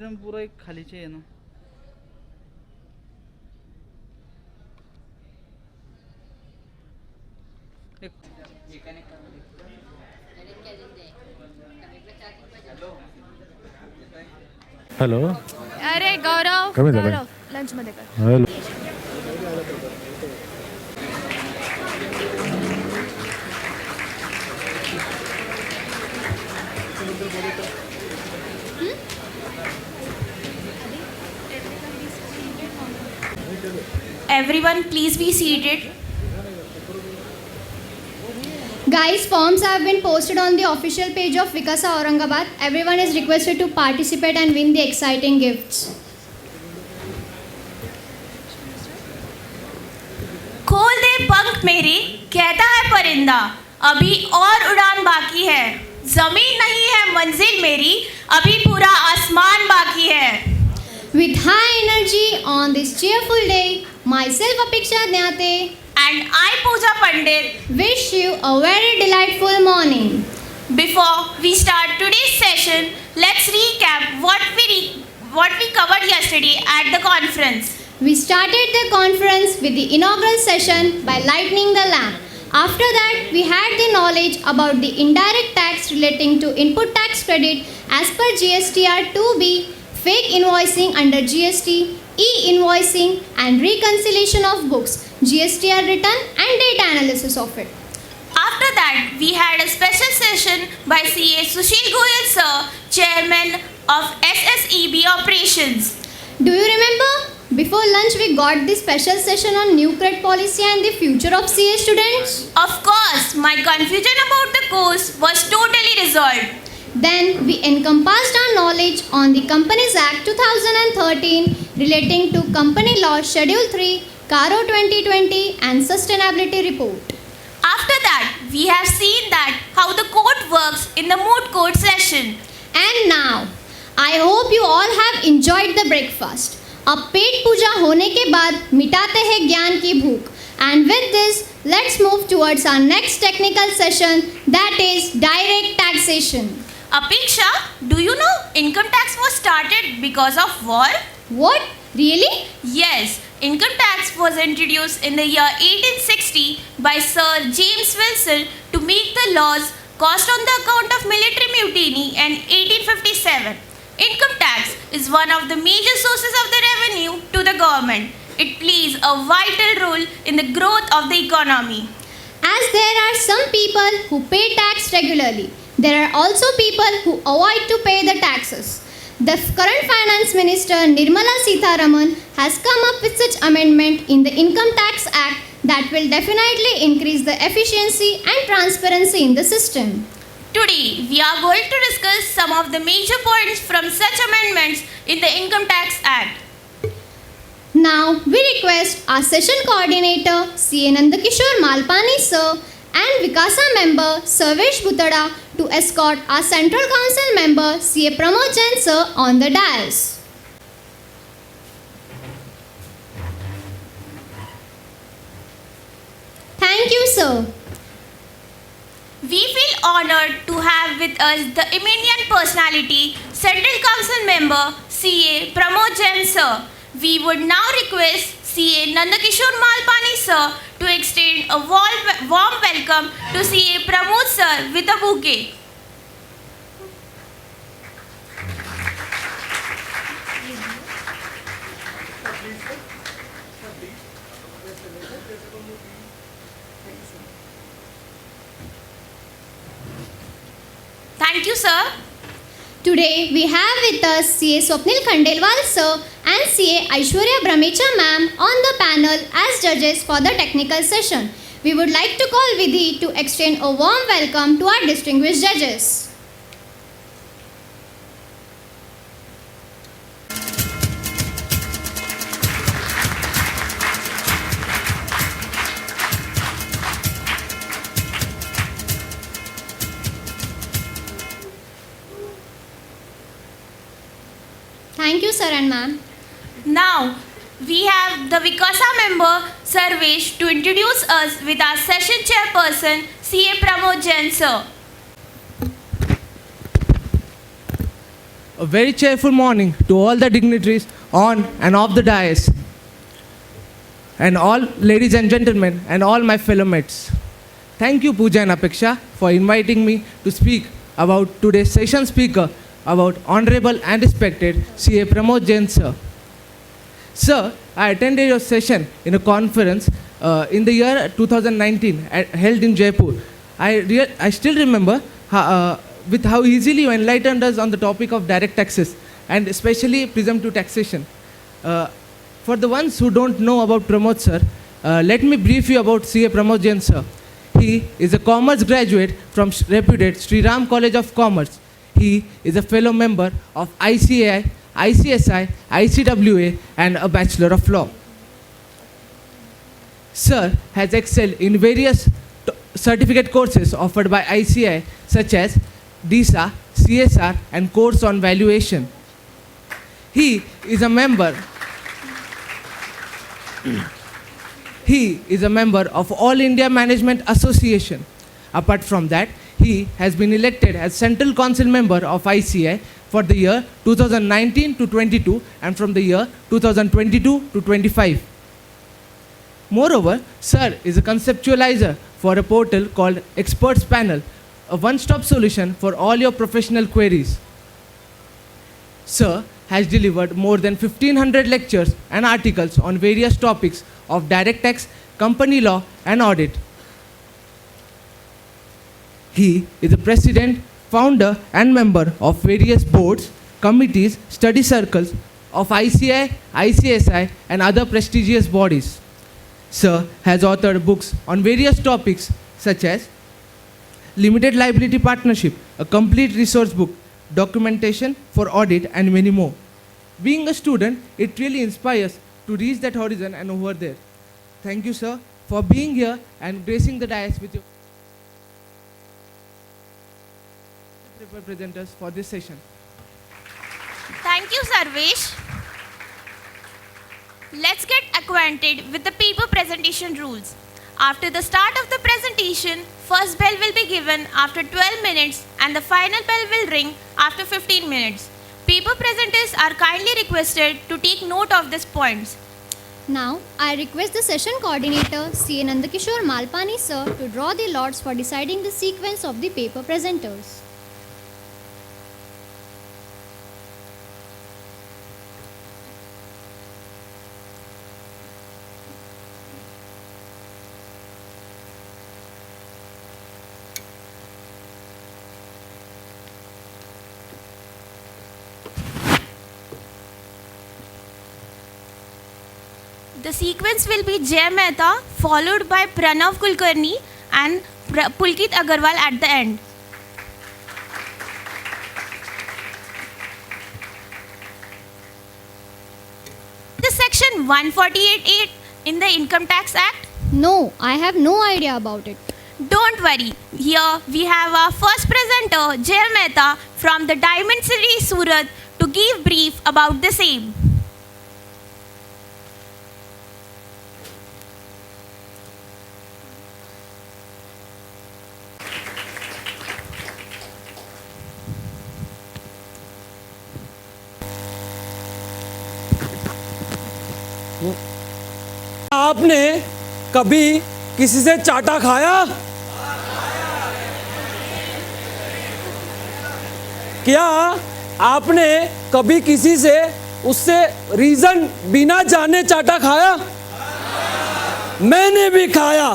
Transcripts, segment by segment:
पूरा एक खाली चाहिए ना। हॅलो. अरे गौरव कमी झालं. गौरव लंच मध्ये कर. Hello. Everyone please be seated. Guys, forms have been posted on the official page of Vikasa Aurangabad. Everyone is requested to participate and win the exciting gifts. खोल दे पंख मेरे, कहता है परिंदा, अभी और उड़ान बाकी है. जमीन नहीं है मंजिल मेरी, अभी पूरा आसमान बाकी है. With high energy on this cheerful day, myself Apiksha Dnyate And I Pooja Pandit. wish you a very delightful morning. Before we start today's session, let's recap what we covered yesterday at the conference. We started the conference with the inaugural session by lighting the lamp. After that, we had the knowledge about the indirect tax relating to input tax credit as per GSTR 2B, fake invoicing under GST, e-invoicing and reconciliation of books, GSTR return and data analysis of it. After that, we had a special session by CA Sushil Goyal sir, Chairman of SSEB Operations. Do you remember? Before lunch, we got the special session on new credit policy and the future of CA students. Of course, my confusion about the course was totally resolved. Then we encompassed our knowledge on the Companies Act 2013 relating to Company Law Schedule 3, CARO 2020 and Sustainability Report. After that, we have seen that how the court works in the moot court session. And now, I hope you all have enjoyed the breakfast. अब पेट पूजा होने के बाद मिटाते हैं ज्ञान की भूख. And with this, let's move towards our next technical session, that is direct taxation. Apiksha, do you know income tax was started because of war? What? Really? Yes, income tax was introduced in the year 1860 by Sir James Wilson to make the laws cost on the account of military mutiny in 1857. Income tax is one of the major sources of the revenue to the government. It plays a vital role in the growth of the economy. As there are some people who pay tax regularly, there are also people who avoid to pay the taxes. The current Finance Minister Nirmala Sitharaman has come up with such amendment in the Income Tax Act that will definitely increase the efficiency and transparency in the system. Today, we are going to discuss some of the major points from such amendments in the Income Tax Act. Now, we request our session coordinator, C.A. Nandakishore Malpani sir, and Vikasa member, Sarvesh Bhutada, to escort our Central Council member, C.A. Pramod Jain sir, on the dais. Thank you, sir. We feel honored to have with us the eminent personality, Central Council member, C.A. Pramod Jain sir. We would now request C.A. Nandakishore Malpani sir to extend a warm welcome to C.A. Pramod sir with a bouquet. Thank you, sir. Today we have with us C.A. Swapnil Khandelwal sir and C.A. Aishwarya Brahmecha ma'am on the panel as judges for the technical session. We would like to call Vidhi to extend a warm welcome to our distinguished judges. Thank you, sir and ma'am. Now, we have the Vikasa member, Sarvesh, to introduce us with our session chairperson, C.A. Pramod Jain sir. A very cheerful morning to all the dignitaries on and off the dais, and all ladies and gentlemen, and all my fellow mates. Thank you, Pooja and Apeksha, for inviting me to speak about today's session speaker, about Honorable and respected CA Pramod Jain, sir. Sir, I attended your session in a conference in the year 2019 held in Jaipur. I still remember with how easily you enlightened us on the topic of direct taxes and especially presumptive taxation. For the ones who don't know about Pramod sir, let me brief you about CA Pramod Jain sir. He is a commerce graduate from reputed Sri Ram College of Commerce. He is a fellow member of ICAI, ICSI, ICWA and a Bachelor of Law. Sir has excelled in various certificate courses offered by ICAI such as DISA, CSR and course on valuation. He is a member of All India Management Association. Apart from that, he has been elected as Central Council member of ICAI for the year 2019 to 22 and from the year 2022 to 25. Moreover, Sir is a conceptualizer for a portal called Experts Panel, a one-stop solution for all your professional queries. Sir has delivered more than 1,500 lectures and articles on various topics of direct tax, company law and audit. He is the president, founder and member of various boards, committees, study circles of ICAI, ICSI and other prestigious bodies. Sir has authored books on various topics such as Limited Liability Partnership, a complete resource book, documentation for audit and many more. Being a student, it really inspires to reach that horizon and over there. Thank you, sir, for being here and gracing the dais with your presenters for this session. Thank you, Sarvesh. Let's get acquainted with the paper presentation rules. After the start of the presentation, first bell will be given after 12 minutes and the final bell will ring after 15 minutes. Paper presenters are kindly requested to take note of these points. Now, I request the session coordinator, C. Nandakishore Malpani sir, to draw the lots for deciding the sequence of the paper presenters. The sequence will be Jay Mehta followed by Pranav Kulkarni and Pulkit Agarwal at the end. The section 148(8) in the Income Tax Act? No, I have no idea about it. Don't worry. Here we have our first presenter, Jay Mehta from the Diamond City, Surat, to give brief about the same. आपने कभी किसी से चाटा खाया? क्या आपने कभी किसी से उससे रीजन बिना जाने चाटा खाया? मैंने भी खाया।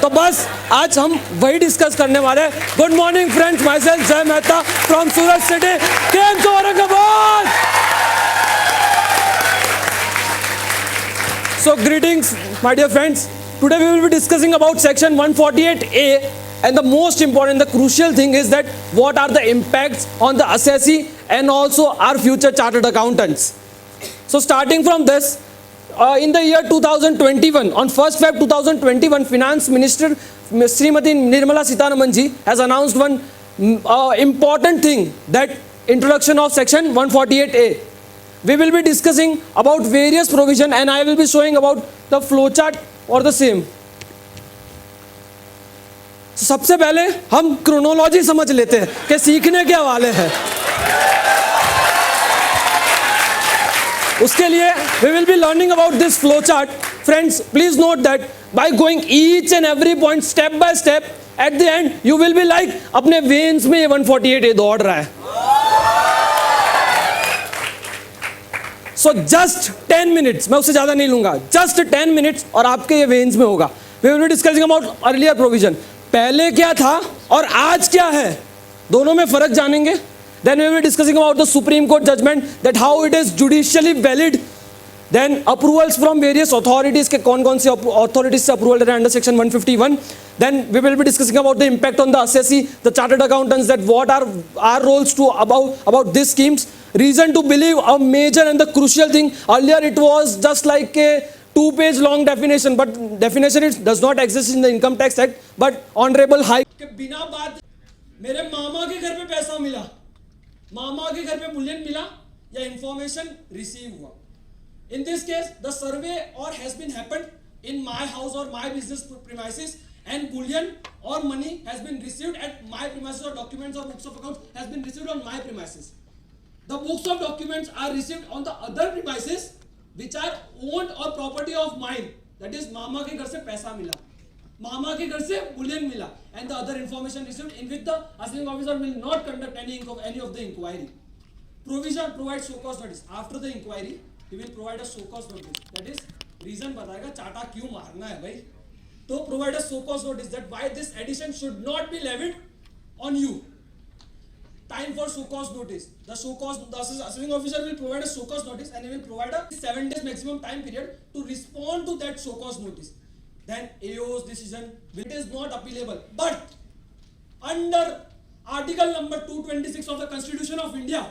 तो बस आज हम वही डिस्कस करने वाले हैं। Good morning friends, myself Jay Mehta from Surat city. Came to Aurangabad. So greetings my dear friends. Today we will be discussing about section 148A, and the most important, the crucial thing is that what are the impacts on the assessee and also our future chartered accountants. So starting from this, in the year 2021, on 1st Feb 2021, Finance Minister Srimati Nirmala Sitharaman ji has announced one important thing, that introduction of section 148A. We will be discussing about various provision and I will be showing about the flowchart or the same. सबसे पहले हम chronology समझ लेते हैं कि सीखने क्या वाले हैं। उसके लिए we will be learning about this flow chart. Friends, please note that by going each and every point step by step, at the end you will be like अपने veins में 148 दौड़ रहा है. So just 10 minutes, मैं उससे ज़्यादा नहीं लूँगा, just 10 minutes और आपके ये veins में होगा. We will be discussing about earlier provision. पहले क्या था और आज क्या है, दोनों में फर्क जानेंगे. Then we will be discussing about the Supreme Court judgment, that how it is judicially valid. Then approvals from various authorities के कौन-कौन से authorities से approval है under section 151. Then we will be discussing about the impact on the assessee, the chartered accountants, that what are our roles to about these schemes. Reason to believe, a major and the crucial thing. Earlier it was just like a 2-page long definition, but definition it does not exist in the Income Tax Act. But Honorable High के बिना बात मेरे मामा के घर पे पैसा मिला, मामा के घर पे बुलियन मिला या इंफॉर्मेशन रिसीव हुआ. In this case, the survey or has been happened in my house or my business premises, and bullion or money has been received at my premises, or documents or books of accounts has been received on my premises. The books of documents are received on the other premises which are owned or property of mine. That is, मामा के घर से पैसा मिला, मामा के घर से bullion मिला, and the other information received in which the assessing officer will not conduct any of the inquiry. Provision provides show cause notice. After the inquiry, he will provide a show cause notice. That is, reason बताएगा चाटा क्यों मारना है भाई. तो provide a show cause notice that why this addition should not be levied on you. Time for show cause notice. The assessing officer will provide a show cause notice, and he will provide a 7 days maximum time period to respond to that show cause notice. Then AO's decision is not appealable. But under article number 226 of the Constitution of India,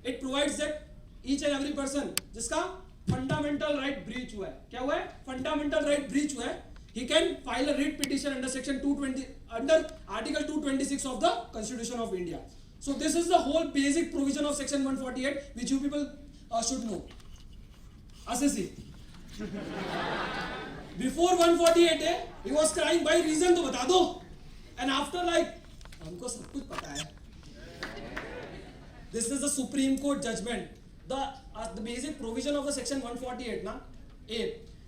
it provides that each and every person जिसका fundamental right breach हुआ है, क्या हुआ है, fundamental right breach हुआ है, he can file a writ petition under section 220 under article 226 of the Constitution of India. So this is the whole basic provision of section 148 which you people should know. Assessee. Before 148 he was crying by reason तो बता दो, and after like हमको सब कुछ पता है. This is the Supreme Court judgment. The basic provision of the section 148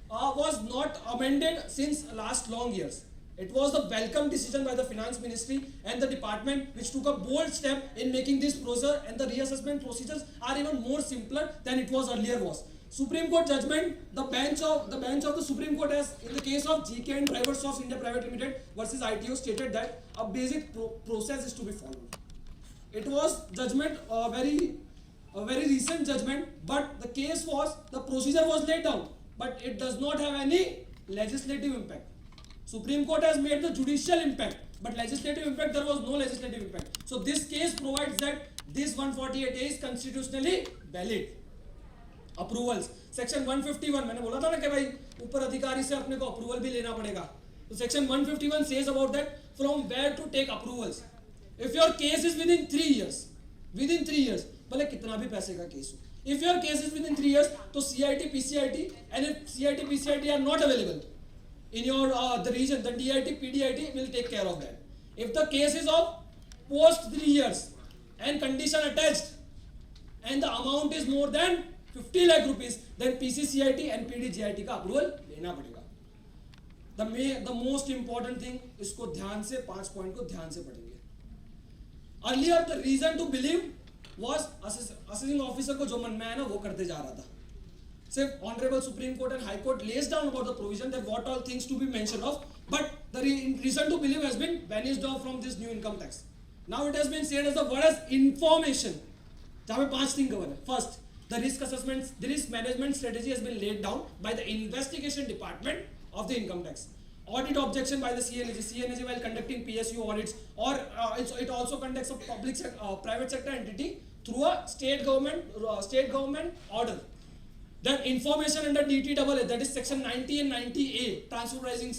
was not amended since last long years. It was the welcome decision by the Finance Ministry and the department which took a bold step in making this procedure, and the reassessment procedures are even more simpler than it was earlier was. Supreme Court judgment, the bench of the Supreme Court has, in the case of GK and Drivers of India Private Limited versus ITO, stated that a basic process is to be followed. It was judgment, a very recent judgment, but the case was, the procedure was laid down, but it does not have any legislative impact. Supreme Court has made the judicial impact, but legislative impact, there was no legislative impact. So this case provides that this 148A is constitutionally valid. Approvals, section 151, मैंने बोला था ना कि भाई ऊपर अधिकारी से अपने को अप्रूवल भी लेना पड़ेगा. तो section 151 says about that from where to take approvals. If your case is within 3 years, भले कितना भी पैसे का केस हो, if your case is within 3 years, तो CIT, PCIT, and if CIT, PCIT are not available in your the region, the DIT, PDIT will take care of that. If the case is of post 3 years and condition attached, and the amount is more than 50 lakh rupees, then PCCIT and PDGIT का approval लेना पड़ेगा. The most important thing, इसको ध्यान से 5 point को ध्यान से पढ़ेंगे. Earlier the reason to believe was assessing officer को जो मन में आया ना वो करते जा रहा था. सिर्फ Honorable Supreme Court and High Court lays down about the provision that what all things to be mentioned of, but the reason to believe has been banished off from this new income tax. Now it has been said as the word as information. जहाँ पे 5 things cover है. First, the risk management strategy has been laid down by the investigation department of the income tax. Audit objection by the CNAG while conducting PSU audits, or it also conducts a private sector entity through a state government order. Then information under DTAA, that is section 90 and 90A, transfer pricing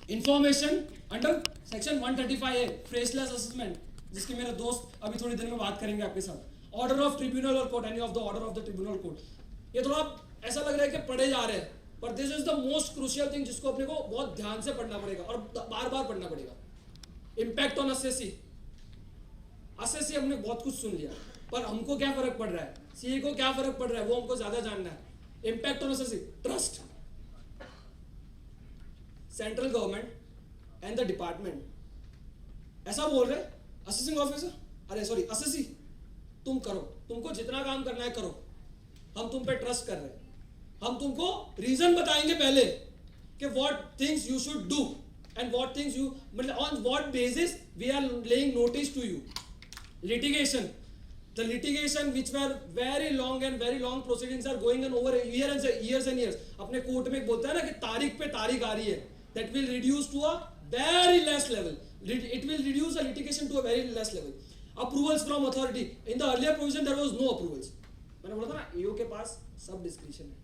information under section 135A, Faceless assessment, जिसके मेरे दोस्त अभी थोड़ी देर में बात करेंगे आपके साथ. Order of tribunal or court, any of the order of the tribunal court. ये थोड़ा ऐसा लग रहा है कि पढ़े जा रहे हैं, पर this is the most crucial thing जिसको अपने को बहुत ध्यान से पढ़ना पड़ेगा और बार-बार पढ़ना पड़ेगा. इम्पैक्ट ऑन असेसी हमने बहुत कुछ सुन लिया. पर हमको क्या फर्क पड़ रहा है, सीए को क्या फर्क पड़ रहा है, वो हमको ज्यादा जानना है. Impact on SSC, trust. Central government and the department ऐसा बोल रहे, असेसिंग ऑफिसर, अरे सॉरी असेसी, तुम करो, तुमको जितना काम करना है करो, हम तुम पे ट्रस्ट कर रहे हैं. हम तुमको रीजन बताएंगे पहले कि what things you should do and what things you, मतलब on what basis we are laying notice to you. Litigation, the litigation which were very long and very long proceedings are going on over years and years. अपने court में बोलता है ना कि तारीख पे तारीख आ रही है, that will reduce to a very less level. It will reduce the litigation to a very less level. Approvals from authority. In the earlier provision there was no approvals. मैंने बोला था ना, EO के पास सब discretion है.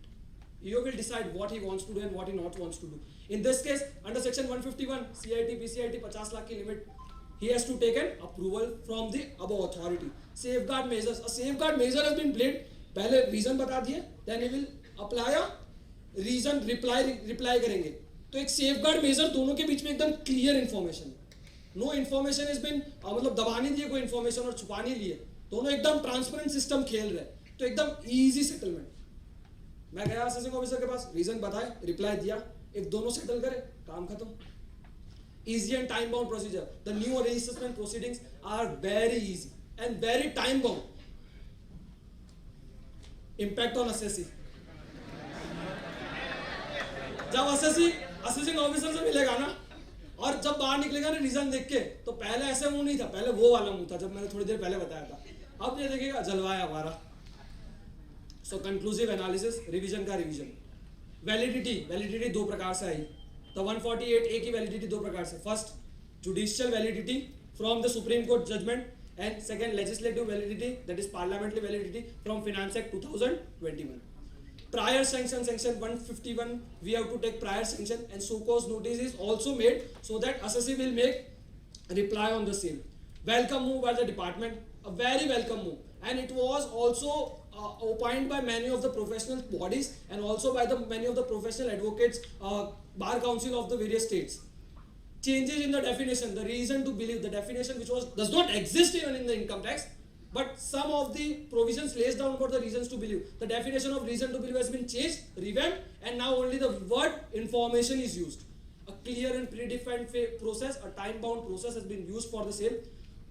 EO will decide what he wants to do and what he not wants to do. In this case, under section 151, CIT, PCIT 50 lakh की limit, he has to take an approval from the above authority. Safeguard measures. A safeguard measure has been played. पहले reason बता दिए, then he will apply a reason, reply करेंगे. तो एक safeguard measure दोनों के बीच में एकदम clear information. No information has been मतलब दबा नहीं दिए कोई information और छुपा नहीं लिए. दोनों एकदम transparent system खेल रहे. तो एकदम easy settlement. मैं गया असेसिंग ऑफिसर के पास, reason बताए, reply दिया, एक दोनों settle करे, काम खत्म. Easy and time bound procedure. The new reassessment proceedings are very easy and very time bound. Impact on assessee. जब असेसिंग ऑफिसर से मिलेगा ना और जब बाहर निकलेगा ना रीजन देख के, तो पहले ऐसे मुंह नहीं था, पहले वो वाला मुंह था जब मैंने थोड़ी देर पहले बताया था. अब ये देखिएगा जलवाया हमारा. सो कंक्लूसिव एनालिसिस, रिवीजन का रिवीजन. वैलिडिटी दो प्रकार से आई. तो 148A की वैलिडिटी दो प्रकार से. First, judicial validity from the supreme court judgement, and second legislative validity, that is parliamentary validity from finance act 2021. Prior sanction, section 151, we have to take prior sanction, and so cause notice is also made so that assessee will make reply on the same. Welcome move by the department, a very welcome move, and it was also opined by many of the professional bodies and also by the many of the professional advocates, bar council of the various states. Changes in the definition, the reason to believe, the definition which does not exist even in the income tax, but some of the provisions lays down for the reasons to believe. The definition of reason to believe has been changed, revamped, and now only the word information is used. A clear and predefined process, a time bound process has been used for the same.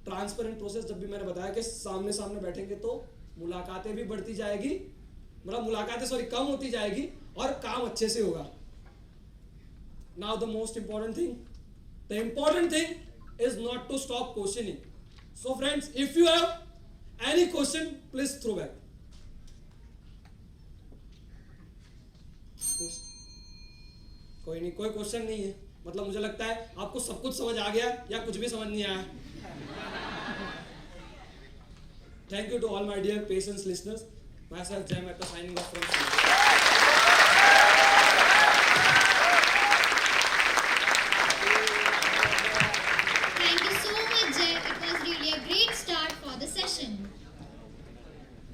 Transparent process, जब भी मैंने बताया कि सामने सामने बैठेंगे तो मुलाकातें भी बढ़ती जाएगी, मतलब मुलाकातें कम होती जाएगी और काम अच्छे से होगा. Now the most important thing, the important thing is not to stop questioning. So friends, if you have any question, please throw back. कोई नहीं, कोई क्वेश्चन नहीं है, मतलब मुझे लगता है आपको सब कुछ समझ आ गया या कुछ भी समझ नहीं आया. Thank you to all my dear patience listeners. Myself Jay Mehta signing off from Thank you so much, Jay. It was really a great start for the session.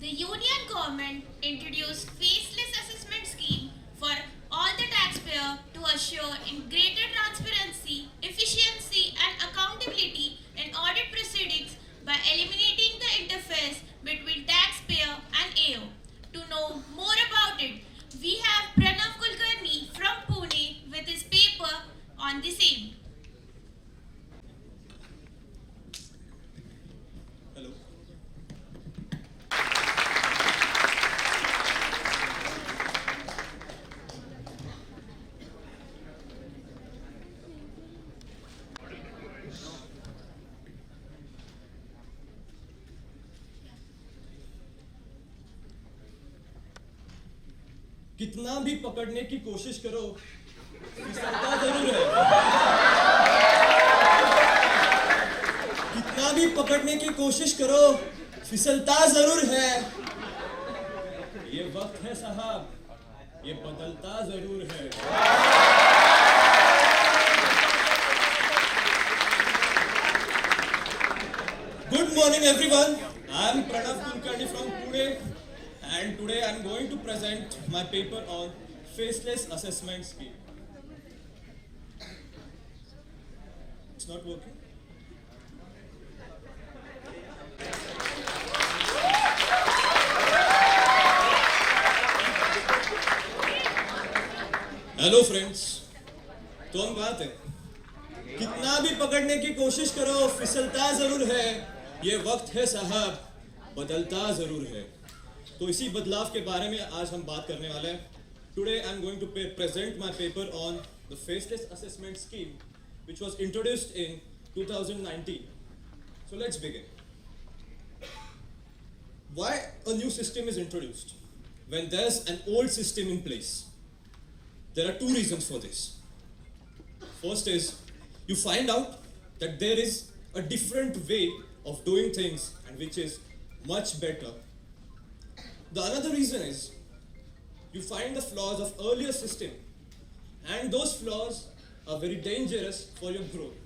The union government introduced Faceless assessment scheme for all the taxpayer to assure in greater transparency, efficiency and accountability in audit proceedings by eliminating the interface between taxpayer and AO. To know more about it, we have Pranav Kulkarni from Pune with his paper on the same. Hello. कितना भी पकड़ने की कोशिश करो, फिसलता जरूर है. कितना भी पकड़ने की कोशिश करो, फिसलता जरूर है. ये वक्त है साहब, ये बदलता जरूर है. Good morning everyone. I am Pranav Kulkarni from Pune. And today I am going to present my paper on Faceless assessment scheme. It's not working. Hello friends, तो हम बात है कितना भी पकड़ने की कोशिश करो फिसलता जरूर है। ये वक्त है साहब, बदलता जरूर है। तो इसी बदलाव के बारे में आज हम बात करने वाले हैं। Today I am going to present my paper on the faceless assessment scheme which was introduced in 2019. So let's begin. Why a new system is introduced when there's an old system in place? There are two reasons for this. First is you find out that there is a different way of doing things and which is much better. The another reason is you find the flaws of earlier system and those flaws are very dangerous for your growth.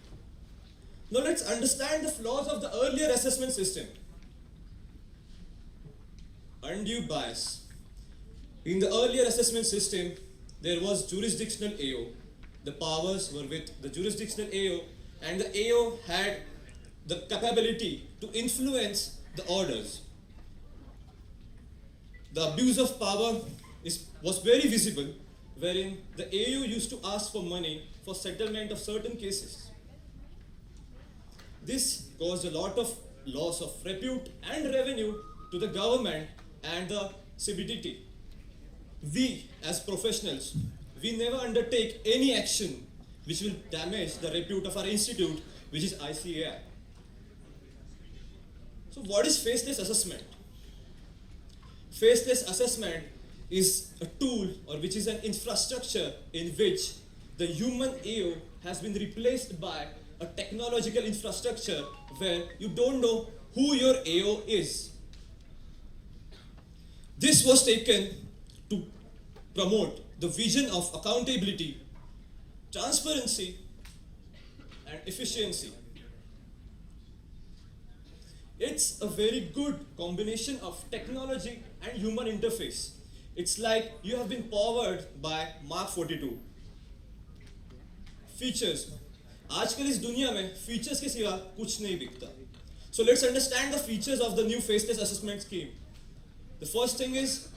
Now let's understand the flaws of the earlier assessment system. Undue bias. In the earlier assessment system, there was jurisdictional AO. The powers were with the jurisdictional AO, and the AO had the capability to influence the orders. The abuse of power was very visible, wherein the AO used to ask for money for settlement of certain cases. This caused a lot of loss of repute and revenue to the government and the CBDT. We as professionals, we never undertake any action which will damage the repute of our institute, which is ICAI. So what is faceless assessment? Faceless assessment is a tool or which is an infrastructure in which the human AO has been replaced by a technological infrastructure where you don't know who your AO is. This was taken to promote the vision of accountability, transparency, and efficiency. It's a very good combination of technology and human interface. It's like you have been powered by Mark 42. Features. आजकल इस दुनिया में features के सिवा कुछ नहीं बिकता. So let's understand the features of the new faceless assessment scheme. The first thing is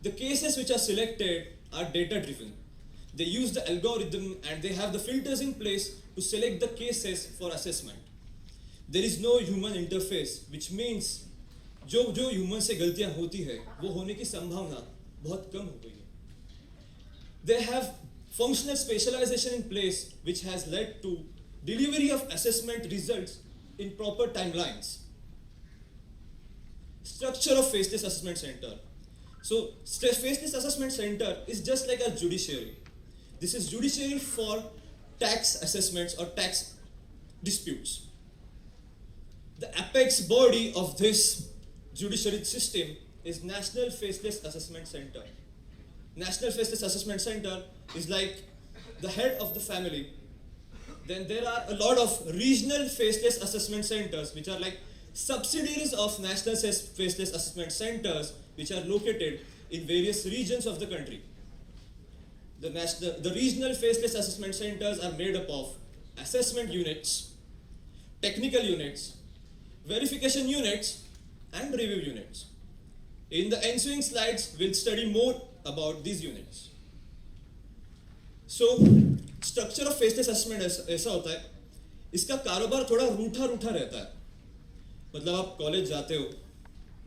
the cases which are selected are data driven. They use the algorithm and they have the filters in place to select the cases for assessment. There is no human interface, which means जो human से गलतियां होती है वो होने की संभावना बहुत कम हो गई है. They have functional specialization in place which has led to delivery of assessment results in proper timelines. Structure of faceless assessment center. So faceless assessment center is just like a judiciary. This is judiciary for tax assessments or tax disputes. The apex body of this judiciary system is National Faceless Assessment Center. National Faceless Assessment Center is like the head of the family. Then there are a lot of regional faceless assessment centers which are like subsidiaries of National Faceless Assessment Centers which are located in various regions of the country. The regional faceless assessment centers are made up of assessment units, technical units, verification units, and review units. In the ensuing slides, we'll study more about these units. So, structure of faceless assessment ऐसा होता है, इसका कारोबार थोड़ा रूठा रहता है. मतलब आप कॉलेज जाते हो,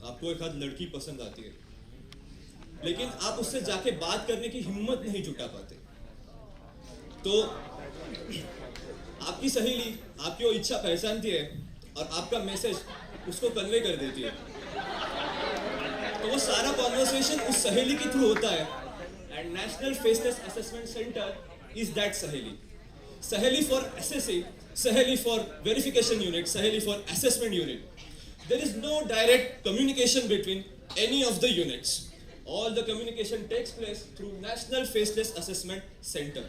आपको एक आध लड़की पसंद आती है, लेकिन आप उससे जाके बात करने की हिम्मत नहीं जुटा पाते. तो आपकी सहेली आपकी वो इच्छा पहचानती है और आपका मैसेज उसको कन्वे कर देती है. तो वो सारा कॉन्वर्सेशन उस सहेली के थ्रू होता है. And national faceless assessment centre is that सहेली. सहेली फॉर एसएससी, सहेली फॉर वेरिफिकेशन यूनिट, सहेली for assessment unit. There is no direct communication between any of the units. All the communication takes place through National Faceless Assessment Center.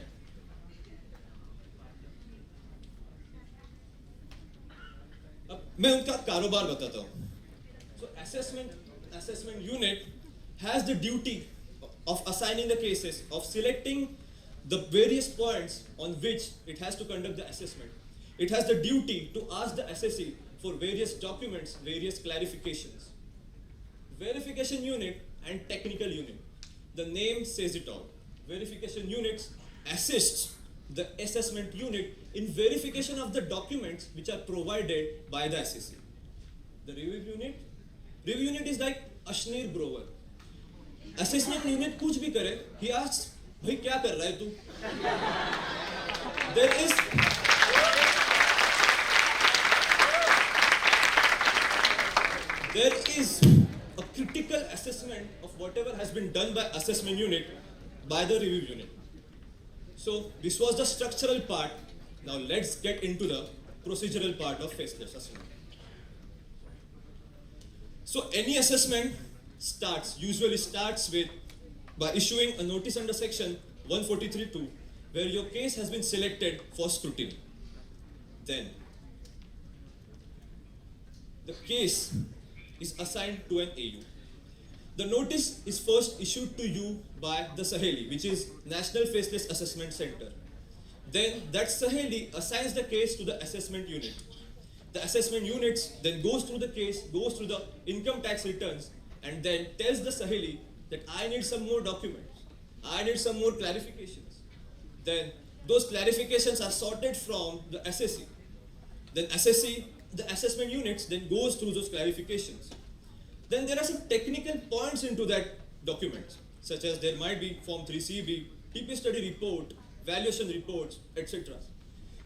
अब मैं उनका कारोबार बताता हूँ. So assessment unit has the duty of assigning the cases, of selecting the various points on which it has to conduct the assessment. It has the duty to ask the assessee for various documents, various clarifications. Verification unit and technical unit. The name says it all. Verification units assists the assessment unit in verification of the documents which are provided by the assessee. The review unit is like Ashneer Brower. Assessment unit कुछ भी करे, he asks, भाई क्या कर रहा है तू? There is a critical assessment of whatever has been done by assessment unit by the review unit. So this was the structural part. Now let's get into the procedural part of faceless assessment. So any assessment usually starts with by issuing a notice under section 143(2) where your case has been selected for scrutiny. Then the case is assigned to an AU. The notice is first issued to you by the Saheli, which is National Faceless Assessment Center. Then that Saheli assigns the case to the assessment unit. The assessment unit then goes through the case, goes through the income tax returns, and then tells the Saheli that I need some more documents, I need some more clarifications. Then those clarifications are sorted from the assessee. Then the assessment units then goes through those clarifications. Then there are some technical points into that document, such as there might be Form 3CB, TP study report, valuation reports, etc.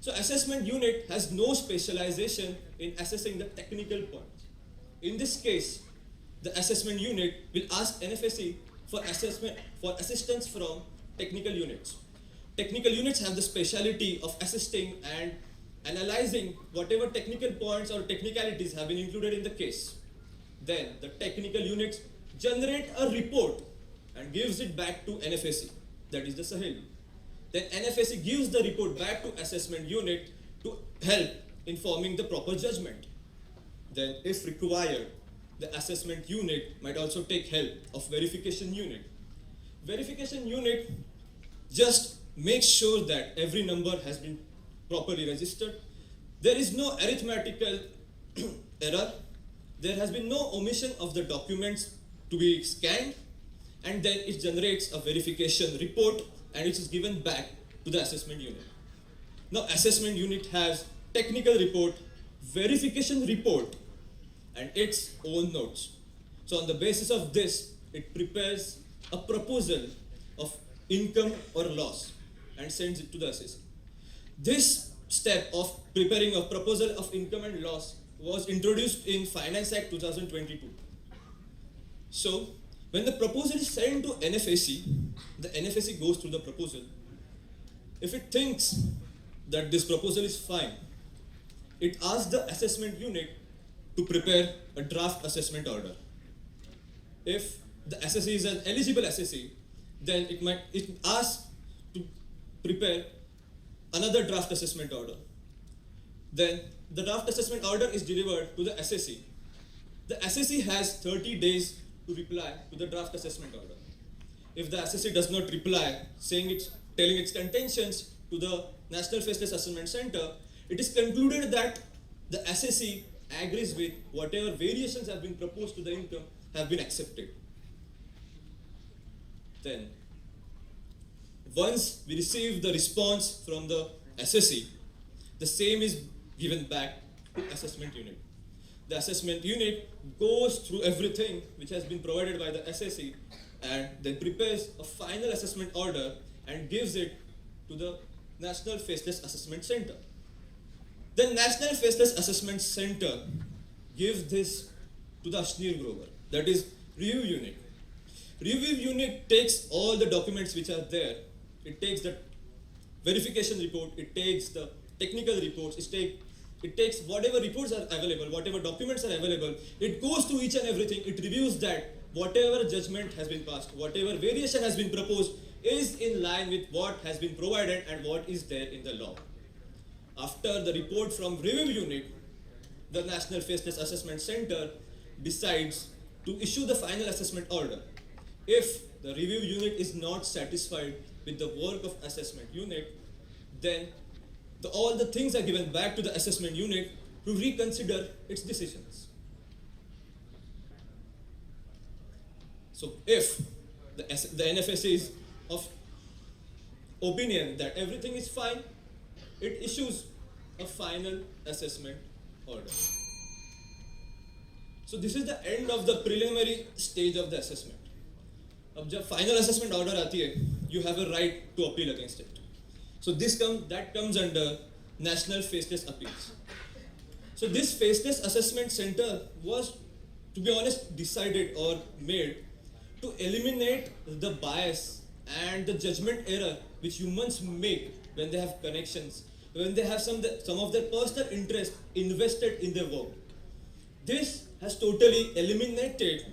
So assessment unit has no specialization in assessing the technical points. In this case, the assessment unit will ask NFSE for assistance from technical units. Technical units have the speciality of assisting and analyzing whatever technical points or technicalities have been included in the case. Then the technical units generate a report and gives it back to NFSE, that is the Saheli. Then NFSE gives the report back to assessment unit to help in forming the proper judgment. Then if required, the assessment unit might also take help of verification unit. Verification unit just makes sure that every number has been properly registered. There is no arithmetical error. There has been no omission of the documents to be scanned, and then it generates a verification report and it is given back to the assessment unit. Now assessment unit has technical report, verification report, and its own notes. So on the basis of this, it prepares a proposal of income or loss and sends it to the assessor. This step of preparing a proposal of income and loss was introduced in Finance Act 2022. So when the proposal is sent to NFSE, the NFSE goes through the proposal. If it thinks that this proposal is fine, it asks the assessment unit to prepare a draft assessment order. If the assessee is an eligible assessee, then it asks to prepare another draft assessment order. Then the draft assessment order is delivered to the assessee. The assessee has 30 days to reply to the draft assessment order. If the assessee does not reply, telling its contentions to the National Faceless Assessment Center, it is concluded that the assessee agrees with whatever variations have been proposed to the income have been accepted. Then, once we receive the response from the assessee, the same is given back to assessment unit. The assessment unit goes through everything which has been provided by the assessee and then prepares a final assessment order and gives it to the National Faceless Assessment Center. The National Faceless Assessment Center gives this to the Ashneer Grover, that is review unit. Review unit takes all the documents which are there. It takes the verification report, it takes the technical reports, it takes whatever reports are available, whatever documents are available, it goes through each and everything, it reviews that whatever judgment has been passed, whatever variation has been proposed is in line with what has been provided and what is there in the law. After the report from review unit, the National Faceless Assessment Center decides to issue the final assessment order. If the review unit is not satisfied with the work of assessment unit, then all the things are given back to the assessment unit to reconsider its decisions. So if the NFSA is of opinion that everything is fine, it issues a final assessment order. So this is the end of the preliminary stage of the assessment. अब जब final assessment order आती है, you have a right to appeal against it. So that comes under National Faceless Appeals. So this Faceless Assessment Center was, to be honest, decided or made to eliminate the bias and the judgment error which humans make when they have connections, when they have some of their personal interest invested in their work. This has totally eliminated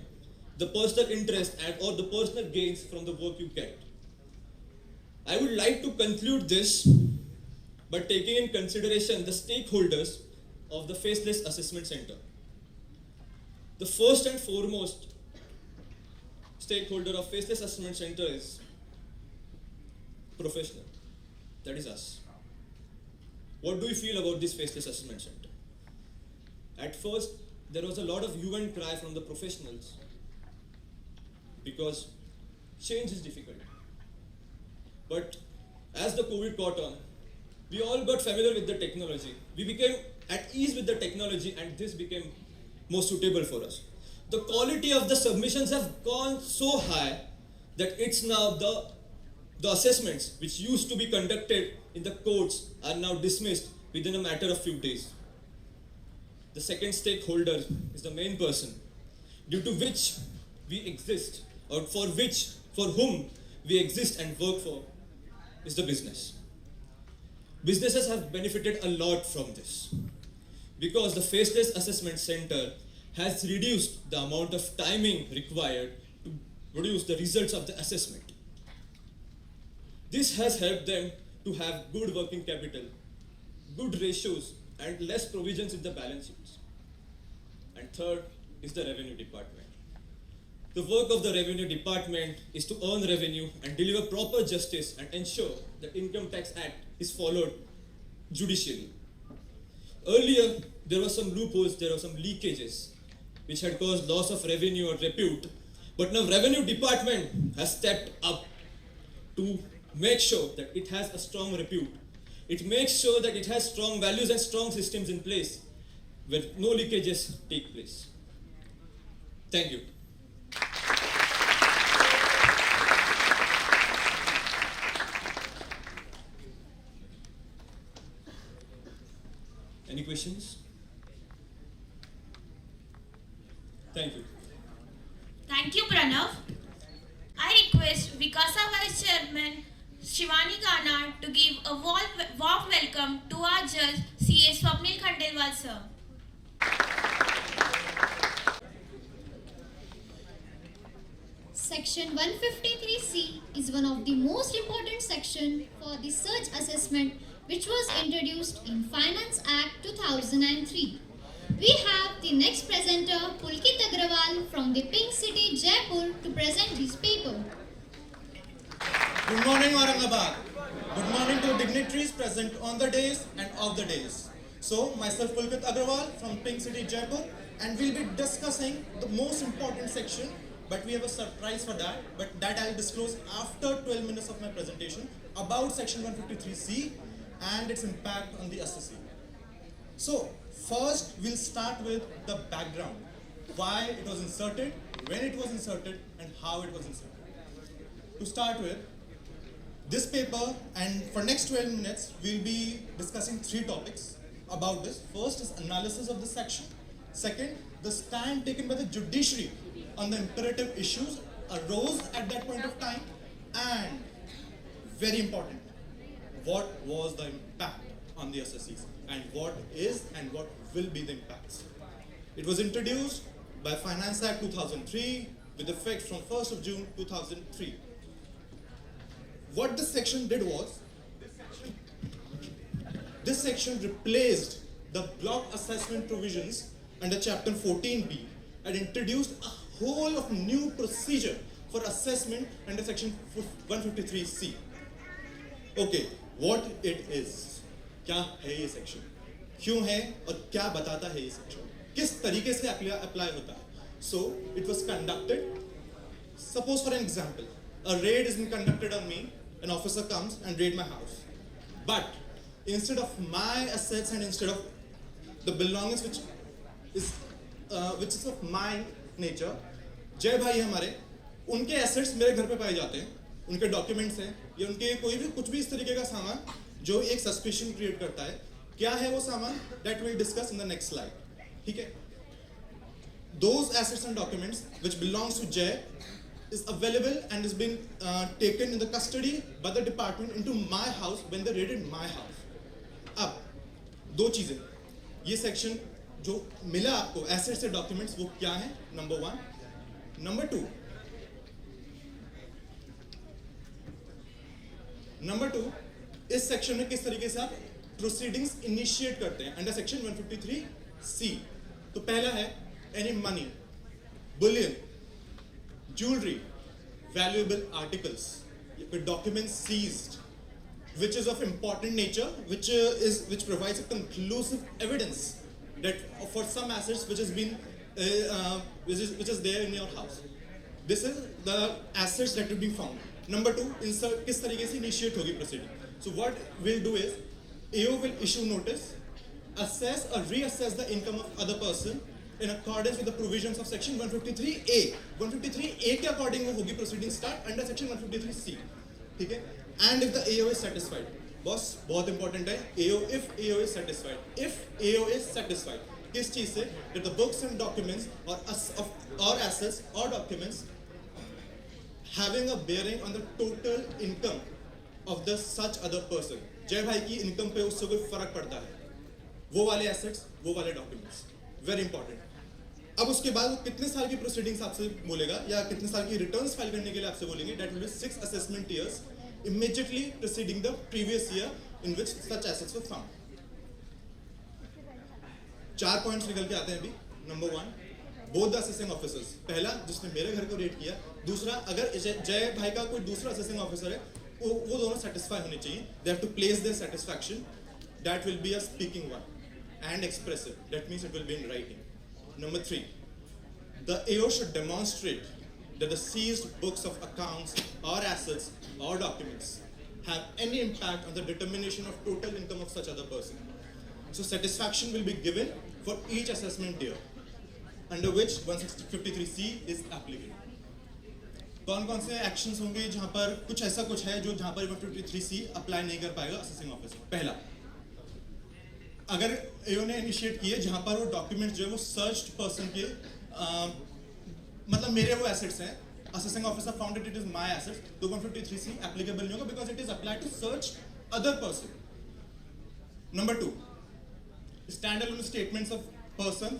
the personal interest and or the personal gains from the work you get. I would like to conclude this by taking in consideration the stakeholders of the Faceless Assessment Center. The first and foremost stakeholder of Faceless Assessment Center is professional. That is us. What do you feel about this Faceless Assessment Center? At first, there was a lot of hue and cry from the professionals because change is difficult. But as the COVID caught on, we all got familiar with the technology. We became at ease with the technology and this became more suitable for us. The quality of the submissions have gone so high that it's now the assessments which used to be conducted in the courts are now dismissed within a matter of few days. The second stakeholder is the main person due to which we exist or for whom we exist and work for is the business. Businesses have benefited a lot from this because the Faceless Assessment Center has reduced the amount of timing required to produce the results of the assessment. This has helped them to have good working capital, good ratios, and less provisions in the balance sheets. And third is the revenue department. The work of the revenue department is to earn revenue and deliver proper justice and ensure the Income Tax Act is followed judicially. Earlier, there were some loopholes, there were some leakages which had caused loss of revenue or repute. But now revenue department has stepped up to make sure that it has a strong repute. It makes sure that it has strong values and strong systems in place where no leakages take place. Thank you. Any questions? Thank you. Thank you, Pranav. I request Vikasa Vice Chairman Shivani Kana to give a warm welcome to our judge, CA Swapnil Khandelwal sir. Section 153C is one of the most important sections for the search assessment which was introduced in Finance Act 2003. We have the next presenter Pulkit Agrawal from the Pink City, Jaipur to present this paper. Good morning, Aurangabad. Good morning to dignitaries present on the days and off the days. So, myself Pulkit Agrawal from Pink City, Jaipur, and we'll be discussing the most important section, but we have a surprise for that, but that I'll disclose after 12 minutes of my presentation about section 153C and its impact on the assessee. So, first we'll start with the background, why it was inserted, when it was inserted, and how it was inserted. To start with, this paper, and for next 12 minutes, we'll be discussing 3 topics about this. First is analysis of the section. Second, the stand taken by the judiciary on the imperative issues arose at that point of time. And very important, what was the impact on the assessees and what is and what will be the impacts. It was introduced by Finance Act 2003 with effect from 1st of June 2003. What this section did was, this section replaced the block assessment provisions under chapter 14B and introduced a whole of new procedure for assessment under section 153C. Okay, what it is, क्या है ये section, क्यों है और क्या बताता है ये section, किस तरीके से apply होता है. So it was conducted. Suppose for an example, a raid is being conducted on me an officer comes and raid my house. But instead of my assets and instead of the belongings which is of my nature, जय भाई हमारे उनके assets मेरे घर पे पाए जाते हैं, उनके डॉक्यूमेंट्स हैं या उनके कोई भी कुछ भी इस तरीके का सामान जो एक सस्पिशन क्रिएट करता है. क्या है वो सामान? That will discuss in the next slide. ठीक है. Those assets and documents which belongs to Jay is available and is being taken in the custody by the department into my house when they raided my house. अब दो चीजें, ये section जो मिला आपको assets से डॉक्यूमेंट्स वो क्या है? नंबर 1. नंबर 2, इस सेक्शन में किस तरीके से आप प्रोसीडिंग्स इनिशिएट करते हैं अंडर सेक्शन 153C. तो पहला है any money, bullion, jewelry, valuable articles, documents seized, which is of important nature, which provides a conclusive evidence that for some assets which has been which is there in your house. This is the assets that will be found. Number 2, किस तरीके से initiate होगी proceeding. So what we'll do is AO will issue notice, assess or reassess the income of other person in accordance with the provisions of section 153A. 153A के according वो होगी proceeding start under section 153C. ठीक है? And if the AO is satisfied, boss बहुत important है. if AO is satisfied, if AO is satisfied, किस चीज से? That the books and documents or assets or documents having a bearing on the total income of the such other person. जय भाई की income पे उससे कोई फर्क पड़ता है. वो वाले assets, वो वाले documents. Very important. अब उसके बाद वो कितने साल की प्रोसीडिंग्स आपसे बोलेगा या कितने साल की रिटर्न्स फाइल करने के लिए आपसे बोलेंगे. That will B 6 assessment years immediately preceding the previous year in which such assets were found. 4 points निकल के आते हैं अभी. Number 1, both the assessing officers. पहला जिसने मेरे घर को रेड किया, दूसरा अगर जय भाई का कोई दूसरा असेसिंग ऑफिसर है वो दोनों सेटिस्फाई होने चाहिए. They have to place their satisfaction. That will be a speaking one and expressive. That means it will be in writing. Number 3, the AO should demonstrate that the seized books of accounts or assets or documents have any impact on the determination of total income of such other person. So satisfaction will be given for each assessment year under which 153C is applicable. कौन से actions होंगे जहां पर कुछ ऐसा कुछ है जो जहां पर 153C अप्लाई नहीं कर पाएगा असेसिंग ऑफिसर. पहला, अगर एओ ने इनिशिएट किए जहां पर वो डॉक्यूमेंट्स जो है वो सर्च्ड पर्सन के मतलब मेरे वो एसेट्स हैं, assessing officer found it is my assets, तो 153C एप्लीकेबल नहीं होगा because it is applied to search other person. Number 2, standalone statements of person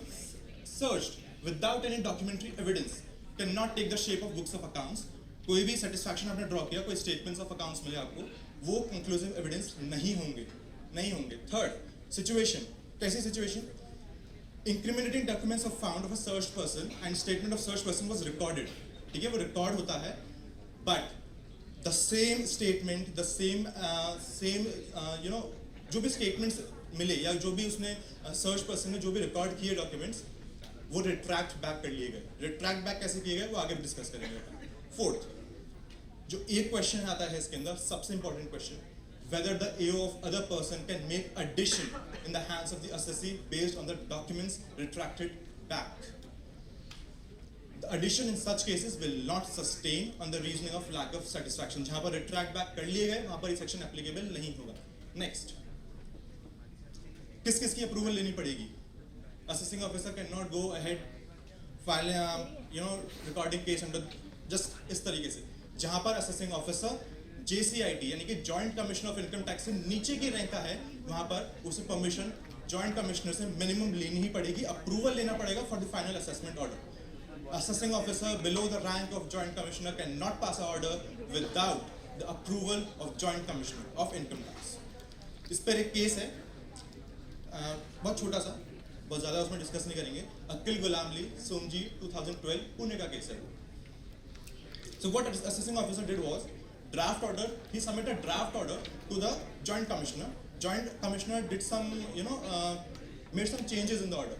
searched without any documentary evidence can not take the shape of books of accounts. कोई भी satisfaction आपने draw किया, कोई statements of accounts मिले आपको, वो conclusive evidence नहीं होंगे. Third, situation. कैसी situation? Incriminating documents of found of a search person and statement of search person was recorded. ठीक है, वो रिकॉर्ड होता है but the same statement the same जो भी स्टेटमेंट्स मिले या जो भी उसने सर्च पर्सन ने जो भी रिकॉर्ड किए डॉक्यूमेंट्स वो रिट्रैक्ट बैक कर लिए गए. रिट्रैक्ट बैक कैसे किए गए वो आगे डिस्कस करेंगे. फोर्थ, जो एक क्वेश्चन आता है इसके अंदर सबसे important question, whether the AO of other person can make addition in the hands of the assessee based on the documents retracted back. The addition in such cases will not sustain on the reasoning of lack of satisfaction. जहाँ पर retract back कर लिए गए वहाँ पर ये section applicable नहीं होगा. Next, किस की approval लेनी पड़ेगी? Assessing officer cannot go ahead file recording case under just इस तरीके से. जहाँ पर assessing officer JCIT यानी कि joint commissioner of income tax से नीचे की रैंक का है, वहां पर उसे परमिशन जॉइंट कमिश्नर से मिनिमम लेनी ही पड़ेगी, अप्रूवल लेना पड़ेगा for the final assessment order. Assessing officer below the rank of joint commissioner can not pass a order without the approval of joint commissioner of income tax. इस पर एक case है, बहुत छोटा सा, बहुत ज़्यादा उसमें डिस्कस नहीं करेंगे. अकिल गुलाम ली सोमजी 2012 पुणे का केस है. So what assessing officer did was draft order. He submitted draft order to the joint commissioner. Joint commissioner did some, made some changes in the order.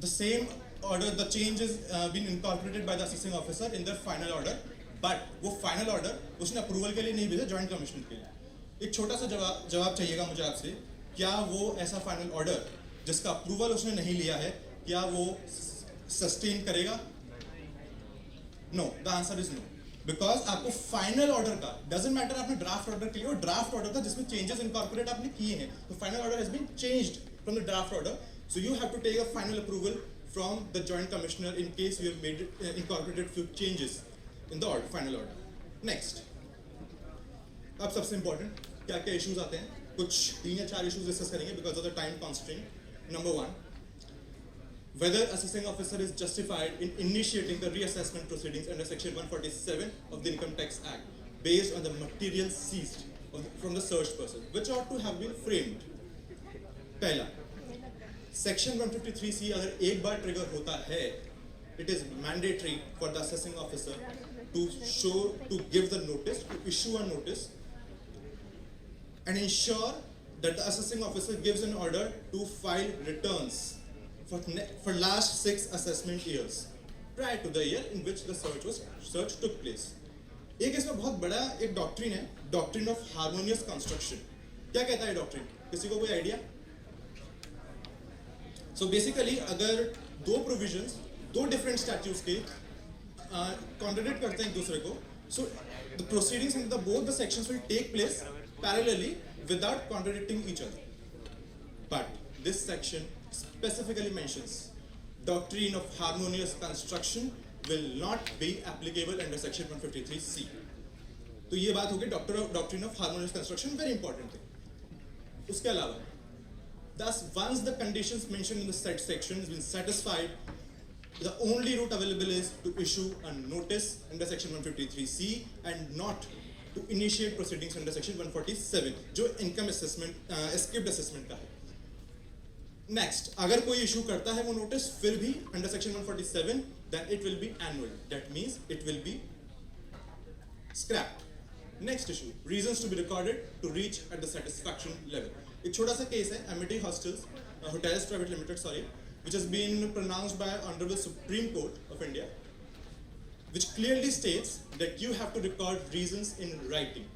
The same order, the changes been incorporated by the assessing officer in their final order. But वो final order उसने approval के लिए नहीं भेजा, joint commissioner के लिए। एक छोटा सा जवाब चाहिएगा मुझे आपसे, क्या वो ऐसा फाइनल ऑर्डर जिसका अप्रूवल उसने नहीं लिया है, क्या वो सस्टेन करेगा? No, the answer is no, because आपको फाइनल ऑर्डर का डजंट मैटर। आपने ड्राफ्ट ऑर्डर के लिए, वो ड्राफ्ट ऑर्डर था जिसमें चेंजेस इनकॉर्पोरेट आपने किए हैं, तो final order has been changed from the draft order, so you have to take a final approval from the joint commissioner in case we have made it, incorporated few changes in the order, final order. Next, अब सबसे important क्या क्या issues आते हैं, कुछ 3 या 4 issues discuss करेंगे because of the time constraint. Number 1, whether assessing officer is justified in initiating the reassessment proceedings under section 147 of the Income Tax Act based on the material seized from the searched person, which ought to have been framed. पहला, section 153C अगर एक बार trigger होता है, it is mandatory for the assessing officer to give the notice, to issue a notice and ensure that the assessing officer gives an order to file returns for last 6 assessment years prior to the year in which the search took place. एक इसमें बहुत बड़ा एक doctrine है, doctrine of harmonious construction. क्या कहता है doctrine, किसी को कोई आइडिया? So basically अगर दो प्रोविजंस दो डिफरेंट स्टैट्यूट्स के कॉन्ट्रडिक्ट करते हैं एक दूसरे को, so the proceedings in the both the sections will take place parallelly without contradicting each other. But this section specifically mentions doctrine of harmonious construction will not be applicable under section 153C. तो ये बात होगी doctrine of harmonious construction, very important thing. उसके अलावा thus, once the conditions mentioned in the said section has been satisfied, the only route available is to issue a notice under section 153C and not to initiate proceedings under section 147, जो income assessment, escaped assessment का है. Next, अगर कोई issue करता है वो notice फिर भी under section 147, then it will be annual. That means it will be scrapped. Next issue, reasons to be recorded to reach at the satisfaction level. एक छोटा सा केस है, Amity Hostels, Hotels Private Limited, sorry, which has been pronounced by Honorable Supreme Court of India, which clearly states that you have to record reasons in writing.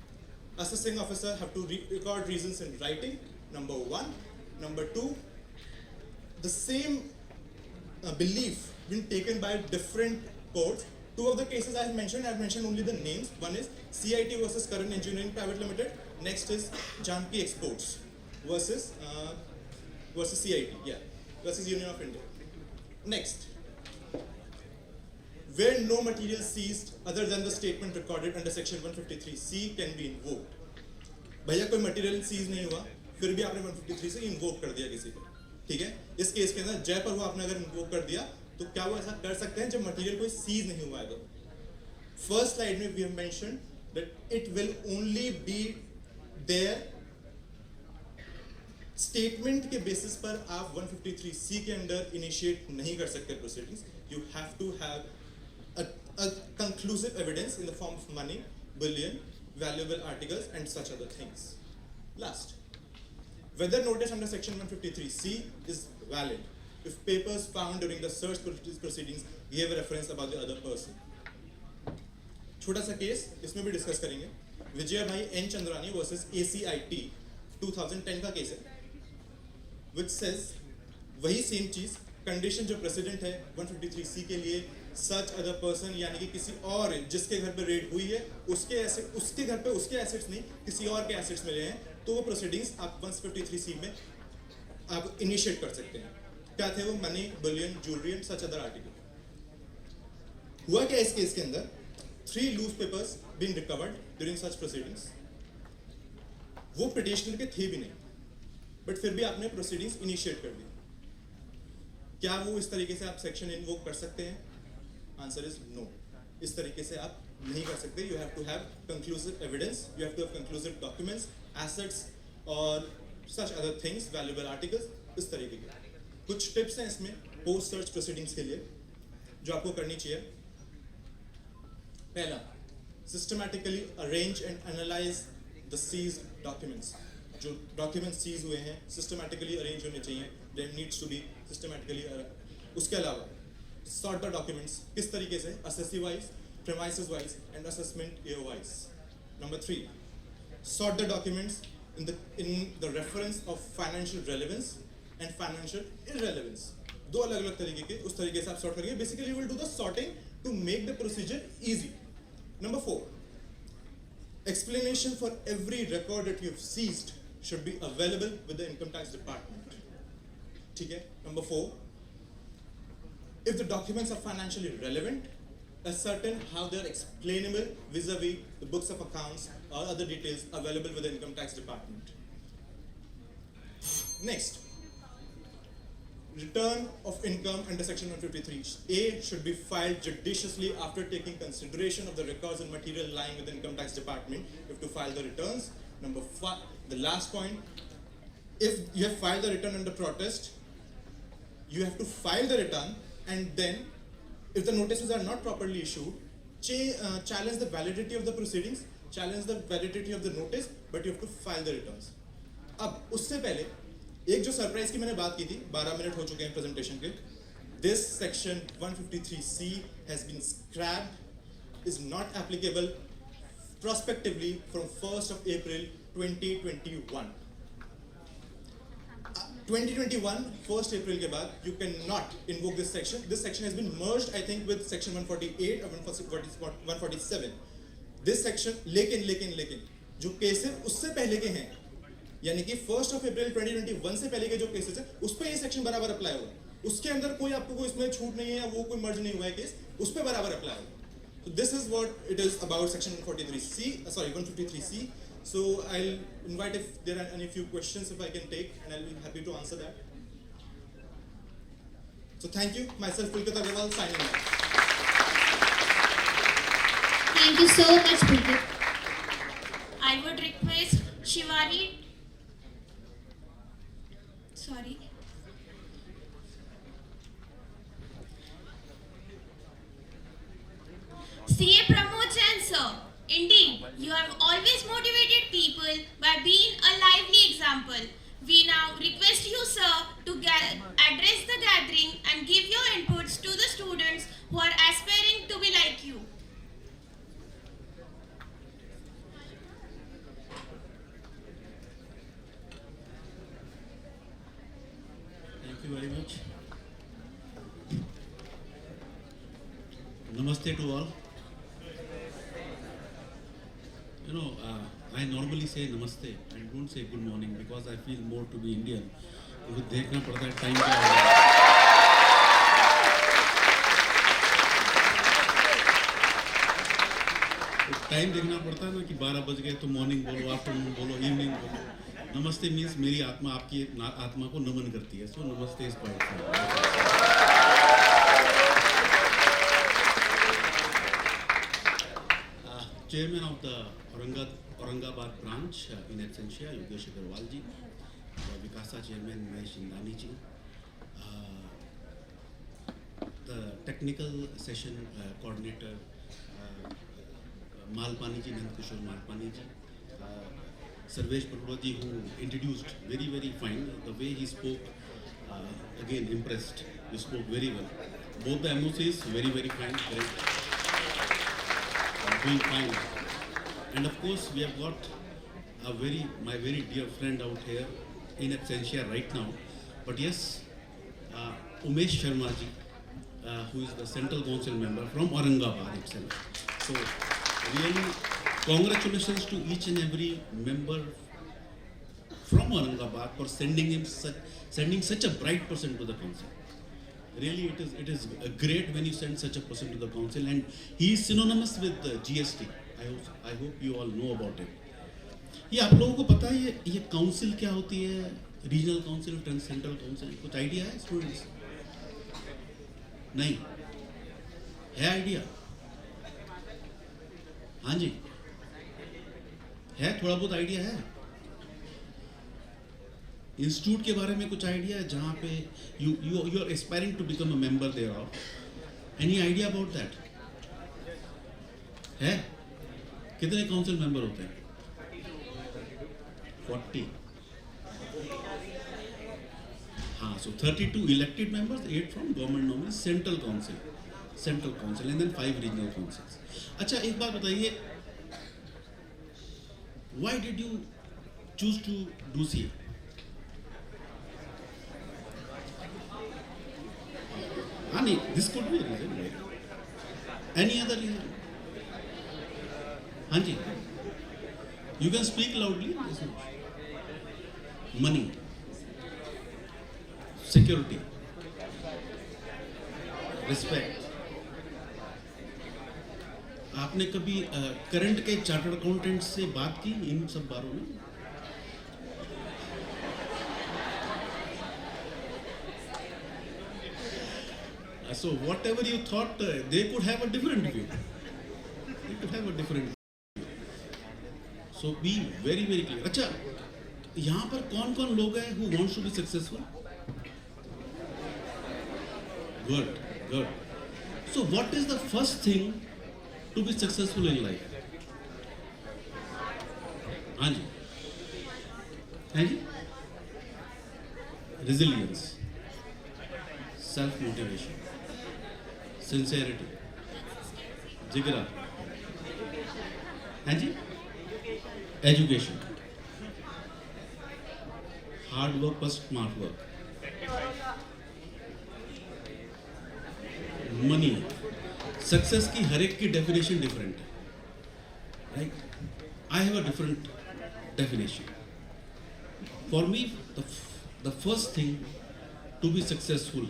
Assessing officer have to record reasons in writing, number 1. Number 2, the same belief been taken by different courts. 2 of the cases I have mentioned only the names. One is CIT versus Current Engineering Private Limited. Next is Janki Exports versus CIT, versus Union of India. Next, where no material seized other than the statement recorded under section 153C can be invoked. भैया कोई material seize नहीं हुआ, फिर भी आपने 153 से invoke कर दिया किसी को, ठीक है? इस केस के अंदर जय पर हुआ, आपने अगर इन्वोक कर दिया तो क्या वो ऐसा कर सकते हैं जब मटेरियल कोई सीज नहीं हुआ है? तो फर्स्ट स्लाइड में we have mentioned that it will only be their statement के बेसिस पर आप 153C के अंदर इनिशिएट नहीं कर सकते proceedings. You have to have a conclusive evidence in the form of money, bullion, valuable articles and such other things. Last, whether notice under section 153C is valid if papers found during the search proceedings gave a reference about the other person. छोटा सा case इसमें भी discuss करेंगे. विजय भाई N Chandrani versus ACIT 2010 का case है, which says वही same चीज, कंडीशन जो प्रेसिडेंट है 153C के लिए, सच अदर पर्सन यानी कि किसी और जिसके घर पे रेड हुई है उसके घर पे उसके एसेट्स नहीं किसी और के एसेट्स मिले हैं, तो वो प्रोसीडिंग्स आप 153C में आप इनिशिएट कर सकते हैं. क्या थे वो? Money, bullion, jewellery and such other article. हुआ क्या इस केस के अंदर? 3 loose papers been recovered during such proceedings. वो पिटिशनर के थे भी नहीं, बट फिर भी आपने प्रोसीडिंग्स इनिशिएट कर दी. क्या वो इस तरीके से आप सेक्शन इन्वोक कर सकते हैं? Answer is no. इस तरीके से आप नहीं कर सकते. You have to have conclusive evidence, you have to have conclusive documents, assets और such other things, valuable articles, इस तरीके के. कुछ टिप्स हैं इसमें पोस्ट सर्च प्रोसीडिंग्स के लिए जो आपको करनी चाहिए. पहला, systematically arrange and analyse the seize documents. जो डॉक्यूमेंट्स सीज हुए हैं सिस्टमैटिकली अरेंज होने चाहिए. There needs to be systematically. उसके अलावा सॉर्ट द डॉक्यूमेंट्स. किस तरीके से? Assessee wise, premises wise and assessment year wise. Number 3, sort the documents in the reference of financial relevance and financial irrelevance. दो अलग-अलग तरीके के उस तरीके से आप sort करेंगे. Basically, you will do the sorting to make the procedure easy. Number 4, explanation for every record that you have seized should be available with the income tax department. ठीक है? Number 4, if the documents are financially relevant, ascertain how they are explainable vis-a-vis the books of accounts or other details available with the income tax department. Next, return of income under section 153A should be filed judiciously after taking consideration of the records and material lying with the income tax department. You have to file the returns. Number 5, the last point, if you have filed the return under protest, you have to file the return, and then if the notices are not properly issued, challenge the validity of the proceedings, challenge the validity of the notice, but you have to file the returns. अब उससे पहले एक जो surprise की मैंने बात की थी, 12 मिनट हो चुके हैं प्रेजेंटेशन के. This section 153C has been scrapped, is not applicable prospectively from 1st of April 2021. 2021 1st April के बाद you cannot invoke this section. This section has been merged, I think, with section 148 or 147. This section, लेकिन जो cases उससे पहले के हैं, यानी कि 1st of April 2021 से पहले के जो केसेस हैं, उस पे ये सेक्शन बराबर अप्लाई होगा. उसके अंदर कोई आपको कोई इसमें छूट नहीं है या वो कोई मर्ज नहीं हुआ है केस, उस पे बराबर अप्लाई होगा. So this is what it is about section 153C. So I'll invite if there are any few questions if I can take, and I'll be happy to answer that. So thank you. Myself, Pulkit Agarwal, signing off. Thank you so much, Pulkit. I would request Shivani. Sorry. CA Pramod Jain, sir. Indeed, you have always motivated people by being a lively example. We now request you, sir, to address the gathering and give your inputs to the students who are aspiring to be like you. Thank you very much. Namaste to all. You know, I normally say namaste. I don't say good morning because I feel more to be Indian. मुझे देखना पड़ता है time क्या है. Time देखना पड़ता है ना कि 12 बज गए तो मॉर्निंग बोलो, आफ्टरनून बोलो, इवनिंग बोलो. नमस्ते मीन्स मेरी आत्मा आपकी आत्मा को नमन करती है. सो नमस्ते is quite. Chairman of the Aurangabad branch in absentia, Yogesh Agarwal ji, Vikasa Chairman Mahesh Indani ji, the technical session coordinator Malpani ji, Nandkishore Malpani ji, Sarvesh Parwa ji, who introduced very fine. The way he spoke, again impressed. You spoke very well. Both the MOCs very fine. Doing fine. And of course we have got my very dear friend out here in absentia right now, but yes, Umesh Sharma ji, who is the Central Council member from Aurangabad itself. So really congratulations to each and every member from Aurangabad for sending such a bright person to the council. Really, it is great when you send such a person to the council, and he is synonymous with GST. I hope you all know about it. ये आप लोगों को पता है ये council क्या होती है? रीजनल काउंसिल, सेंट्रल काउंसिल, कुछ आइडिया है स्टूडेंट्स? नहीं है आइडिया? हाँ जी, है, थोड़ा बहुत आइडिया है. इंस्टीट्यूट के बारे में कुछ आइडिया है जहाँ पे you are aspiring to become a member thereof? Any idea about that? है? कितने काउंसिल मेंबर होते हैं? 40. हाँ, so 32 elected members, 8 from government nominee, central council. Central council and then 5 regional councils. अच्छा, एक बात बताइए, why did you choose to do C? हाँ नहीं, this could be reason, any other reason? हाँ जी, you can speak loudly. Money, security, respect. आपने कभी करंट के चार्टर्ड अकाउंटेंट से बात की इन सब बारों में? So whatever you thought, they could have a different view. They could have a different view. So be very very clear. अच्छा, यहाँ पर कौन कौन लोग हैं who wants to be successful? Good, good. So what is the first thing to be successful in life? हाँ जी, हाँ जी. Resilience, self motivation, sincerity, जिगरा, हाँ जी, education, hard work plus smart work, money. Success की हर एक की डेफिनेशन डिफरेंट है, right? I have a different definition. For me the first thing to be successful,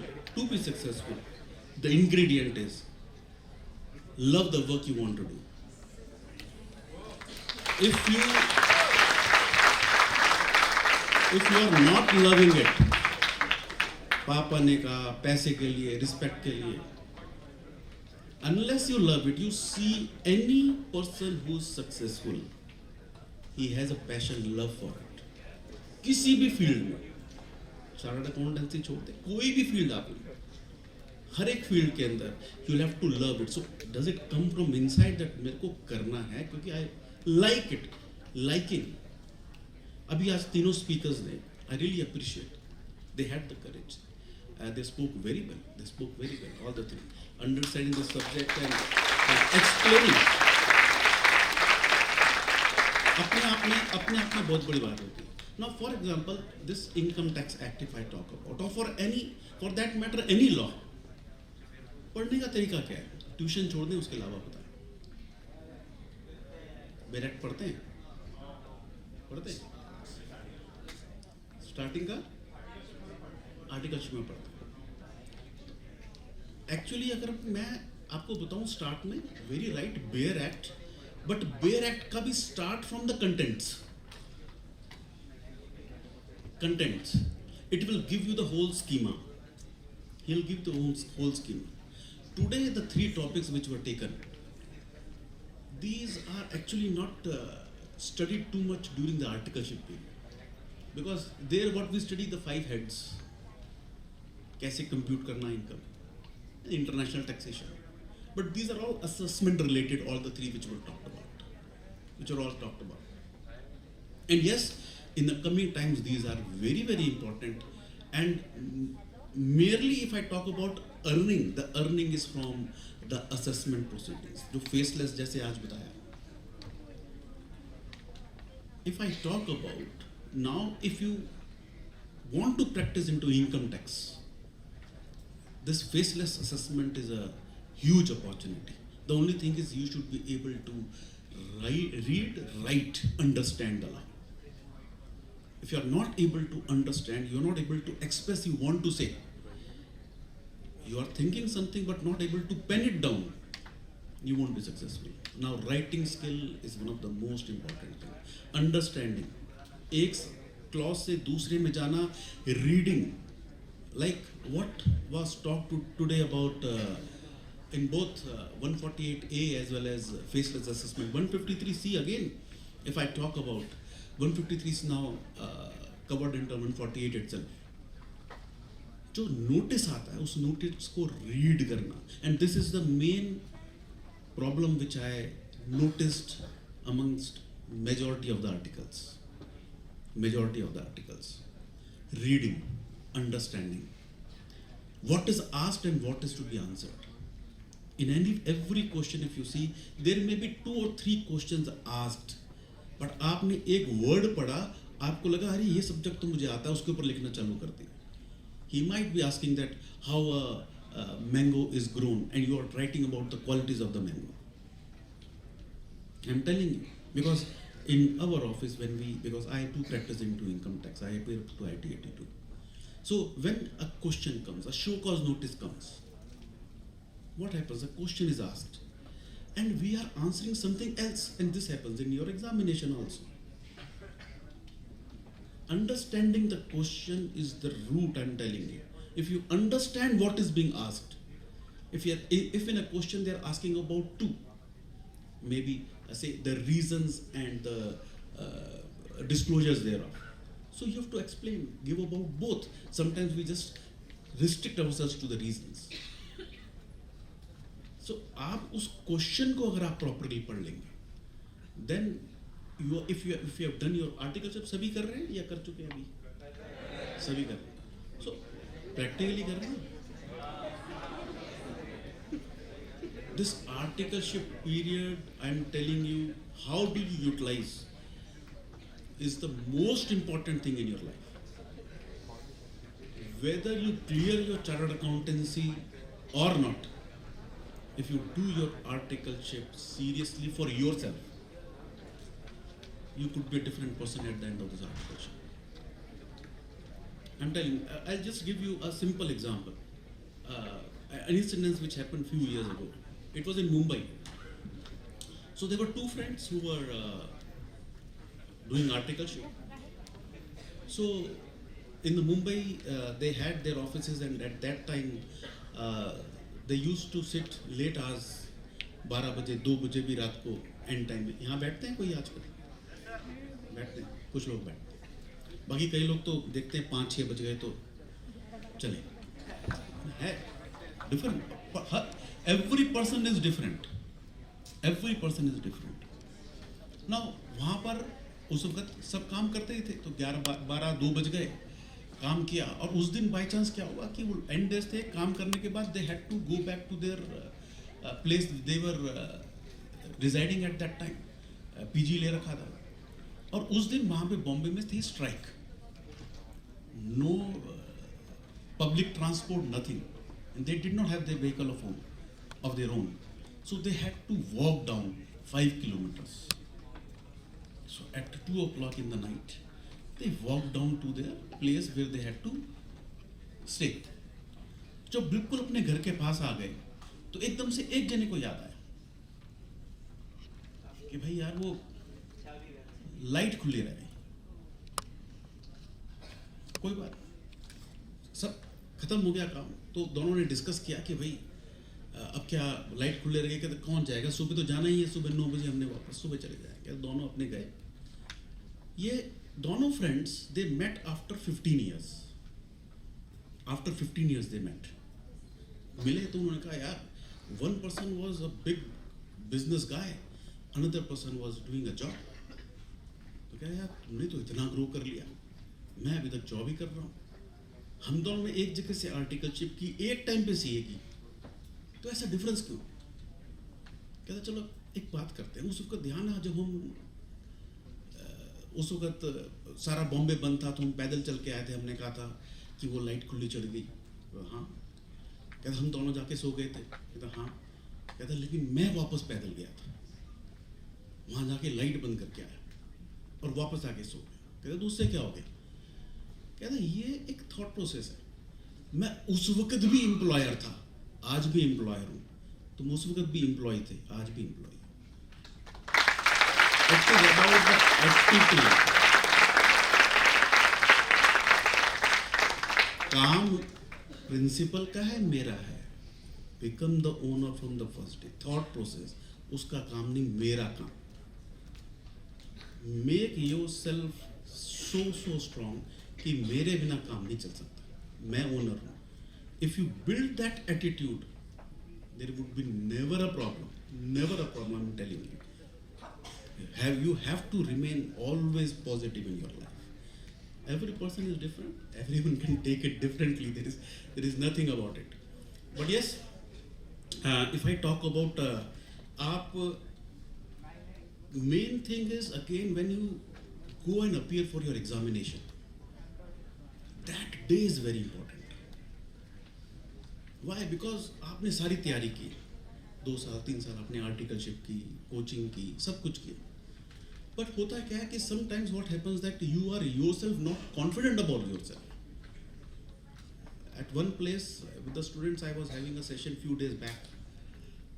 the ingredient is love the work you want to do. If you are not loving it, पापा ने कहा पैसे के लिए, respect के लिए, unless you love it, you see any person who is successful, he has a passion, love for it. किसी भी फील्ड में, चार्टर्ड अकाउंटेंसी छोड़ते, कोई भी फील्ड आप लो, हर एक फील्ड के अंदर you will have to love it. So does it come from inside that मेरे को करना है क्योंकि I like it, liking. अभी आज तीनों स्पीकर्स ने, I really appreciate, they had the courage. They spoke very well, all the three. Understanding the subject and explaining. अपने आप में बहुत बड़ी बात होती है. Now, for example, this income tax act, if I talk about, or for that matter, any law, पढ़ने का तरीका क्या है? ट्यूशन छोड़ दें, उसके अलावा बताएं. बेरेक्ट पढ़ते हैं? स्टार्टिंग का आर्टिकलशिप में पढ़ते हैं. एक्चुअली अगर मैं आपको बताऊं स्टार्ट में, very right, bare act, but bare act का भी start from the contents. It will give you the whole schema. He'll give the whole schema. Today the 3 topics which were taken, these are actually not studied too much during the articleship period, because there what we study the 5 heads. कैसे compute करना income, international taxation, but these are all assessment related, all the 3 which are all talked about. And yes, in the coming times these are very very important. And merely if I talk about earning, the earning is from the assessment proceedings, जो faceless जैसे आज बताया. If I talk about now, if you want to practice into income tax, this faceless assessment is a huge opportunity. The only thing is you should be able to read, write, understand the law. If you are not able to understand, you are not able to express, you want to say, you are thinking something but not able to pen it down, you won't be successful. Now writing skill is one of the most important thing. Understanding, एक clause से दूसरे में जाना, reading, like what was talked today about in both 148A as well as faceless assessment. 153C again, if I talk about 153 is now covered into 148 itself. जो notice आता है उस notice को रीड करना, and this is the main problem which I noticed amongst majority of the articles. Reading, understanding what is asked and what is to be answered. In every question, if you see, there may be 2 or 3 questions asked, but आपने एक word पढ़ा, आपको लगा अरे ये subject तो मुझे आता है, उसके ऊपर लिखना चालू कर दिया. He might be asking that how a mango is grown, and you are writing about the qualities of the mango. I'm telling you, because in our office because I do practice into income tax, I appear to IT82. So when a question comes, a show cause notice comes, what happens? A question is asked, and we are answering something else, and this happens in your examination also. Understanding the question is the root, I'm telling you. If you understand what is being asked, if in a question they are asking about 2, maybe say the reasons and the disclosures thereof. So you have to explain, give about both. Sometimes we just restrict ourselves to the reasons. So आप उस question को अगर आप properly पढ़ लेंगे, then if you have done your articleship, सभी कर रहे हैं या कर चुके हैं अभी? सभी कर रहे हैं. So practically कर रहे हैं. This articleship period, I'm telling you, how do you utilize is the most important thing in your life. Whether you clear your chartered accountancy or not, if you do your articleship seriously for yourself, you could be a different person at the end of this articleship. I'm telling you, I'll just give you a simple example. An incident which happened a few years ago. It was in Mumbai. So there were 2 friends who were doing articleship. So in the Mumbai, they had their offices, and at that time, they used to sit late hours, 12 बजे, 2 बजे भी रात को end time में. यहाँ बैठते हैं कोई आजकल? बैठते हैं, कुछ लोग बैठते हैं. बाकी कई लोग तो देखते हैं 5-6 बज गए तो चले. है different. Every person is different. Every person is different. Now वहाँ पर उस वक्त सब काम करते ही थे, तो 11-12-2 बज गए, काम किया. और उस दिन बाई चांस क्या हुआ कि वो एंड डेज थे, काम करने के बाद they had to go back to their place they were residing at that time. PG ले रखा था. और उस दिन वहाँ पे बॉम्बे में थी strike. No public transport, nothing. And they did not have their vehicle of their own. So they had to walk down 5 kilometers. So at 2 o'clock in the night, they walked down to their place where they had to stay. जब बिल्कुल अपने घर के पास आ गए, तो एकदम से एक जने को याद आया कि भाई यार वो लाइट खुली रह गई. कोई बात, सब खत्म हो गया काम. तो दोनों ने डिस्कस किया कि भाई अब क्या लाइट खुले रह गई, कहते कौन जाएगा, सुबह तो जाना ही है, सुबह 9 बजे हमने वापस सुबह चले जाएंगे. दोनों अपने गए. ये दोनों friends they met after 15 years. After 15 years they met, मिले. तो उन्होंने कहा यार, one person was a big business guy, another person was doing a job. तो क्या यार, तुमने तो इतना ग्रो कर लिया, मैं अभी तक जॉब ही कर रहा हूँ. हम दोनों ने एक जगह से आर्टिकलशिप की, एक टाइम पे सीए की, तो ऐसा डिफरेंस क्यों? कहता चलो एक बात करते हैं. उस वक्त ध्यान है जब हम उस वक्त सारा बॉम्बे बंद था, तो हम पैदल चल के आए थे. हमने कहा था कि वो लाइट खुली चढ़ गई. हाँ. कहता हम दोनों जाके सो गए थे. कहता हाँ. कहता लेकिन मैं वापस पैदल गया था, वहाँ जाके लाइट बंद करके आया और वापस आके सो गया. कहता तो उससे क्या हो गया? कहता ये एक थॉट प्रोसेस है. मैं उस वक्त भी एम्प्लॉयर था, आज भी एम्प्लॉयर हूँ. तुम उस वक्त भी एम्प्लॉय थे, आज भी employ. It is about the attitude. काम प्रिंसिपल का है, मेरा है. Become the owner from the first day. Thought process उसका काम नहीं, मेरा काम. Make yourself so strong कि मेरे बिना काम नहीं चल सकता, मैं ओनर हूँ. If you build that attitude, there would be never a problem. Never a problem, I'm telling you. You have to remain always positive in your life. Every person is different. Everyone can take it differently. There is nothing about it. But yes, if I talk about आप main thing is again when you go and appear for your examination, that day is very important. Why? Because आपने सारी तैयारी की, 2 साल 3 साल आपने articleship की, coaching की, सब कुछ किया. But होता क्या है कि sometimes what happens that you are yourself not confident about yourself. At one place with the students I was having a session few days back.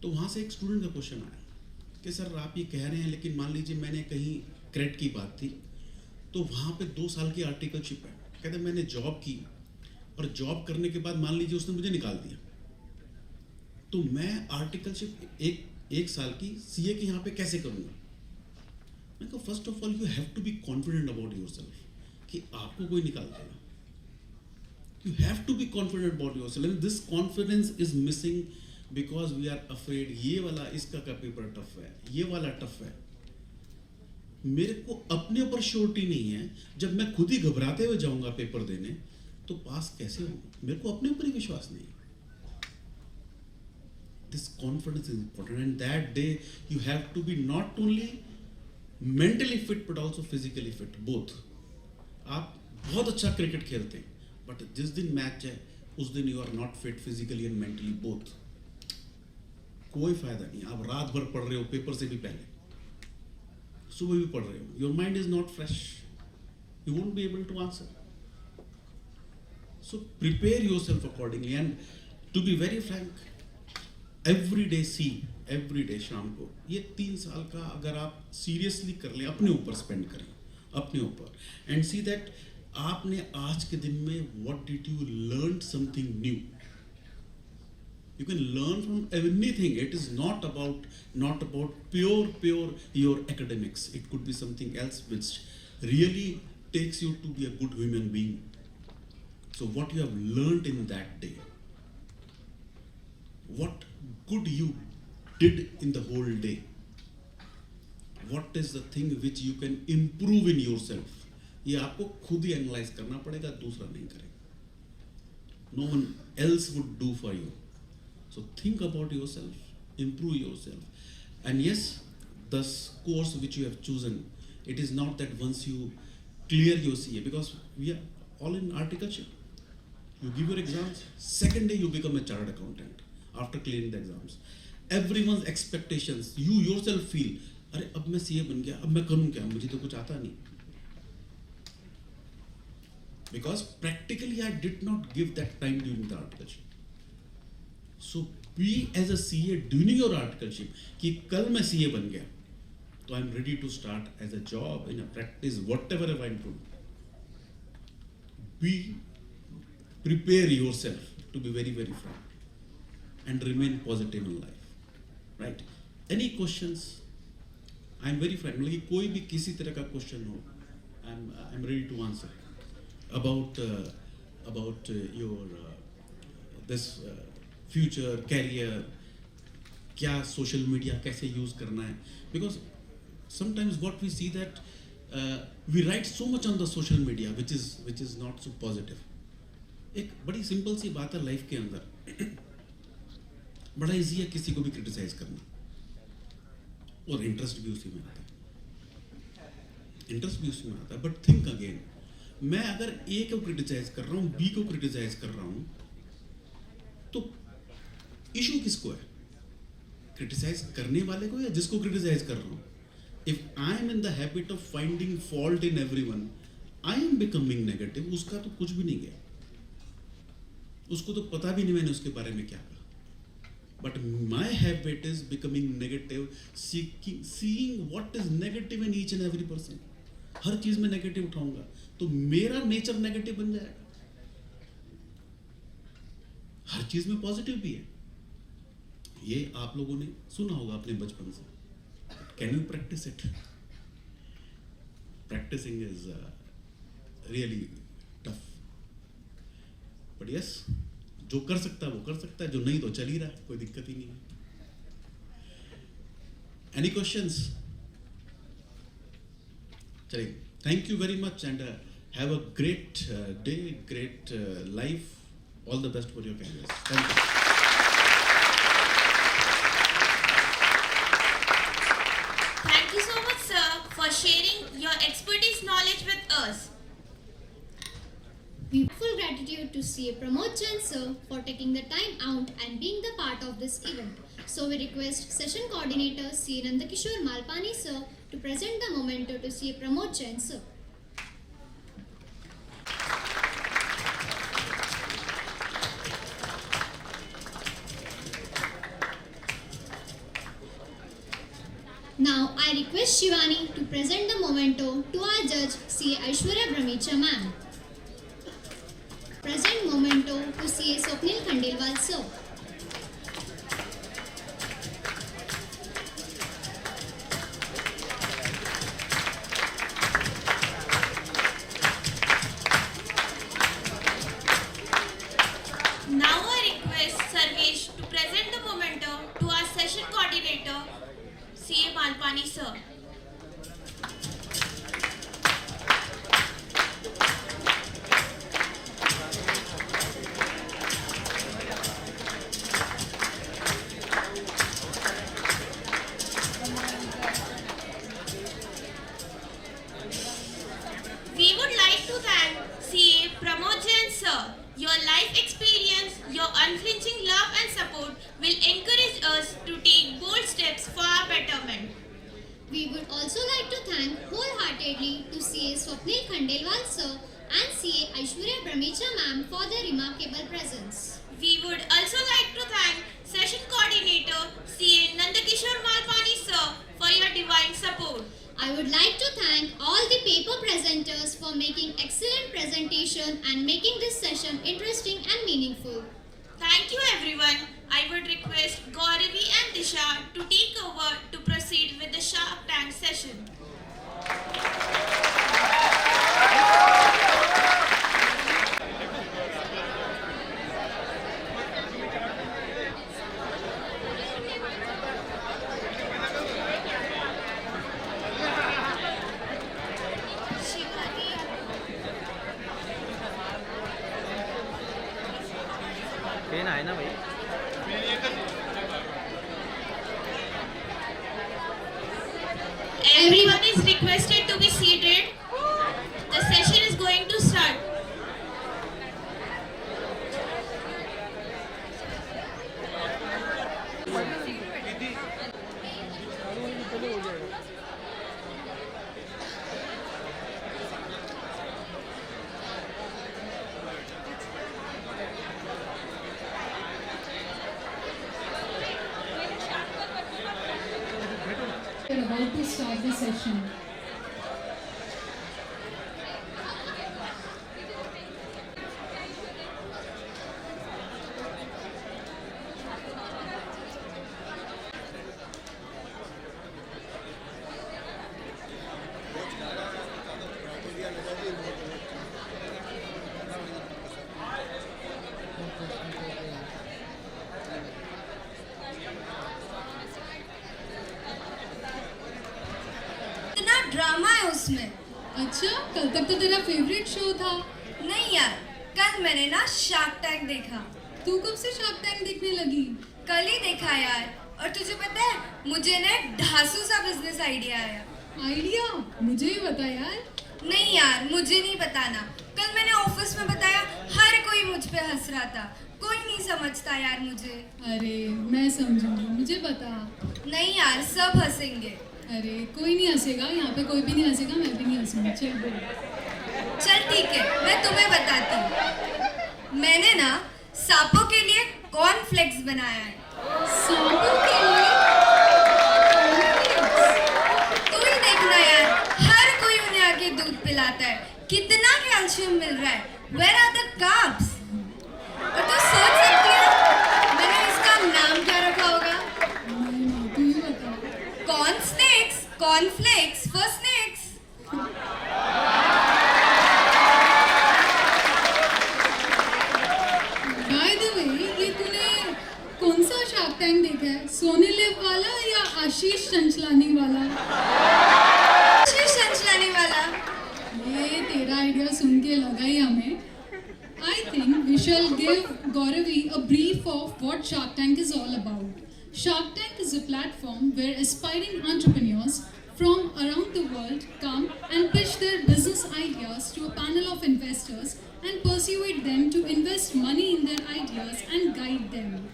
तो वहाँ से एक स्टूडेंट का क्वेश्चन आया कि सर आप ये कह रहे हैं लेकिन मान लीजिए मैंने कहीं क्रेडिट की बात थी तो वहाँ पे 2 साल की आर्टिकलशिप है. कहते मैंने जॉब की और जॉब करने के बाद मान लीजिए उसने मुझे निकाल दिया तो मैं आर्टिकलशिप एक साल की सीए की यहाँ पे कैसे करूँगा. मैं कहा first of all you have to be confident about yourself कि आपको कोई निकाल देगा. You have to be confident about yourself, and this confidence is missing because we are afraid. ये वाला इसका का पेपर टफ है, ये वाला टफ है. मेरे को अपने ऊपर श्योरिटी नहीं है. जब मैं खुद ही घबराते हुए जाऊंगा पेपर देने तो पास कैसे होगा. मेरे को अपने ऊपर ही विश्वास नहीं है. This confidence is important, and that day you have to be not only mentally fit but also physically fit, both. आप बहुत अच्छा क्रिकेट खेलते हैं बट जिस दिन मैच है उस दिन you are not fit physically and mentally both. कोई फायदा नहीं. आप रात भर पढ़ रहे हो पेपर से भी पहले, सुबह भी पढ़ रहे हो, your mind is not fresh, you won't be able to answer. So prepare yourself accordingly. And to be very frank, every day शाम को ये 3 साल का अगर आप सीरियसली कर लें, अपने ऊपर स्पेंड करें, अपने ऊपर, एंड सी दैट आपने आज के दिन में what did you learn something new. You can learn from anything. It is not about pure your academics. It could be something else which really takes you to be a good human being. So what you have learned in that day, what good you did in the whole day, what is the thing which you can improve in yourself, ये आपको खुद ही analyse करना पड़ेगा, दूसरा नहीं करेगा. No one else would do for you. So think about yourself, improve yourself. And yes, the course which you have chosen, it is not that once you clear your CA, because we are all in articleship. You give your exams, second day you become a chartered accountant after clearing the exams. Everyone's expectations, you yourself feel, अरे अब मैं CA बन गया, अब मैं करूँ क्या, मुझे तो कुछ आता नहीं. Because practically I did not give that time during the articleship. So be as a CA during your articleship कि कल मैं CA बन गया तो I'm ready to start as a job, in a practice, whatever I want to do. Prepare yourself to be very very frank and remain positive in life. Right? Any questions? I'm very frank. मतलब कोई भी किसी तरह का question हो, I'm ready to answer. About your this future career, क्या social media कैसे use करना है. Because sometimes what we see that we write so much on the social media which is not so positive. एक बड़ी simple सी बात है life के अंदर, बड़ा इजी है किसी को भी क्रिटिसाइज करना और इंटरेस्ट भी उसी में आता है. बट थिंक अगेन, मैं अगर ए को क्रिटिसाइज कर रहा हूं, बी को क्रिटिसाइज कर रहा हूं, तो इशू किसको है? क्रिटिसाइज करने वाले को या जिसको क्रिटिसाइज कर रहा हूं? If I am in the habit of finding fault in everyone, I am becoming negative. उसका तो कुछ भी नहीं गया, उसको तो पता भी नहीं मैंने उसके बारे में क्या कहा. But my habit is becoming negative, seeing what is negative in each and every person. हर चीज में नेगेटिव उठाऊंगा तो मेरा नेचर नेगेटिव बन जाएगा. हर चीज में पॉजिटिव भी है. ये आप लोगों ने सुना होगा अपने बचपन से. Can you practise it? Practising is really tough. But yes, जो कर सकता है वो कर सकता है, जो नहीं तो चल ही रहा है, कोई दिक्कत ही नहीं है. Any questions? चलिए, thank you very much and have a great day, great life. All the best for your careers. Thank you. sharing your expertise knowledge with us. We have full gratitude to CA Pramod Jain sir for taking the time out and being the part of this event. So we request session coordinator CA Nandakishore Malpani sir to present the memento to CA Pramod Jain sir. Now I request Shivani to present the memento to our judge CA Aishwarya Brahmecha ma'am. Present memento to CA Swapnil Khandelwal sir. Now I request Sarvesh to present the memento to our session coordinator, CA Malpani sir. We would like to thank CA Pramod Jain sir. Your life experience, your unflinching love and support will encourage us to take bold steps for our betterment. We would also like to thank wholeheartedly to CA Swapnil Khandelwal sir and CA Aishwarya Brahmecha ma'am for their remarkable presence. We would also like to thank session coordinator CA Nandakishore Malpani sir for your divine support. I would like to thank all the paper presenters for making excellent presentation and making this session interesting and meaningful. Thank you everyone. I would request Gauravi and Disha to take over to proceed with the Shark Tank session. Pen आहे ना भाई. Everyone is requested to be seated. The session is going to start. We're about to start the session. इतना drama है उसमें। अच्छा, कल तक तो तेरा फेवरेट शो था। नहीं यार, कल मैंने ना शार्क टैंक देखा। तू कब से शार्क टैंक देखने लगी? कल ही देखा यार। और तुझे पता है, मुझे ना एक ढासू सा बिजनेस आइडिया आया। आइडिया? मुझे ही बता यार। नहीं यार, मुझे नहीं बताना। कल मैंने ऑफिस में बताया, हर कोई मुझ पे हंस रहा था। कोई नहीं समझता यार मुझे। अरे मैं समझूंगी, मुझे बता। नहीं यार, सब हंसेंगे। अरे कोई नहीं हंसेगा, यहाँ पे कोई भी नहीं हंसेगा, मैं भी नहीं हंसूंगी। चल बोल। चल ठीक है, मैं तुम्हें बताती हूँ। मैंने ना सांपों के लिए कॉर्नफ्लेक्स बनाया है। सांपों के लिए? तू ही देखना यार, हर कोई उन्हें आके दूध पिलाता है। कितना कैल्शियम मिल रहा है। Where are the carbs? और तो सोच सकती है, मैंने इसका नाम क्या रखा होगा? नहीं, तू ही बता। Corn snakes, cornflakes for snacks. By the way, ये तूने कौन सा शार्क टैंक देखा है? सोनी लिव वाला या आशीष चंचलानी वाला? आशीष चंचलानी वाला। ये तेरा आइडिया सुन के लगा ही हमें। I think we shall give Gauravi a brief of what Shark Tank is all about. Shark Tank is a platform where aspiring entrepreneurs from around the world come and pitch their business ideas to a panel of investors and persuade them to invest money in their ideas and guide them.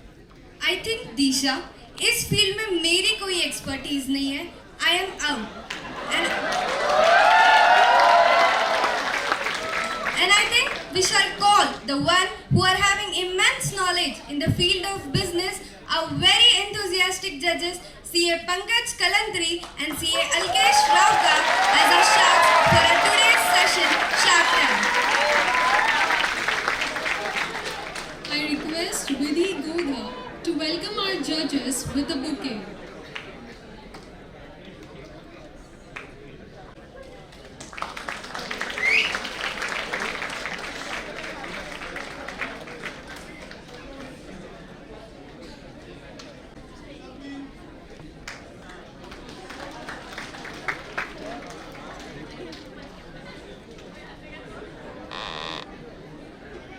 I think Disha, इस field में मेरी कोई expertise नहीं है. I am out. And I think we shall call the one who are having immense knowledge in the field of business, our very enthusiastic judges, CA Pankaj Kalantri and CA Alkesh Rauka as our sharks for our today's session, Shark Tank. I request Vidhi Godha to welcome our judges with a bouquet.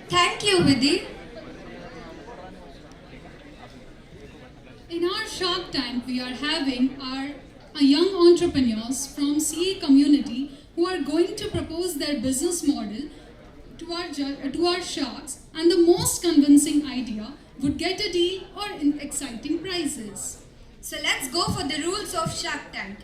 Thank you, Vidhi. In our Shark Tank, we are having our young entrepreneurs from CA community who are going to propose their business model to our sharks, and the most convincing idea would get a deal or exciting prizes. So let's go for the rules of Shark Tank.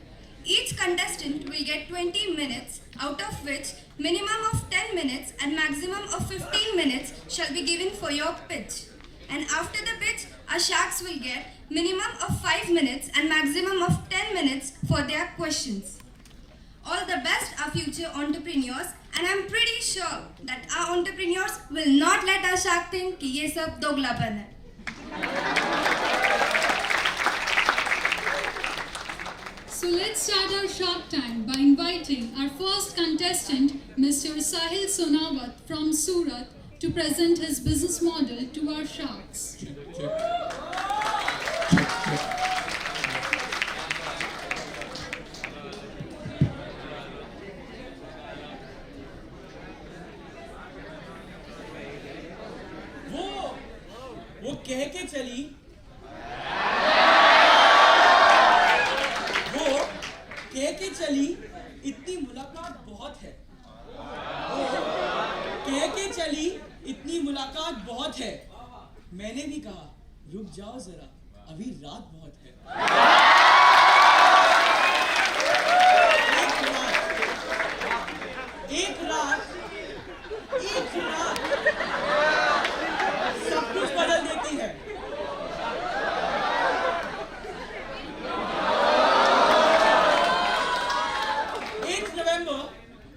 Each contestant will get 20 minutes, out of which minimum of 10 minutes and maximum of 15 minutes shall be given for your pitch. And after the pitch, our sharks will get minimum of 5 minutes and maximum of 10 minutes for their questions. All the best, our future entrepreneurs, and I'm pretty sure that our entrepreneurs will not let our shark think कि ये सब दोगलापन है. So let's start our Shark Tank by inviting our first contestant, Mr. Sahil Sonawat from Surat, to present his business model to our sharks. वो कह के चली इतनी मुलाकात बहुत है. वो कह के चली इतनी मुलाकात बहुत है. मैंने भी कहा रुक जाओ जरा, अभी रात बहुत है. एक रात सब कुछ बदल देती है.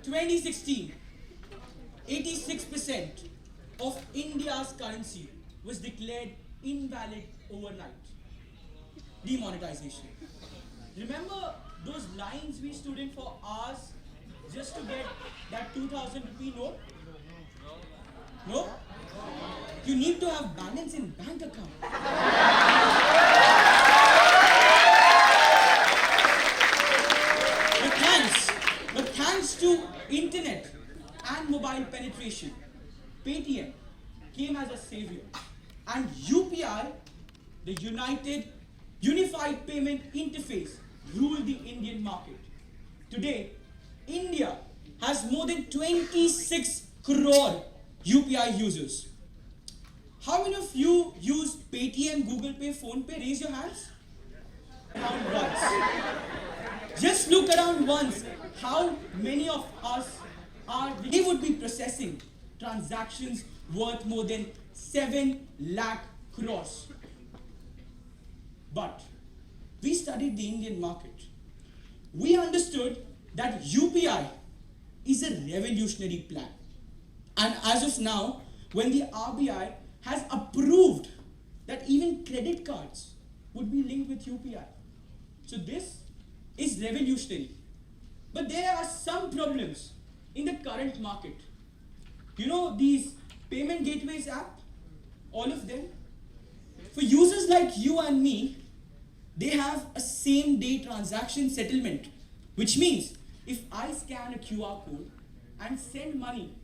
2016, 86% of India's currency was declared invalid overnight. Demonetization. Remember those lines we stood in for hours just to get that 2000 rupee note? No? You need to have balance in bank account. But thanks to internet and mobile penetration, Paytm came as a savior, and UPI, the Unified Payment Interface, ruled the Indian market. Today, India has more than 26 crore UPI users. How many of you use Paytm, Google Pay, Phone Pay? Raise your hands. Around once. Just look around once. How many of us they would be processing transactions worth more than 7 lakh crores. But we studied the Indian market. We understood that UPI is a revolutionary plan. And as of now, when the RBI has approved that even credit cards would be linked with UPI. So this is revolutionary. But there are some problems in the current market. You know these payment gateways app, all of them? For users like you and me, they have a same day transaction settlement, which means if I scan a QR code and send money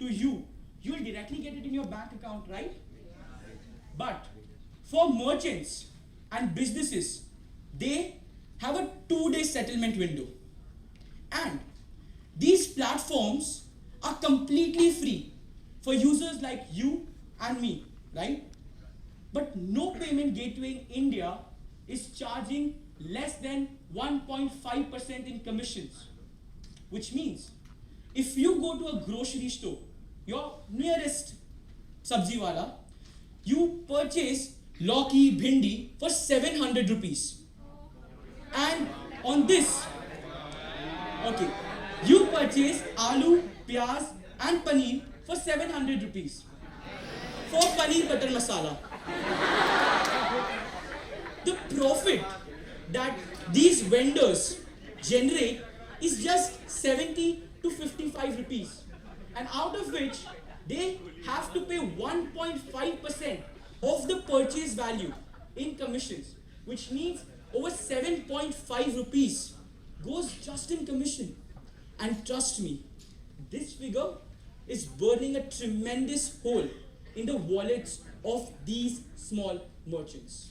to you, you'll directly get it in your bank account, right? But for merchants and businesses, they have a 2-day settlement window. And these platforms are completely free for users like you and me, right? But no payment gateway in India is charging less than 1.5% in commissions, which means if you go to a grocery store, your nearest sabzi wala, you purchase lauki, bhindi for 700 rupees. And on this, okay, you purchase aloo, pyaz and paneer for 700 rupees. For paneer butter masala. The profit that these vendors generate is just 70 to 55 rupees. And out of which they have to pay 1.5% of the purchase value in commissions, which means over 7.5 rupees goes just in commission. And trust me, this figure is burning a tremendous hole in the wallets of these small merchants.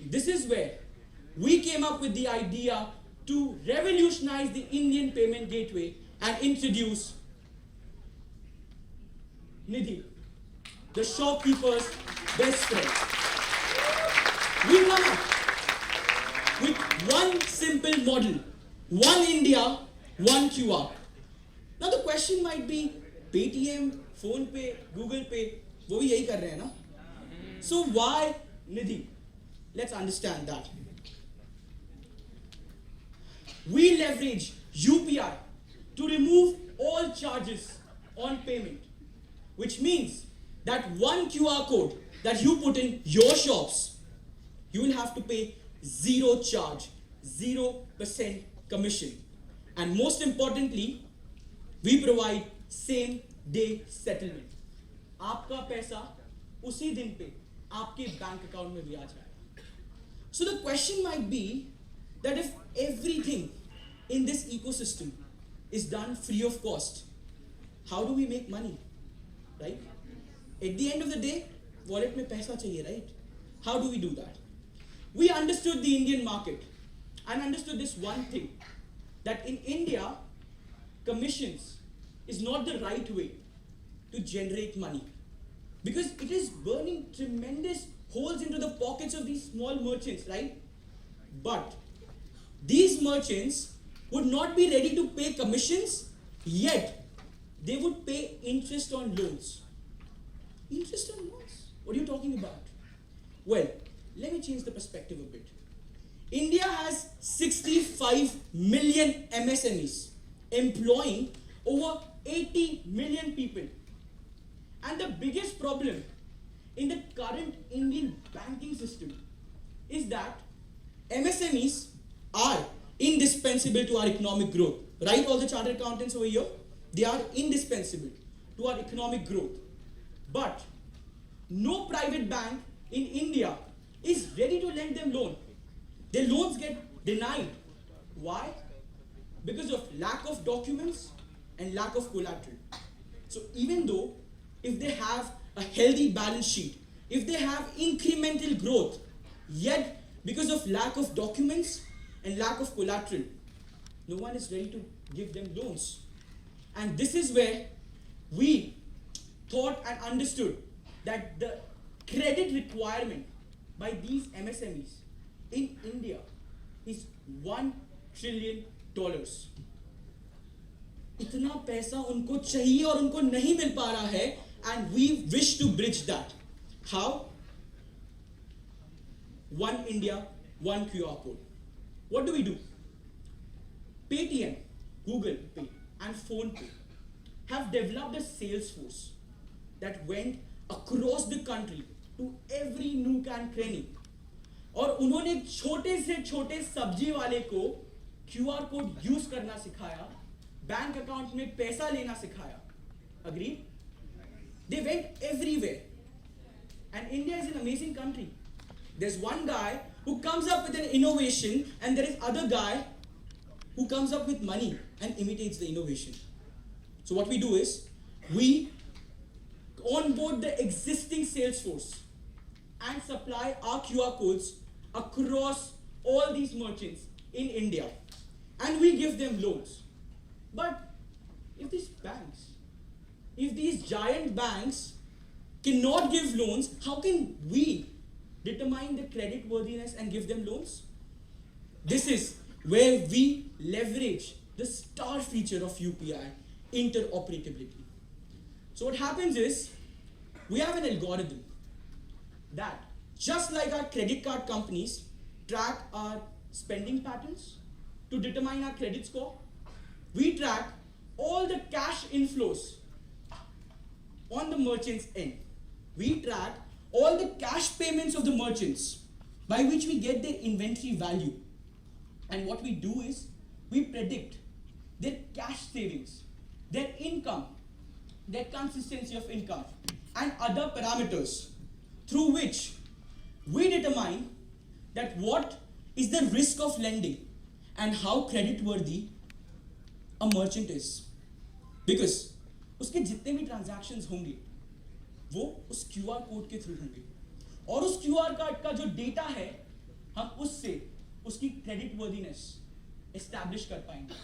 This is where we came up with the idea to revolutionize the Indian payment gateway and introduce Nidhi, the shopkeeper's best friend. We come up with one simple model, one India, one QR. Now the question might be, Paytm, PhonePe, Google Pay, वो भी यही कर रहे हैं ना? So why Nidhi? Let's understand that. We leverage UPI to remove all charges on payment, which means that one QR code that you put in your shops, you will have to pay zero charge, 0% commission. And most importantly, we provide same day settlement. आपका पैसा उसी दिन पे आपके bank account में भी आ जाएगा. So the question might be that if everything in this ecosystem is done free of cost, how do we make money, right? At the end of the day, wallet में पैसा चाहिए, right? How do we do that? We understood the Indian market and understood this one thing, that in India, commissions is not the right way to generate money, because it is burning tremendous holes into the pockets of these small merchants, right? But these merchants would not be ready to pay commissions, yet they would pay interest on loans. Interest on loans? What are you talking about? Well, let me change the perspective a bit. India has 65 million MSMEs employing over 80 million people. And the biggest problem in the current Indian banking system is that MSMEs are indispensable to our economic growth. Right, all the chartered accountants over here? They are indispensable to our economic growth. But no private bank in India is ready to lend them loan. Their loans get denied. Why? Because of lack of documents and lack of collateral. So even though if they have a healthy balance sheet, if they have incremental growth, yet because of lack of documents and lack of collateral, no one is ready to give them loans. And this is where we thought and understood that the credit requirement by these MSMEs in India is $1 trillion. इतना पैसा उनको चाहिए और उनको नहीं मिल पा रहा है, and we wish to bridge that. How? One India, one QR code. What do we do? Paytm, Google Pay and PhonePe have developed a sales force that went across the country to every nook and cranny. और उन्होंने छोटे से छोटे सब्जी वाले को QR code use करना सिखाया, बैंक अकाउंट में पैसा लेना सिखाया. Agreed? They went everywhere. And India is an amazing country. There's one guy who comes up with an innovation, and there is other guy who comes up with money and imitates the innovation. So what we do is, we onboard the existing sales force and supply our QR codes across all these merchants in India and we give them loans. But if these giant banks cannot give loans, how can we determine the credit worthiness and give them loans? This is where we leverage the star feature of UPI, interoperability. So what happens is, we have an algorithm that, just like our credit card companies track our spending patterns to determine our credit score, we track all the cash inflows on the merchant's end. We track all the cash payments of the merchants by which we get their inventory value. And what we do is, we predict their cash savings, their income, their consistency of income, and other parameters through which we determine that what is the risk of lending and how creditworthy a merchant is. Because उसके जितने भी transactions होंगे वो उस QR code के through होंगे और उस QR कोड का जो डेटा है हम उससे उसकी credit worthiness establish कर पाएंगे.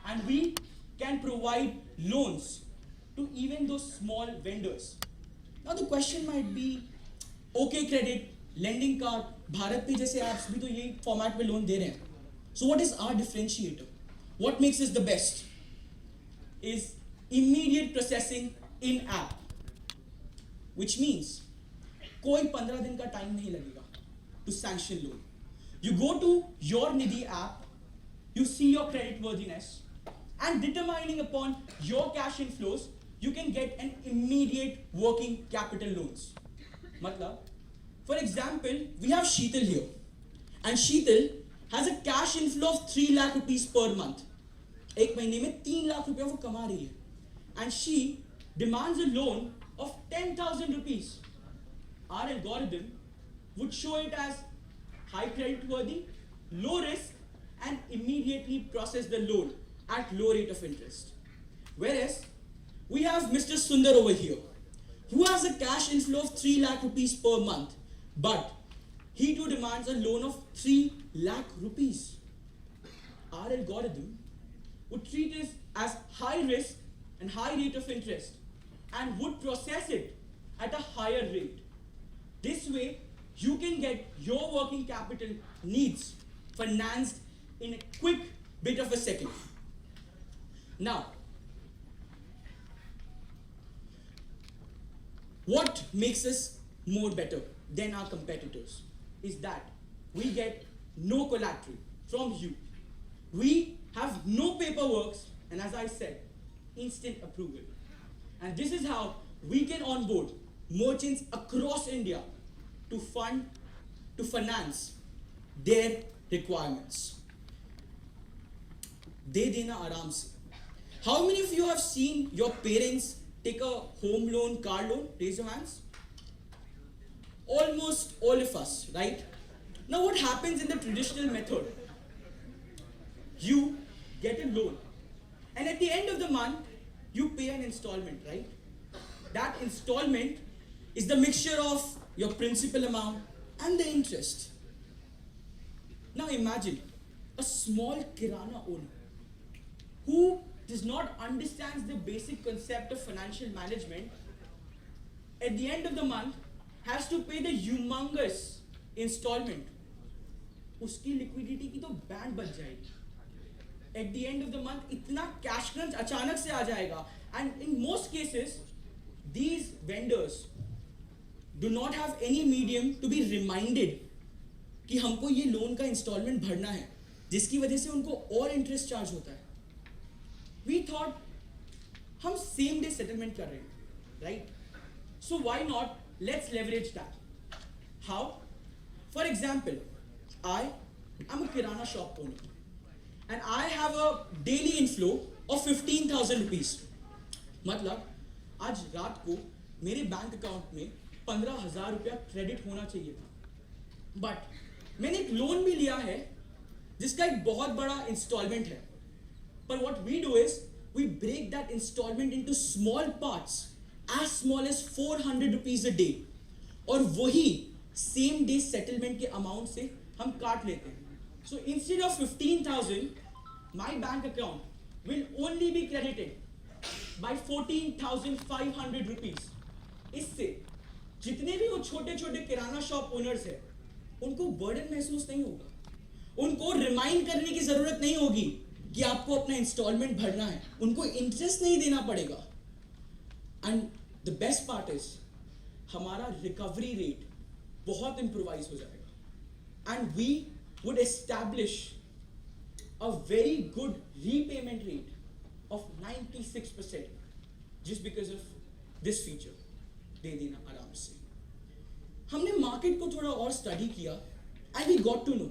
And we can provide loans to even those small vendors. Now the question might be, OK Credit, Lending Card, Bharat Pay जैसे apps भी तो यही format में loan दे रहे हैं. So what is our differentiator? What makes us the best? Is immediate processing in app, which means कोई 15 दिन का time नहीं लगेगा to sanction loan. You go to your Nidhi app, you see your credit worthiness, and determining upon your cash inflows, you can get an immediate working capital loans. Matlab, for example, we have Sheetal here, and Sheetal has a cash inflow of 3 lakh rupees per month. एक महीने में 3 लाख रुपया वो कमा रही है, and she demands a loan of 10,000 rupees. Our algorithm would show it as high credit worthy, low risk, and immediately process the loan at low rate of interest. Whereas we have Mr. Sundar over here, who has a cash inflow of 3 lakh rupees per month, but he too demands a loan of 3 lakh rupees. Our algorithm would treat it as high risk and high rate of interest and would process it at a higher rate. This way, you can get your working capital needs financed in a quick bit of a second. Now, what makes us more better than our competitors is that we get no collateral from you. We have no paperwork, and as I said, instant approval. And this is how we can onboard merchants across India to finance their requirements. दे देना आराम से. How many of you have seen your parents take a home loan, car loan? Raise your hands. Almost all of us, right? Now what happens in the traditional method? You get a loan, and at the end of the month, you pay an installment, right? That installment is the mixture of your principal amount and the interest. Now imagine a small kirana owner who does not understand the basic concept of financial management, at the end of the month has to pay the humongous installment. उसकी liquidity की तो band बच जाएगी. At the end of the month, इतना cash crunch अचानक से आ जाएगा. And in most cases, these vendors do not have any medium to be reminded कि हमको ये loan का installment भरना है, जिसकी वजह से उनको और interest charge होता है. We thought हम same day settlement कर रहे हैं, right? So why not let's leverage that. How? For example, I am a kirana shop owner, and I have a daily inflow of 15,000 rupees. मतलब आज रात को मेरे बैंक अकाउंट में 15,000 रुपया क्रेडिट होना चाहिए था, बट मैंने एक लोन भी लिया है जिसका एक बहुत बड़ा इंस्टॉलमेंट है. But what we do is we break that installment into small parts as small as 400 rupees a day, और वही same day settlement के amount से हम काट लेते हैं. So instead of 15,000, my bank account will only be credited by 14,500 rupees. इससे जितने भी वो छोटे छोटे किराना शॉप ओनर्स हैं उनको बर्डन महसूस नहीं होगा, उनको रिमाइंड करने की जरूरत नहीं होगी कि आपको अपना इंस्टॉलमेंट भरना है, उनको इंटरेस्ट नहीं देना पड़ेगा. And the best part is हमारा रिकवरी रेट बहुत इंप्रोवाइज हो जाएगा and we would establish a very good repayment rate of 96% just because of this feature. दे देना आराम से. हमने मार्केट को थोड़ा और स्टडी किया and we got to know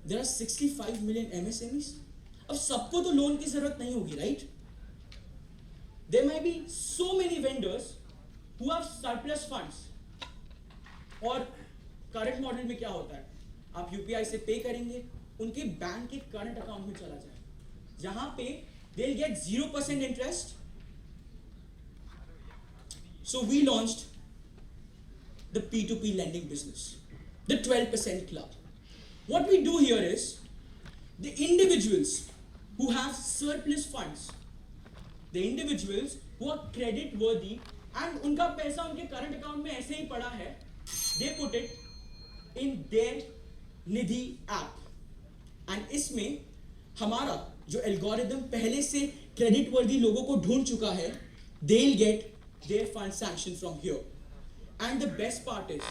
there are 65 million MSMEs. अब सबको तो लोन की जरूरत नहीं होगी, right? There might be so many vendors who have surplus funds. और करंट मॉडल में क्या होता है, आप UPI से पे करेंगे, उनके बैंक के करंट अकाउंट में चला जाए, जहां पे they will get 0% interest. So we launched the P2P lending business, the 12% club. What we do here is the individuals who have surplus funds, the individuals who are credit worthy and उनका पैसा उनके current account में ऐसे ही पड़ा है, they put it in their Nidhi app. And इसमें हमारा जो algorithm पहले से credit worthy लोगों को ढूंढ चुका है, they'll get their fund sanction from here. And the best part is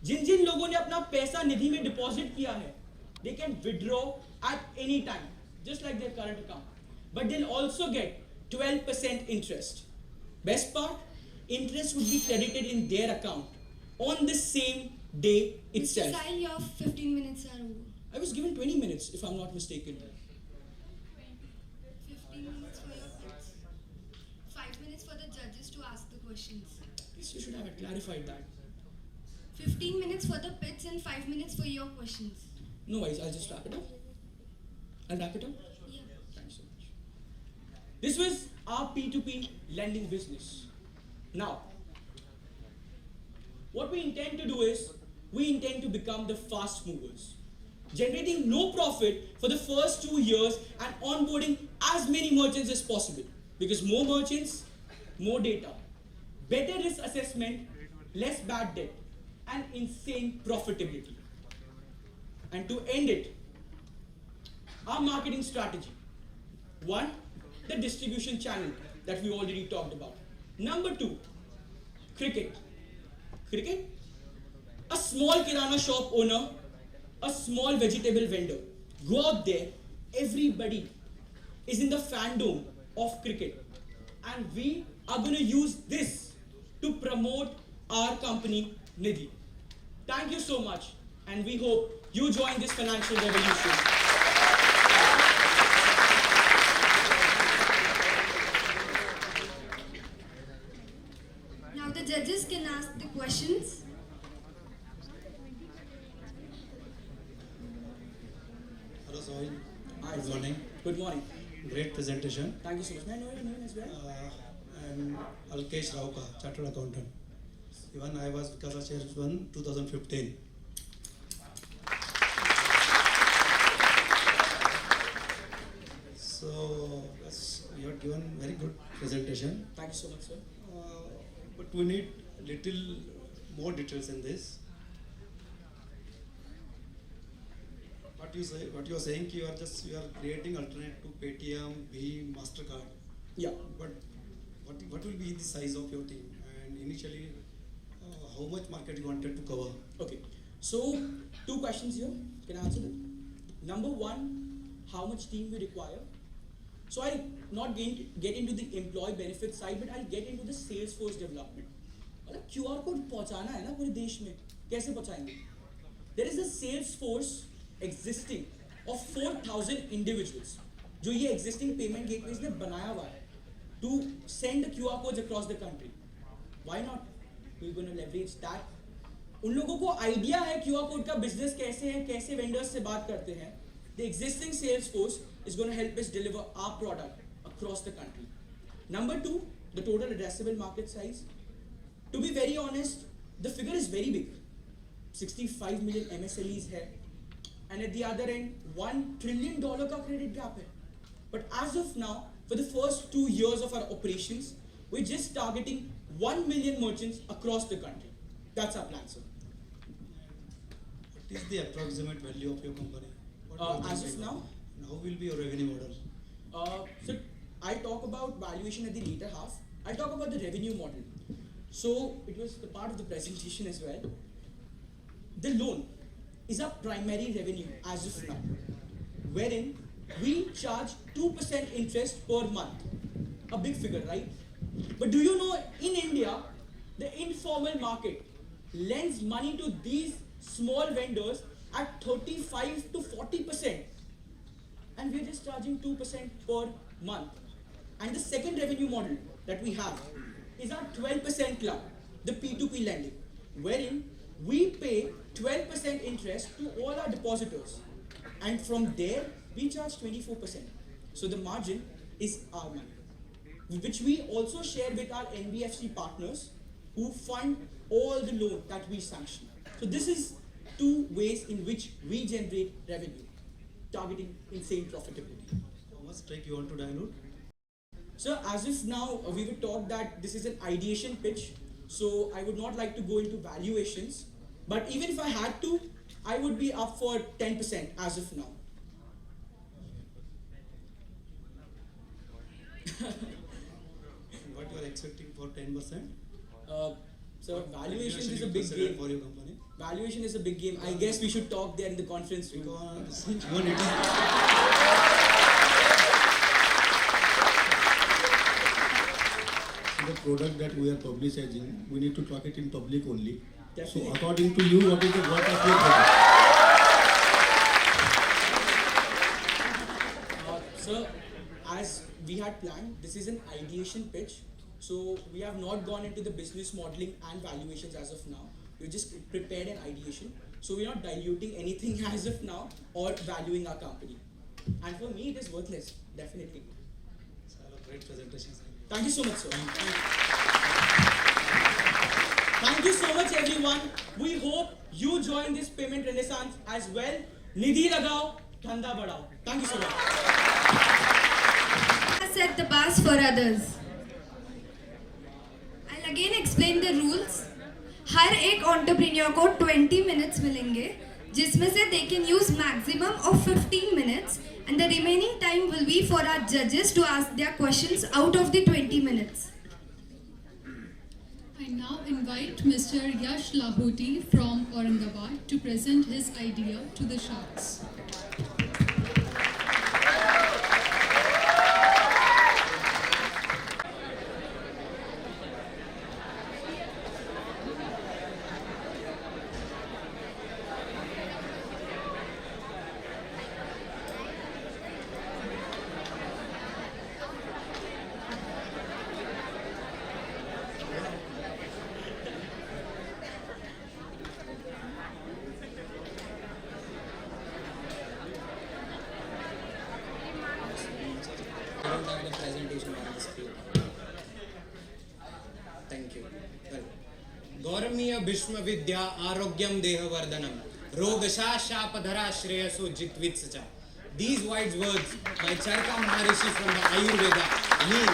जिन जिन लोगों ने अपना पैसा निधि में डिपॉजिट किया है, they can withdraw at any time just like their current account, but they'll also get 12% interest. Best part, interest would be credited in their account on the same day itself. Mr. Sahil, your 15 minutes are over. I was given 20 minutes if I'm not mistaken. 15 minutes for your kids. 5 minutes for the judges to ask the questions. Yes, you should have clarified that. 15 minutes for the pits and 5 minutes for your questions. No worries, I'll just wrap it up. I'll wrap it up. Yeah. Thanks so much. This was our P2P lending business. Now, what we intend to do is, we intend to become the fast movers, generating no profit for the first 2 years and onboarding as many merchants as possible. Because more merchants, more data, better risk assessment, less bad debt, and insane profitability. And to end it, our marketing strategy. 1, the distribution channel that we already talked about. Number 2, cricket. Cricket? A small kirana shop owner, a small vegetable vendor. Go out there, everybody is in the fandom of cricket. And we are going to use this to promote our company, Nidhi. Thank you so much. And we hope you join this financial revolution. Now the judges can ask the questions. Hello, Sohil. Hi, Good sir. morning. Good morning. Great presentation. Thank you so much. May I know your name as well? I'm Alkesh Rauka, Chartered Accountant. Even I was Vikasa Chairperson 2015. So, you have given very good presentation. Thank you so much, sir. But we need little more details in this. What you are saying, you are creating alternate to Paytm, Bheem, Mastercard. Yeah. But what will be the size of your team? And initially, how much market you wanted to cover? Okay. So, 2 questions here. Can I answer them? Number 1, how much team we require? So, I'll not get into the employee benefit side, but I'll get into the sales force development. मतलब QR code पहुंचाना है ना पूरे देश में, कैसे पहुंचाएंगे? There is a sales force existing of 4,000 individuals जो ये existing payment gateways ने बनाया हुआ है to send QR codes across the country. Why not? We're going to leverage that. उन लोगों को आइडिया है QR code का बिजनेस कैसे है, कैसे वेंडर्स से बात करते हैं. The existing sales force is going to help us deliver our product across the country. Number 2, the total addressable market size. To be very honest, the figure is very big. 65 million MSMEs है, and at the other end $1 trillion का credit gap है. But as of now, for the first 2 years of our operations, we're just targeting 1 million merchants across the country. That's our plan, sir. What is the approximate value of your company? As of now, How will be your revenue model? so I'll talk about valuation at the later half. I'll talk about the revenue model. So it was the part of the presentation as well. The loan is our primary revenue as of now, wherein we charge 2% interest per month. A big figure, right? But do you know in India, the informal market lends money to these small vendors at 35 to 40%. And we're just charging 2% per month. And the second revenue model that we have is our 12% club, the P2P lending, wherein we pay 12% interest to all our depositors. And from there, we charge 24%. So the margin is our money, which we also share with our NBFC partners who fund all the loan that we sanction. So this is 2 ways in which we generate revenue, targeting insane profitability. How much stake you want to dilute? So as of now, we were taught that this is an ideation pitch, so I would not like to go into valuations, but even if I had to, I would be up for 10% as of now. What you are expecting for 10%? So valuation is a big game for your company. Valuation is a big game. I guess we should talk there in the conference room. Because even it is the product that we are publishing, we need to talk it in public only. Definitely. So according to you, what is the worth of your product? Sir, as we had planned, this is an ideation pitch. So we have not gone into the business modeling and valuations as of now. We just prepared an ideation. So we're not diluting anything as of now or valuing our company. And for me, it is worthless, definitely. Great presentation, sir. Thank you so much, sir. Thank you so much, everyone. We hope you join this payment renaissance as well. Nidhi lagao, dhanda badao. Thank you so much. Set the bars for others. I'll again explain the rules. हर एक entrepreneur को 20 minutes मिलेंगे, जिसमें से they can use maximum of 15 minutes, and the remaining time will be for our judges to ask their questions out of the 20 minutes. I now invite Mr. Yash Lahoti from Aurangabad to present his idea to the sharks. Thank you. Well, Gauramiya Bhishma Vidya Arogyam Dehavardanam Rogasha Shapadhara Shreyaso Jitvitsacha. These wise words by Charka Maharishi from the Ayurveda mean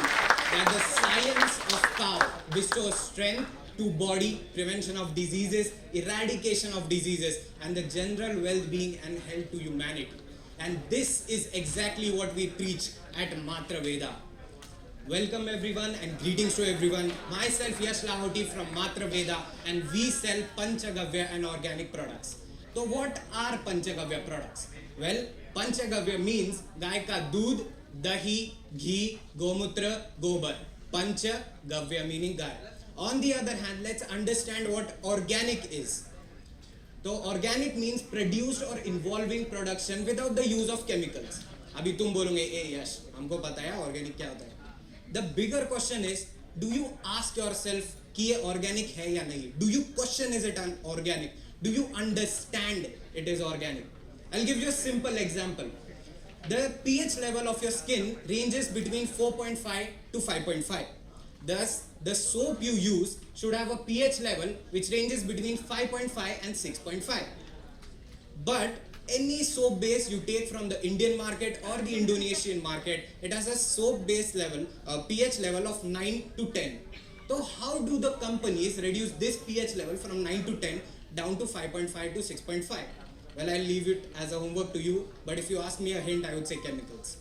that the science of cow bestows strength to body, prevention of diseases, eradication of diseases, and the general well-being and health to humanity. And this is exactly what we preach at Matra Veda. Welcome everyone and greetings to everyone. Myself Yash Lahoti from Matra Veda, and we sell Panchagavya and organic products. So what are Panchagavya products? Well, Panchagavya means गाय का दूध, दही, घी, गोमूत्र, गोबर. Panchagavya meaning guy. On the other hand, let's understand what organic is. So organic means produced or involving production without the use of chemicals. अभी तुम बोलोगे ए यश हमको पता है organic क्या होता है. The bigger question is, do you ask yourself कि ये organic है या नहीं? Do you question is it organic? Do you understand it is organic? I'll give you a simple example. The pH level of your skin ranges between 4.5 to 5.5. Thus, the soap you use should have a pH level which ranges between 5.5 and 6.5. But any soap base you take from the Indian market or the Indonesian market, it has a soap base level, pH level of 9 to 10. So how do the companies reduce this pH level from 9 to 10 down to 5.5 to 6.5? Well, I'll leave it as a homework to you, but if you ask me a hint, I would say chemicals.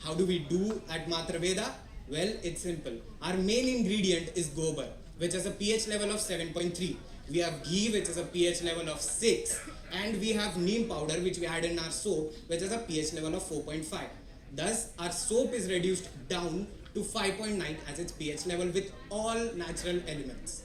How do we do at Matra Veda? Well, it's simple. Our main ingredient is gobar, which has a pH level of 7.3. We have ghee, which is a pH level of 6. And we have neem powder, which we add in our soap, which has a pH level of 4.5. Thus, our soap is reduced down to 5.9 as its pH level with all natural elements.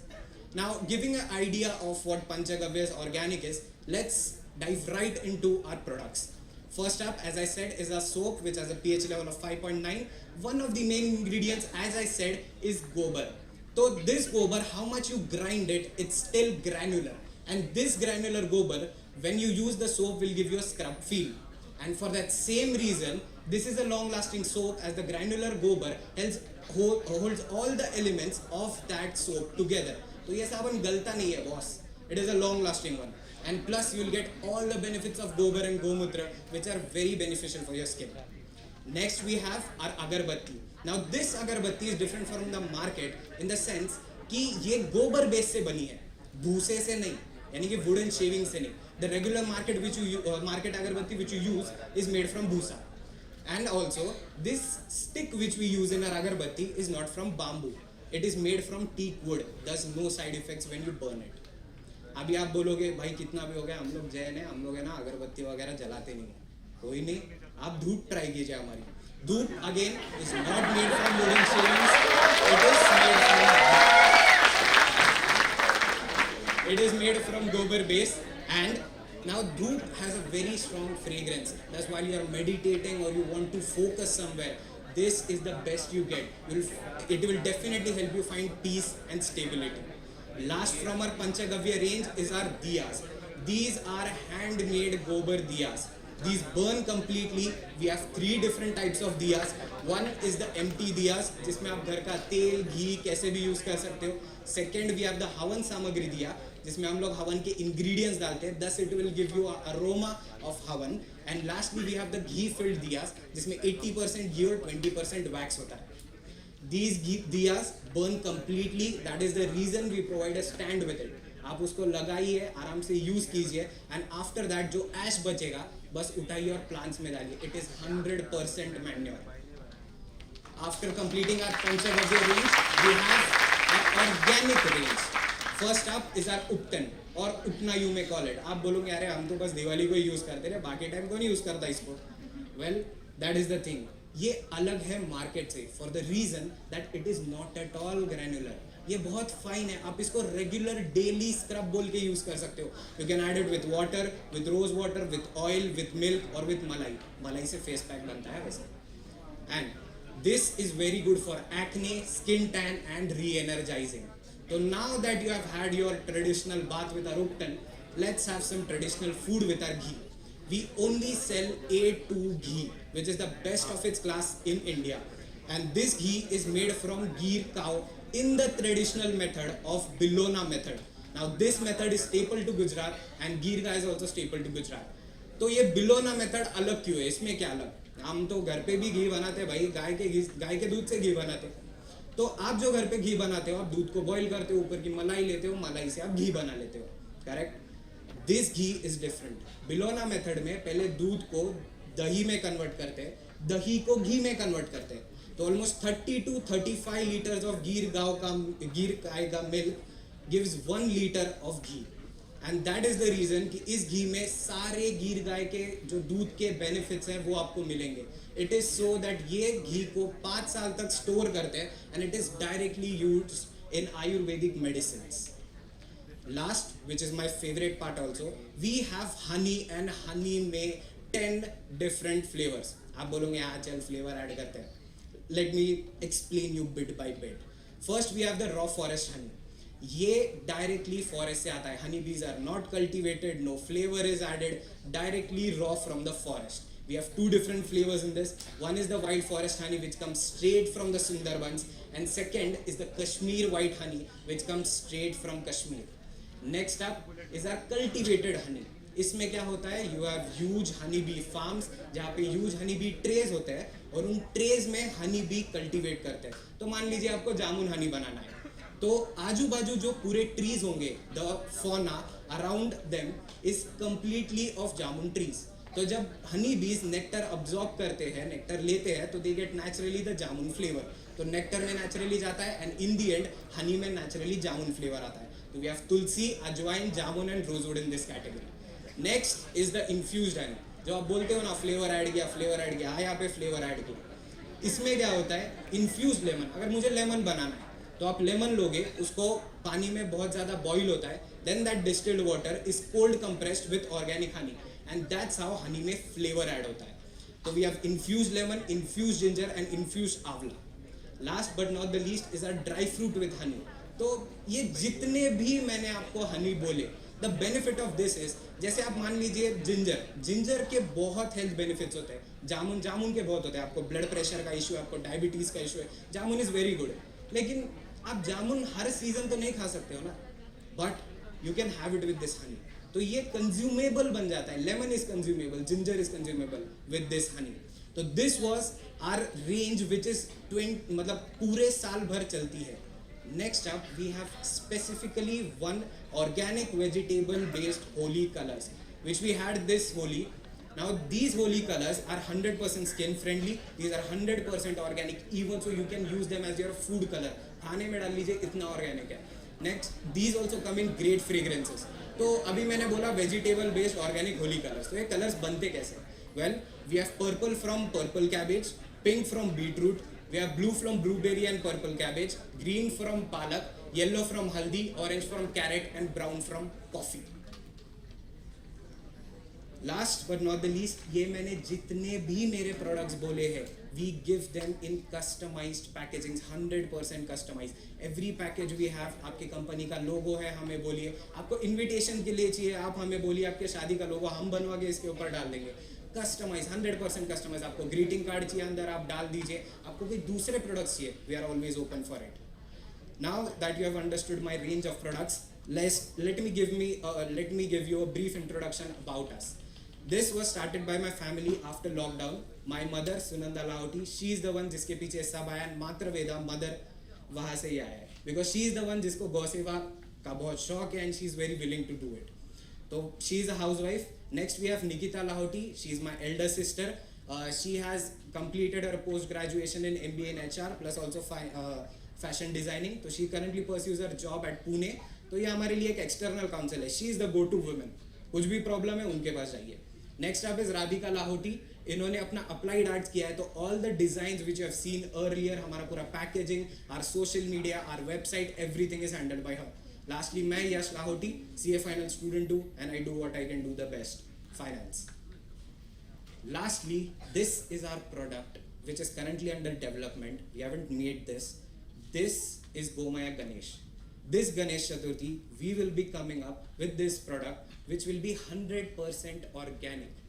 Now, giving an idea of what Panchagavya's organic is, let's dive right into our products. First up, as I said, is a soap which has a pH level of 5.9. One of the main ingredients, as I said, is gobar. So this gobar, how much you grind it, it's still granular. And this granular gobar, when you use the soap, will give you a scrub feel. And for that same reason, this is a long-lasting soap as the granular gobar holds all the elements of that soap together. So ये साबुन गलता नहीं है, boss. It is a long-lasting one. And plus, you will get all the benefits of gobar and gomutra, which are very beneficial for your skin. Next, we have our agarbatti. Now, this agarbatti is different from the market in the sense कि ये गोबर base से बनी है, भूसे से नहीं, यानी कि wooden shaving से नहीं. The regular market agarbatti which you use is made from bhusa. And also, this stick which we use in our agarbatti is not from bamboo. It is made from teak wood. Thus, no side effects when you burn it. अभी आप बोलोगे भाई कितना भी हो गया, हम लोग जैन है, हम लोग है ना अगरबत्ती वगैरह जलाते नहीं है. कोई नहीं, आप धूप ट्राई कीजिए हमारी. धूप again is not made from wooden shavings. It is made from gobar base. And now dhoop has a very strong fragrance. That's why you are meditating or you want to focus somewhere. This is the best you get. It will definitely help you find peace and stability. Last from our Panchagavya range is our diyas. These are handmade gobar diyas. These burn completely. We have 3 different types of diyas. One is the empty diyas, जिसमें आप घर का तेल, घी कैसे भी use कर सकते हो. Second, we have the havan samagri diya, जिसमें हम लोग हवन के ingredients डालते हैं. Thus, it will give you an aroma of havan. And lastly, we have the ghee-filled diyas, जिसमें 80% ghee और 20% wax होता है. These diyas burn completely. That is the reason we provide a stand with it. आप उसको लगाइए, आराम से use कीजिए, एंड आफ्टर दैट जो ऐश बचेगा बस उठाइए और प्लांट्स में डालिए. It is 100% manure. After completing our panchagavya range, we have our organic range. First up is our ubtan or ubna you may call it. आप बोलोगे अरे हम तो बस दिवाली को ही यूज करते रहे, बाकी टाइम को नहीं यूज करता इसको. Well, that is the thing. ये अलग है मार्केट से for the reason that it is not at all granular. ये बहुत फाइन है. आप इसको रेगुलर डेली स्क्रब बोल के यूज कर सकते हो. You can add it with water, with rose water, with oil, with milk और विथ मलाई. मलाई से फेस पैक बनता है वैसे. And this is very good for acne, skin tan and reenergising. So now that you have had your traditional bath with our Upton, let's have some traditional food with our ghee. We only sell A2 ghee, which is the best of its class in India. And this ghee is made from Gir cow in the traditional method of Bilona method. Now this method is staple to Gujarat and Gir का is also staple to Gujarat. तो ये Bilona method अलग क्यों है? इसमें क्या अलग? हम तो घर पे भी घी बनाते हैं भाई, गाय के दूध से घी बनाते हैं. तो आप जो घर पे घी बनाते हो, आप दूध को बॉईल करते हो, ऊपर की मलाई लेते हो, मलाई से आप घी बना लेते हो. Correct? This ghee is different. Bilona method में पहले दूध को दही में कन्वर्ट करते हैं, दही को घी में कन्वर्ट करते हैं. तो almost 30 to 35 litres of Gir गाय का milk gives 1 litre of ghee. And that is the reason कि इस घी में सारे गिर गाय के जो दूध के बेनिफिट्स हैं वो आपको मिलेंगे. इट इज सो दैट ये घी को 5 साल तक स्टोर करते हैं and it is directly used in Ayurvedic medicines. Last, which is my favorite part also, we have honey and honey में 10 different flavors. आप बोलोगे हाँ चल फ्लेवर ऐड करते हैं. Let me explain you bit by bit. First we have the raw forest honey. ये directly forest से आता है. Honey bees are not cultivated, no flavour is added, directly raw from the forest. We have 2 different flavors in this. One is the wild forest honey which comes straight from the Sundarbans, and second is the Kashmir white honey which comes straight from Kashmir. Next up is our cultivated honey. इसमें क्या होता है, you have huge honey bee farms जहाँ पे huge honey bee trays होते हैं और उन ट्रेज में हनी बी कल्टीवेट करते हैं. तो मान लीजिए आपको जामुन हनी बनाना है, तो आजू बाजू जो पूरे ट्रीज होंगे, the fauna around them is completely of jamun trees. तो जब हनी बीज नेक्टर अब्जॉर्ब करते हैं, नेक्टर लेते हैं, तो they get naturally the jamun flavour. तो नेक्टर में नेचुरली जाता है and in the and honey में नेचुरली जामुन फ्लेवर आता है. तो we have tulsi, ajwain, jamun and rosewood in this category. Next is the infused honey. जो आप बोलते हो ना फ्लेवर ऐड किया, फ्लेवर ऐड किया, हाँ यहाँ पे फ्लेवर ऐड किया. इसमें क्या होता है, इन्फ्यूज्ड लेमन. अगर मुझे लेमन बनाना है तो आप लेमन लोगे, उसको पानी में बहुत ज़्यादा बॉईल होता है, then that distilled water is cold compressed with organic honey and that's how honey में फ्लेवर ऐड होता है. तो we have infused lemon, infused ginger and infused amla. Last but not the least is a dry fruit with honey. तो ये जितने भी मैंने आपको हनी बोले, the benefit of this is, जैसे आप मान लीजिए जिंजर, जिंजर के बहुत हेल्थ बेनिफिट्स होते हैं. जामुन, जामुन के बहुत होते हैं. आपको ब्लड प्रेशर का इशू है, आपको डायबिटीज का इशू है, जामुन इज वेरी गुड. लेकिन आप जामुन हर सीजन तो नहीं खा सकते हो ना, but you can have it with this honey. तो ये कंज्यूमेबल बन जाता है. Lemon is consumable, ginger is consumable with this honey. तो this was our range which is 20, मतलब पूरे साल भर चलती है. Next up, we have specifically one organic vegetable based Holi colors, which we had this Holi. Now these Holi colors are 100% skin friendly. These are 100% organic, even so you can use them as your food color. खाने में डाल लीजिए, इतना organic है. Next, these also come in great fragrances. तो अभी मैंने बोला vegetable based organic Holi colors. तो ये colors बनते कैसे? Well, we have purple from purple cabbage, pink from beetroot. We have blue from blueberry and purple cabbage, green from palak, yellow from haldi, orange from carrot and brown from coffee. Last but not the least, ये मैंने जितने भी मेरे products बोले हैं, we give them in customized packaging, 100% customized. Every package we have, आपके company का लोगो है, हमें बोलिए. आपको invitation के लिए चाहिए, आप हमें बोलिए आपके शादी का लोगो, हम बनवा के इसके ऊपर डाल देंगे. Customise, 100% customise. आपको ग्रीटिंग कार्ड चाहिए अंदर, आप डाल दीजिए. आपको कोई दूसरे प्रोडक्ट्स चाहिए, we are always open for it. Now that you have understood my range of products, let me give you a brief introduction about us. This was started by my family after lockdown. My mother Sunanda Lahoti, she is the one जिसके पीछे सब आया. मात्र वेदा mother वहाँ से ही आया है, because she is the one जिसको गौ सेवा का बहुत शौक है and she is very willing to do it. So she is a housewife. Next we have Nikita Lahoti. She is my elder sister. She has completed her post graduation in MBA in HR plus also fashion designing. So she currently pursues her job at Pune. तो ये हमारे लिए एक external counsel है. She is the go-to woman. कुछ भी problem है उनके पास जाइए. Next up is Radhika Lahoti. इन्होंने अपना applied arts किया है, तो all the designs which you have seen earlier, हमारा पूरा packaging, our social media, our website, everything is handled by her. Lastly, मैं यश Lahoti, CA final student too, and I do what I can do the best, finance. Lastly, this is our product which is currently under development. We haven't made this. This is Gomaya Ganesh. This Ganesh Chaturthi, we will be coming up with this product which will be 100% organic.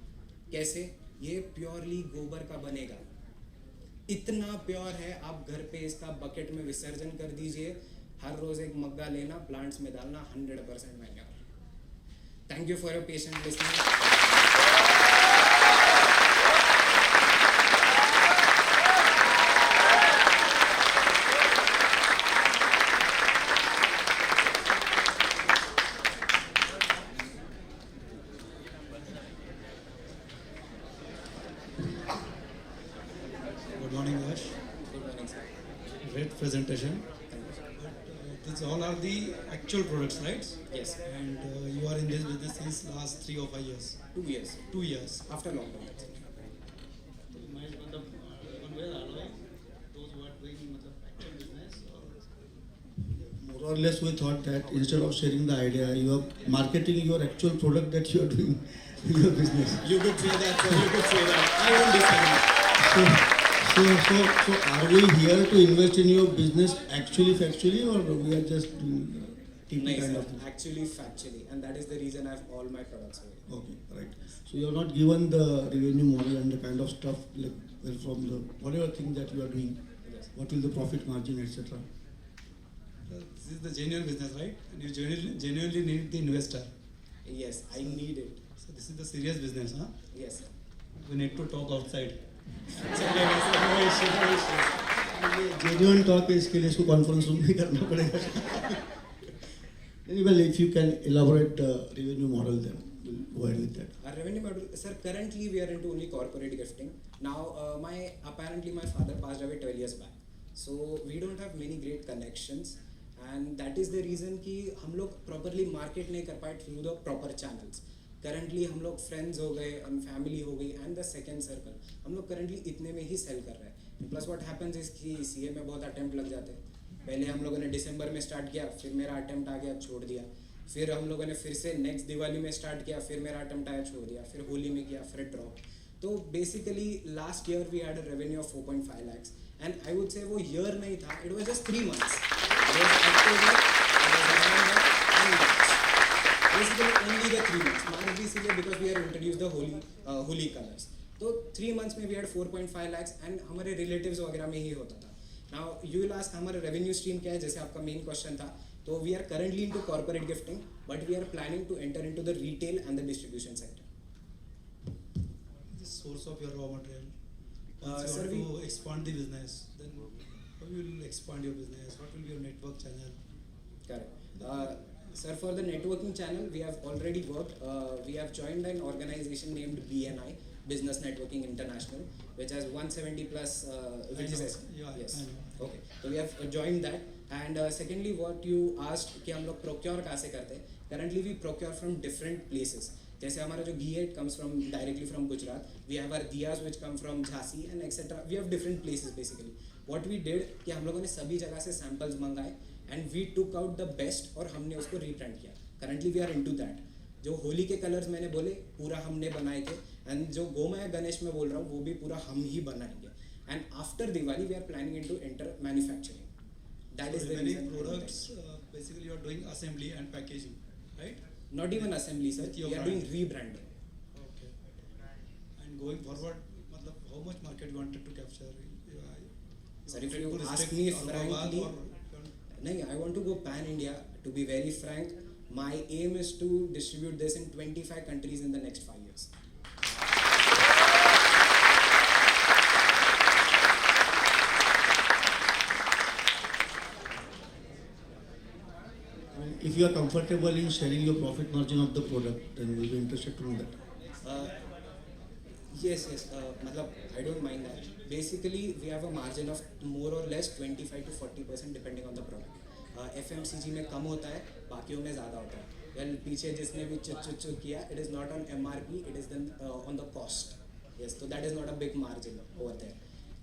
कैसे? ये purely गोबर का बनेगा. इतना pure है, आप घर पे इसका बकेट में विसर्जन कर दीजिए. हर रोज एक मग्गा लेना, प्लांट्स में डालना, 100% manure. Thank you for your patient listening. Good morning, Yash. Good morning, sir. Great presentation. These all are the actual products, right? Yes. And you are in this business since last 3 or 5 years. 2 years. 2 years. After lockdown. More or less, we thought that instead of sharing the idea, you are marketing your actual product that you are doing in your business. You could say that, sir. You could say that. I won't disagree. So are we here to invest in your business actually factually, or we are just doing No, kind sir. of thing? Actually, factually, and that is the reason I have all my products available. Okay, right. So you are not given the revenue model and the kind of stuff like well, from the whatever thing that you are doing. Yes. What will the profit margin, etc. This is the genuine business, right? And you genuinely need the investor. Yes, I need it. So this is the serious business, huh? Yes. We need to talk outside. चलेगा sir, no issue, no issue. Genuine talk है, इसके लिए इसको conference room में करना पड़ेगा. Well, if you can elaborate revenue model, then we'll go ahead with that. Our revenue model, sir, currently we are into only corporate gifting. Now, apparently my father passed away 12 years back. So we don't have many great connections, and that is the reason कि हम लोग properly market नहीं कर पाए through the proper channels. Currently हम लोग friends हो गए and family हो गई and the second circle. हम लोग currently इतने में ही sell कर रहे हैं. Plus what happens is कि CA में बहुत attempt लग जाते हैं. पहले हम लोगों ने दिसंबर में स्टार्ट किया, फिर मेरा अटेम्प्ट आ गया, छोड़ दिया. फिर हम लोगों ने फिर से नेक्स्ट दिवाली में स्टार्ट किया, फिर मेरा अटेम्प्ट आया, छोड़ दिया. फिर होली में किया, फिर ड्रॉप. तो basically last year we had a revenue of 4.5 lakhs and I would say वो ईयर नहीं था, it was just 3 months. Basically only the 3 months. March भी इसलिए because we have introduced the holy colors. तो 3 months में we had 4.5 lakhs and हमारे relatives वगैरह में ही होता था. Now you will ask हमारा revenue stream क्या है, जैसे आपका main question था. तो we are currently into corporate gifting, but we are planning to enter into the retail and the distribution sector. The source of your raw material. Sir, you want to expand the business, then how you will expand your business? What will be your network channel? Correct. Sir, for the networking channel, we have already worked. We have joined an organization named BNI, Business Networking International, which has 170 plus. Yes. Okay. So we have joined that. And secondly, what you asked कि हम लोग procure कहाँ से करते हैं? Currently, we procure from different places. जैसे हमारा जो घी है, it comes from directly from Gujarat. We have our diyas which come from Jhansi and etc. We have different places basically. What we did कि हम लोगों ने सभी जगह से samples मंगाए and we took out the best और हमने उसको rebrand किया. Currently we are into that. जो होली के कलर्स मैंने बोले पूरा हमने बनाए थे एंड जो गोमय गणेश में बोल रहा हूँ वो भी पूरा हम ही बनाएंगे. And after Diwali we are planning into enter manufacturing. That is the reason. Products basically you are doing assembly and packaging, right? Not even assembly, sir. We are doing rebranding. Okay. And going forward, मतलब how much market you wanted to capture? Sir, if you ask me frankly, नहीं, I want to go pan India. To be very frank, my aim is to distribute this in 25 countries in the next 5 years. If you are comfortable in sharing your profit margin of the product, then we'll be interested to know that. Yes. मतलब I don't mind that. Basically, we have a margin of more or less 25 to 40% depending on the product. FMCG में कम होता है, बाकियों में ज़्यादा होता है. Well, पीछे जिसने भी चुट किया, it is not on MRP, it is then on the cost. Yes, so that is not a big margin over there.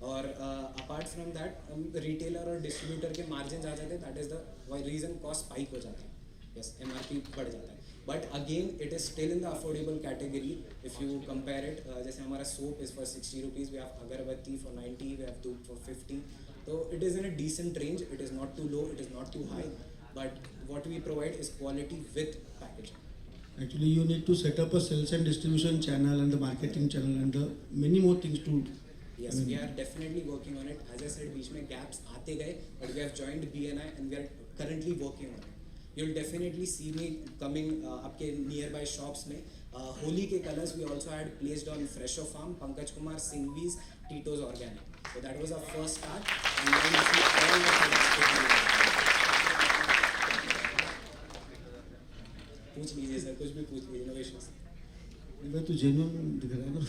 और apart from that, retailer और distributor के margins आ जाते हैं. That is the reason cost spike हो जाता है. Yes, MRP बढ़ जाता है. But again, it is still in the affordable category. If you compare it, जैसे हमारा soap is for 60 rupees, we have agarbatti for 90, we have धूप for 50. So it is in a decent range. It is not too low, it is not too high. But what we provide is quality with packaging. Actually, you need to set up a sales and distribution channel and the marketing channel and the many more things to. Yes, we are definitely working on it. As I said, बीच में gaps आते गए, but we have joined BNI and we are currently working on it. You'll definitely see me coming आपके nearby shops में. होली के colors we also had placed on Fresho Farm, Pankaj Kumar, Singhvi's, Tito's Organic. So that was our first start. And now you see all the products. पूछ लीजिए sir, कुछ भी पूछ लीजिए, no issues. मैं तो genuine दिख रहा है ना.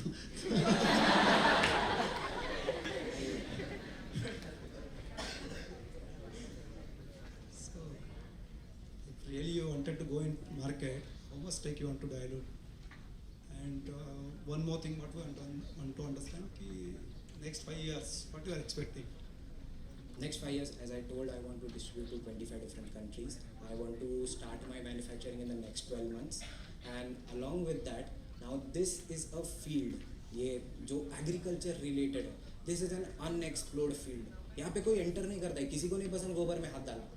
Really you wanted to go in market, how much stake you want to dilute? And one more thing what we want to understand, ki next 5 years, what you are expecting? Next 5 years, as I told, I want to distribute to 25 different countries. I want to start my manufacturing in the next 12 months. And along with that, now this is a field, ये जो agriculture related है, this is an unexplored field. यहाँ पे कोई enter नहीं करता है, किसी को नहीं पसंद गोबर में हाथ डालना.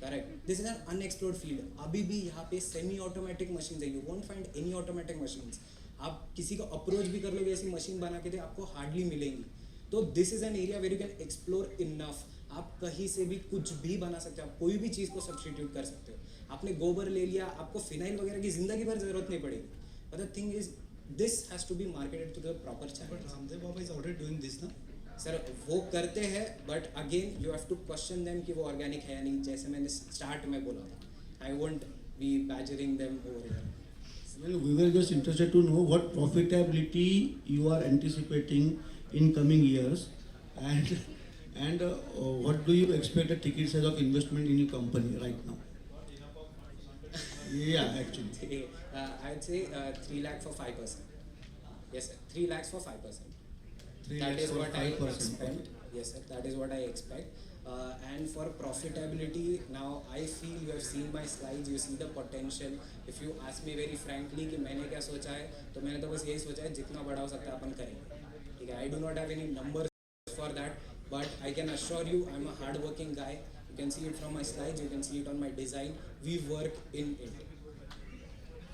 Correct. This is an unexplored field. अभी भी यहाँ पे semi-automatic machines है. You won't find any automatic machines. आप किसी को approach भी कर लोगे ऐसी machine बना के दे, आपको hardly मिलेंगी. तो this is an area where you can explore enough. आप कहीं से भी कुछ भी बना सकते हो. आप कोई भी चीज़ को substitute कर सकते हो. आपने गोबर ले लिया, आपको फिनाइल वगैरह की जिंदगी भर जरूरत नहीं पड़ेगी. but the thing is this has to be marketed through the proper channels. But Ramdev Baba is already doing this now. Sir वो करते हैं, but again you have to question them कि वो organic है या नहीं, जैसे मैंने start में बोला था. I won't be badgering them over here. Well, we were just interested to know what profitability you are anticipating in coming years, and what do you expect the ticket size of investment in your company right now? Yeah, actually. I'd say 3 lakh for 5%. Yes, sir. 3 lakhs for 5%. That is what I expect. Yes, sir. That is what I expect. And for profitability, now I feel you have seen my slides. You see the potential. If you ask me very frankly कि मैंने क्या सोचा है, तो मैंने तो बस यही सोचा है जितना बड़ा हो सकता है अपन करेंगे. ठीक है. I do not have any numbers for that, but I can assure you I'm a hard-working guy. You can see it from my slides. You can see it on my design. We work in it.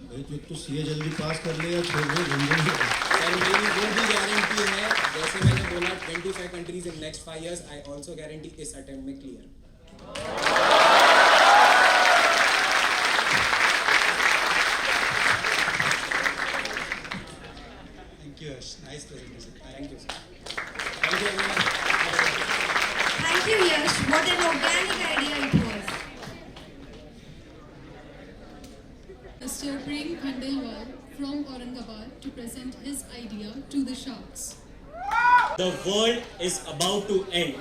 भाई तो CA जल्दी पास कर ले या छोड़ दे झंझट. Sir मेरी वो भी गारंटी है, जैसे मैंने बोला 25 countries in next 5 years. I also guarantee इस attempt में clear. Thank you, Yash. Nice presentation. Thank you, sir. Thank you everyone. Thank you, Yash. What an organic idea it was. Mr. Prem Khandelwal from Aurangabad to present his idea to the sharks. The world is about to end.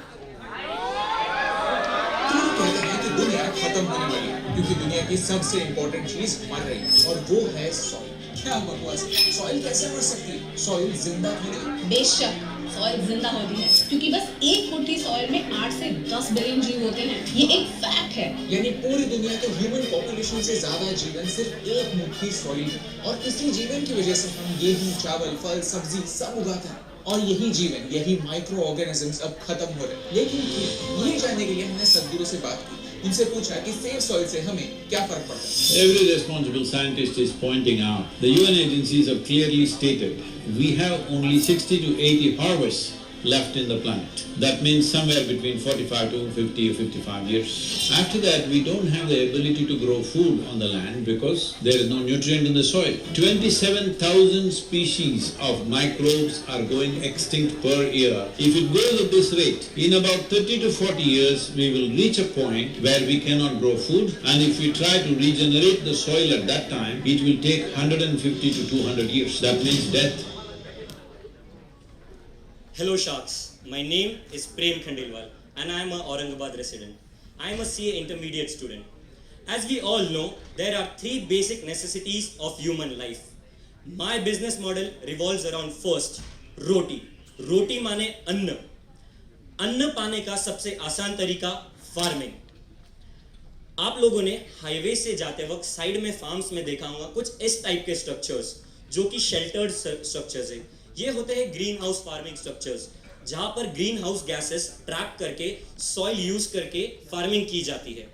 दुनिया खत्म होने वाली है क्योंकि दुनिया की सबसे important चीज मर रही है और वो है सॉइल. क्या बकवास. सॉइल कैसे मर सकती है? सॉइल जिंदा थोड़ी. बेशक सॉइल जिंदा होती है क्योंकि बस एक मुट्ठी सॉइल में 8 से 10 बिलियन जीव होते हैं. ये एक फैक्ट है. यानी पूरी दुनिया के ह्यूमन पॉपुलेशन से ज्यादा जीवन सिर्फ एक मुट्ठी सॉइल है और इसी जीवन की वजह से हम गेहूं, चावल, फल, सब्जी सब उगाते हैं और यही जीवन, यही माइक्रो ऑर्गेनिजम्स अब खत्म हो रहे हैं. लेकिन यही जानने के लिए हमने सद्गुरु से बात की. उनसे पूछा कि सेफ सॉइल से हमें क्या फर्क पड़ता है. Every responsible scientist is pointing out the UN agencies have clearly stated we have only 60 to 80 harvests left in the planet. That means somewhere between 45 to 50 or 55 years. After that, we don't have the ability to grow food on the land because there is no nutrient in the soil. 27,000 species of microbes are going extinct per year. If it goes at this rate, in about 30 to 40 years, we will reach a point where we cannot grow food. And if we try to regenerate the soil at that time, it will take 150 to 200 years. That means death. Hello sharks, my name is Prem Khandelwal and I am a Aurangabad resident. I am a CA intermediate student. As we all know, there are 3 basic necessities of human life. My business model revolves around first, roti. Roti माने अन्न. अन्न पाने का सबसे आसान तरीका farming. आप लोगों ने हाईवे से जाते वक्त साइड में फार्म्स में देखा होगा कुछ इस टाइप के स्ट्रक्चर्स जो कि शेल्टर्ड स्ट्रक्चर्स है. ये होते हैं ग्रीन हाउस फार्मिंग स्ट्रक्चर्स जहां पर ग्रीन हाउस गैसेस ट्रैप करके सॉइल यूज करके फार्मिंग की जाती है.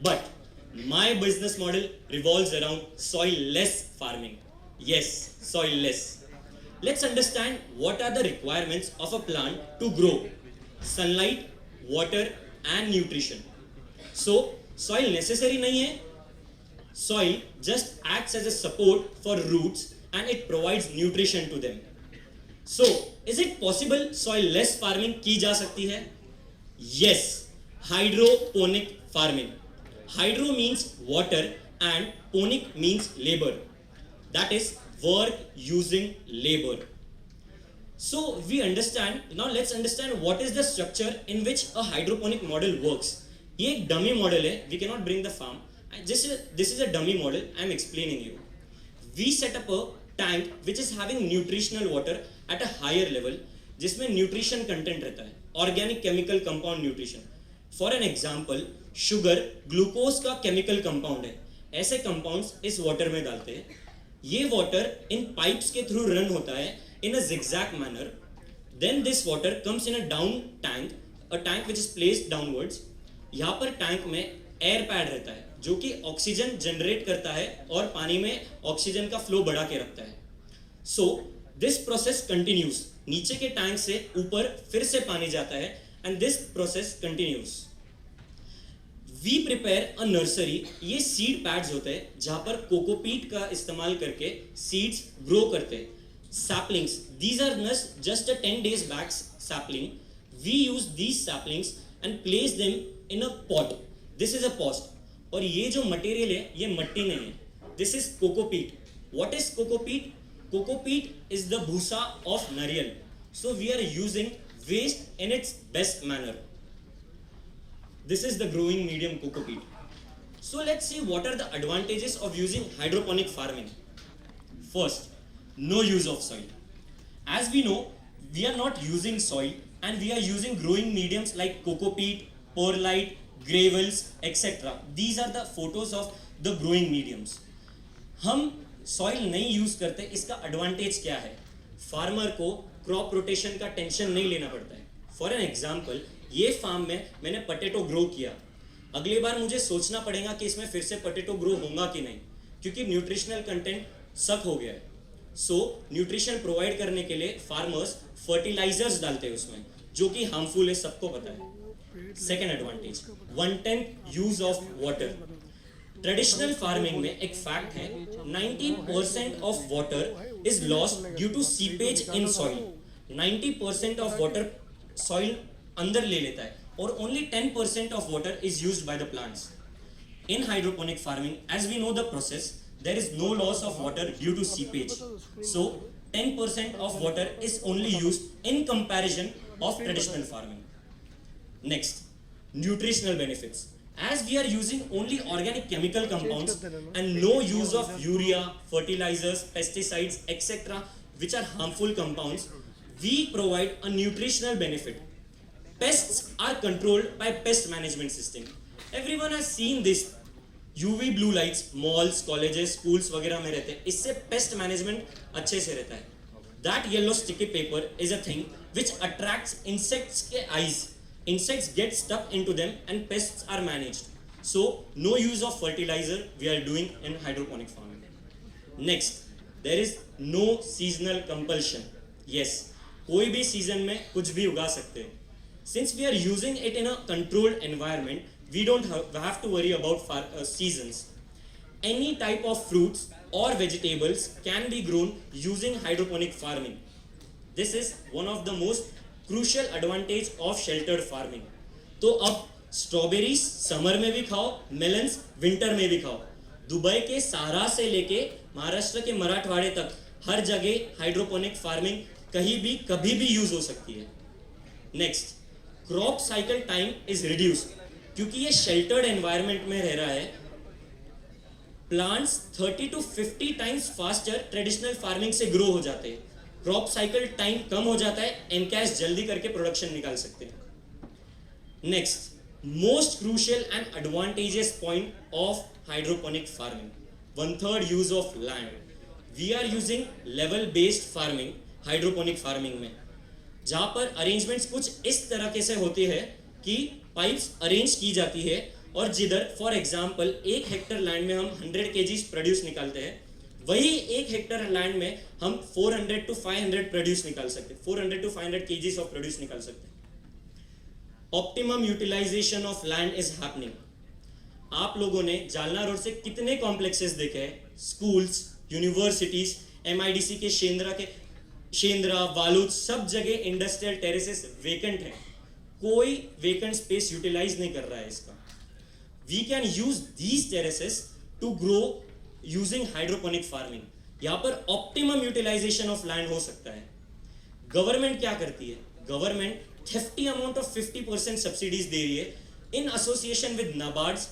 But my business model revolves around soil less farming. Yes, soil less. Let's understand what are the requirements of a plant to grow. Sunlight, water and nutrition. So soil necessary नहीं है. Soil just acts as a support for roots and it provides nutrition to them. So, is it possible soil-less farming की जा सकती है? Yes, hydroponic farming. Hydro means water and ponic means labor. That is work using labor. So we understand, now let's understand what is the structure in which a hydroponic model works. ये एक dummy model है, we cannot bring the farm. This is a dummy model, I am explaining you. We set up a tank which is having nutritional water at a higher level, जिसमें nutrition content रहता है, organic chemical compound nutrition. For an example, sugar glucose का chemical compound है. ऐसे compounds इस water में डालते हैं. ये water इन pipes के through run होता है in a zigzag manner. Then this water comes in a down tank, a tank which is placed downwards. यहाँ पर टैंक में एयर पैड रहता है जो कि ऑक्सीजन जनरेट करता है और पानी में ऑक्सीजन का फ्लो बढ़ा के रखता है. So this process continues. नीचे के टैंक से ऊपर फिर से पानी जाता है and this process continues. We prepare a nursery, ये सीड पैड्स होते हैं जहां पर कोकोपीट का इस्तेमाल करके सीड्स ग्रो करते हैं. Saplings, these are just a 10 days back sapling. We use these saplings and place them in a pot. This is a pot. और ये जो मटेरियल है ये मट्टी नहीं है. This is cocopeat. What is cocopeat? Cocopeat is the bhusa of nariyal. So we are using waste in its best manner. This is the growing medium cocopeat. So let's see what are the advantages of using hydroponic farming. First, no use of soil. As we know, we are not using soil and we are using growing mediums like cocopeat, perlite, gravels, etc. These are the photos of the growing mediums. हम soil नहीं use करते, इसका advantage क्या है? Farmer को crop rotation का tension नहीं लेना पड़ता है. For an example, ये फार्म में मैंने पोटैटो ग्रो किया. अगली बार मुझे सोचना पड़ेगा कि इसमें फिर से पोटैटो ग्रो होगा कि नहीं, क्योंकि न्यूट्रिशनल कंटेंट सक हो गया है. सो न्यूट्रिशन प्रोवाइड करने के लिए फार्मर्स फर्टिलाइजर्स डालते हैं उसमें, जो कि हार्मफुल है, सबको पता है. Second advantage, 1/10 use of water. Traditional farming में एक फैक्ट है, 90% of water is lost due to seepage in soil. 90% of water soil अंदर ले लेता है और only 10% of water is used by the plants. In hydroponic farming, as we know the process, there is no loss of water due to seepage. So 10% of water is only used in comparison of traditional farming. Next, nutritional benefits. As we are using only organic chemical compounds and no use of urea, fertilizers, pesticides, etc., which are harmful compounds, we provide a nutritional benefit. Pests are controlled by pest management system. Everyone has seen this. UV blue lights, malls, colleges, schools वगैरह में रहते हैं. इससे pest management अच्छे से रहता है. That yellow sticky paper is a thing which attracts insects के eyes. Insects get stuck into them and pests are managed. So no use of fertilizer we are doing in hydroponic farming. Next, there is no seasonal compulsion. Yes, कोई भी season में कुछ भी उगा सकते हैं. Since we are using it in a controlled environment, we don't have to worry about seasons. Any type of fruits or vegetables can be grown using hydroponic farming. This is one of the most crucial advantage of sheltered farming. तो अब strawberries summer में भी खाओ, melons winter में भी खाओ. Dubai के सहारा से लेके महाराष्ट्र के मराठवाड़े तक हर जगह hydroponic farming कहीं भी कभी भी यूज हो सकती है. Next, crop cycle time is reduced. क्योंकि ये शेल्टर्ड एनवायरनमेंट में रह रहा है, plants 30 to 50 times faster traditional farming से ग्रो हो जाते हैं. क्रॉप साइकिल टाइम कम हो जाता है, एनकैश जल्दी करके प्रोडक्शन निकाल सकते हैं. Next, most crucial and advantages point of hydroponic farming, 1/3 use of land. We are using level based farming hydroponic farming में, जहां पर अरेंजमेंट्स कुछ इस तरह से होती है कि पाइप्स अरेंज की जाती है और जिधर फॉर एग्जांपल 1 हेक्टेयर लैंड में हम 100 kg प्रोड्यूस निकालते हैं, वही 1 हेक्टेयर लैंड में हम 400 to 500 प्रोड्यूस निकाल सकते हैं, 400 to 500 kg ऑफ प्रोड्यूस निकाल सकते हैं. Optimum utilisation of land is happening. आप लोगों ने जालना रोड से कितने कॉम्प्लेक्सेस देखे हैं, स्कूल्स, यूनिवर्सिटीज, MIDC के शेंद्रा, वालूद, सब जगह इंडस्ट्रियल टेरेसेस वेकेंट है. कोई वेकेंट स्पेस यूटिलाइज नहीं कर रहा है इसका. We can use these terraces to grow using hydroponic farming. यहाँ पर ऑप्टिमम यूटिलाइजेशन ऑफ लैंड हो सकता है. गवर्नमेंट क्या करती है? Government hefty amount of 50% subsidies दे रही है in association with NABARDs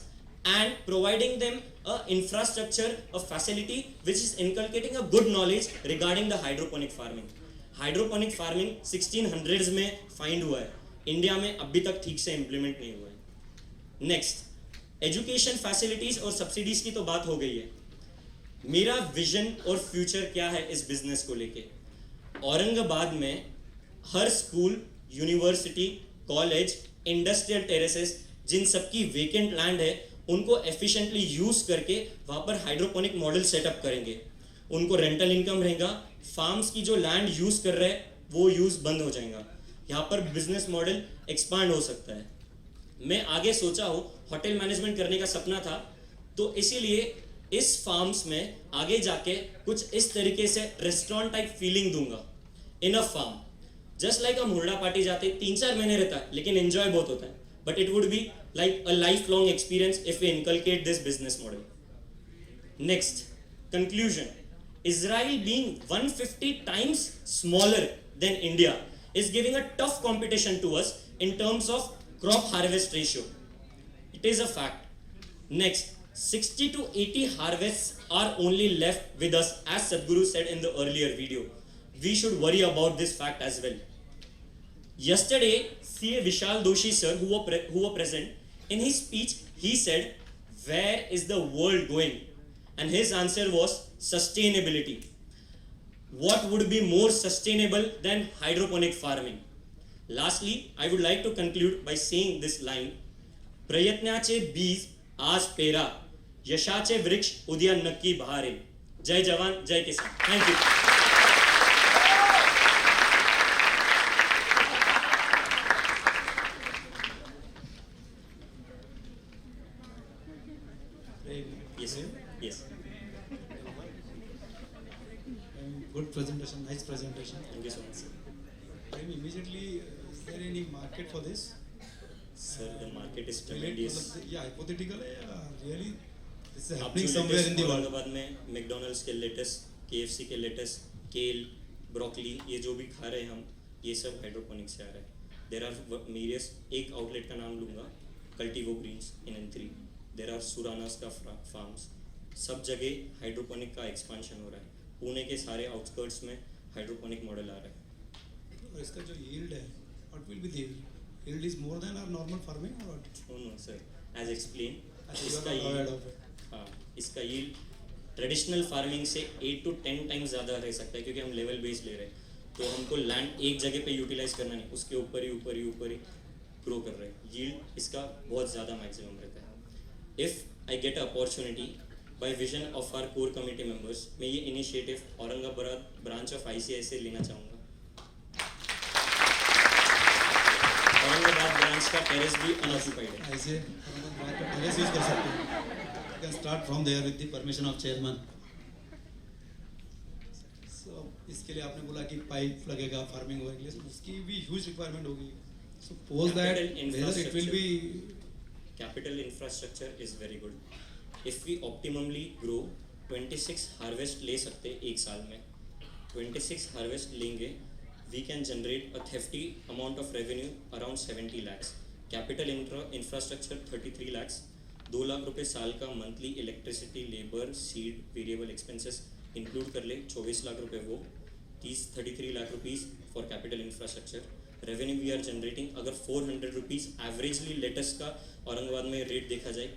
and providing them a infrastructure, a facility which is inculcating a good knowledge regarding the hydroponic farming. Hydroponic farming 1600s में find हुआ है, India में अभी तक ठीक से implement नहीं हुआ है. Next, education facilities और subsidies की तो बात हो गई है. मेरा विजन और फ्यूचर क्या है इस बिजनेस को लेके? औरंगाबाद में हर school, university, college, industrial terraces, जिन सबकी वेकेंट लैंड है, उनको एफिशिएंटली यूज करके वहां पर हाइड्रोपोनिक मॉडल सेटअप करेंगे. उनको रेंटल इनकम रहेगा. फार्म्स की जो लैंड यूज कर रहे हैं वो यूज बंद हो जाएगा. यहाँ पर बिजनेस मॉडल एक्सपांड हो सकता है. मैं आगे सोचा हूँ, होटल मैनेजमेंट करने का सपना था, तो इसीलिए इस फार्म्स में आगे जाके कुछ इस तरीके से रेस्टोरेंट टाइप फीलिंग दूंगा इन अ फार्म। जस्ट लाइक हम हुरडा पार्टी जाते 3-4 महीने रहता है, लेकिन एंजॉय बहुत होता है, but it would be like a life long experience if we inculcate this business model. Next, conclusion. Israel being 150 times smaller than India is giving a tough competition to us in terms of crop harvest ratio. It is a fact. Next, 60 to 80 harvests are only left with us, as Sadhguru said in the earlier video. We should worry about this fact as well. Yesterday, CA Vishal Doshi sir, who were present, in his speech, he said, "Where is the world going?" And his answer was sustainability. What would be more sustainable than hydroponic farming? Lastly, I would like to conclude by saying this line: प्रयत्नाचे बीज आज पेरा, यशाचे वृक्ष उद्या नक्की बहारेल. जय जवान, जय किसान. Thank you. Yes, sir. Yes. Good presentation, nice presentation. Thank you so much, sir. Immediately, is there any market for this? Sir, the market is tremendous. Yeah, hypothetical है, really this is आप happening जो somewhere in the world. Aurangabad में McDonald's के latest, KFC के latest, केल, broccoli, ये जो भी खा रहे हैं हम, ये सब हाइड्रोपोनिक से आ रहा है. There are various, एक आउटलेट का नाम लूँगा, Cultivo greens in N3. There are Suranas का फार्म्स. सब जगह हाइड्रोपोनिक का एक्सपांशन हो रहा है. पुणे के सारे आउटस्कर्ट्स में हाइड्रोपोनिक मॉडल आ रहा है. और इसका जो yield है, what will be the yield? Yield is more than our normal farming or what? No, sir. As explained, अच्छा, इसका you are aware yield, of it. हाँ, इसका yield ट्रेडिशनल फार्मिंग से 8 to 10 टाइम्स ज़्यादा रह सकता है, क्योंकि हम लेवल बेस्ड ले रहे हैं. तो हमको लैंड एक जगह पे यूटिलाइज करना नहीं, उसके ऊपर ही ग्रो कर रहे हैं. यील्ड इसका बहुत ज़्यादा मैक्सिमम रहता है. If I get a opportunity by vision of our core committee members, मैं ये initiative Aurangabad branch of ICI से लेना चाहूँगा. औरंगाबाद ब्रांच का टेरेस भी अनऑक्यूपाइड है. ऐसे औरंगाबाद का टेरेस यूज कर सकते हैं. You can start from there with the permission of chairman. So इसके लिए आपने बोला कि पाइप लगेगा फार्मिंग के लिए, उसकी भी ह्यूज रिक्वायरमेंट होगी. Suppose that whether it will be capital infrastructure is very good. If we optimally grow 26 harvest ले सकते एक साल में, 26 हार्वेस्ट लेंगे, we can generate a hefty amount of revenue around 70 lakhs. Capital infrastructure 33 lakhs. 2 lakh रुपए साल का monthly electricity, labour, seed, variable expenses include कर ले, 24 लाख रुपए वो, 33 lakh rupees for capital infrastructure. Revenue we are generating, अगर 400 रुपीज़ एवरेजली लेटेस्ट का औरंगाबाद में रेट देखा जाए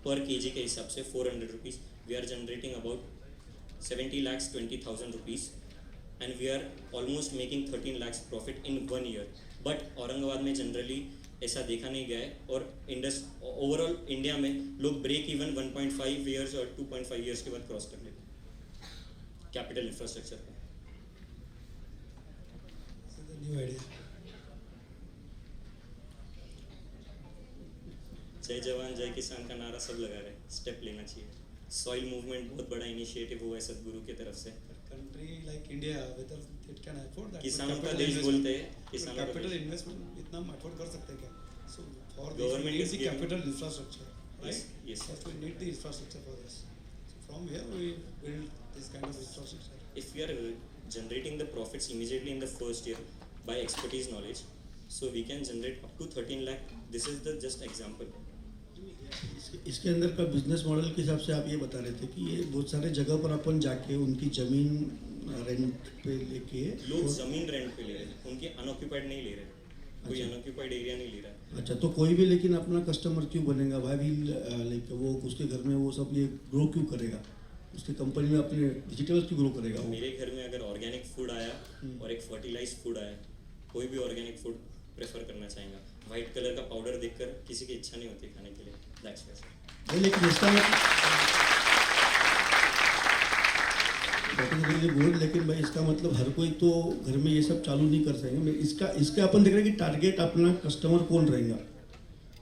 पर केजी के हिसाब से 400 rupees, we are generating about 70 lakhs 20,000 rupees, and we are almost making 13 lakhs profit in 1 year. But Aurangabad में जनरली ऐसा देखा नहीं गया है, और ओवरऑल इंडिया में लोग ब्रेक इवन 1.5 ईयर्स और 2.5 ईयर्स के बाद क्रॉस कर लेते हैं कैपिटल इंफ्रास्ट्रक्चर पर. New idea. जय जवान जय किसान का नारा सब लगा रहे हैं, स्टेप लेना चाहिए. सॉइल मूवमेंट बहुत बड़ा इनिशिएटिव हुआ है सदगुरु की तरफ से. Country like India, whether it can afford that? किसानों का देश बोलते हैं, किसानों का कैपिटल देश. इन्वेस्टमेंट इतना अफोर्ड कर सकते हैं क्या? So for this we Government need is the giving- capital infrastructure, right? Yes, yes. First we need the infrastructure for this. So from where we build this kind of infrastructure? If we are generating the profits immediately in the first year by expertise knowledge, so we can generate up to 13 lakh. This is the just example. इसके अंदर का business model के हिसाब से आप ये बता रहे थे कि ये बहुत सारे जगह पर अपन जाके उनकी जमीन रेंट पे लेके लोग जमीन रेंट पे ले रहे हैं, उनकी अनऑक्यूपाइड नहीं ले रहे, कोई अनऑक्यूपाइड एरिया नहीं ले रहा है. अच्छा, तो कोई भी लेकिन अपना कस्टमर क्यों बनेगा? भाई भी लाइक वो उसके घर में वो सब ये ग्रो क्यों करेगा? उसकी कंपनी में अपने वेजिटेबल्स क्यों ग्रो करेगा वो? मेरे घर में अगर ऑर्गेनिक फूड आया और एक फर्टिलाइज्ड फूड आया, कोई भी ऑर्गेनिक फूड प्रेफर करना चाहेगा. वाइट कलर का पाउडर देखकर किसी की इच्छा नहीं होती खाने के लिए. That's why. लेकिन इसका गुड, लेकिन भाई इसका मतलब हर कोई तो घर में ये सब चालू नहीं कर सकेंगे. इसका अपन देख रहे हैं कि टारगेट अपना कस्टमर कौन रहेगा.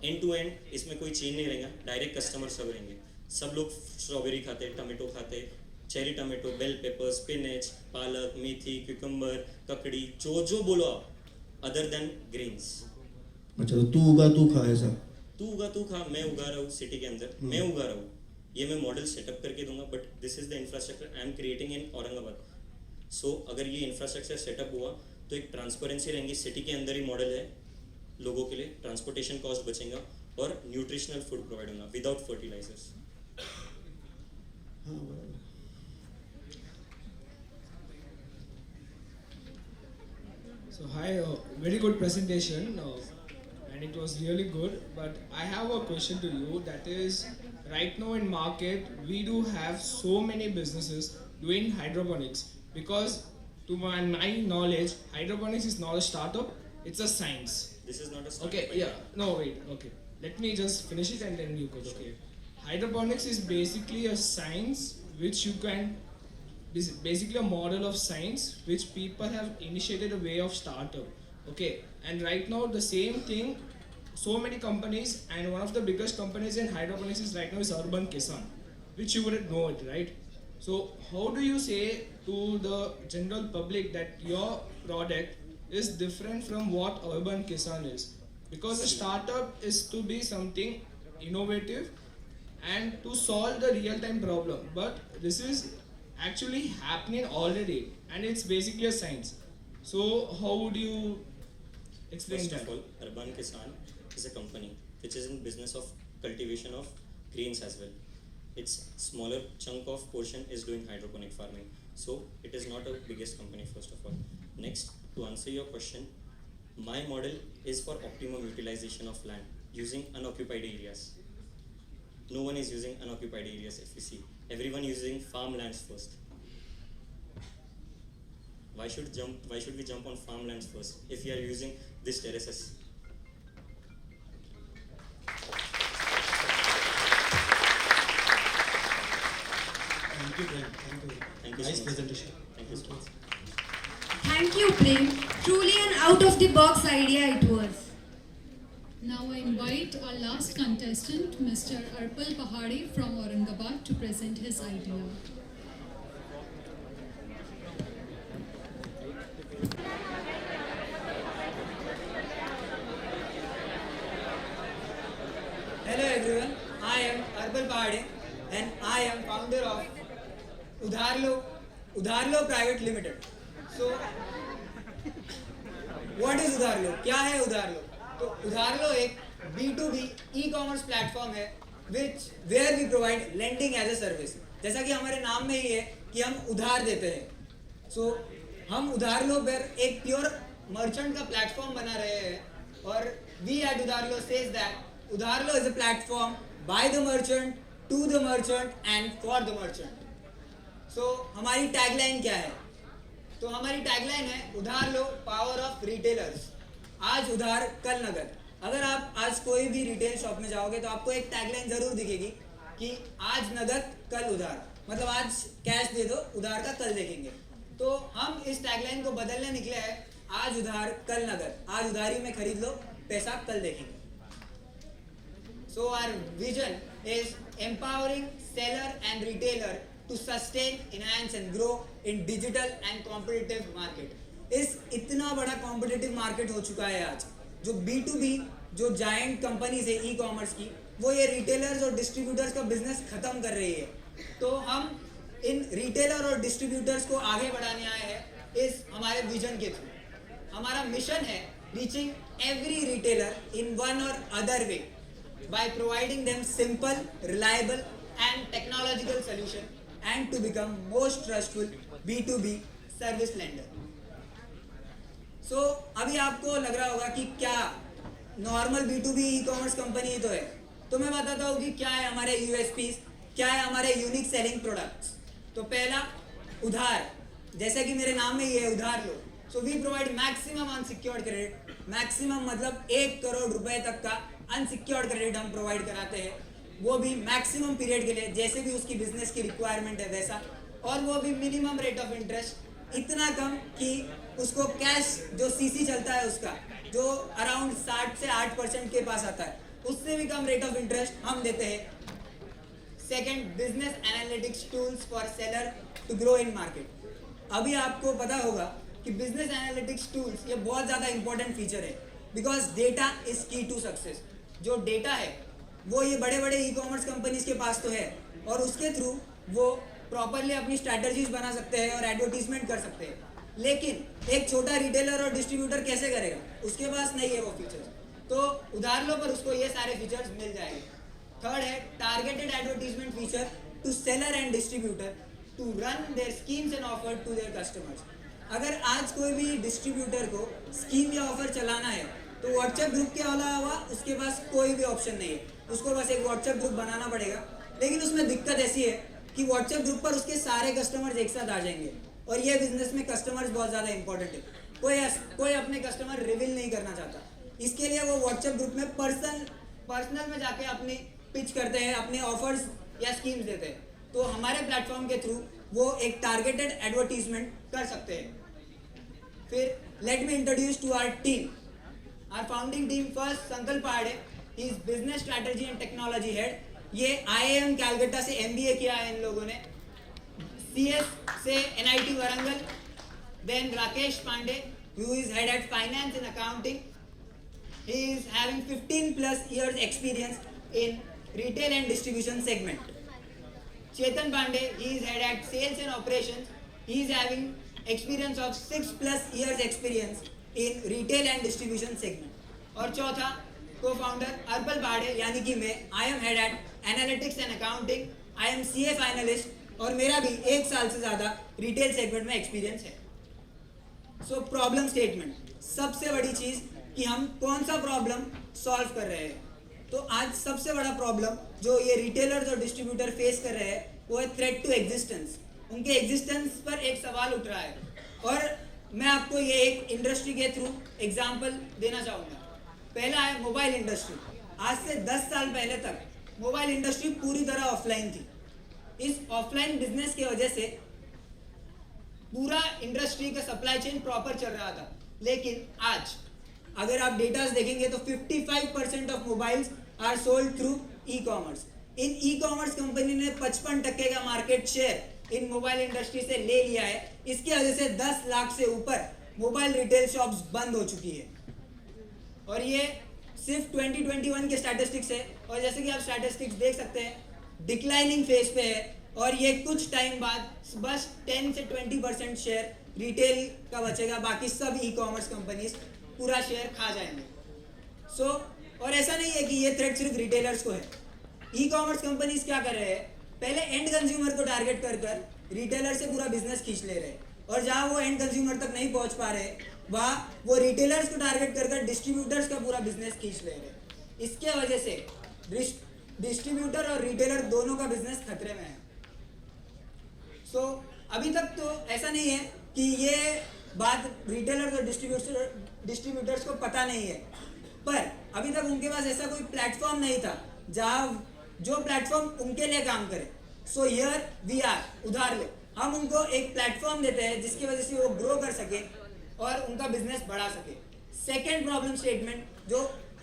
एंड टू एंड इसमें कोई चेन नहीं रहेगा, डायरेक्ट कस्टमर सब रहेंगे. सब लोग स्ट्रॉबेरी खाते, टमाटो खाते, cherry tomato, bell pepper, spinach, पालक, मेथी, क्यूकम्बर, ककड़ी, जो बोलो आप, अदर देन ग्रेन्स. अच्छा, तो तू उगा तू खा ऐसा? तू खा, मैं उगा रहा हूँ सिटी के अंदर, मैं उगा रहा हूँ. ये मैं मॉडल सेटअप करके दूंगा, but this is the infrastructure I am creating in Aurangabad. So अगर ये इंफ्रास्ट्रक्चर सेटअप हुआ तो एक ट्रांसपेरेंसी रहेंगी. सिटी के अंदर ही मॉडल है, लोगों के लिए ट्रांसपोर्टेशन कॉस्ट बचेगा और न्यूट्रिशनल फूड प्रोवाइड होगा विदाउट फर्टिलाइजर्स. हाँ बराबर. So hi, very good presentation, and it was really good. But I have a question to you. That is, right now in market we do have so many businesses doing hydroponics, because to my knowledge, hydroponics is not a startup; it's a science. This is not a startup. Okay, yeah. No, wait. Okay, let me just finish it and then you go. Okay, hydroponics is basically a science which you can. This is basically a model of science which people have initiated a way of startup. Okay, and right now the same thing, so many companies, and one of the biggest companies in hydroponics is right now is Urban Kisan, which you would know it, right? So how do you say to the general public that your product is different from what Urban Kisan is? Because a startup is to be something innovative and to solve the real-time problem, but this is actually happening already, and it's basically a science. So how would you explain First that? of all, Urban Kisan is a company which is in business of cultivation of greens as well. Its smaller chunk of portion is doing hydroponic farming. So it is not a biggest company first of all. Next, to answer your question, my model is for optimum utilization of land using unoccupied areas. No one is using unoccupied areas. If you see, everyone using farmlands first. Why should we jump on farmlands first if we are using these terraces? Thank you, Prem. Thank you. Thank you. Nice So much. presentation. Thank you so much. Thank you, Prem. Truly an out-of-the-box idea it was. Now I invite our last contestant, Mr. Arpal Pahari from Aurangabad, to present his idea. Hello everyone, I am Arpal Pahade and I am founder of Udharlo Private Limited. So, what is Udharlo? क्या है Udharlo? तो Udharlo एक B2B e-commerce platform है where we provide lending as a service. जैसा कि हमारे नाम में ही है कि हम उधार देते हैं. So, हम Udharlo पर एक pure merchant का platform बना रहे हैं और we at Udharlo says that Udharlo is a platform by the merchant, to the merchant and for the merchant. So, हमारी tagline क्या है? तो हमारी tagline है उधार लो पावर ऑफ रिटेलर्स. आज उधार कल नगद. अगर आप आज कोई भी रिटेल शॉप में जाओगे तो आपको एक टैगलाइन जरूर दिखेगी कि आज नगद कल उधार, मतलब आज कैश दे दो उधार का कल देखेंगे. तो हम इस टैगलाइन को बदलने निकले हैं, आज उधार कल नगद, आज उधारी में खरीद लो पैसा कल देखेंगे. So our vision is empowering seller and retailer to sustain, enhance and grow in digital and competitive market. इस इतना बड़ा competitive market हो चुका है आज, जो B2B जो जायंट कंपनीज है ई कॉमर्स की, वो ये रिटेलर्स और डिस्ट्रीब्यूटर्स का बिजनेस खत्म कर रही है. तो हम इन रिटेलर और डिस्ट्रीब्यूटर्स को आगे बढ़ाने आए हैं इस हमारे विजन के थ्रू. हमारा मिशन है reaching every retailer in one or other way by providing them simple, reliable and technological solution and to become most trustful B2B service lender. So अभी आपको लग रहा होगा कि क्या नॉर्मल B2B ई-कॉमर्स कंपनी ही तो है. तो मैं बताता हूँ कि क्या है हमारे USPs, क्या है हमारे यूनिक सेलिंग प्रोडक्ट्स. तो पहला उधार, जैसे कि मेरे नाम में ही है उधार लो. So we provide maximum unsecured credit. Maximum मतलब 1 करोड़ रुपए तक का अनसिक्योर्ड क्रेडिट हम प्रोवाइड कराते हैं, वो भी मैक्सिमम पीरियड के लिए, जैसे भी उसकी बिजनेस की रिक्वायरमेंट है वैसा, और वो भी मिनिमम रेट ऑफ इंटरेस्ट इतना कम कि उसको कैश जो सीसी चलता है उसका जो अराउंड 60 से 8% के पास आता है, उससे भी कम रेट ऑफ इंटरेस्ट हम देते हैं। Second, business analytics tools for seller to grow in market. अभी आपको पता होगा कि बिजनेस एनालिटिक्स टूल्स ये बहुत ज़्यादा इंपॉर्टेंट फीचर है, बिकॉज डेटा इज की टू सक्सेस। जो डेटा है वो ये बड़े बड़े ई कॉमर्स कंपनीज के पास तो है, और उसके थ्रू वो प्रॉपरली अपनी स्ट्रैटेजीज बना सकते हैं और एडवर्टीजमेंट कर सकते हैं। लेकिन एक छोटा रिटेलर और डिस्ट्रीब्यूटर कैसे करेगा? उसके पास नहीं है वो फीचर्स, तो उधार लो पर उसको ये सारे फीचर्स मिल जाएंगे। थर्ड है targeted advertisement feature to seller and distributor to run their schemes and offer to their customers. अगर आज कोई भी डिस्ट्रीब्यूटर को स्कीम या ऑफर चलाना है तो व्हाट्सएप ग्रुप के अलावा उसके पास कोई भी ऑप्शन नहीं है, उसको बस एक व्हाट्सएप ग्रुप बनाना पड़ेगा। लेकिन उसमें दिक्कत ऐसी है कि व्हाट्सएप ग्रुप पर उसके सारे कस्टमर्स एक साथ आ जाएंगे, और ये बिजनेस में कस्टमर्स बहुत ज़्यादा इंपॉर्टेंट है। कोई अपने कस्टमर रिवील नहीं करना चाहता, इसके लिए वो व्हाट्सएप ग्रुप में पर्सनल में जाके अपनी पिच करते हैं, अपने ऑफर्स या स्कीम्स देते हैं। तो हमारे प्लेटफॉर्म के थ्रू वो एक टारगेटेड एडवर्टीजमेंट कर सकते हैं। फिर let me introduce to our team, our founding team. First, Sankalp Pade, he is business strategy and technology head. ये IIM कैलकाटा से MBA किया है इन लोगों ने, CS से NIT Warangal. Then Rakesh Pandey, who is head at finance and accounting. He is having 15+ years experience in retail and distribution segment. Chetan Pandey, he is head at sales and operations. He is having experience of 6+ years experience in retail and distribution segment. और चौथा co-founder अर्पल पाड़े यानी कि मैं, I am head at analytics and accounting. I am CA finalist, और मेरा भी 1 साल से ज़्यादा रिटेल सेगमेंट में एक्सपीरियंस है। सो प्रॉब्लम स्टेटमेंट, सबसे बड़ी चीज़ कि हम कौन सा प्रॉब्लम सॉल्व कर रहे हैं। तो आज सबसे बड़ा प्रॉब्लम जो ये रिटेलर्स और डिस्ट्रीब्यूटर फेस कर रहे हैं वो है थ्रेट टू एग्जिस्टेंस। उनके एग्जिस्टेंस पर एक सवाल उठ रहा है, और मैं आपको ये एक इंडस्ट्री के थ्रू एग्जाम्पल देना चाहूँगा। पहला है मोबाइल इंडस्ट्री। आज से 10 साल पहले तक मोबाइल इंडस्ट्री पूरी तरह ऑफलाइन थी। इस ऑफलाइन बिजनेस की वजह से पूरा इंडस्ट्री का सप्लाई चेन प्रॉपर चल रहा था। लेकिन आज अगर आप डेटास देखेंगे तो 55% of mobiles are sold through e commerce. इन ई कॉमर्स कंपनी ने 55% का market share in mobile industry से ले लिया है। इसकी वजह से 10 लाख से ऊपर मोबाइल रिटेल शॉप्स बंद हो चुकी है, और ये सिर्फ 2021 के स्टैटिस्टिक्स है। और जैसे कि आप स्टैटिस्टिक्स देख सकते हैं डिक्लाइनिंग फेज पे है, और ये कुछ टाइम बाद बस 10 से 20% शेयर रिटेल का बचेगा, बाकी सब ई कॉमर्स कंपनीज पूरा शेयर खा जाएंगे। और ऐसा नहीं है कि ये थ्रेट सिर्फ रिटेलर्स को है। ई कॉमर्स कंपनीज क्या कर रहे हैं, पहले एंड कंज्यूमर को टारगेट कर रिटेलर से पूरा बिजनेस खींच ले रहे हैं, और जहाँ वो एंड कंज्यूमर तक नहीं पहुँच पा रहे वहाँ वो रिटेलर्स को टारगेट कर डिस्ट्रीब्यूटर्स का पूरा बिजनेस खींच ले रहे हैं। इसके वजह से डिस्ट्रीब्यूटर और रिटेलर दोनों का बिजनेस खतरे में है। अभी तक तो ऐसा नहीं है कि ये बात रिटेलर्स और डिस्ट्रीब्यूटर्स को पता नहीं है, पर अभी तक उनके पास ऐसा कोई प्लेटफॉर्म नहीं था जहाँ जो प्लेटफॉर्म उनके लिए काम करे। सो हियर वी आर, उधार ले, हम उनको एक प्लेटफॉर्म देते हैं जिसकी वजह से वो ग्रो कर सके और उनका बिजनेस बढ़ा सके। सेकेंड प्रॉब्लम स्टेटमेंट, जो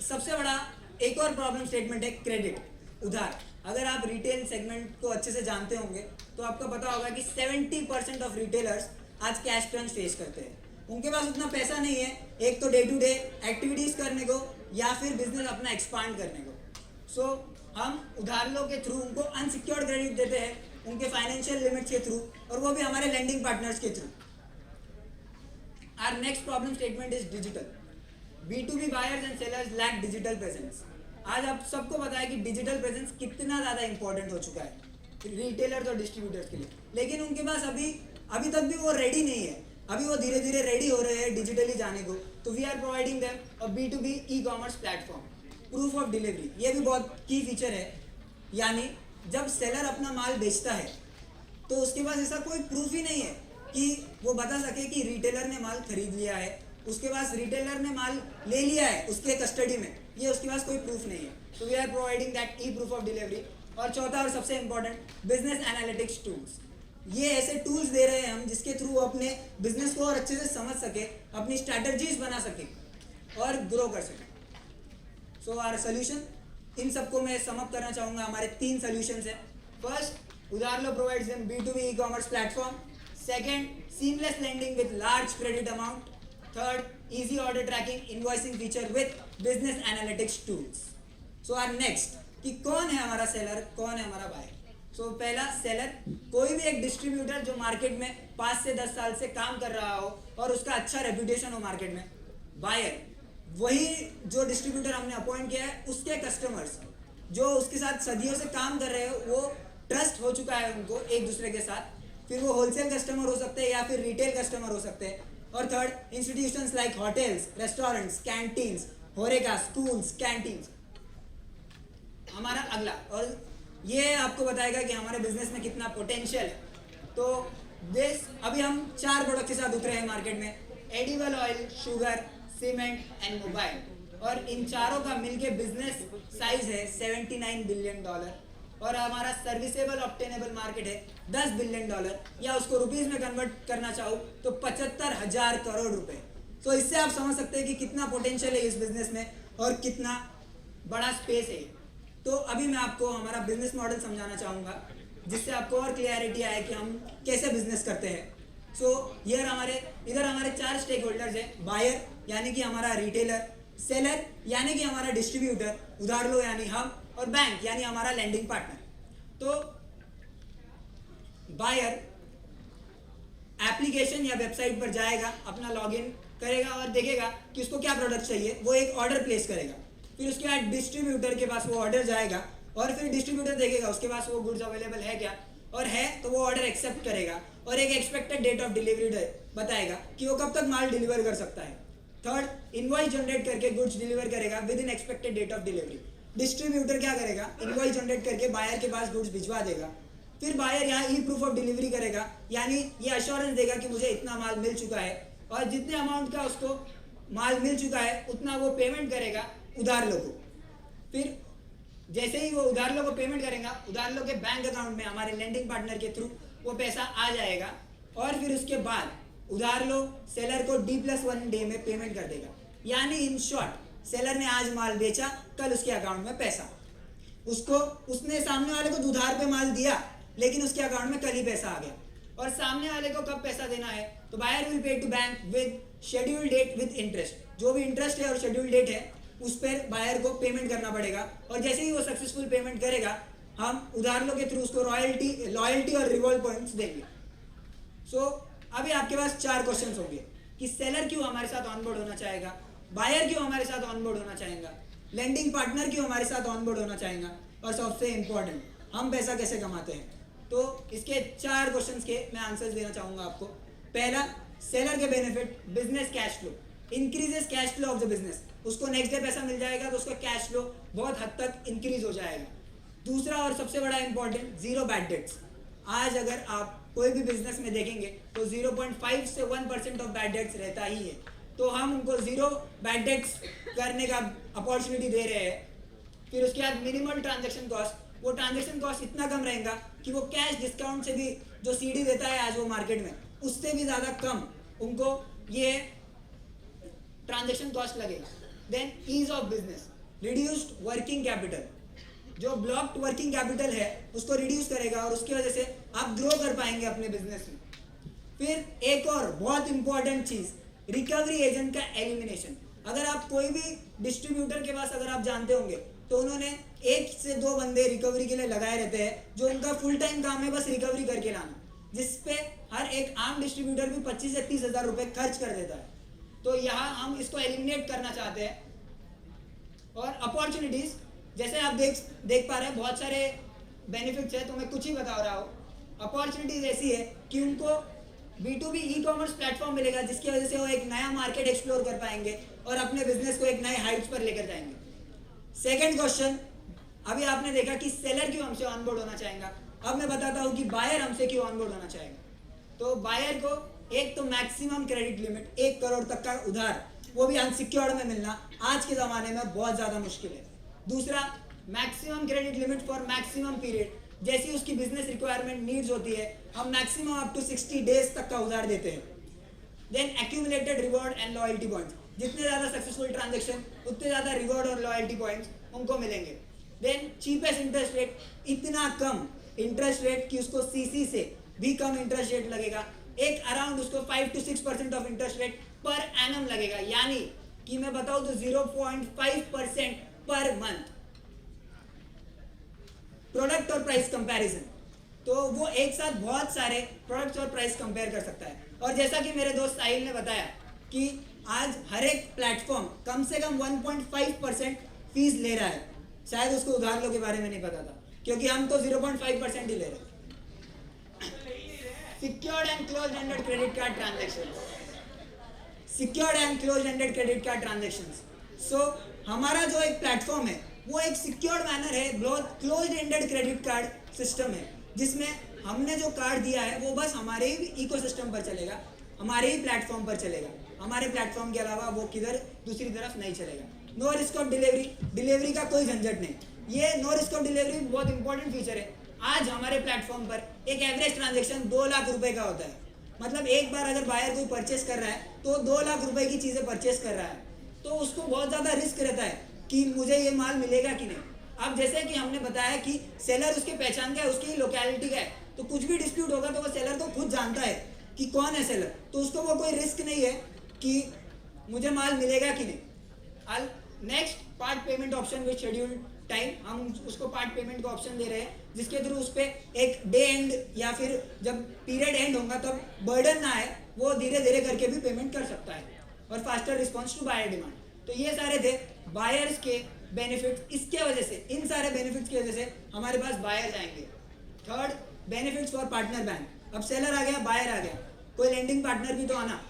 सबसे बड़ा एक और प्रॉब्लम स्टेटमेंट है क्रेडिट, उधार। अगर आप रिटेल सेगमेंट को अच्छे से जानते होंगे तो आपको पता होगा कि 70% ऑफ रिटेलर्स आज कैश क्रंच फेस करते हैं। उनके पास उतना पैसा नहीं है, एक तो डे टू डे एक्टिविटीज़ करने को या फिर बिजनेस अपना एक्सपांड करने को। सो हम उधारों के थ्रू उनको अनसिक्योर्ड क्रेडिट देते हैं, उनके फाइनेंशियल लिमिट्स के थ्रू, और वो भी हमारे लेंडिंग पार्टनर्स के through. Our next problem statement is digital. B2B buyers and sellers lack digital presence. आज आप सबको पता है कि डिजिटल प्रेजेंस कितना ज़्यादा इंपॉर्टेंट हो चुका है रिटेलर्स और डिस्ट्रीब्यूटर्स के लिए, लेकिन उनके पास अभी तक भी वो रेडी नहीं है। अभी वो धीरे धीरे रेडी हो रहे हैं डिजिटली जाने को। तो we are providing them a B2B e commerce platform. Proof of delivery, ये भी बहुत की फीचर है, यानी जब सेलर अपना माल बेचता है तो उसके पास ऐसा कोई प्रूफ ही नहीं है कि वो बता सके कि रिटेलर ने माल खरीद लिया है, उसके पास रिटेलर ने माल ले लिया है उसके कस्टडी में, ये उसके पास कोई प्रूफ नहीं है। तो we are providing that e proof of delivery. और चौथा और सबसे इंपॉर्टेंट, बिजनेस एनालिटिक्स टूल्स। ये ऐसे टूल्स दे रहे हैं हम जिसके थ्रू अपने बिजनेस को और अच्छे से समझ सके, अपनी स्ट्रैटेजीज बना सके और ग्रो कर सके। सो आवर सोल्यूशन, इन सबको मैं समअप करना चाहूँगा हमारे 3 सॉल्यूशंस हैं. फर्स्ट, उधार लो provides them B2B e-commerce platform. Second, seamless lending with large credit amount. Third, easy order tracking invoicing feature with business analytics tools. So our next, कि कौन है हमारा सेलर, कौन है हमारा बायर. सो पहला, सेलर. कोई भी एक डिस्ट्रीब्यूटर जो मार्केट में 5 से 10 साल से काम कर रहा हो और उसका अच्छा रेपुटेशन हो मार्केट में. बायर, वही जो डिस्ट्रीब्यूटर हमने अपॉइंट किया है उसके कस्टमर्स जो उसके साथ सदियों से काम कर रहे हो, वो ट्रस्ट हो चुका है उनको एक दूसरे के साथ. फिर वो होलसेल कस्टमर हो सकते हैं या फिर रिटेल कस्टमर हो सकते हैं. और third, institutions like hotels, restaurants, canteens, होरेका, schools, canteens. हमारा अगला, और ये आपको बताएगा कि हमारे बिजनेस में कितना पोटेंशियल है. तो अभी हम 4 प्रोडक्ट के साथ उतरे हैं मार्केट में. Edible oil, sugar, cement and mobile. और इन चारों का मिलके बिजनेस साइज है $79 बिलियन. और हमारा सर्विसेबल ऑब्टेनेबल मार्केट है $10 बिलियन, या उसको रुपीस में कन्वर्ट करना चाहूँ तो 75,000 करोड़ रुपए. तो इससे आप समझ सकते हैं कि कितना पोटेंशियल है इस बिजनेस में और कितना बड़ा स्पेस है. तो अभी मैं आपको हमारा बिजनेस मॉडल समझाना चाहूँगा जिससे आपको और क्लियरिटी आए कि हम कैसे बिजनेस करते हैं. सो इधर हमारे 4 स्टेक होल्डर्स हैं. बायर यानी कि हमारा रिटेलर, सेलर यानी कि हमारा डिस्ट्रीब्यूटर, उधार लो यानी हम, और बैंक यानी हमारा लैंडिंग पार्टनर. तो बायर एप्लीकेशन या वेबसाइट पर जाएगा, अपना लॉगिन करेगा और देखेगा कि उसको क्या प्रोडक्ट चाहिए. वो एक ऑर्डर प्लेस करेगा. फिर उसके बाद डिस्ट्रीब्यूटर के पास वो ऑर्डर जाएगा और फिर डिस्ट्रीब्यूटर देखेगा उसके पास वो गुड्स अवेलेबल है क्या, और है तो वो ऑर्डर एक्सेप्ट करेगा और एक एक्सपेक्टेड डेट ऑफ डिलीवरी बताएगा कि वो कब तक माल डिलीवर कर सकता है. थर्ड, इनवॉइस जनरेट करके गुड्स डिलीवर करेगा within expected date of delivery. Distributor क्या करेगा, इनवॉइस जनरेट करके बायर के पास गुड्स भिजवा देगा. फिर बायर यहाँ ई प्रूफ ऑफ डिलीवरी करेगा, यानी ये अश्योरेंस देगा कि मुझे इतना माल मिल चुका है, और जितने अमाउंट का उसको माल मिल चुका है उतना वो पेमेंट करेगा उधार लो को. फिर जैसे ही वो उधार लो को पेमेंट करेगा, उधार लो के बैंक अकाउंट में हमारे लेंडिंग पार्टनर के थ्रू वो पैसा आ जाएगा. और फिर उसके बाद उधार लो सेलर को D+1 डे में पेमेंट कर देगा. यानी इन शॉर्ट, सेलर ने आज माल बेचा, कल उसके अकाउंट में पैसा. उसने सामने वाले को उधार पे माल दिया लेकिन उसके अकाउंट में कल ही पैसा आ गया. और सामने वाले को कब पैसा देना है, तो buyer will pay to bank with schedule date with interest. जो भी इंटरेस्ट है और शेड्यूल डेट है उस पर बायर को पेमेंट करना पड़ेगा. और जैसे ही वो सक्सेसफुल पेमेंट करेगा, हम उधार लो के थ्रू उसको लॉयल्टी और रिवॉल्व पॉइंट्स देंगे. सो अभी आपके पास 4 क्वेश्चंस होंगे कि सेलर क्यों हमारे साथ ऑनबोर्ड होना चाहेगा, बायर क्यों हमारे साथ ऑनबोर्ड होना चाहेगा, लेंडिंग पार्टनर क्यों हमारे साथ ऑनबोर्ड होना चाहेगा, और सबसे इंपॉर्टेंट, हम पैसा कैसे कमाते हैं. तो इसके 4 क्वेश्चंस के मैं आंसर्स देना चाहूँगा आपको. पहला, सेलर के benefit, business cash flow increases cash flow of the business. उसको नेक्स्ट डे पैसा मिल जाएगा तो उसका कैश फ्लो बहुत हद तक इंक्रीज हो जाएगा. दूसरा और सबसे बड़ा इंपॉर्टेंट, 0 बैड डेट्स. आज अगर आप कोई भी बिजनेस में देखेंगे तो 0.5 से 1% ऑफ बैड डेट्स रहता ही है. तो हम उनको 0 बैड डेट्स करने का अपॉर्चुनिटी दे रहे हैं. फिर उसके बाद मिनिमम ट्रांजैक्शन कॉस्ट, वो ट्रांजैक्शन कॉस्ट इतना कम रहेगा कि वो कैश डिस्काउंट से भी जो CD देता है आज वो मार्केट में, उससे भी ज़्यादा कम उनको ये ट्रांजैक्शन कॉस्ट लगेगा. Then ease of business, reduced working capital. जो ब्लॉक्ड वर्किंग कैपिटल है उसको रिड्यूस करेगा और उसकी वजह से आप ग्रो कर पाएंगे अपने बिजनेस में. फिर एक और बहुत इंपॉर्टेंट चीज़, रिकवरी एजेंट का एलिमिनेशन. अगर आप कोई भी डिस्ट्रीब्यूटर के पास अगर आप जानते होंगे तो उन्होंने 1 से 2 बंदे रिकवरी के लिए लगाए रहते हैं जो उनका फुल टाइम काम है बस रिकवरी करके लाना, जिसपे हर एक आम डिस्ट्रीब्यूटर भी 25 से 30 हज़ार रुपये खर्च कर देता है. तो यहाँ हम इसको एलिमिनेट करना चाहते हैं. और अपॉर्चुनिटीज़, जैसे आप देख पा रहे हैं बहुत सारे बेनिफिट्स है, तो मैं कुछ ही बता रहा हूँ. अपॉर्चुनिटीज़ ऐसी है कि उनको B2B ई-कॉमर्स प्लेटफॉर्म मिलेगा जिसकी वजह से वो एक नया मार्केट एक्सप्लोर कर पाएंगे और अपने बिजनेस को एक नए हाइट्स पर लेकर जाएंगे. सेकंड क्वेश्चन, अभी आपने देखा कि सेलर क्यों हमसे ऑनबोर्ड होना चाहेगा. अब मैं बताता हूँ कि बायर हमसे क्यों ऑनबोर्ड होना चाहेगा. तो बायर को एक तो मैक्सिमम क्रेडिट लिमिट, 1 करोड़ तक का उधार, वो भी अनसिक्योर्ड में मिलना आज के ज़माने में बहुत ज़्यादा मुश्किल है. दूसरा, maximum credit limit for maximum period. जैसी उसकी बिजनेस रिक्वायरमेंट नीड्स होती है हम मैक्सिमम अप टू 60 डेज तक का उधार देते हैं. Then accumulated reward and loyalty points. जितने ज़्यादा सक्सेसफुल ट्रांजेक्शन उतने ज़्यादा रिवॉर्ड और लॉयल्टी पॉइंट्स उनको मिलेंगे. देन चीपेस्ट इंटरेस्ट रेट, इतना कम इंटरेस्ट रेट कि उसको सीसी से भी कम इंटरेस्ट रेट लगेगा, एक अराउंड उसको 5 to 6% of interest rate per annum लगेगा, यानी कि मैं बताऊं तो 0.5% पर मंथ। प्रोडक्ट और प्राइस कंपैरिजन, तो वो एक साथ बहुत सारे प्रोडक्ट्स और प्राइस कंपेयर कर सकता है। और जैसा कि मेरे दोस्त साहिल ने बताया कि आज हर एक प्लेटफॉर्म कम से कम 1.5% फीस ले रहा है, शायद उसको उधार लो के बारे में नहीं पता था, क्योंकि हम तो 0.5% ही ले रहे हैं। Secured and closed ended credit card transactions, secured and closed ended credit card transactions. So हमारा जो एक प्लेटफॉर्म है वो एक सिक्योर्ड मैनर है, closed ended credit card system है, जिसमें हमने जो कार्ड दिया है वो बस हमारे ही इकोसिस्टम पर चलेगा, हमारे ही प्लेटफॉर्म पर चलेगा, हमारे प्लेटफॉर्म के अलावा वो किधर दूसरी तरफ नहीं चलेगा। No risk of delivery, delivery का कोई झंझट नहीं। ये नो रिस्क ऑफ डिलीवरी बहुत इंपॉर्टेंट फीचर है। आज हमारे प्लेटफॉर्म पर एक एवरेज ट्रांजेक्शन 2 लाख रुपए का होता है, मतलब एक बार अगर बायर कोई परचेस कर रहा है तो 2 लाख रुपए की चीज़ें परचेस कर रहा है, तो उसको बहुत ज़्यादा रिस्क रहता है कि मुझे ये माल मिलेगा कि नहीं। अब जैसे कि हमने बताया कि सेलर उसके पहचान का है, उसकी लोकेलिटी का है, तो कुछ भी डिस्प्यूट होगा तो वो सेलर तो खुद जानता है कि कौन है सेलर, तो उसको वो कोई रिस्क नहीं है कि मुझे माल मिलेगा कि नहीं। Next part payment option with scheduled time, हम उसको पार्ट पेमेंट का ऑप्शन दे रहे हैं, जिसके थ्रू उस पर एक डे एंड या फिर जब पीरियड एंड होगा तब बर्डन ना आए, वो धीरे धीरे करके भी पेमेंट कर सकता है। और faster response to buyer demand. तो ये सारे थे बायर्स के बेनिफिट्स। इसके वजह से, इन सारे बेनिफिट्स की वजह से हमारे पास बायर्स आएंगे। Third, benefits for partner bank. अब सेलर आ गया, बायर आ गया, कोई लेंडिंग पार्टनर भी तो आना,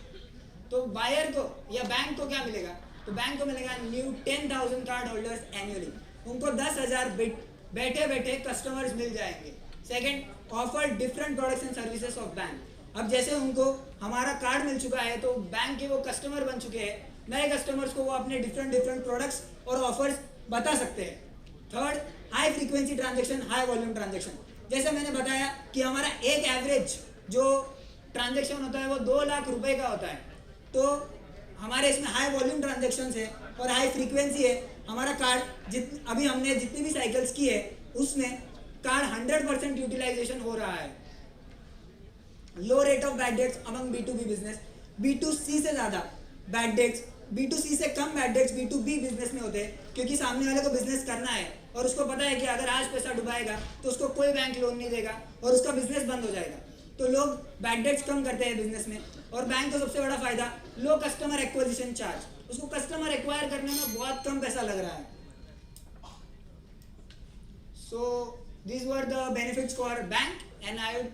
तो बायर को या बैंक को क्या मिलेगा, तो बैंक को मिलेगा न्यू 10,000 कार्ड होल्डर्स एनुअली, उनको 10,000 बैठे बैठे कस्टमर्स मिल जाएंगे। Second, offer different products and services of bank. अब जैसे उनको हमारा कार्ड मिल चुका है तो बैंक के वो कस्टमर बन चुके हैं, नए कस्टमर्स को वो अपने डिफरेंट प्रोडक्ट्स और ऑफर्स बता सकते हैं। Third, high frequency transaction, high volume transaction. जैसे मैंने बताया कि हमारा एक एवरेज जो ट्रांजेक्शन होता है वो 2 लाख रुपए का होता है, तो हमारे इसमें हाई वॉल्यूम ट्रांजेक्शन्स है और हाई फ्रीक्वेंसी है। हमारा कार्ड अभी हमने जितनी भी साइकिल्स की है उसमें कार्ड 100% यूटिलाइजेशन हो रहा है। Low rate of bad debts among B2B business, B2C से ज़्यादा बैड डेट्स, B2C से कम बैड डेट्स B2B बिजनेस में होते हैं, क्योंकि सामने वाले को बिजनेस करना है और उसको पता है कि अगर आज पैसा डुबाएगा तो उसको कोई बैंक लोन नहीं देगा और उसका बिजनेस बंद हो जाएगा, तो लोग बैड डेट्स कम करते हैं बिजनेस में। और बैंक का सबसे बड़ा फायदा, लो कस्टमर एक्विजिशन चार्ज, उसको कस्टमर एक्वायर करने में बहुत कम पैसा लग रहा है। सो these were the benefits for bank and I would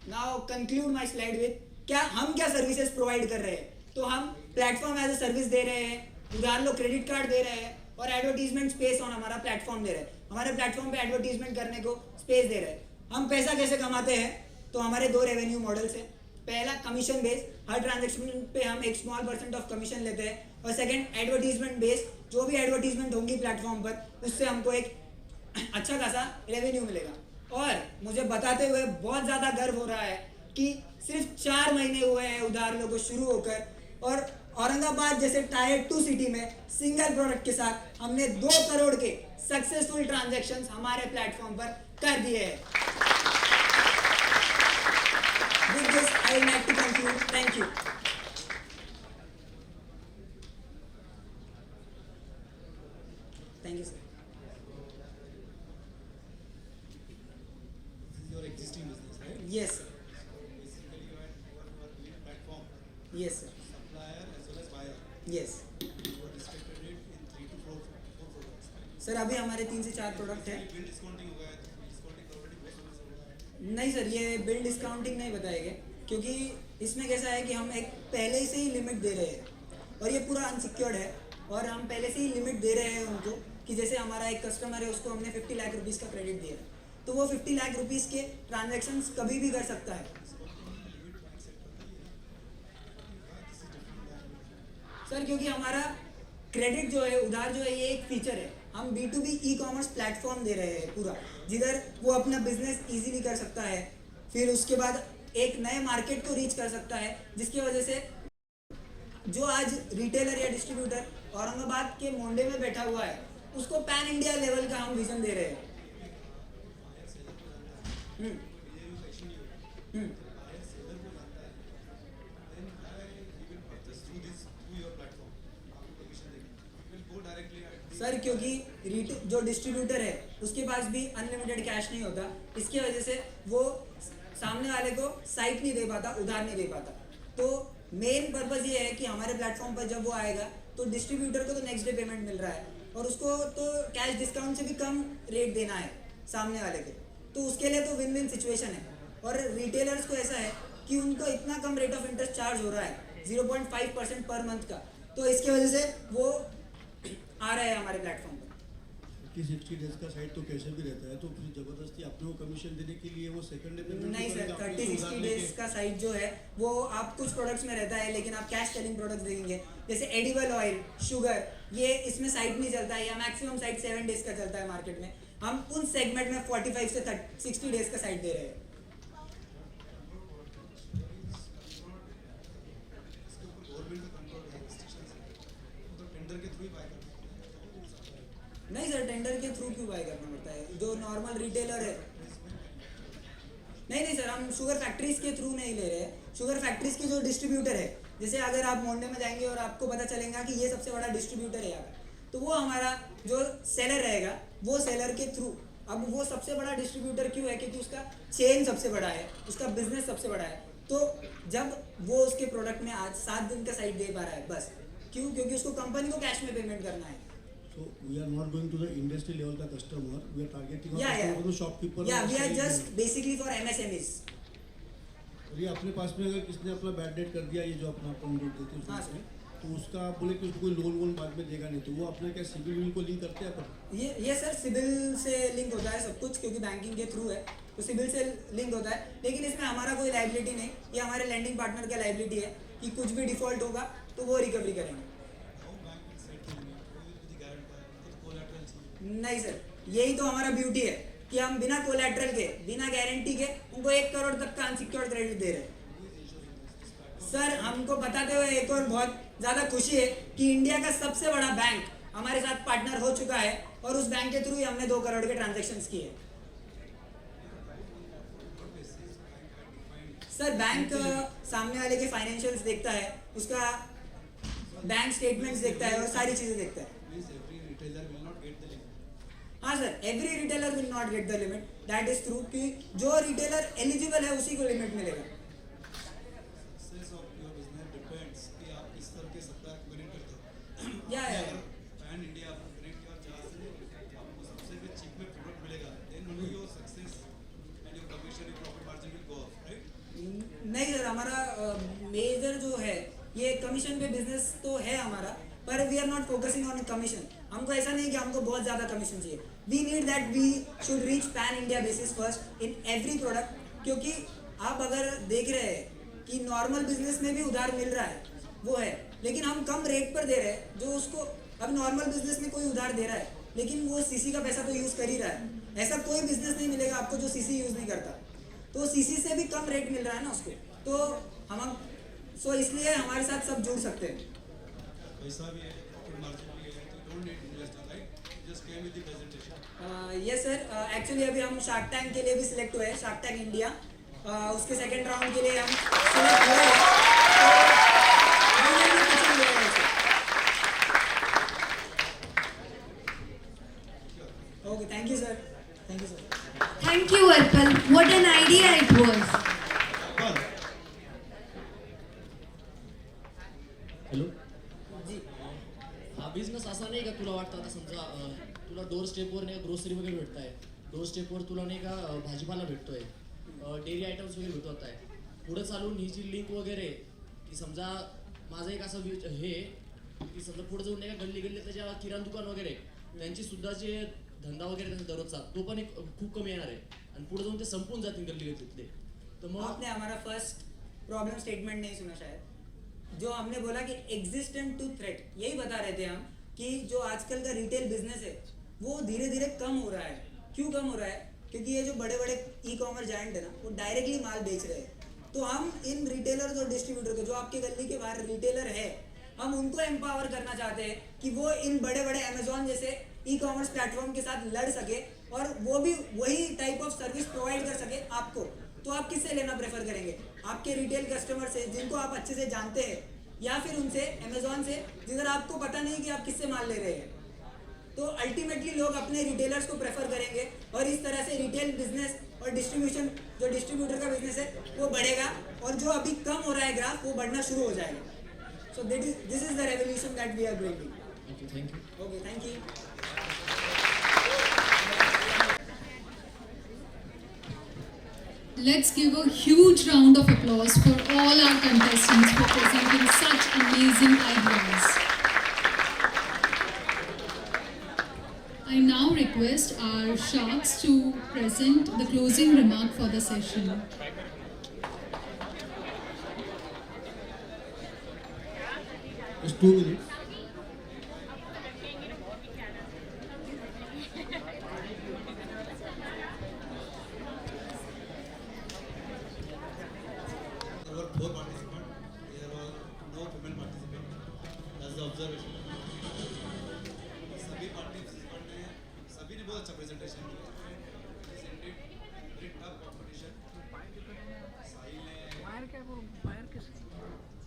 now conclude my slide with हम क्या सर्विसेज प्रोवाइड कर रहे हैं। तो हम प्लेटफॉर्म एज अ सर्विस दे रहे हैं, उधार लो क्रेडिट कार्ड दे रहे हैं और एडवर्टीजमेंट स्पेस ऑन हमारा प्लेटफॉर्म दे रहे हैं, हमारे प्लेटफॉर्म पे एडवर्टीजमेंट करने को स्पेस दे रहे हैं। हम पैसा कैसे कमाते हैं, तो हमारे 2 रेवेन्यू मॉडल्स हैं। पहला कमीशन बेस, हर ट्रांजेक्शन पे हम एक स्मॉल % ऑफ कमीशन लेते हैं, और सेकंड एडवर्टीजमेंट बेस, जो भी एडवर्टीजमेंट होंगी प्लेटफॉर्म पर उससे हमको एक अच्छा खासा रेवेन्यू मिलेगा। और मुझे बताते हुए बहुत ज़्यादा गर्व हो रहा है कि सिर्फ 4 महीने हुए हैं उधार लो को शुरू होकर, और औरंगाबाद जैसे टायर 2 सिटी में सिंगल प्रोडक्ट के साथ हमने 2 करोड़ के सक्सेसफुल ट्रांजैक्शंस हमारे प्लेटफॉर्म पर कर दिए हैं। With this, I would like to conclude. Thank you. Thank you, sir. This is your existing business, right? Yes, sir. Basically, you are doing platform. Yes, sir. Supplier as well as buyer. Yes. You are distributed in 3 to 4 products. Sir अभी हमारे 3 से 4 product हैं। Bill discounting हो गया है, तो discounting already बहुत समय से हो रहा है। नहीं सर, ये बिल डिस्काउंटिंग नहीं बताएंगे, क्योंकि इसमें कैसा है कि हम एक पहले से ही लिमिट दे रहे हैं और ये पूरा अनसिक्योर्ड है, और हम पहले से ही लिमिट दे रहे हैं उनको कि जैसे हमारा एक कस्टमर है उसको हमने 50 लाख रुपीज़ का क्रेडिट दिया है, तो वो 50 लाख रुपीज़ के ट्रांजैक्शंस कभी भी कर सकता है। सर क्योंकि हमारा क्रेडिट जो है, उधार जो है, ये एक फीचर है। हम B2B ई-कॉमर्स प्लेटफॉर्म दे रहे हैं पूरा, जिधर वो अपना बिजनेस इजीली कर सकता है, फिर उसके बाद एक नए मार्केट को रीच कर सकता है, जिसकी वजह से जो आज रिटेलर या डिस्ट्रीब्यूटर औरंगाबाद के मोंडे में बैठा हुआ है उसको पैन इंडिया लेवल का हम विजन दे रहे हैं। सर क्योंकि जो डिस्ट्रीब्यूटर है उसके पास भी अनलिमिटेड कैश नहीं होता, इसकी वजह से वो सामने वाले को साइट नहीं दे पाता, उधार नहीं दे पाता। तो मेन पर्पस ये है कि हमारे प्लेटफॉर्म पर जब वो आएगा तो डिस्ट्रीब्यूटर को तो नेक्स्ट डे पेमेंट मिल रहा है और उसको तो कैश डिस्काउंट से भी कम रेट देना है सामने वाले को, तो उसके लिए तो विन विन सिचुएशन है। और रिटेलर्स को ऐसा है कि उनको इतना कम रेट ऑफ इंटरेस्ट चार्ज हो रहा है 0.5% पर मंथ का, तो इसकी वजह से वो आ रहा है हमारे प्लेटफॉर्म पर। 60 डेज का साइट तो कैसे भी रहता है, तो फिर जबरदस्ती अपने को कमीशन देने के लिए वो सेकंड डे पेमेंट नहीं सर, 30-60 डेज का साइट जो है वो आप कुछ प्रोडक्ट्स में रहता है, लेकिन आप कैश सेलिंग प्रोडक्ट्स देंगे जैसे एडिबल ऑयल, शुगर, ये इसमें साइट नहीं चलता है या मैक्सिमम साइट 7 डेज का चलता है मार्केट में। हम उन सेगमेंट में 45 से 60 डेज का साइट दे रहे हैं। नहीं सर, टेंडर के थ्रू क्यों बाय करना पड़ता है? जो नॉर्मल रिटेलर है, नहीं सर, हम शुगर फैक्ट्रीज के थ्रू नहीं ले रहे हैं। शुगर फैक्ट्रीज के जो डिस्ट्रीब्यूटर है, जैसे अगर आप मोंडे में जाएंगे और आपको पता चलेगा कि ये सबसे बड़ा डिस्ट्रीब्यूटर है यहाँ का, तो वो हमारा जो सेलर रहेगा वो सेलर के थ्रू, अब वो सबसे बड़ा डिस्ट्रीब्यूटर क्यों है? क्योंकि उसका चेन सबसे बड़ा है, उसका बिजनेस सबसे बड़ा है। तो जब वो उसके प्रोडक्ट में आज 7 दिन का साइट दे पा रहा है, बस क्यों? क्योंकि उसको कंपनी को कैश में पेमेंट करना है। So we are not going to the industry level का customer. We are targeting the shopkeeper. Yeah, we are just basically for MSMEs. और ये अपने पास में अगर किसने अपना बैड डेट कर दिया, ये जो अपना अपन डेट देते हैं, तो उसका आप बोले कि उसको कोई लोन बाद में देगा नहीं, तो वो अपना क्या सिबिल बिल को लिंक करते हैं अपन? ये सर सिबिल से लिंक होता है सब कुछ, क्योंकि बैंकिंग के थ्रू है तो सिबिल से लिंक होता है। लेकिन इसमें हमारा कोई लाइबिलिटी नहीं, ये हमारे लैंडिंग पार्टनर का लाइबिलिटी है कि कुछ भी डिफॉल्ट होगा तो वो रिकवरी करेंगे। नहीं सर, यही तो हमारा ब्यूटी है कि हम बिना कोलैटरल के, बिना गारंटी के उनको 1 करोड़ तक का अनसिक्योर्ड क्रेडिट दे रहे हैं। सर हमको बताते हुए एक और बहुत ज़्यादा खुशी है कि इंडिया का सबसे बड़ा बैंक हमारे साथ पार्टनर हो चुका है और उस बैंक के थ्रू ही हमने 2 करोड़ के ट्रांजैक्शंस किए। सर बैंक सामने वाले के फाइनेंशियल्स देखता है, उसका बैंक स्टेटमेंट्स देखता है और सारी चीज़ें देखता है। हाँ sir, every retailer will not get the limit, that is true कि जो रिटेलर एलिजिबल है उसी को लिमिट मिलेगा। Success of your business depends कि आप किस तरह के सप्लायर को कनेक्ट करते हो। या पैन इंडिया आप कनेक्ट कर जहाँ से आपको सबसे चीप में प्रोडक्ट मिलेगा, then only your success and your commission your profit margin will go up, right? नहीं सर, हमारा मेजर जो है ये कमीशन पे बिजनेस तो है हमारा, पर we are not focusing on commission. हमको ऐसा नहीं कि हमको बहुत ज़्यादा कमीशन चाहिए, we need that we should reach pan India basis first in every product. क्योंकि आप अगर देख रहे हैं कि नॉर्मल बिजनेस में भी उधार मिल रहा है वो है, लेकिन हम कम रेट पर दे रहे हैं जो उसको, अब नॉर्मल बिजनेस में कोई उधार दे रहा है लेकिन वो सीसी का पैसा तो यूज़ कर ही रहा है। ऐसा कोई बिजनेस नहीं मिलेगा आपको जो सीसी यूज़ नहीं करता, तो सीसी से भी कम रेट मिल रहा है ना उसको, तो हम सो इसलिए हमारे साथ सब जुड़ सकते हैं। पैसा भी है, प्रॉफिट मार्जिन भी है, तो don't need investor, right? Just came with the presentation. Yes sir, actually अभी हम शार्क टैंक के लिए भी सिलेक्ट हुए हैं, शार्क टैंक इंडिया, उसके सेकंड राउंड के लिए हम सिलेक्ट हुए हैं। Okay, thank you sir, thank you sir. Thank you, Arpal. What an idea it was. Hello जी, हा बिझनेस असा नाही का तुला वाटतं आता समजा तुला डोर स्टेपवर नाही का ग्रोसरी वगैरे भेटत आहे, डोर स्टेपवर तुला नाही का भाजीपाला भेटतोय, डेअरी आयटम्स वगैरे भेटत आहे, पुढे चालून ही जी लिंक वगैरे की समजा माझं एक असं हे की समजा पुढे जाऊन नाही का गल्ली गल्ली त्याच्या किराणा दुकान वगैरे त्यांची सुद्धा जे धंदा वगैरे त्यांचा दररोजचा तो पण एक खूप कमी येणार आहे आणि पुढे जाऊन ते संपून जातील गल्ली गल्लीतले। तो मग आपने हमारा फर्स्ट प्रॉब्लम स्टेटमेंट नहीं सुना शायद, जो हमने बोला कि एग्जिस्टेंट टू थ्रेट, यही बता रहे थे हम कि जो आजकल का रिटेल बिजनेस है वो धीरे धीरे कम हो रहा है। क्यों कम हो रहा है? क्योंकि ये जो बड़े बड़े ई कॉमर्स जायंट है ना, वो डायरेक्टली माल बेच रहे हैं। तो हम इन रिटेलर और डिस्ट्रीब्यूटर को, जो आपके गली के बाहर रिटेलर है, हम उनको एम्पावर करना चाहते हैं कि वो इन बड़े बड़े अमेजोन जैसे ई कॉमर्स प्लेटफॉर्म के साथ लड़ सके और वो भी वही टाइप ऑफ सर्विस प्रोवाइड कर सके आपको, तो आप किससे लेना प्रेफर करेंगे? आपके रिटेल कस्टमर से जिनको आप अच्छे से जानते हैं, या फिर उनसे अमेजोन से जिधर आपको पता नहीं कि आप किससे माल ले रहे हैं? तो अल्टीमेटली लोग अपने रिटेलर्स को प्रेफर करेंगे और इस तरह से रिटेल बिजनेस और डिस्ट्रीब्यूशन, जो डिस्ट्रीब्यूटर का बिजनेस है वो बढ़ेगा और जो अभी कम हो रहा है ग्राफ वो बढ़ना शुरू हो जाएगा. So this is the revolution that we are bringing. Okay, thank you. Let's give a huge round of applause for all our contestants for presenting such amazing ideas. I now request our sharks to present the closing remark for the session. Just 2 minutes. There were 4 participants. There were no female participants. That's the observation. सभी participants ने सभी ने बहुत अच्छा presentation किया. It's indeed very tough competition.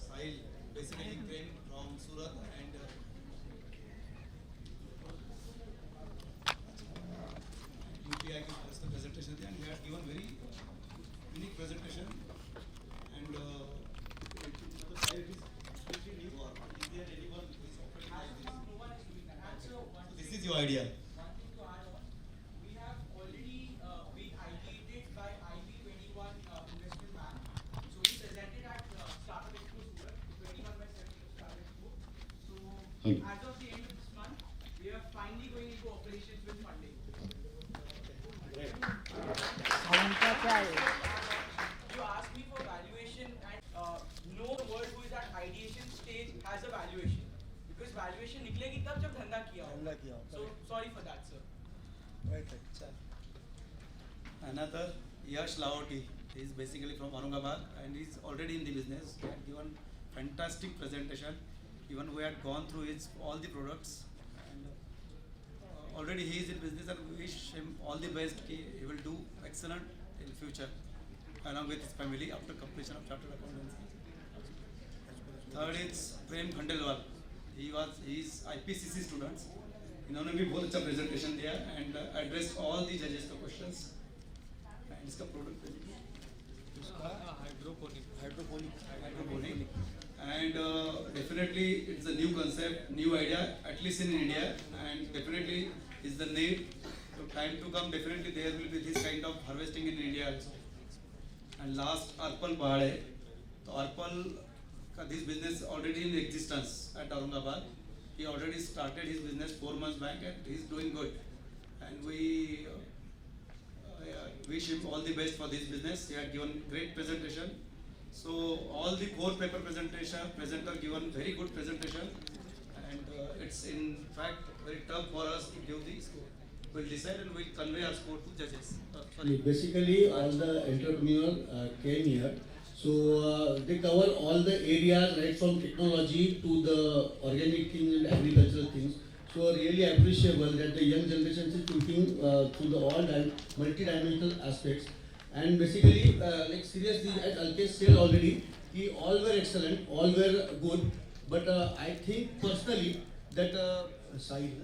Sahil basically came from Surat and UPI की presentation थी and he had given very unique presentation. And this is your idea. We have already been ideated by IB21 investment bank. So we presented at Startup Expo Surat, 21/7 Startup Expo. So as of the end of this month, we are finally going into operations with funding. You asked me for valuation and no word who is at ideation stage has a valuation, because valuation निकलेगी तब जब धंधा किया होगा. So sorry for that, sir. Right. Another Yash Lahoti. He is basically from Aurangabad and he is already in the business. He had given fantastic presentation. Even we had gone through his all the products and already he is in business and we wish him all the best. He will do excellent in future along with his family after completion of chartered accountancy. Third is Prem Khandelwal. He is IPCC students. इन्होंने भी बहुत अच्छा presentation दिया and addressed all the judges के questions. And इसका product इसका hydroponic and definitely it's a new concept, new idea, at least in India, and definitely is the need. So time to come, definitely there will be this kind of harvesting in India also. And last Arpal Pahade. So Arpal this business already in existence at Aurangabad. He already started his business 4 months back and he's doing good. And we wish him all the best for this business. He had given great presentation. So all the 4 paper presenter given very good presentation. And it's in fact very tough for us to give the score. We'll decide and we'll convey our score to judges. Basically, all the entrepreneurs came here. So they cover all the areas, right from technology to the organic things and agricultural things. So really appreciable that the young generation is looking through the all multi-dimensional aspects. And basically, like seriously, as Alkesh said already, all were excellent, all were good. But I think personally that Sahil,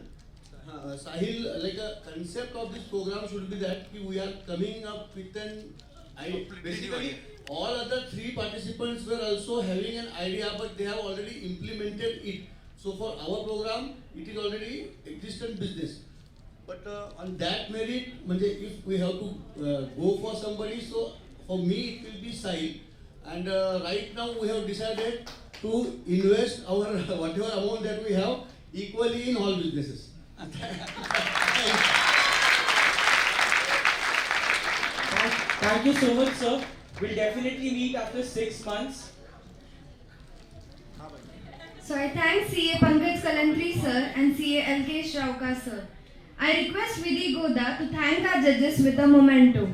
like a concept of this program should be that we are coming up with an basically all other 3 participants were also having an idea, but they have already implemented it. So for our program, it is already existent business. But on that merit, if we have to go for somebody, so for me it will be Sahil. And right now we have decided to invest our whatever amount that we have equally in all businesses. Thank you so much, sir. We'll definitely meet after 6 months. So I thank CA Pankaj Kalantri sir and CA Alkesh Rauka sir. I request Vidhi Goda to thank our judges with a memento.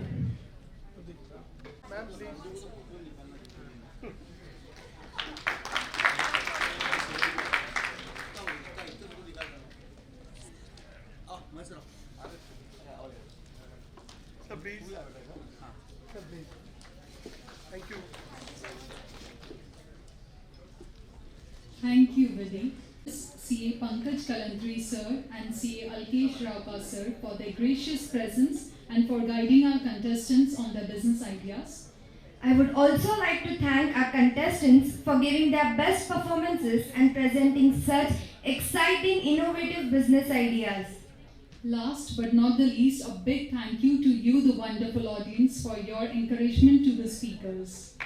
Sir, please. Sir, please. Thank you. Thank you, Vidhi. CA Pankaj Kalantri sir and CA Alkesh Rauka sir for their gracious presence and for guiding our contestants on their business ideas. I would also like to thank our contestants for giving their best performances and presenting such exciting, innovative business ideas. Last but not the least, a big thank you to you, the wonderful audience, for your encouragement to the speakers.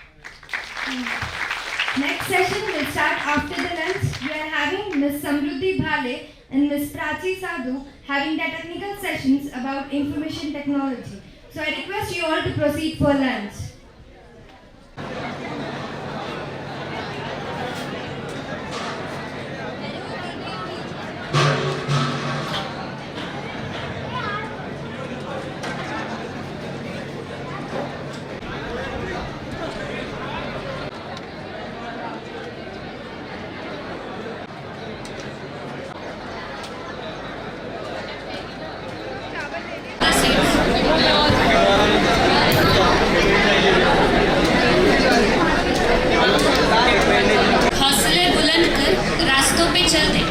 Next session will start after the lunch. We are having Ms. Samruddhi Bhale and Ms. Prachi Sadhu having their technical sessions about information technology. So I request you all to proceed for lunch. हौसले बुलंद कर रास्तों पे चल दे,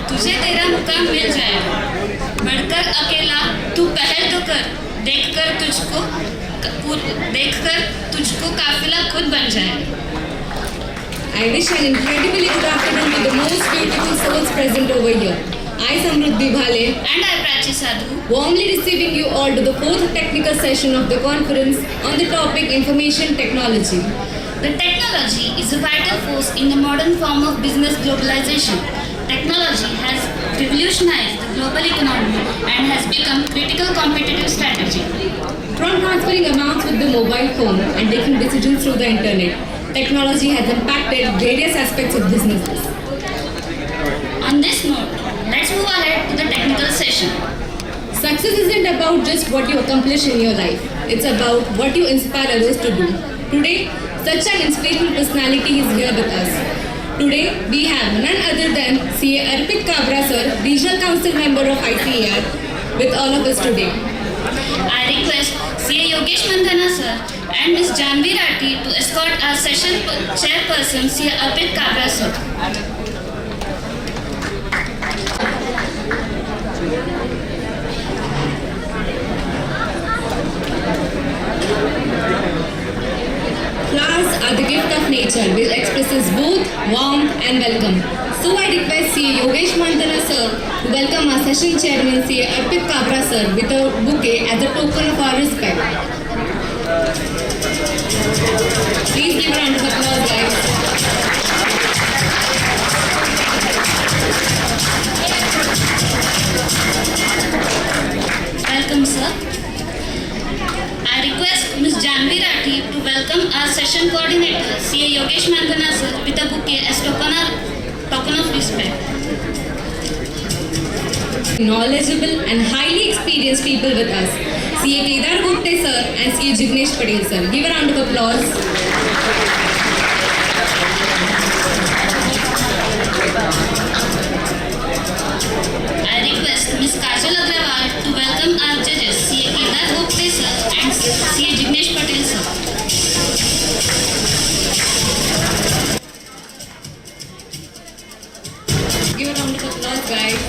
तुझे तेरा मुकाम मिल जाएगा। बढ़कर अकेला तू पहल तो कर, देखकर तुझको काफिला खुद बन जाएगा। I wish an incredibly good afternoon to the most beautiful souls present over here. I, Samruddhi Bhale, And I, Prachi Sadhu, warmly receiving you all to the fourth technical session of the conference on the topic Information Technology. The technology is a vital force in the modern form of business globalization. Technology has revolutionized the global economy and has become critical competitive strategy. From transferring amounts with the mobile phone and taking decisions through the internet, technology has impacted various aspects of businesses. On this note, let's move ahead to the technical session. Success isn't about just what you accomplish in your life. It's about what you inspire others to do. Today, such an inspirational personality is here with us. Today, we have none other than CA Arpit Kabra sir, Regional Council Member of ICAR, with all of us today. I request CA Yogesh Mandhana sir and Ms. Janvi Rati to escort our session chairperson CA Arpit Kabra sir. Flowers are the gift of nature which expresses both warmth and welcome. So I request CA Yogesh Mandhana sir to welcome our session chairman CA Arpit Kabra sir with a bouquet as a token of our respect. Please give a round of applause, guys. Welcome sir. I request Ms. Janvi Rathi to welcome our session coordinator CA Yogesh Mandhana sir with a bouquet as token of respect. Knowledgeable and highly experienced people with us. CA Kedar Gupte sir and CA Jignesh Patel sir. Give a round of applause. I request Ms. Kajal Agrawal to welcome our judges CA Kedar Gupte sir and CA Jignesh Patel sir. Give a round of applause, guys.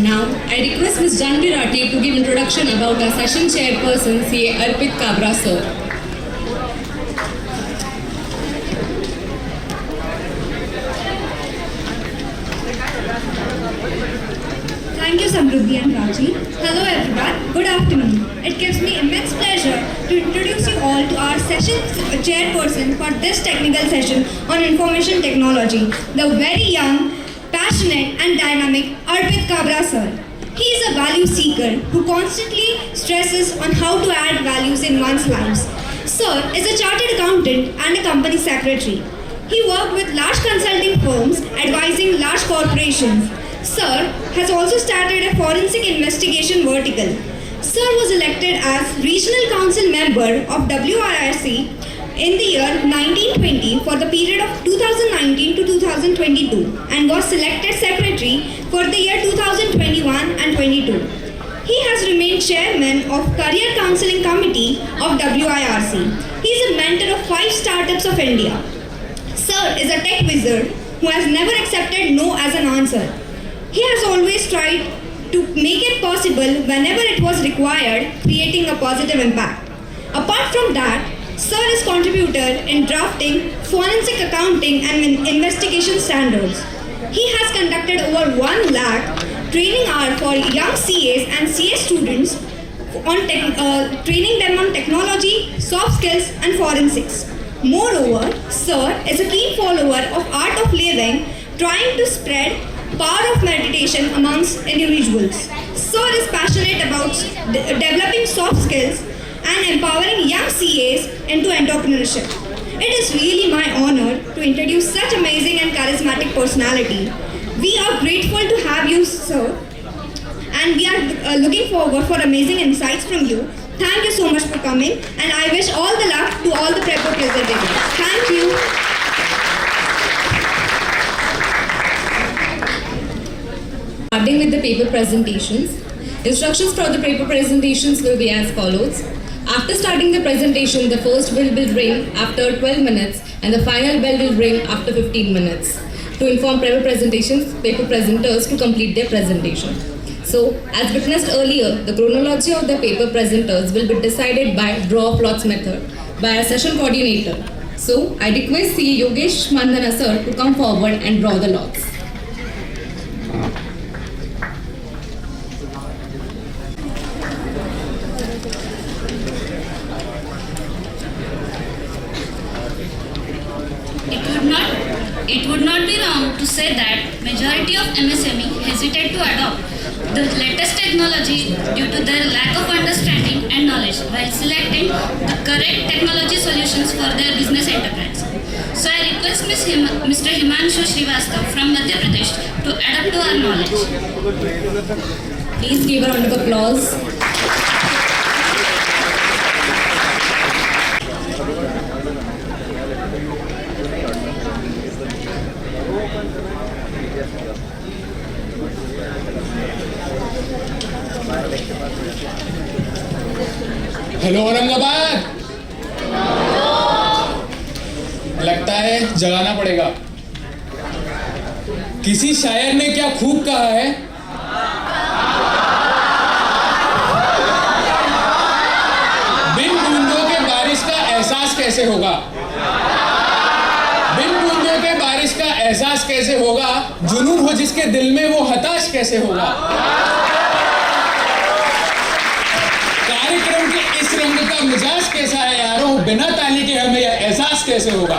Now, I request Ms. Janvi Rati to give introduction about our session chairperson, CA Arpit Kabra sir. Thank you, Samruddhi and Raji. Hello, everyone. Good afternoon. It gives me immense pleasure to introduce you all to our session chairperson for this technical session on information technology, the very young, passionate and dynamic Arpit Kabra sir. He is a value seeker who constantly stresses on how to add values in one's lives. Sir is a chartered accountant and a company secretary. He worked with large consulting firms advising large corporations. Sir has also started a forensic investigation vertical. Sir was elected as Regional Council member of WIRC in the year 1920 for the period of 2019 to 2022 and was selected secretary for the year 2021 and 22. He has remained chairman of Career Counseling Committee of WIRC. He is a mentor of 5 startups of India. Sir is a tech wizard who has never accepted no as an answer. He has always tried to make it possible whenever it was required, creating a positive impact. Apart from that, Sir is contributor in drafting forensic accounting and investigation standards. He has conducted over 1 lakh training hours for young CAs and CA students on training them on technology, soft skills and forensics. Moreover, Sir is a keen follower of art of living, trying to spread power of meditation amongst individuals. Sir is passionate about developing soft skills and empowering young CAs into entrepreneurship. It is really my honor to introduce such amazing and charismatic personality. We are grateful to have you, sir, and we are looking forward for amazing insights from you. Thank you so much for coming, and I wish all the luck to all the prep representatives. Thank you. Starting with the paper presentations. Instructions for the paper presentations will be as follows. After starting the presentation, the first bell will ring after 12 minutes and the final bell will ring after 15 minutes to inform paper presenters to complete their presentation. So, as witnessed earlier, the chronology of the paper presenters will be decided by draw of lots method by our session coordinator. So, I request CA Yogesh Mandana sir to come forward and draw the lots. It would not be wrong to say that majority of MSME hesitate to adopt the latest technology due to their lack of understanding and knowledge while selecting the correct technology solutions for their business enterprise. So I request Mr. Himanshu Srivastava from Madhya Pradesh to adapt to our knowledge. Please give a round of applause. Hello Aurangabad, लगता है जगाना पड़ेगा। किसी शायर ने क्या खूब कहा है, बिन बूंदों के बारिश का एहसास कैसे होगा, बिन बूंदों के बारिश का एहसास कैसे होगा, जुनून हो जिसके दिल में वो हताश कैसे होगा। कार्यक्रम के इस रंग का मिजाज कैसा है यारों, बिना ताली के हमें यह एहसास कैसे होगा।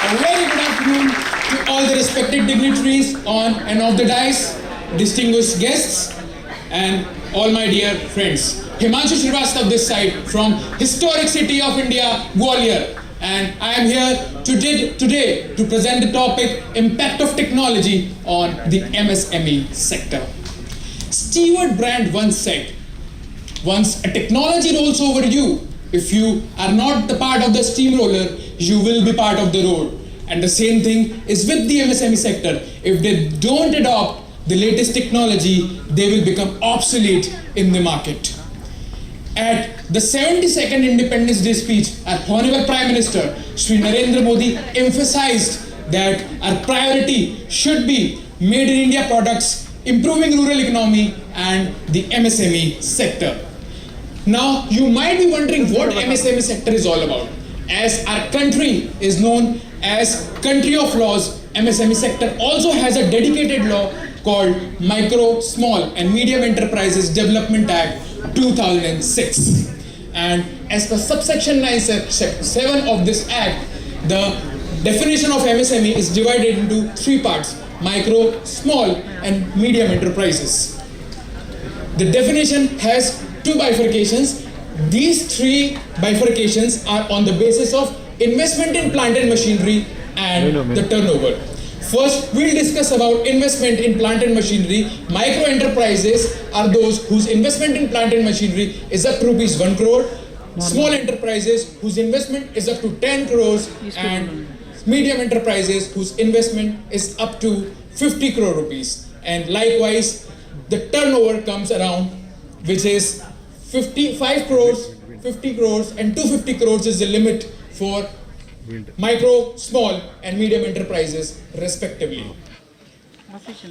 A very good afternoon to all the respected dignitaries on and off the dais, distinguished guests, and all my dear friends. Himanshu Srivastava this side from historic city of India, Gwalior, and I am here today to present the topic Impact of Technology on the MSME sector. Stewart Brand once said, once a technology rolls over you, if you are not the part of the steamroller, you will be part of the road. And the same thing is with the MSME sector. If they don't adopt the latest technology, they will become obsolete in the market. At the 72nd Independence Day speech, our Honorable Prime Minister, Shri Narendra Modi, emphasized that our priority should be made in India products, improving rural economy and the MSME sector. Now, you might be wondering what MSME sector is all about. As our country is known as country of laws, MSME sector also has a dedicated law called Micro, Small and Medium Enterprises Development Act 2006. And as per subsection 9(7) of this act, the definition of MSME is divided into 3 parts: micro, small and medium enterprises. The definition has 2 bifurcations. These 3 bifurcations are on the basis of investment in plant and machinery and the turnover. First, we'll discuss about investment in plant and machinery. Micro enterprises are those whose investment in plant and machinery is up to rupees 1 crore. Small enterprises whose investment is up to 10 crores, and medium enterprises whose investment is up to 50 crore rupees. And likewise, the turnover comes around, which is 55 crores, 50 crores, and 250 crores is the limit for micro, small, and medium enterprises respectively.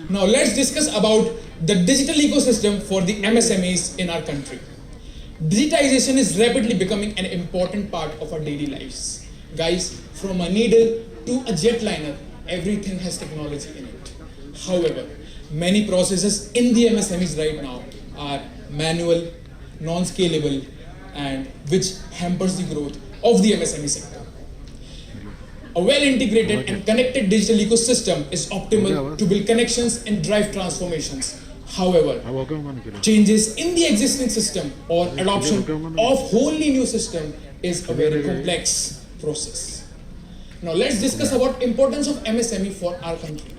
Now let's discuss about the digital ecosystem for the MSMEs in our country. Digitization is rapidly becoming an important part of our daily lives. Guys, from a needle to a jetliner, everything has technology in it. However, many processes in the MSMEs right now are manual, non-scalable, and which hampers the growth of the MSME sector. A well-integrated and connected digital ecosystem is optimal to build connections and drive transformations. However, changes in the existing system or adoption of wholly new system is a very complex process. Now let's discuss about importance of MSME for our country.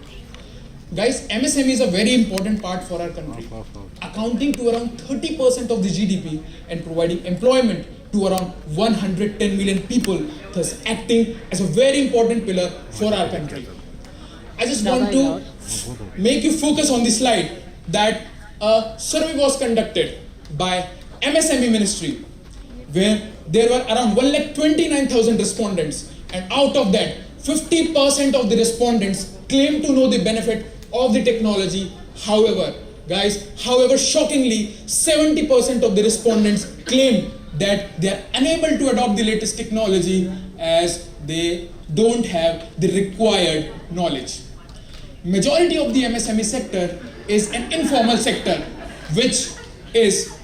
Guys, MSME is a very important part for our country, accounting to around 30% of the GDP and providing employment to around 110 million people, thus acting as a very important pillar for our country. I just want to make you focus on this slide that a survey was conducted by MSME Ministry, where there were around 129,000 respondents, and out of that, 50% of the respondents claimed to know the benefit of the technology. However, shockingly, 70% of the respondents claimed that they are unable to adopt the latest technology as they don't have the required knowledge. Majority of the MSME sector is an informal sector, which is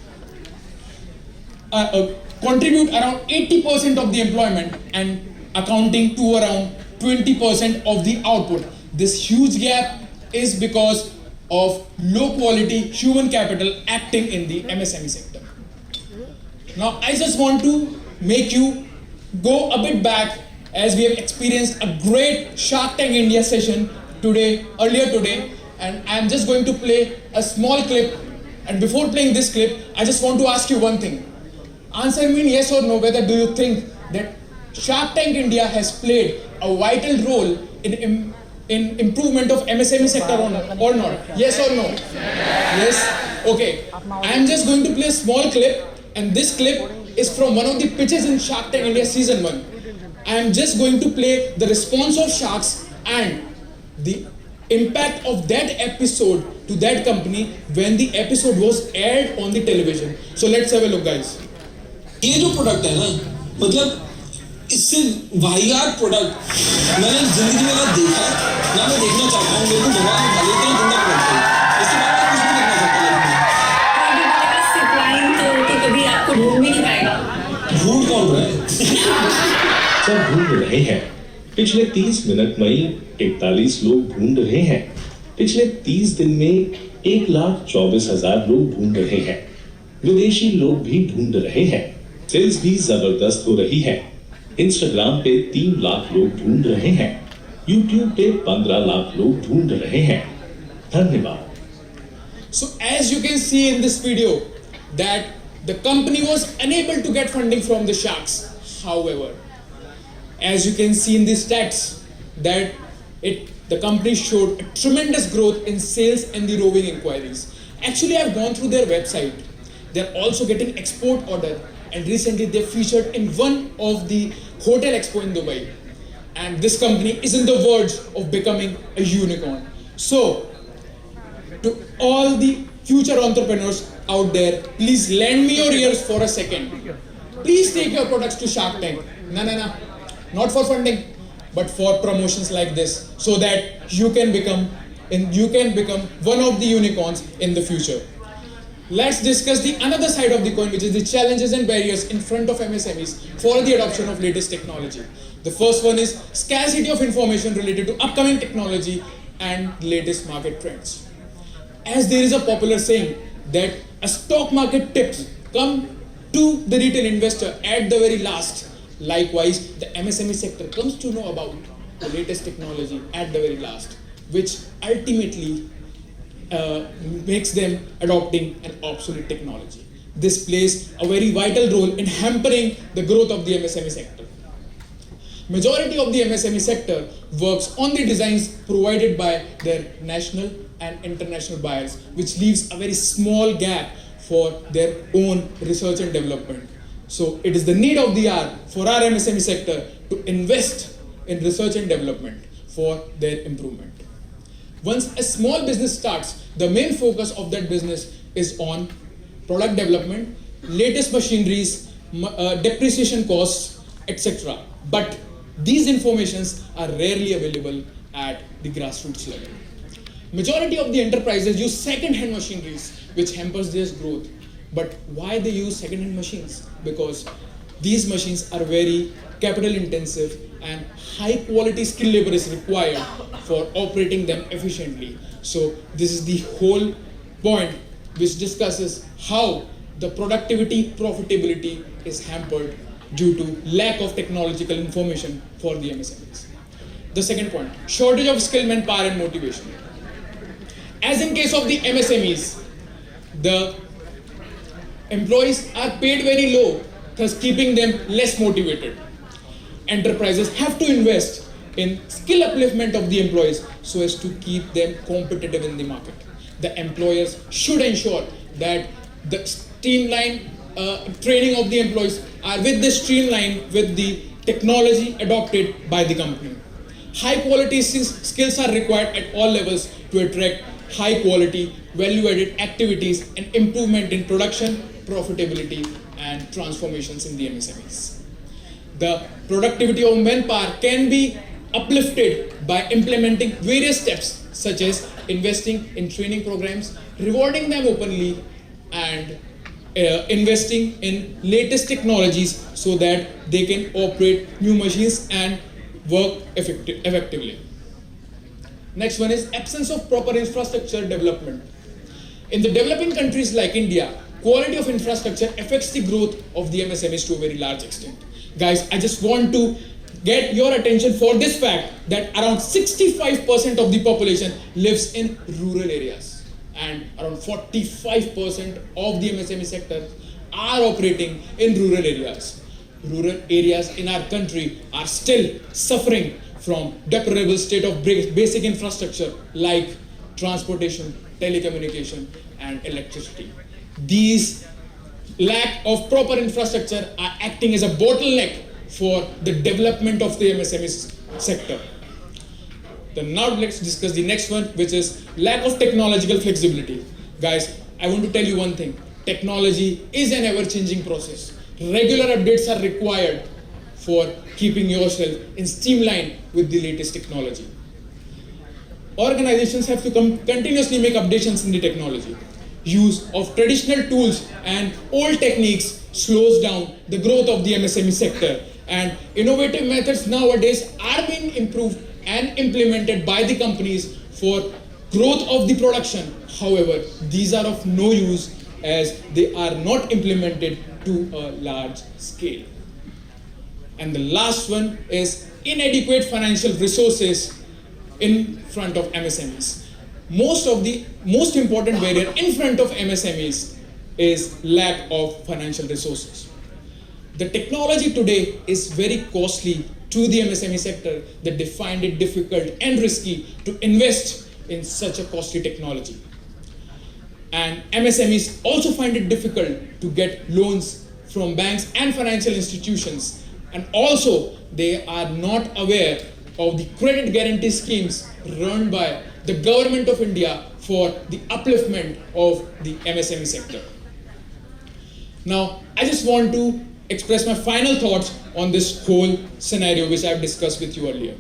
contribute around 80% of the employment and accounting to around 20% of the output. This huge gap is because of low quality human capital acting in the MSME sector. Now I just want to make you go a bit back, as we have experienced a great Shark Tank India session earlier today, and I am just going to play a small clip. And before playing this clip, I just want to ask you one thing. Answer me in yes or no, whether do you think that Shark Tank India has played a vital role in improvement of MSME sector or not? Yes or no? Yes? Okay. I am just going to play a small clip, and this clip is from one of the pitches in Shark Tank India season 1. I am just going to play the response of sharks and the impact of that episode to that company when the episode was aired on the television. So let's have a look, guys. ये जो product है ना, मतलब इससे वाहियात product मैंने जिंदगी में ना देखा, ना मैं देखना चाहता हूँ। मेरे को भगवान उठा ले, इतना गंदा प्रोडक्ट है। इसके बाद मैं कुछ नहीं देखना चाहता लाइफ में। तो कभी आपको ढूंढ भी नहीं पाएगा। ढूंढ कौन रहा है? सब ढूंढ रहे हैं। पिछले 30 मिनट में 41 लोग ढूंढ रहे हैं। पिछले 30 दिन में 1,24,000 लोग ढूंढ रहे हैं। विदेशी लोग भी ढूंढ रहे हैं। सेल्स भी जबरदस्त हो रही है। इंस्टाग्राम पे 3 लाख लोग ढूंढ रहे हैं। यूट्यूब पे 15 लाख लोग ढूंढ रहे हैं। धन्यवाद। So as you can see in this video that the company was unable to get funding from the sharks. However, as you can see in these stats that the company showed a tremendous growth in sales and the roving inquiries. Actually, I've gone through their website. They're also getting export order, and recently they featured in one of the hotel expo in Dubai. And this company is in the verge of becoming a unicorn. So, to all the future entrepreneurs out there, please lend me your ears for a second. Please take your products to Shark Tank. No, not for funding, but for promotions like this, so that you can become one of the unicorns in the future. Let's discuss the another side of the coin, which is the challenges and barriers in front of MSMEs for the adoption of latest technology. The first one is scarcity of information related to upcoming technology and latest market trends. As there is a popular saying that a stock market tips come to the retail investor at the very last. Likewise, the MSME sector comes to know about the latest technology at the very last. which ultimately makes them adopting an obsolete technology. This plays a very vital role in hampering the growth of the MSME sector. Majority of the MSME sector works on the designs provided by their national and international buyers, which leaves a very small gap for their own research and development. So it is the need of the hour for our MSME sector to invest in research and development for their improvement. Once a small business starts, the main focus of that business is on product development, latest machineries, depreciation costs, etc. But these informations are rarely available at the grassroots level. Majority of the enterprises use second-hand machineries, which hampers their growth. But why they use second-hand machines? Because these machines are very capital intensive and high quality skill labor is required for operating them efficiently. So this is the whole point which discusses how the productivity, profitability is hampered due to lack of technological information for the MSMEs. The second point, shortage of skilled manpower and motivation. As in case of the MSMEs, the employees are paid very low, thus keeping them less motivated. Enterprises have to invest in skill upliftment of the employees so as to keep them competitive in the market. The employers should ensure that the streamline training of the employees are with the technology adopted by the company. High quality skills are required at all levels to attract high quality, value added activities and improvement in production, profitability and transformations in the MSMEs. The productivity of manpower can be uplifted by implementing various steps such as investing in training programs, rewarding them openly and investing in latest technologies so that they can operate new machines and work effectively. Next one is absence of proper infrastructure development. In the developing countries like India, quality of infrastructure affects the growth of the MSMEs to a very large extent. Guys, I just want to get your attention for this fact that around 65% of the population lives in rural areas and around 45% of the MSME sector are operating in rural areas. Rural areas in our country are still suffering from deplorable state of basic infrastructure like transportation, telecommunication and electricity. These lack of proper infrastructure are acting as a bottleneck for the development of the MSME sector. Then now let's discuss the next one, which is lack of technological flexibility. Guys, I want to tell you one thing. Technology is an ever-changing process. Regular updates are required for keeping yourself in streamline with the latest technology. Organizations have to continuously make updates in the technology. Use of traditional tools and old techniques slows down the growth of the MSME sector, and innovative methods nowadays are being improved and implemented by the companies for growth of the production. However, these are of no use as they are not implemented to a large scale. And the last one is inadequate financial resources in front of MSMEs. Most important barrier in front of MSMEs is lack of financial resources. The technology today is very costly to the MSME sector that they find it difficult and risky to invest in such a costly technology. And MSMEs also find it difficult to get loans from banks and financial institutions. And also they are not aware of the credit guarantee schemes run by the government of India for the upliftment of the MSME sector. Now, I just want to express my final thoughts on this whole scenario which I have discussed with you earlier.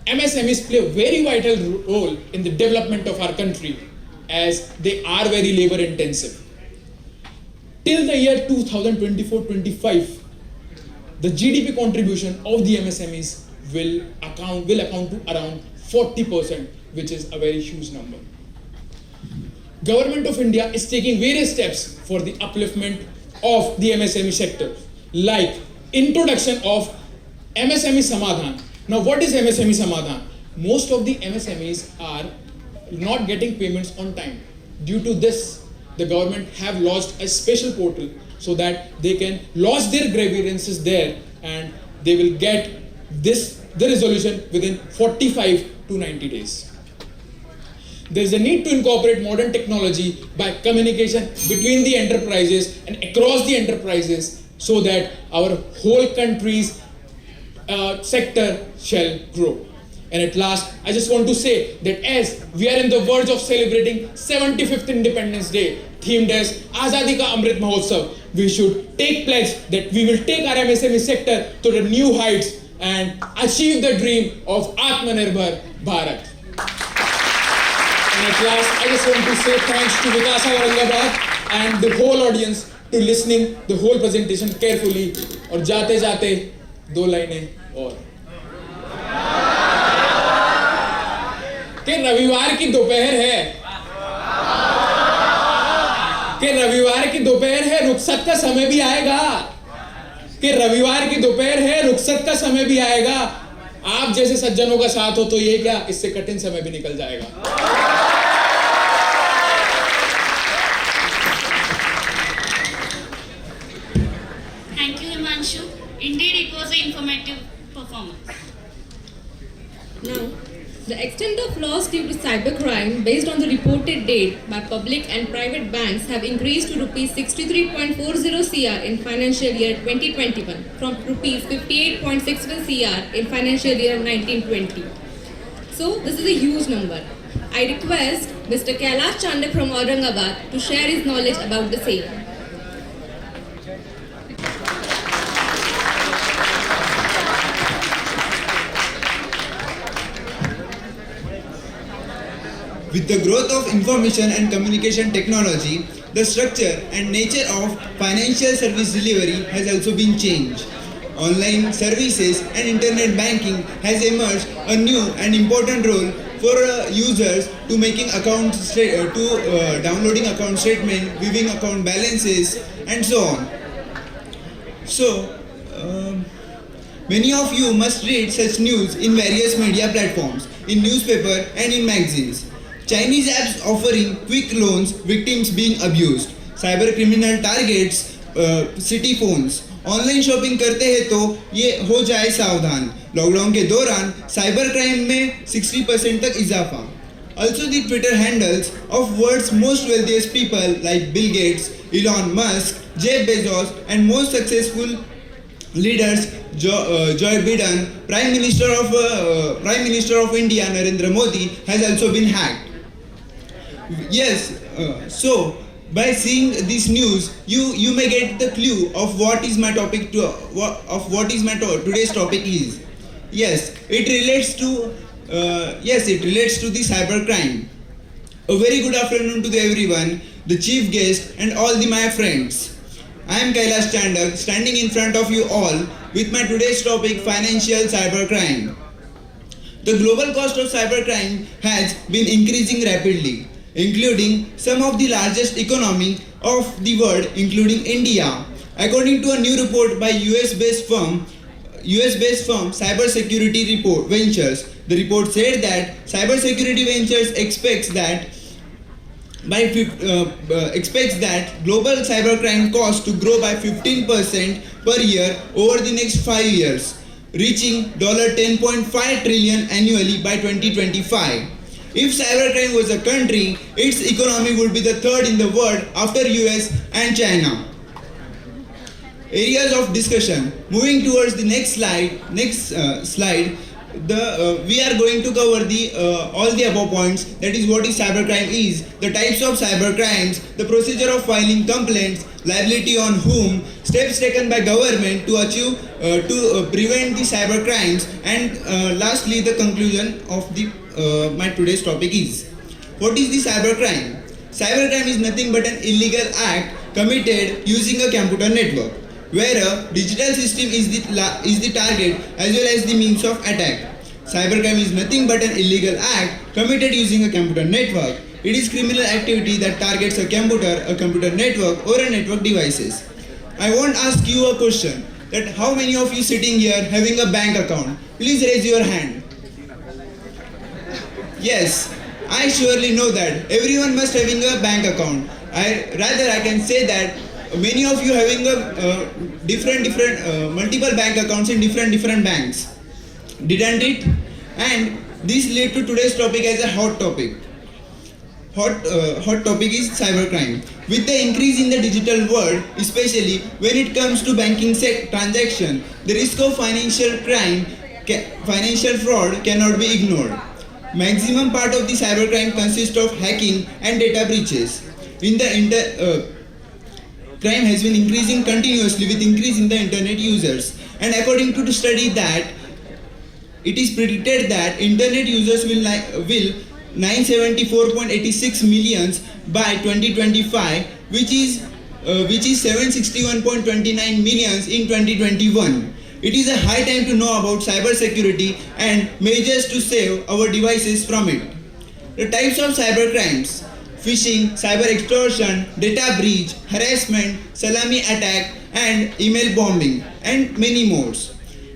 MSMEs play a very vital role in the development of our country as they are very labor intensive. Till the year 2024-25, the GDP contribution of the MSMEs will account to around 40%, which is a very huge number. Government of India is taking various steps for the upliftment of the MSME sector, like introduction of MSME Samadhan. Now, what is MSME Samadhan? most of the MSMEs are not getting payments on time. Due to this, the government have launched a special portal so that they can lodge their grievances there and they will get the resolution within 45 to 90 days. There is a need to incorporate modern technology by communication between the enterprises and across the enterprises so that our whole country's sector shall grow. And at last, I just want to say that as we are in the verge of celebrating 75th Independence Day, themed as Azadi Ka Amrit Mahotsav, we should take pledge that we will take our MSME sector to the new heights and achieve the dream of Atmanirbhar Bharat. And at last, I just want to say thanks to Vikasa Aurangabad and the whole audience to listening the whole presentation carefully. और जाते जाते 2 लाइनें और कि रविवार की दोपहर है रुखसत का समय भी आएगा रुखसत का समय भी आएगा आप जैसे सज्जनों का साथ हो तो ये क्या इससे कठिन समय भी निकल जाएगा Thank you, Himanshu. Indeed, it was an informative performance. Now, the extent of loss due to cybercrime based on the reported date by public and private banks have increased to rupees 63.40 CR in financial year 2021 from rupees 58.61 CR in financial year 1920. So, this is a huge number. I request Mr. Kailash Chandak from Aurangabad to share his knowledge about the same. With the growth of information and communication technology, the structure and nature of financial service delivery has also been changed. Online services and internet banking has emerged a new and important role for users to making accounts, downloading account statement, viewing account balances, and so on. So, many of you must read such news in various media platforms, in newspaper and in magazines. Chinese apps offering quick loans, victims being abused. Cyber criminal targets city phones. Online shopping करते हैं तो ये हो जाए सावधान. Lockdown के दौरान cyber crime में 60% तक इजाफा. Also the Twitter handles of world's most wealthiest people like Bill Gates, Elon Musk, Jeff Bezos and most successful leaders Joe Biden, Prime Minister of India Narendra Modi has also been hacked. Yes, so by seeing this news, you may get the clue of what is my topic today's topic is. Yes, it relates to the cybercrime. A very good afternoon to everyone, the chief guest and all my friends. I am Kailash Chandak, standing in front of you all with my today's topic, financial cybercrime. The global cost of cybercrime has been increasing rapidly, including some of the largest economy of the world, including India. According to a new report by US-based firm Cybersecurity Report Ventures, the report said that Cybersecurity Ventures expects that global cybercrime cost to grow by 15% per year over the next 5 years, reaching $10.5 trillion annually by 2025. If cybercrime was a country, its economy would be the third in the world after US and China. Areas of discussion. Moving towards the next slide. We are going to cover all the above points. That is, what is cybercrime is, the types of cybercrimes, the procedure of filing complaints, liability on whom, steps taken by government to prevent the cybercrimes, and lastly the conclusion of my today's topic is, what is the cybercrime? Cybercrime is nothing but an illegal act committed using a computer network, where a digital system is the target as well as the means of attack. Cybercrime is nothing but an illegal act committed using a computer network. It is criminal activity that targets a computer network or a network devices. I want to ask you a question, that how many of you sitting here having a bank account? Please raise your hand. Yes, I surely know that everyone must having a bank account. I can say that many of you having a different multiple bank accounts in different banks, didn't it? And this led to today's topic as a hot topic. Hot topic is cybercrime. With the increase in the digital world, especially when it comes to banking transaction, the risk of financial crime, financial fraud cannot be ignored. Maximum part of the cybercrime consists of hacking and data breaches. Crime has been increasing continuously with increase in the internet users, and according to the study that it is predicted that internet users will 974.86 millions by 2025, which is 761.29 millions in 2021. It is a high time to know about cyber security and measures to save our devices from it. The types of cyber crimes: phishing, cyber extortion, data breach, harassment, salami attack, and email bombing, and many more.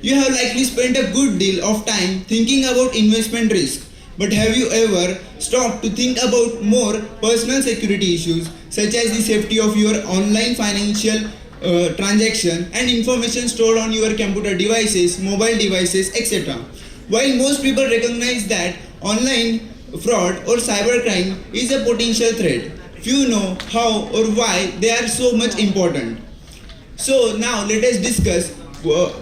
You have likely spent a good deal of time thinking about investment risk, but have you ever stopped to think about more personal security issues such as the safety of your online financial transaction and information stored on your computer devices, mobile devices, etc. While most people recognize that online fraud or cybercrime is a potential threat, few know how or why they are so much important. So now let us discuss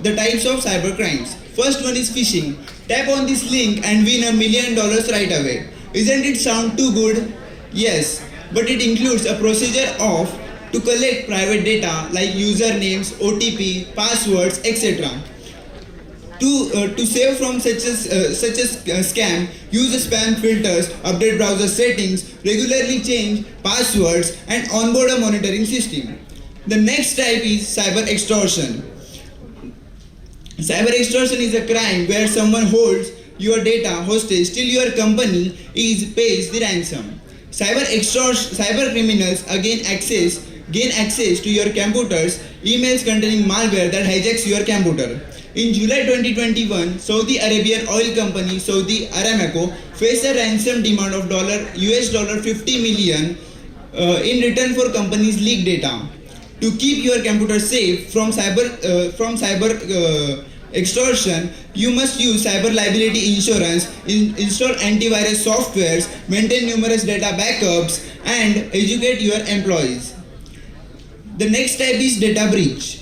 the types of cybercrimes. First one is phishing. Tap on this link and win $1 million right away. Isn't it sound too good? Yes, but it includes a procedure to collect private data like usernames, OTP, passwords, etc. To save from such a scam, use spam filters, update browser settings, regularly change passwords, and onboard a monitoring system. The next type is cyber extortion. Cyber extortion is a crime where someone holds your data hostage till your company pays the ransom. Cyber criminals gain access to your computers, emails containing malware that hijacks your computer. In July 2021, Saudi Arabian oil company Saudi Aramco faced a ransom demand of $50 million in return for company's leaked data. To keep your computer safe from cyber extortion, you must use cyber liability insurance, install antivirus softwares, maintain numerous data backups, and educate your employees. The next type is data breach.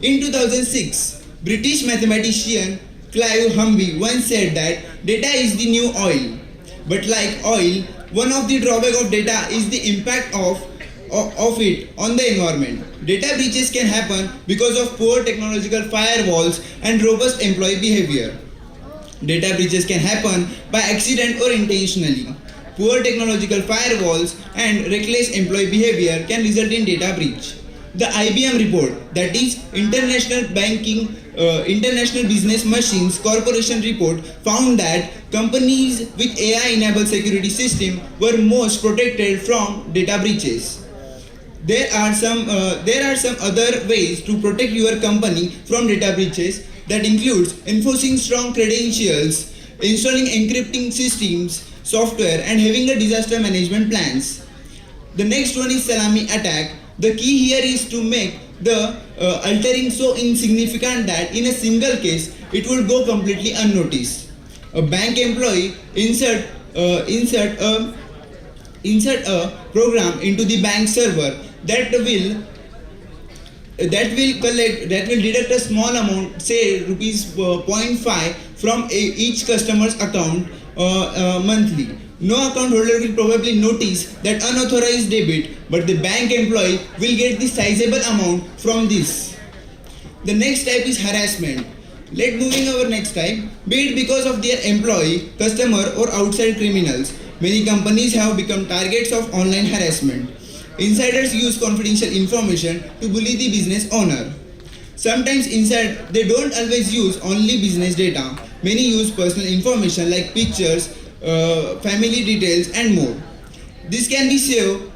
In 2006, British mathematician Clive Humby once said that data is the new oil. But like oil, one of the drawbacks of data is the impact of it on the environment. Data breaches can happen because of poor technological firewalls and robust employee behavior. Data breaches can happen by accident or intentionally. Poor technological firewalls and reckless employee behavior can result in data breach. The IBM report, that is International Business Machines Corporation report, found that companies with AI-enabled security system were most protected from data breaches. There are some other ways to protect your company from data breaches that includes enforcing strong credentials, installing encrypting systems, software, and having a disaster management plans. The next one is salami attack. The key here is to make the altering so insignificant that in a single case it will go completely unnoticed. A bank employee insert a program into the bank server that will deduct a small amount, say rupees 0.5 from each customer's account monthly. No account holder will probably notice that unauthorized debit, but the bank employee will get the sizable amount from this. The next type is harassment. Let's moving our next type. Be it because of their employee, customer, or outside criminals, many companies have become targets of online harassment. Insiders use confidential information to bully the business owner. Sometimes they don't always use only business data. Many use personal information like pictures, family details, and more. This can be saved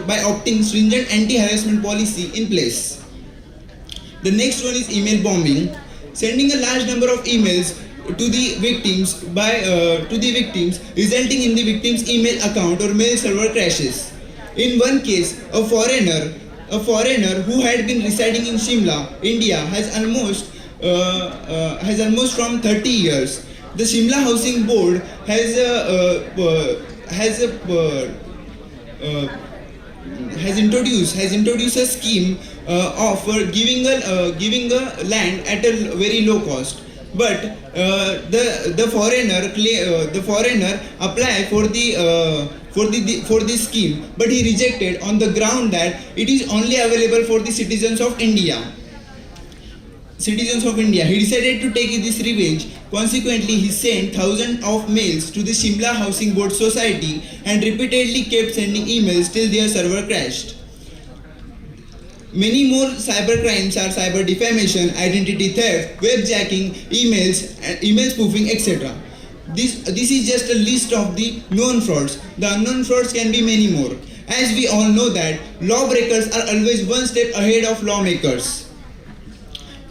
by opting stringent anti-harassment policy in place. The next one is email bombing. Sending a large number of emails to the victims resulting in the victim's email account or mail server crashes. In one case, a foreigner who had been residing in Shimla, India, has almost from 30 years. The Shimla Housing Board has introduced a scheme of giving a land at a very low cost. But the foreigner applied for this scheme, but he rejected on the ground that it is only available for the citizens of India. He decided to take this revenge. Consequently, he sent thousands of mails to the Shimla Housing Board Society and repeatedly kept sending emails till their server crashed. Many more cyber crimes are cyber defamation, identity theft, webjacking, email spoofing, etc. This is just a list of the known frauds. The unknown frauds can be many more. As we all know that lawbreakers are always one step ahead of lawmakers.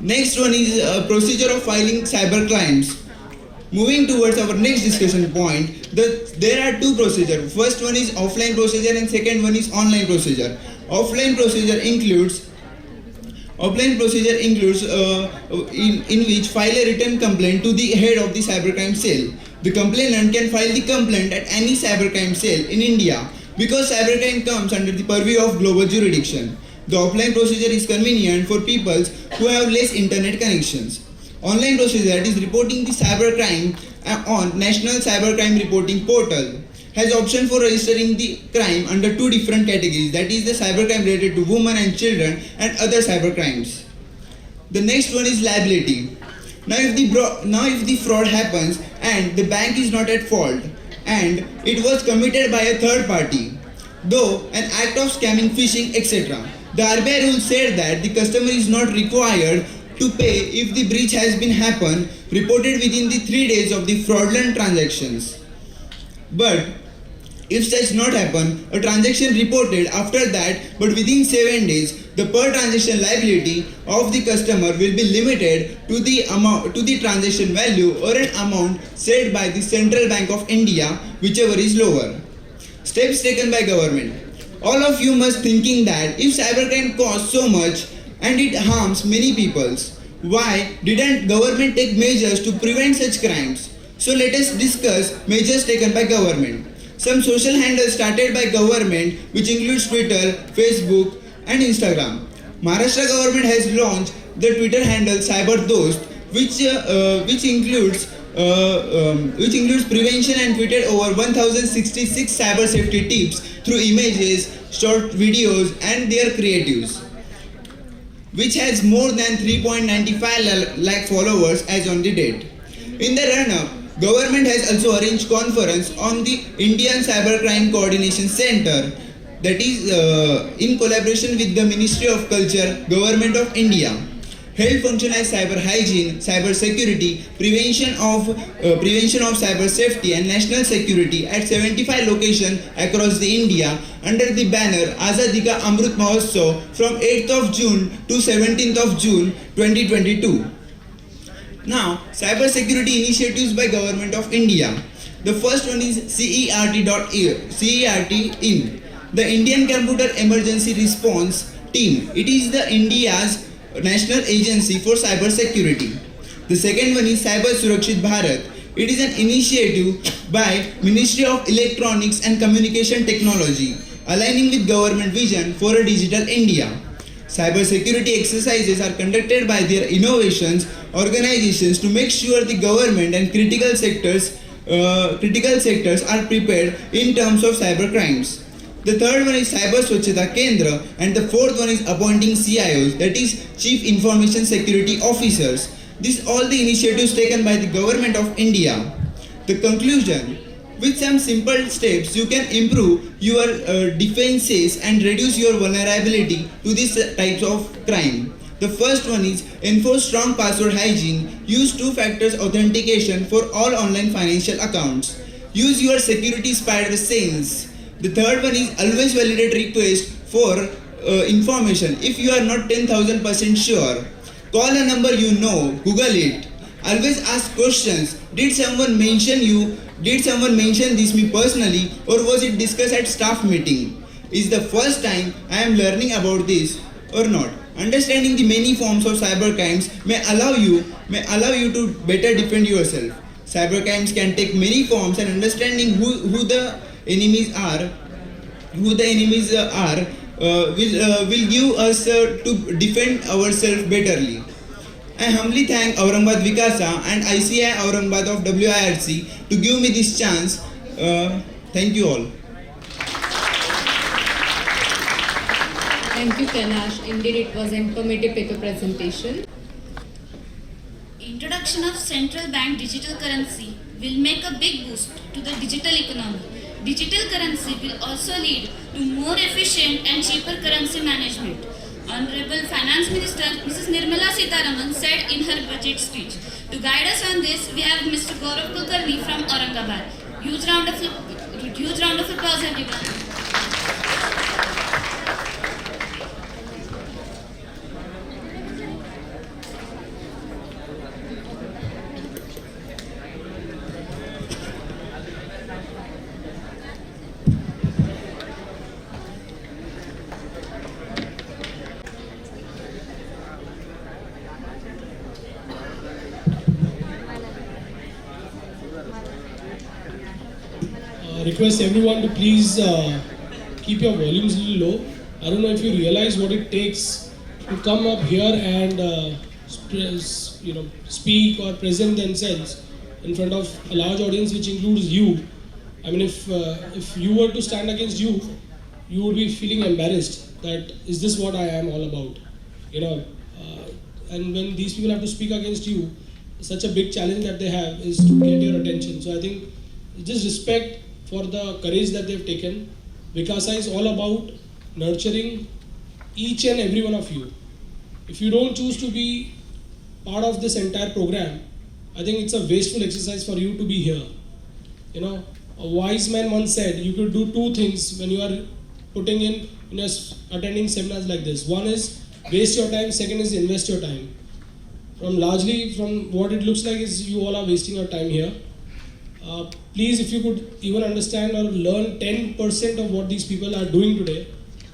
Next one is procedure of filing cyber crimes. Moving towards our next discussion point, there are two procedures. First one is offline procedure and second one is online procedure. Offline procedure includes in which file a written complaint to the head of the cybercrime cell. The complainant can file the complaint at any cybercrime cell in India because cybercrime comes under the purview of global jurisdiction. The offline procedure is convenient for people who have less internet connections. Online procedure is reporting the cybercrime on National Cybercrime Reporting Portal. Has option for registering the crime under two different categories, that is the cybercrime related to women and children and other cybercrimes. The next one is liability. Now if the fraud happens and the bank is not at fault and it was committed by a third party, though an act of scamming, phishing, etc., the RBI rule said that the customer is not required to pay if the breach has been happened reported within the 3 days of the fraudulent transactions. But if such not happen, a transaction reported after that but within 7 days, the per transaction liability of the customer will be limited to the transaction value or an amount set by the Central Bank of India, whichever is lower. Steps taken by government. All of you must thinking that if cybercrime costs so much and it harms many people, why didn't government take measures to prevent such crimes? So let us discuss measures taken by government. Some social handles started by government, which includes Twitter, Facebook and Instagram. Maharashtra government has launched the Twitter handle CyberDost, which includes prevention and tweeted over 1066 cyber safety tips through images, short videos and their creatives, which has more than 3.95 lakh followers as on the date. In the run-up, government has also arranged conference on the Indian Cybercrime Coordination Center, that is in collaboration with the Ministry of Culture, Government of India. Held function as cyber hygiene, cyber security, prevention of cyber safety and national security at 75 locations across the India under the banner Azadi Ka Amrit Mahotsav from 8th of June to 17th of June 2022. Now, cyber security initiatives by Government of India. The first one is CERT-IN, the Indian Computer Emergency Response Team. It is the India's National Agency for Cyber Security. The second one is Cyber Surakshit Bharat. It is an initiative by Ministry of Electronics and Communication Technology, aligning with government vision for a digital India. Cyber security exercises are conducted by their innovations organizations to make sure the government and critical sectors are prepared in terms of cyber crimes. The third one is Cyber Swachhata Kendra and the fourth one is appointing CIOs, that is Chief Information Security Officers. These all the initiatives taken by the Government of India. The conclusion: with some simple steps you can improve your defenses and reduce your vulnerability to these types of crime. The first one is enforce strong password hygiene, use two-factor authentication for all online financial accounts, use your security spider sense. The third one is always validate request for information if you are not 10,000% sure. Call a number you know, Google it. Always ask questions. Did someone mention you? Did someone mention this me personally, or was it discussed at staff meeting? Is the first time I am learning about this or not? Understanding the many forms of cybercrimes may allow you to better defend yourself. Cybercrimes can take many forms, and understanding who the enemies are will give us to defend ourselves betterly. I humbly thank Aurangabad Vikasa and ICI Aurangabad of WIRC to give me this chance. Thank you all. Thank you, Kailash. Indeed, it was an informative paper presentation. Introduction of central bank digital currency will make a big boost to the digital economy. Digital currency will also lead to more efficient and cheaper currency management. Honorable Finance Minister Mrs. Nirmala Sitharaman said in her budget speech. To guide us on this, we have Mr. Gaurav Kulkarni from Aurangabad. Huge round of applause, everyone. Request everyone to please keep your volumes a little low. I don't know if you realize what it takes to come up here and speak or present themselves in front of a large audience, which includes you. I mean, if you were to stand against you would be feeling embarrassed that is this what I am all about, and when these people have to speak against you, such a big challenge that they have is to get your attention. So I think just respect for the courage that they've taken. Vikasa is all about nurturing each and every one of you. If you don't choose to be part of this entire program, I think it's a wasteful exercise for you to be here. A wise man once said you could do two things when you are attending seminars like this. One is waste your time, second is invest your time. From what it looks like is you all are wasting your time here. Please, if you could even understand or learn 10% of what these people are doing today,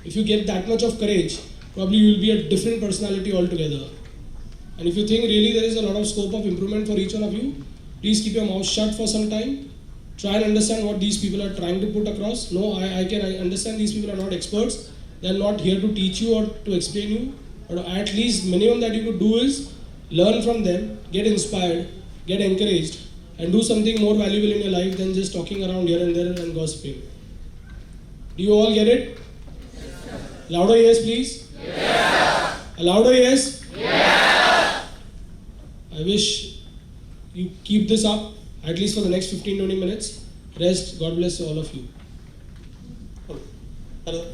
if you get that much of courage, probably you will be a different personality altogether. And if you think really there is a lot of scope of improvement for each one of you, please keep your mouth shut for some time. Try and understand what these people are trying to put across. No, I understand these people are not experts. They are not here to teach you or to explain you. But at least minimum that you could do is learn from them, get inspired, get encouraged, and do something more valuable in your life than just talking around here and there and gossiping. Do you all get it? Louder yes, please. Yes. A louder yes. Yes. I wish you keep this up at least for the next 15-20 minutes. Rest, God bless all of you. Hello.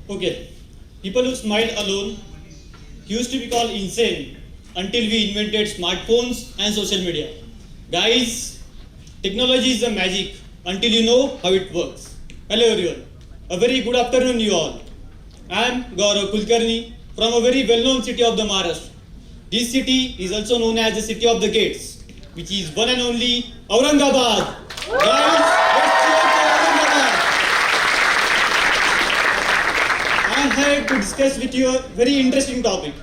Okay, people who smiled alone used to be called insane until we invented smartphones and social media. Guys, technology is the magic until you know how it works. Hello everyone, a very good afternoon you all. I am Gaurav Kulkarni from a very well-known city of the Maharashtra. This city is also known as the city of the gates, which is one and only Aurangabad. Guys, let's cheer for Aurangabad. I am here to discuss with you a very interesting topic,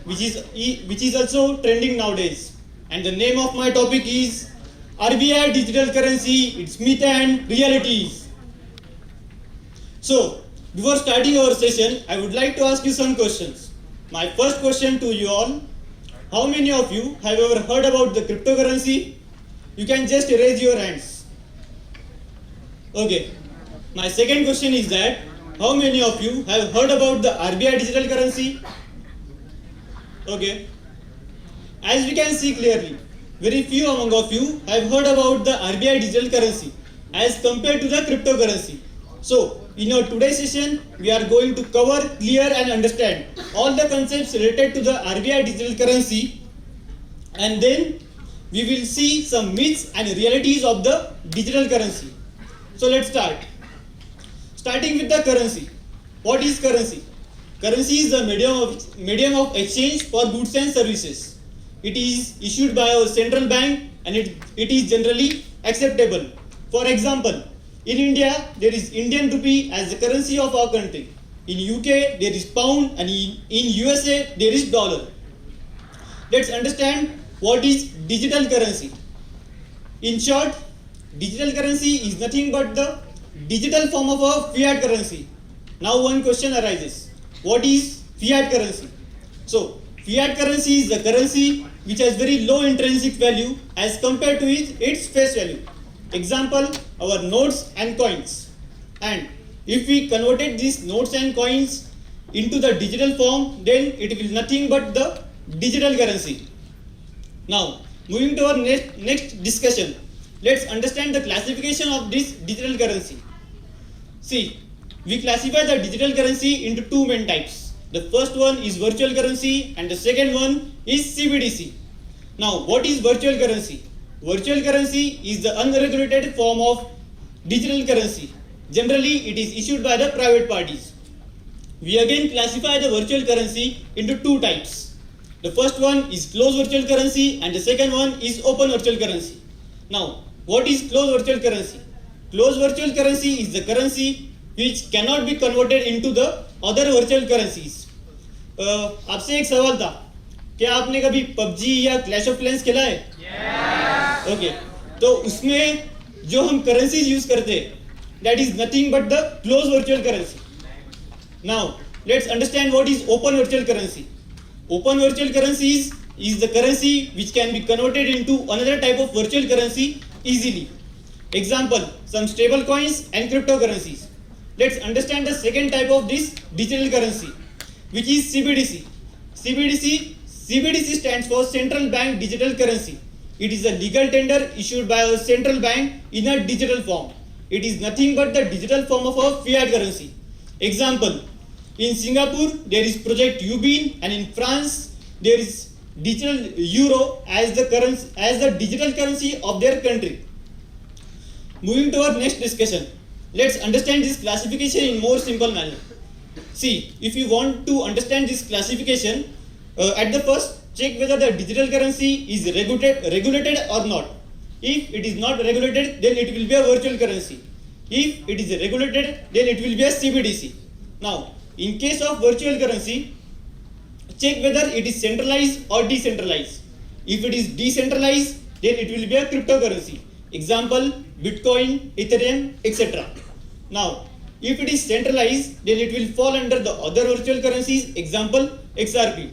which is also trending nowadays. And the name of my topic is RBI digital currency, its myth and realities. So, before starting our session, I would like to ask you some questions. My first question to you all: how many of you have ever heard about the cryptocurrency? You can just raise your hands. Okay. My second question is that how many of you have heard about the RBI digital currency? Okay. As we can see clearly, very few among of you have heard about the RBI digital currency as compared to the cryptocurrency. So, in our today's session, we are going to cover, clear and understand all the concepts related to the RBI digital currency, and then we will see some myths and realities of the digital currency. So let's start. Starting with the currency. What is currency? Currency is the medium of exchange for goods and services. It is issued by our central bank and it is generally acceptable. For example, in India, there is Indian rupee as the currency of our country. In UK, there is pound, and in USA, there is dollar. Let's understand what is digital currency. In short, digital currency is nothing but the digital form of a fiat currency. Now one question arises. What is fiat currency? So, fiat currency is the currency which has very low intrinsic value as compared to its face value. Example, our notes and coins. And if we converted these notes and coins into the digital form, then it will nothing but the digital currency. Now, moving to our next discussion, let's understand the classification of this digital currency. See, we classify the digital currency into two main types. The first one is virtual currency and the second one is CBDC. Now, what is virtual currency? Virtual currency is the unregulated form of digital currency. Generally, it is issued by the private parties. We again classify the virtual currency into two types. The first one is closed virtual currency and the second one is open virtual currency. Now, what is closed virtual currency? Closed virtual currency is the currency which cannot be converted into the other virtual currencies. आपसे एक सवाल था, क्या आपने कभी PUBG या Clash of Clans खेला है? Okay. तो उसमें जो हम currencies use करते हैं, that is nothing but the closed virtual currency. Now, let's understand what is open virtual currency. Open virtual currency is the currency which can be converted into another type of virtual currency easily. Example, some stable coins and cryptocurrencies. Let's understand the second type of this digital currency, which is CBDC. CBDC stands for Central Bank Digital Currency. It is a legal tender issued by our central bank in a digital form. It is nothing but the digital form of a fiat currency. Example, in Singapore there is project UBIN, and in France there is digital euro as the digital currency of their country. Moving to our next discussion, let's understand this classification in more simple manner. See, if you want to understand this classification, at the first check whether the digital currency is regulated or not. If it is not regulated, then it will be a virtual currency. If it is regulated, then it will be a CBDC. Now, in case of virtual currency, check whether it is centralized or decentralized. If it is decentralized, then it will be a cryptocurrency. Example, Bitcoin, Ethereum, etc. Now, if it is centralized, then it will fall under the other virtual currencies. Example, XRP.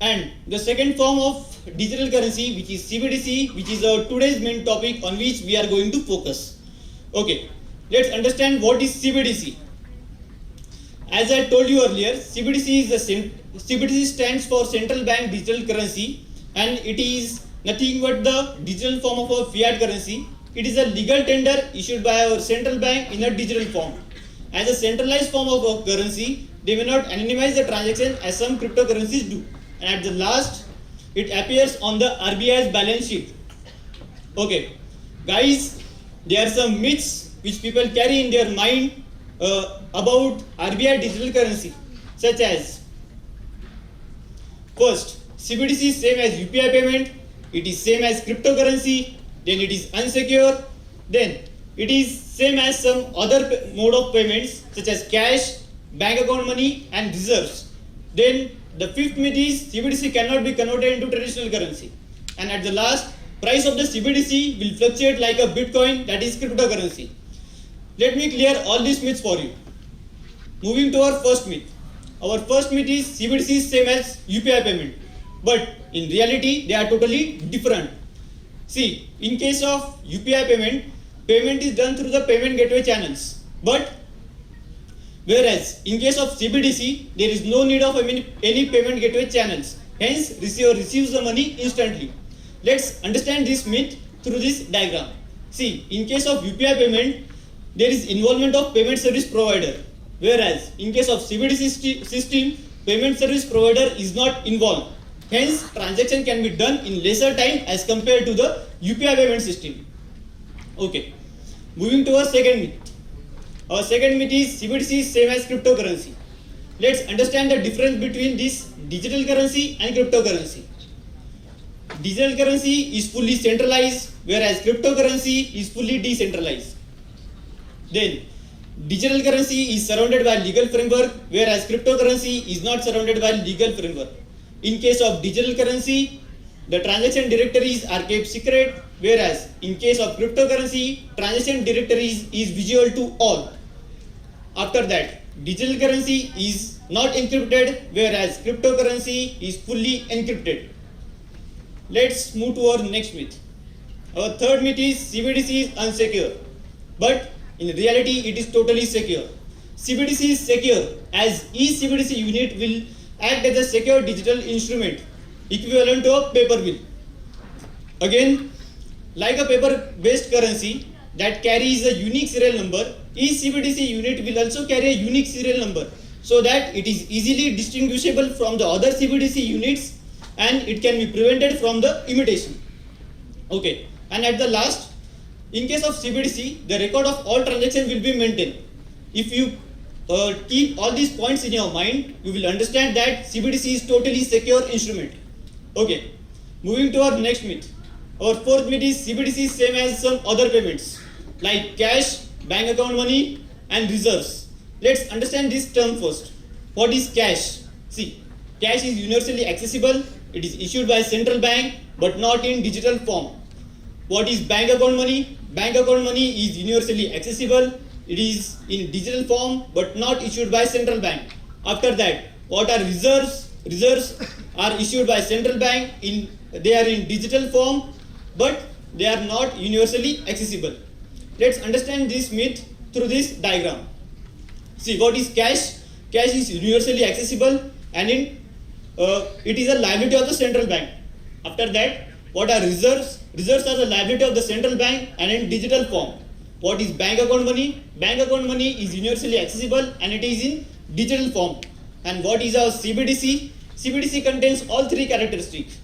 And the second form of digital currency, which is CBDC, which is our today's main topic on which we are going to focus. Okay, let's understand what is CBDC. As I told you earlier, CBDC stands for Central Bank Digital Currency, and it is nothing but the digital form of a fiat currency. It is a legal tender issued by our central bank in a digital form. As a centralized form of a currency, they may not anonymize the transaction as some cryptocurrencies do. And at the last, it appears on the RBI's balance sheet. Okay, guys, there are some myths which people carry in their mind about RBI digital currency, such as: first, CBDC is same as UPI payment, it is same as cryptocurrency, then it is unsecure, then it is same as some other mode of payments such as cash, bank account money and reserves. Then the fifth myth is CBDC cannot be converted into traditional currency. And at the last, price of the CBDC will fluctuate like a Bitcoin, that is cryptocurrency. Let me clear all these myths for you. Moving to our first myth. Our first myth is CBDC is same as UPI payment. But in reality, they are totally different. See, in case of UPI payment is done through the payment gateway channels. But whereas in case of CBDC, there is no need of any payment gateway channels. Hence, receiver receives the money instantly. Let's understand this myth through this diagram. See, in case of UPI payment, there is involvement of payment service provider, whereas in case of CBDC system, payment service provider is not involved. Hence, transaction can be done in lesser time as compared to the UPI payment system. Okay, moving to our second myth. Our second myth is CBDC is same as cryptocurrency. Let's understand the difference between this digital currency and cryptocurrency. Digital currency is fully centralized, whereas cryptocurrency is fully decentralized. Then, digital currency is surrounded by legal framework, whereas cryptocurrency is not surrounded by legal framework. In case of digital currency, the transaction directories are kept secret, whereas in case of cryptocurrency, transaction directories is visual to all. After that, digital currency is not encrypted, whereas cryptocurrency is fully encrypted. Let's move to our next myth. Our third myth is CBDC is unsecure, but in reality it is totally secure. CBDC is secure as each CBDC unit will act as a secure digital instrument equivalent to a paper bill. Again, like a paper-based currency that carries a unique serial number, each CBDC unit will also carry a unique serial number so that it is easily distinguishable from the other CBDC units and it can be prevented from the imitation. Okay, and at the last, in case of CBDC, the record of all transactions will be maintained. If you keep all these points in your mind, you will understand that CBDC is totally secure instrument. Okay, moving to our next myth. Our fourth myth is CBDC is same as some other payments like cash, bank account money and reserves. Let's understand this term first. What is cash? See, cash is universally accessible. It is issued by central bank but not in digital form. What is bank account money? Bank account money is universally accessible. It is in digital form but not issued by central bank. After that, what are reserves? Reserves are issued by central bank. They are in digital form but they are not universally accessible. Let's understand this myth through this diagram. See, what is cash? Cash is universally accessible and it is a liability of the central bank. After that, what are reserves? Reserves are the liability of the central bank and in digital form. What is bank account money? Bank account money is universally accessible and it is in digital form. And what is our CBDC? CBDC contains all three characteristics.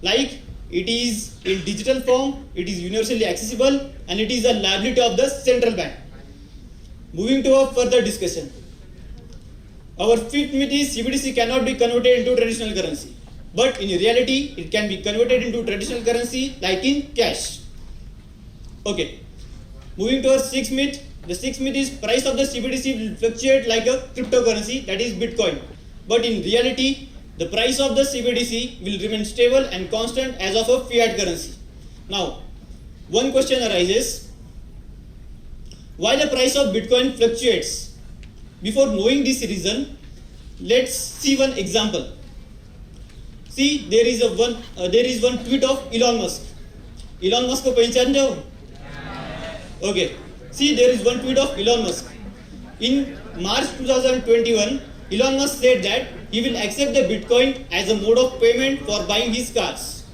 Like it is in digital form, it is universally accessible and it is a liability of the central bank. Moving to our further discussion. Our fifth myth is CBDC cannot be converted into traditional currency. But in reality, it can be converted into traditional currency like in cash. Okay. Moving to our sixth myth. The sixth myth is price of the CBDC will fluctuate like a cryptocurrency, that is Bitcoin. But in reality, the price of the CBDC will remain stable and constant as of a fiat currency. Now, one question arises. Why the price of Bitcoin fluctuates? Before knowing this reason, let's see one example. See, there is one tweet of Elon Musk. Elon Musk को पहचानते हो? Okay. See, there is one tweet of Elon Musk. In March 2021, Elon Musk said that he will accept the Bitcoin as a mode of payment for buying his cars.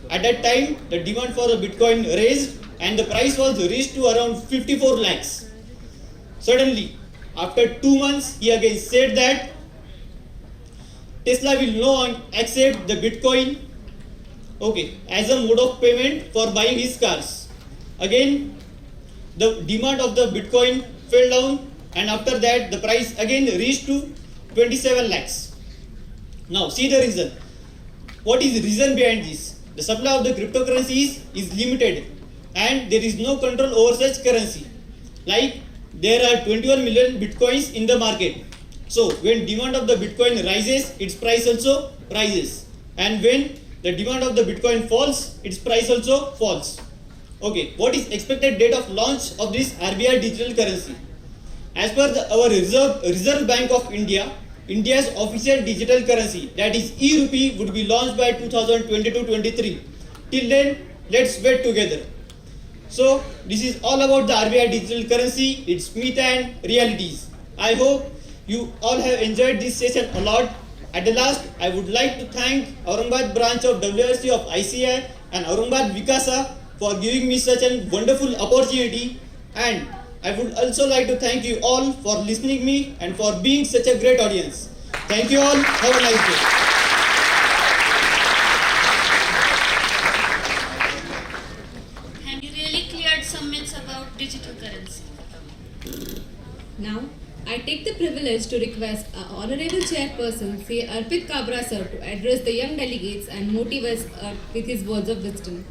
At that time, the demand for the Bitcoin raised and the price was reached to around 54 lakhs. Suddenly, after 2 months, he again said that Tesla will no accept the Bitcoin as a mode of payment for buying his cars. Again, the demand of the Bitcoin fell down and after that the price again reached to 27 lakhs. Now see the reason. What is the reason behind this? The supply of the cryptocurrencies is limited and there is no control over such currency. Like there are 21 million Bitcoins in the market. So when demand of the Bitcoin rises, its price also rises. And when the demand of the Bitcoin falls, its price also falls. Okay, what is expected date of launch of this RBI digital currency? As per our Reserve Bank of India, India's official digital currency, that is e-rupee, would be launched by 2022-23. Till then, let's wait together. So, this is all about the RBI digital currency, its myth and realities. I hope you all have enjoyed this session a lot. At the last, I would like to thank Aurangabad branch of WRC of ICI and Aurangabad Vikasa for giving me such a wonderful opportunity, and I would also like to thank you all for listening me and for being such a great audience. Thank you all. Have a nice day. And you really cleared some myths about digital currency. Now, I take the privilege to request our Honorable Chairperson, Sri Arpit Kabra sir, to address the young delegates and motivate us with his words of wisdom.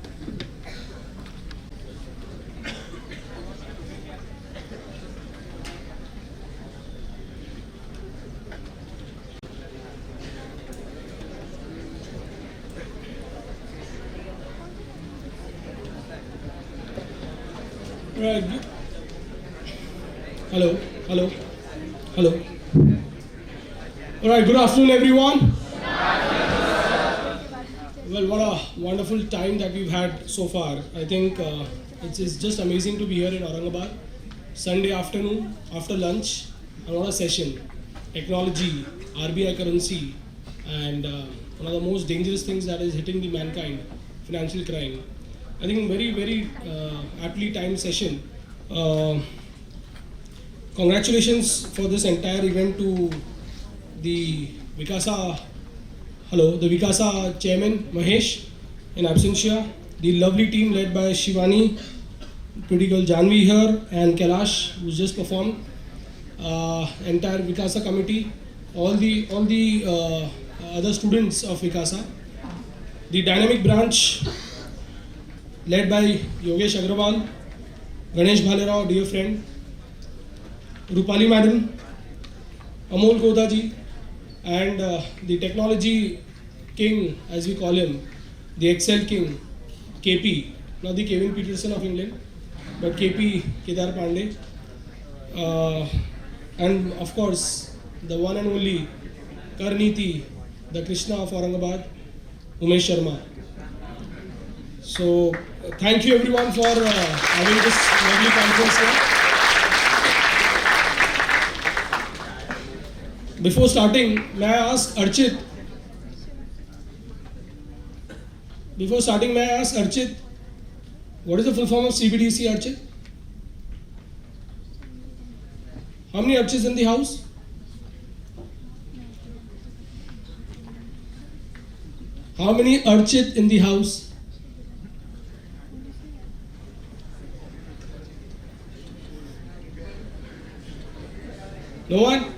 Right. Hello. All right, good afternoon, everyone. Well, what a wonderful time that we've had so far. I think it's just amazing to be here in Aurangabad. Sunday afternoon, after lunch, and what a session. Technology, RBI currency, and one of the most dangerous things that is hitting the mankind, financial crime. I think very aptly timed session. Congratulations for this entire event to the Vikasa chairman Mahesh in absentia, the lovely team led by Shivani, pretty girl Janvi here, and Kailash, who's just performed, entire Vikasa committee, all the other students of Vikasa, the dynamic branch led by Yogesh Agrawal, Ganesh Bhalerao, dear friend, Rupali madam, Amol Koda ji, and the technology king, as we call him, the Excel king, KP, not the Kevin Peterson of England, but KP Kedar Pandey, and of course the one and only Karniti, the Krishna of Aurangabad, Umesh Sharma. So thank you everyone for having this lovely conference here. Before starting, may I ask Archit, what is the full form of CBDC, Archit? How many Archits in the house? How many Archit in the house? No one?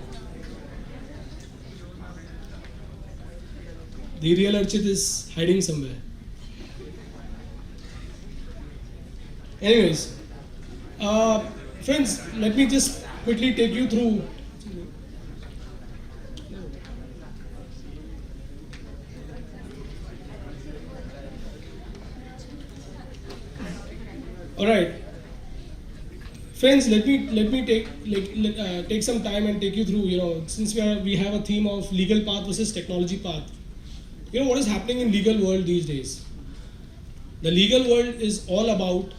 The real Archit is hiding somewhere. Anyways, friends, let me just quickly take you through. All right, friends, let me take some time and take you through. Since we have a theme of legal path versus technology path. What is happening in legal world these days? The legal world is all about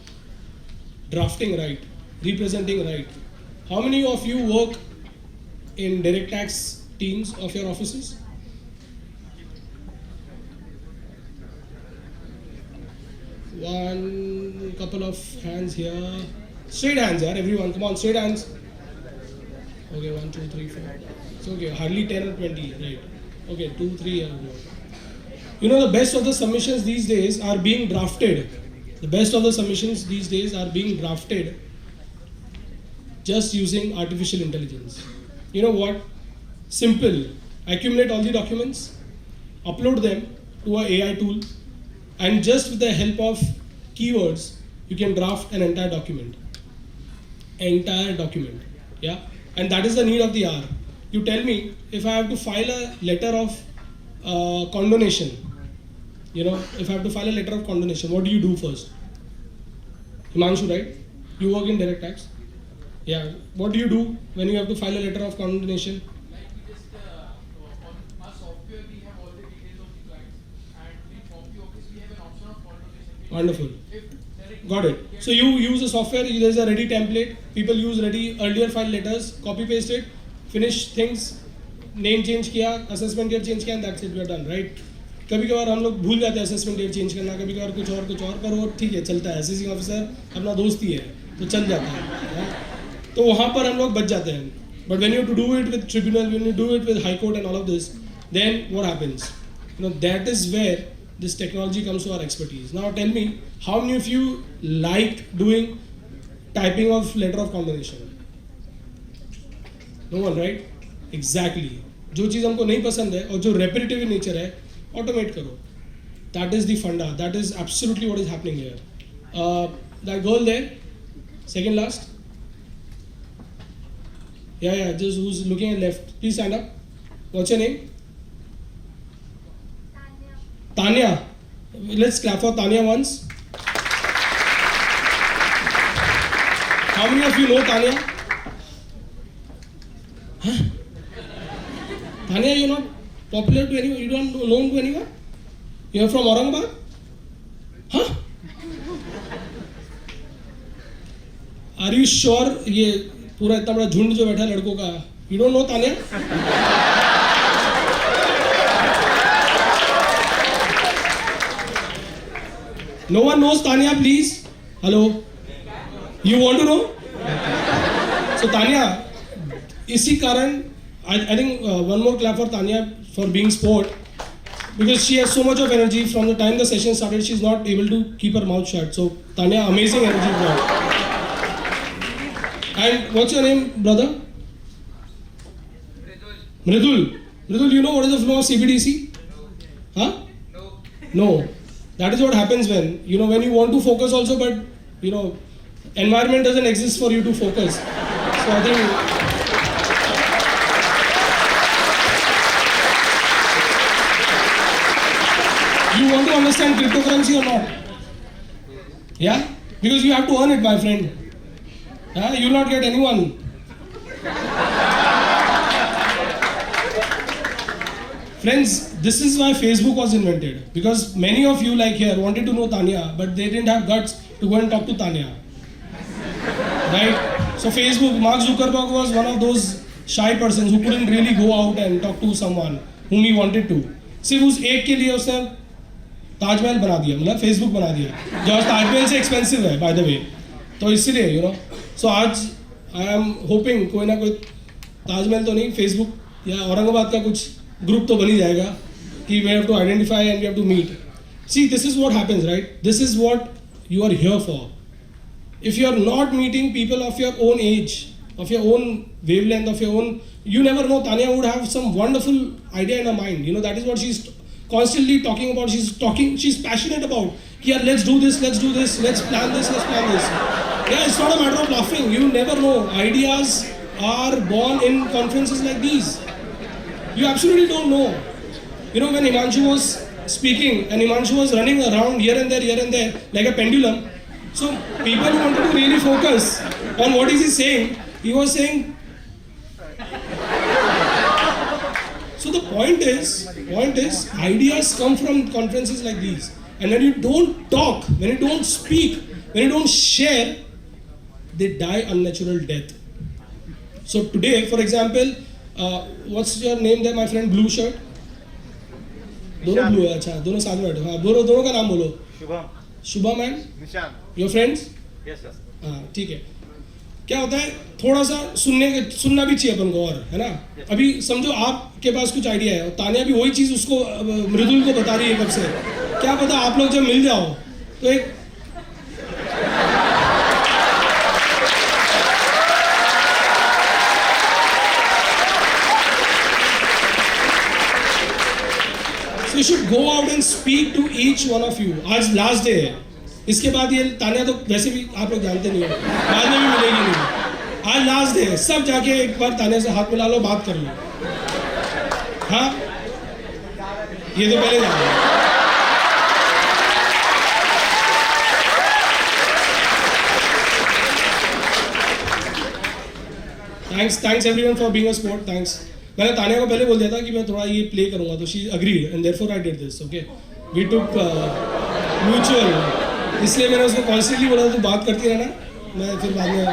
drafting right, representing right. How many of you work in direct tax teams of your offices? One couple of hands here. Straight hands, yeah, everyone. Come on, straight hands. Okay, 1, 2, 3, 4. It's okay, hardly 10 or 20, right? Okay, 2, 3. The best of the submissions these days are being drafted. Just using artificial intelligence. You know what? Simple. Accumulate all the documents, upload them to an AI tool, and just with the help of keywords, you can draft an entire document. Yeah? And that is the need of the hour. You tell me, if I have to file a letter of condonation, what do you do first? Himanshu, right? You work in direct tax. Yeah. What do you do when you have to file a letter of condonation? Wonderful. Got it. So you use a software, there's a ready template. People use ready earlier filed letters, copy paste it, finish things, name change किया, assessment year change किया, that's it, we are done, right? कभी कभार हम लोग भूल जाते हैं assessment year change करना, कभी कभार कुछ और, पर वो ठीक है, चलता है, असेसिंग ऑफिसर अपना दोस्त ही है तो चल जाता है, तो वहाँ पर हम लोग बच जाते हैं. But when you to do it with tribunal, when you do it with high court and all of this, then what happens? You know, that is where this technology comes to our expertise. Now tell me, how many of you like doing typing of letter of combination? No one, right? Exactly. जो चीज़ हमको नहीं पसंद है और जो repetitive in nature है, automate करो. That is the funda. That is absolutely what is happening here. That girl there, second last. Yeah, just who's looking at left. Please stand up. What's your name? Tanya. Let's clap for Tanya once. How many of you know Tanya? Huh? Tanya, you're not popular to anyone? You don't known to anyone? You're from Aurangabad? Huh? Are you sure ये पूरा इतना बड़ा झुंड जो बैठा है लड़कों का, you don't know Tanya? No one knows Tanya, please. Hello. You want to know? So Tanya, इसी कारण I think one more clap for Tanya for being sport, because she has so much of energy. From the time the session started, she's not able to keep her mouth shut. So Tanya, amazing energy for her. And what's your name, brother? Mridul. Mridul, you know what is the flow of CBDC? Huh? No. That is what happens when you want to focus also, but environment doesn't exist for you to focus. So I think you want to understand cryptocurrency or not? Yeah? Because you have to earn it, my friend. Yeah? You will not get anyone. Friends, this is why Facebook was invented, because many of you like here wanted to know Tanya, but they didn't have guts to go and talk to Tanya. Right? So Facebook, Mark Zuckerberg was one of those shy persons who couldn't really go out and talk to someone whom he wanted to. सिर्फ उस एक के लिए उसने ताजमहल बना दिया, मतलब Facebook बना दिया, जो आज ताजमहल से एक्सपेंसिव है बाय द वे. तो इसलिए सो आज आई एम होपिंग कोई ना कोई ताजमहल तो नहीं, फेसबुक या औरंगाबाद का कुछ ग्रुप तो बनी जाएगा कि we have to identify and we have to meet. See, this is what happens, right? This is what you are here for. If you are not meeting people of your own age, of your own wavelength, of your own, you never know, Tanya would have some wonderful idea in her mind. That is what she's constantly talking about. She's passionate about. Yeah, let's do this, let's plan this. Yeah, it's not a matter of laughing. You never know. Ideas are born in conferences like these. You absolutely don't know. When Himanshu was speaking and Himanshu was running around here and there like a pendulum, so people who wanted to really focus on what is he saying, he was saying. So the point is, ideas come from conferences like these. And when you don't talk, when you don't speak, when you don't share, they die unnatural death. So today, for example, what's your name there, my friend? Blue shirt. दोनों blue है, अच्छा, दोनों साथ में बैठो. हाँ, दोनों का नाम बोलो. शुभम and निशान. Your friends? Yes, sir. हाँ, ठीक है. क्या होता है, थोड़ा सा सुनना भी चाहिए अपन को, और है ना. अभी समझो आपके पास कुछ आइडिया है और तानिया भी वही चीज़ उसको मृदुल को बता रही है कब से. क्या पता आप लोग जब मिल जाओ तो एक So you should go out and speak to each one of you. आज लास्ट डे है, इसके बाद ये तानिया तो वैसे भी आप लोग जानते नहीं हो, बाद में भी मिलेगी नहीं. आज लास्ट डे है, सब जाके एक बार तानिया से हाथ मिला लो, बात कर लो. हाँ, ये तो पहले जाना है. Thanks everyone for being a sport. Thanks. मैंने तानिया को पहले बोल दिया था कि मैं थोड़ा ये प्ले करूँगा, तो she agreed and therefore I did this. Okay, we took mutual, इसलिए मैंने उसको कॉन्स्टेंटली बोला तू बात करती रहना, मैं फिर बाद में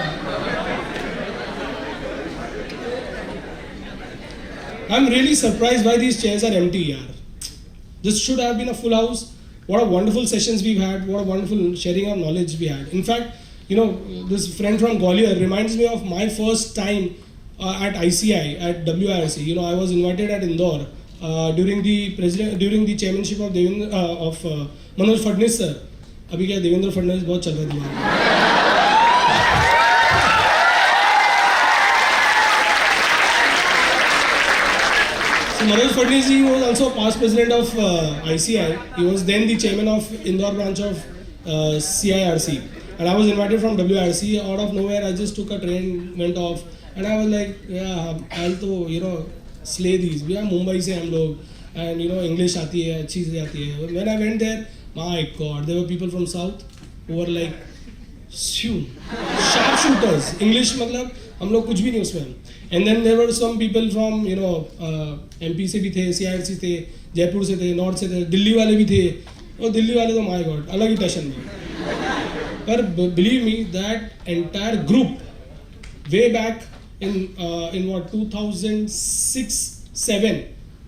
I'm really surprised why these chairs are empty, yaar. This should have been a full house. What a wonderful sessions we've had. What a wonderful sharing of knowledge we had. In fact, you know, this friend from Gwalior reminds me of my first time at ICI, at WIRC. You know, I was invited at Indore during the chairmanship of Manoj Fadnis sir. अभी क्या देवेंद्र फडणवीस बहुत चल रहा है दिमाग में. So Manoj Fadnis ji was also past president of ICI. He was then the chairman of Indore branch of CIRC. And I was invited from WRC. Out of nowhere, I just took a train, went off. And I was like, yeah, I'll to, you know, slay these. We are Mumbai se hum log. And, you know, English aati hai, अच्छी से आती है. When I went there, my God, there were people from South who were like, sharpshooters. English मतलब हम लोग कुछ भी नहीं उसमें. And then there were some people from, you know, MP से भी थे, CIRC थे, जयपुर से थे, नॉर्थ से थे, दिल्ली वाले भी थे. और दिल्ली वाले तो my God, अलग ही टशन में. पर believe me, that entire group, way back in what 2006-07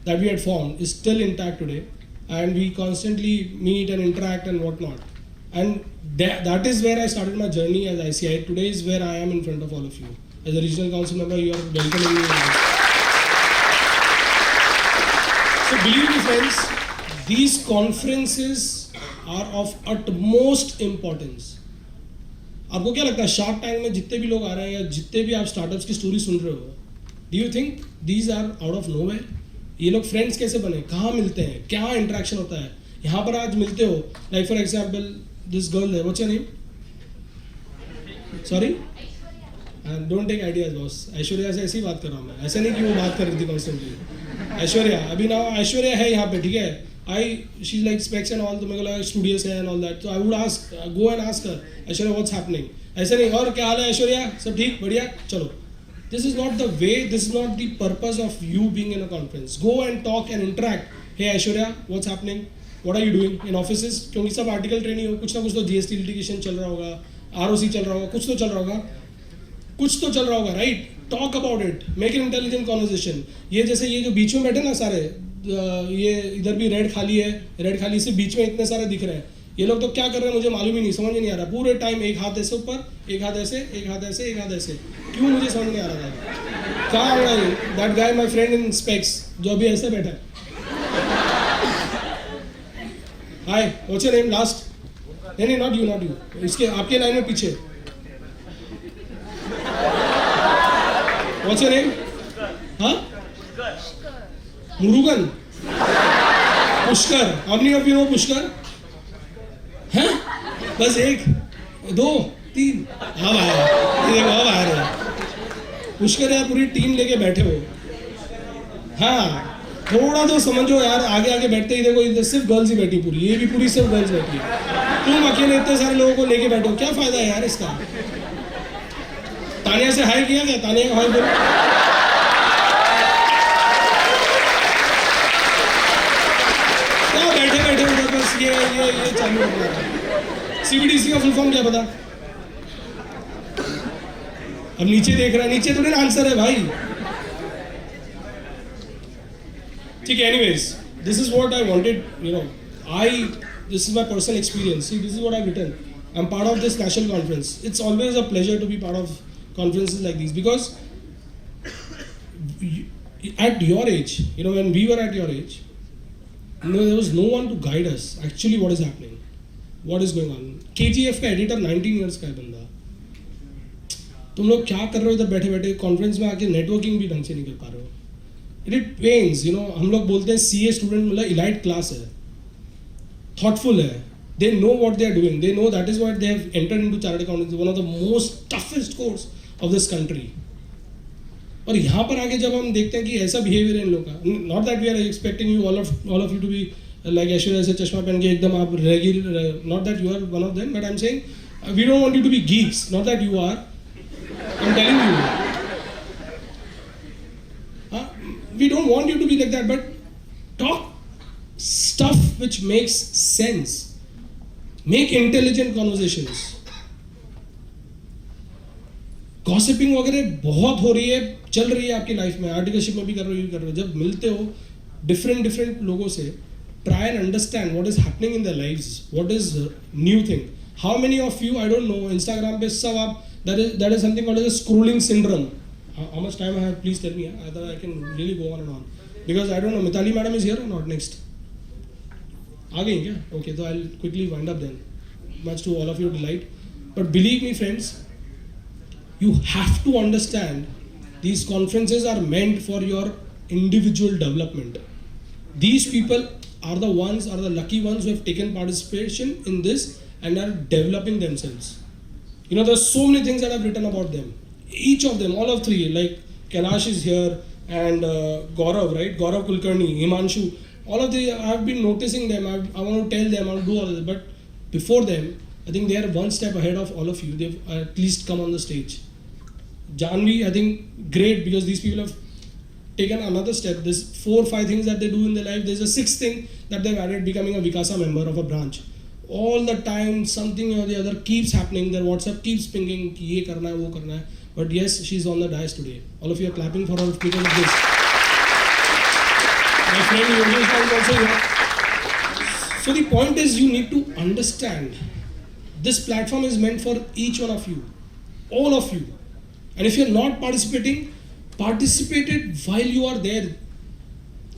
that we had formed is still intact today, and we constantly meet and interact and whatnot. And that is where I started my journey as ICI. Today is where I am in front of all of you. As a regional council member, you are welcoming me. So believe me, friends, these conferences are of utmost importance. आपको क्या लगता है shark tank में जितने भी लोग आ रहे हैं या जितने भी आप स्टार्टअप्स की स्टोरी सुन रहे हो, do you think these are out of nowhere? ये लोग फ्रेंड्स कैसे बने, कहाँ मिलते हैं, क्या इंटरेक्शन होता है? यहाँ पर आज मिलते हो, like for example this girl है, what's your name? Sorry, don't take ideas boss. Aishwarya से ऐसी बात कर रहा हूँ मैं, ऐसे नहीं कि वो बात कर रही थी कॉन्स्टेंटली. ऐश्वर्या, अभी ना ऐश्वर्या है यहाँ पे, ठीक है. she's like specs and all, तो मेरे को लगा studious है and all that. So I would ask, go and ask her, Aishwarya what's happening? ऐसे नहीं, और क्या हाल है ऐश्वर्या, सब ठीक, बढ़िया, चलो. This is not the way, this is not the purpose of you being in a conference. Go and talk and interact. Hey Aishwarya, what's happening? What are you doing in offices? क्योंकि sub article training हो, कुछ ना कुछ तो GST litigation चल रहा होगा, ROC चल रहा होगा, कुछ तो चल रहा होगा, right? Talk about it, make an intelligent conversation. ये जैसे ये जो बीच में बैठे ना सारे, ये इधर भी रेड खाली है, रेड खाली से बीच में इतने सारे दिख रहे हैं. ये लोग तो क्या कर रहे हैं मुझे मालूम ही नहीं, समझ नहीं आ रहा. पूरे टाइम एक हाथ ऐसे ऊपर, एक हाथ ऐसे, एक हाथ ऐसे, एक हाथ ऐसे. क्यों मुझे समझ नहीं आ रहा था. कहाँ हो रहा है that guy my friend in specs जो अभी ऐसे बैठा है. Hi, what's your name last? नहीं, नॉट यू, इसके आपके लाइन में पीछे. What's your name? हाँ, Murugan, Pushkar. How many of you know Pushkar? हैं? बस एक, दो, तीन. अब आया, ये देखो अब आ रहे हैं. पुष्कर यार पूरी टीम लेके बैठे हो. हाँ, थोड़ा तो समझो यार, आगे बैठते ही देखो इधर सिर्फ गर्ल्स ही बैठी पूरी, ये भी पूरी सिर्फ गर्ल्स बैठी है. तुम अकेले इतने सारे लोगों को लेके बैठो, क्या फायदा है यार इसका? तानिया से हाई किया क्या? तानिया को हाई बोलो. बैठे उधर बस ये चालू हो गया. CBDC का फुल फॉर्म क्या पता? अब नीचे देख रहा है, नीचे थोड़ी ना आंसर है भाई. ठीक है, anyways, this is what I wanted, you know, this is my personal experience. See, this is what I've written. I'm part of this national conference. It's always a pleasure to be part of conferences like these because at your age, you know, when we were at your age, you know, there was no one to guide us actually what is happening, what is going on. KGF का editor 19 years का है बंदा. तुम लोग क्या कर रहे हो इधर बैठे बैठे कॉन्फ्रेंस में आके, नेटवर्किंग भी ढंग से नहीं कर पा रहे हो. It pens, you know. हम लोग बोलते हैं CA स्टूडेंट मतलब इलाइट क्लास है, थॉटफुल है, they know what they are doing, they know that is what they have entered into chartered accountancy, one of the most toughest course of this country. और यहाँ पर आके जब हम देखते हैं कि ऐसा बिहेवियर है इन लोगों का, not that we are expecting you all of you to be like Aishwarya से चश्मा पहन के एकदम आप regular, not that you are one of them, but I am saying we don't want you to be geeks, not that you are, I'm telling you, we don't want you to be like that, but talk stuff which makes sense, make intelligent conversations. Gossiping वगैरह बहुत हो रही है, चल रही है आपकी life में, आर्टिकलशिप में भी कर रहे हो, जब मिलते हो डिफरेंट लोगों से, try and understand what is happening in their lives, what is new thing. How many of you, I don't know, Instagram पे सब आप, that is something called as a scrolling syndrome. How much time I have, please tell me. I can really go on and on, because I don't know, Mitali madam is here or not next? आ गई क्या? Okay, so I'll quickly wind up then. Much to all of your delight. But believe me friends, you have to understand these conferences are meant for your individual development. These people are the lucky ones who have taken participation in this and are developing themselves. You know, there's so many things that I've written about them. Each of them, all of three, like Kailash is here and Gaurav, right? Gaurav Kulkarni, Himanshu, all of the, I've been noticing them. I want to tell them, I want to do all of this. But before them, I think they are one step ahead of all of you. They've at least come on the stage. Janvi, I think, great, because these people have taken another step. There's 4 or 5 things that they do in their life. There's a 6th thing that they've added, becoming a Vikasa member of a branch. All the time, something or the other keeps happening. Their WhatsApp keeps pinging, ye karna hai, wo karna hai. But yes, she's on the dais today. All of you are clapping for her because of this. My friend Yogesh is also here. So the point is, you need to understand this platform is meant for each one of you, all of you. And if you're not participating, participate it while you are there.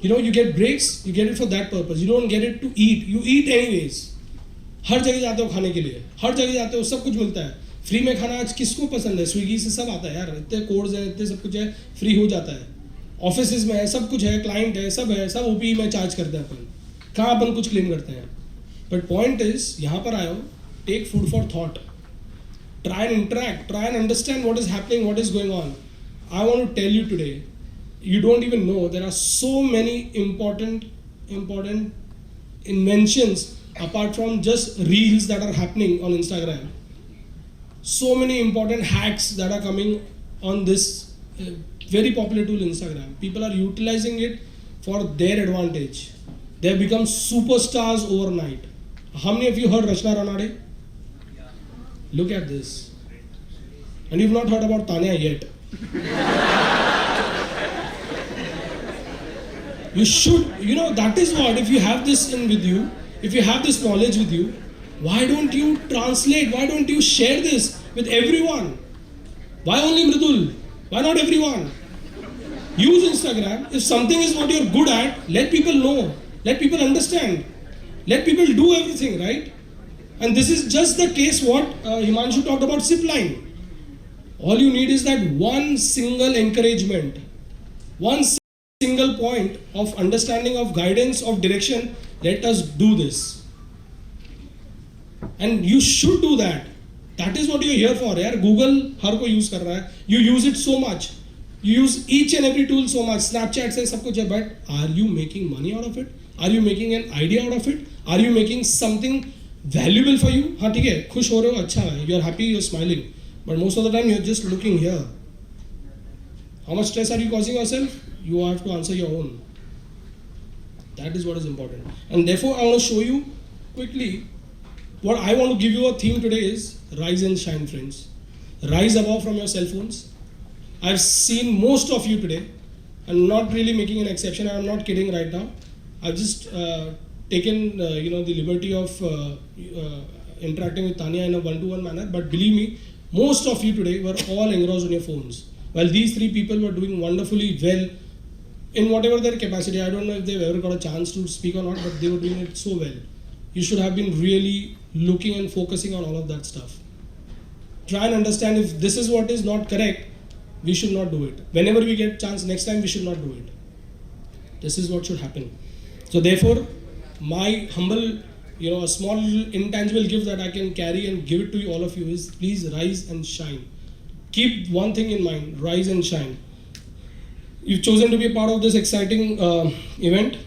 You know, you get breaks, you get it for that purpose. You don't get it to eat. You eat anyways. हर जगह जाते हो खाने के लिए, हर जगह जाते हो, सब कुछ मिलता है. फ्री में खाना आज किसको पसंद है? स्विगी से सब आता है यार, इतने कोड्स हैं, इतने सब कुछ है, फ्री हो जाता है. ऑफिस में है, सब कुछ है, क्लाइंट है, सब ओपी में चार्ज करते हैं अपन. कहाँ अपन कुछ क्लेम करते हैं? बट पॉइंट इज, यहाँ पर आयो, take food for thought. Try and interact, try and understand what is happening, what is going on. I want to tell you today, you don't even know, there are so many important inventions apart from just reels that are happening on Instagram. So many important hacks that are coming on this very popular tool Instagram. People are utilizing it for their advantage. They have become superstars overnight. How many of you heard Rachna Ranade? Look at this. And you've not heard about Tanya yet. You should, you know, that is what, if you have this in with you, if you have this knowledge with you, why don't you translate, why don't you share this with everyone? Why only Mridul? Why not everyone? Use Instagram. If something is what you're good at, let people know, let people understand, let people do everything, right? And this is just the case what Himanshu talked about zipline. All you need is that one single encouragement, one single point of understanding, of guidance, of direction. Let us do this. And you should do that. That is what you're here for. Yaar. Google har ko use kar raha hai. You use it so much. You use each and every tool so much. Snapchat se sab kuch hai, but are you making money out of it? Are you making an idea out of it? Are you making something valuable for you? हाँ ठीक है, खुश हो रहे हो, अच्छा है, you are happy, you are smiling, but most of the time you are just looking here. How much stress are you causing yourself? You have to answer your own. That is what is important. And therefore I want to show you quickly what I want to give you a theme today is rise and shine, friends. Rise above from your cell phones. I've seen most of you today. I'm not really making an exception. I'm not kidding right now. I've just taken the liberty of interacting with Tanya in a one-to-one manner, but believe me, most of you today were all engrossed on your phones. While these 3 people were doing wonderfully well in whatever their capacity. I don't know if they've ever got a chance to speak or not, but they were doing it so well. You should have been really looking and focusing on all of that stuff. Try and understand if this is what is not correct, we should not do it. Whenever we get chance, next time we should not do it. This is what should happen. So therefore, my humble, a small intangible gift that I can carry and give it to you, all of you, is please rise and shine. Keep one thing in mind, rise and shine. You've chosen to be a part of this exciting event.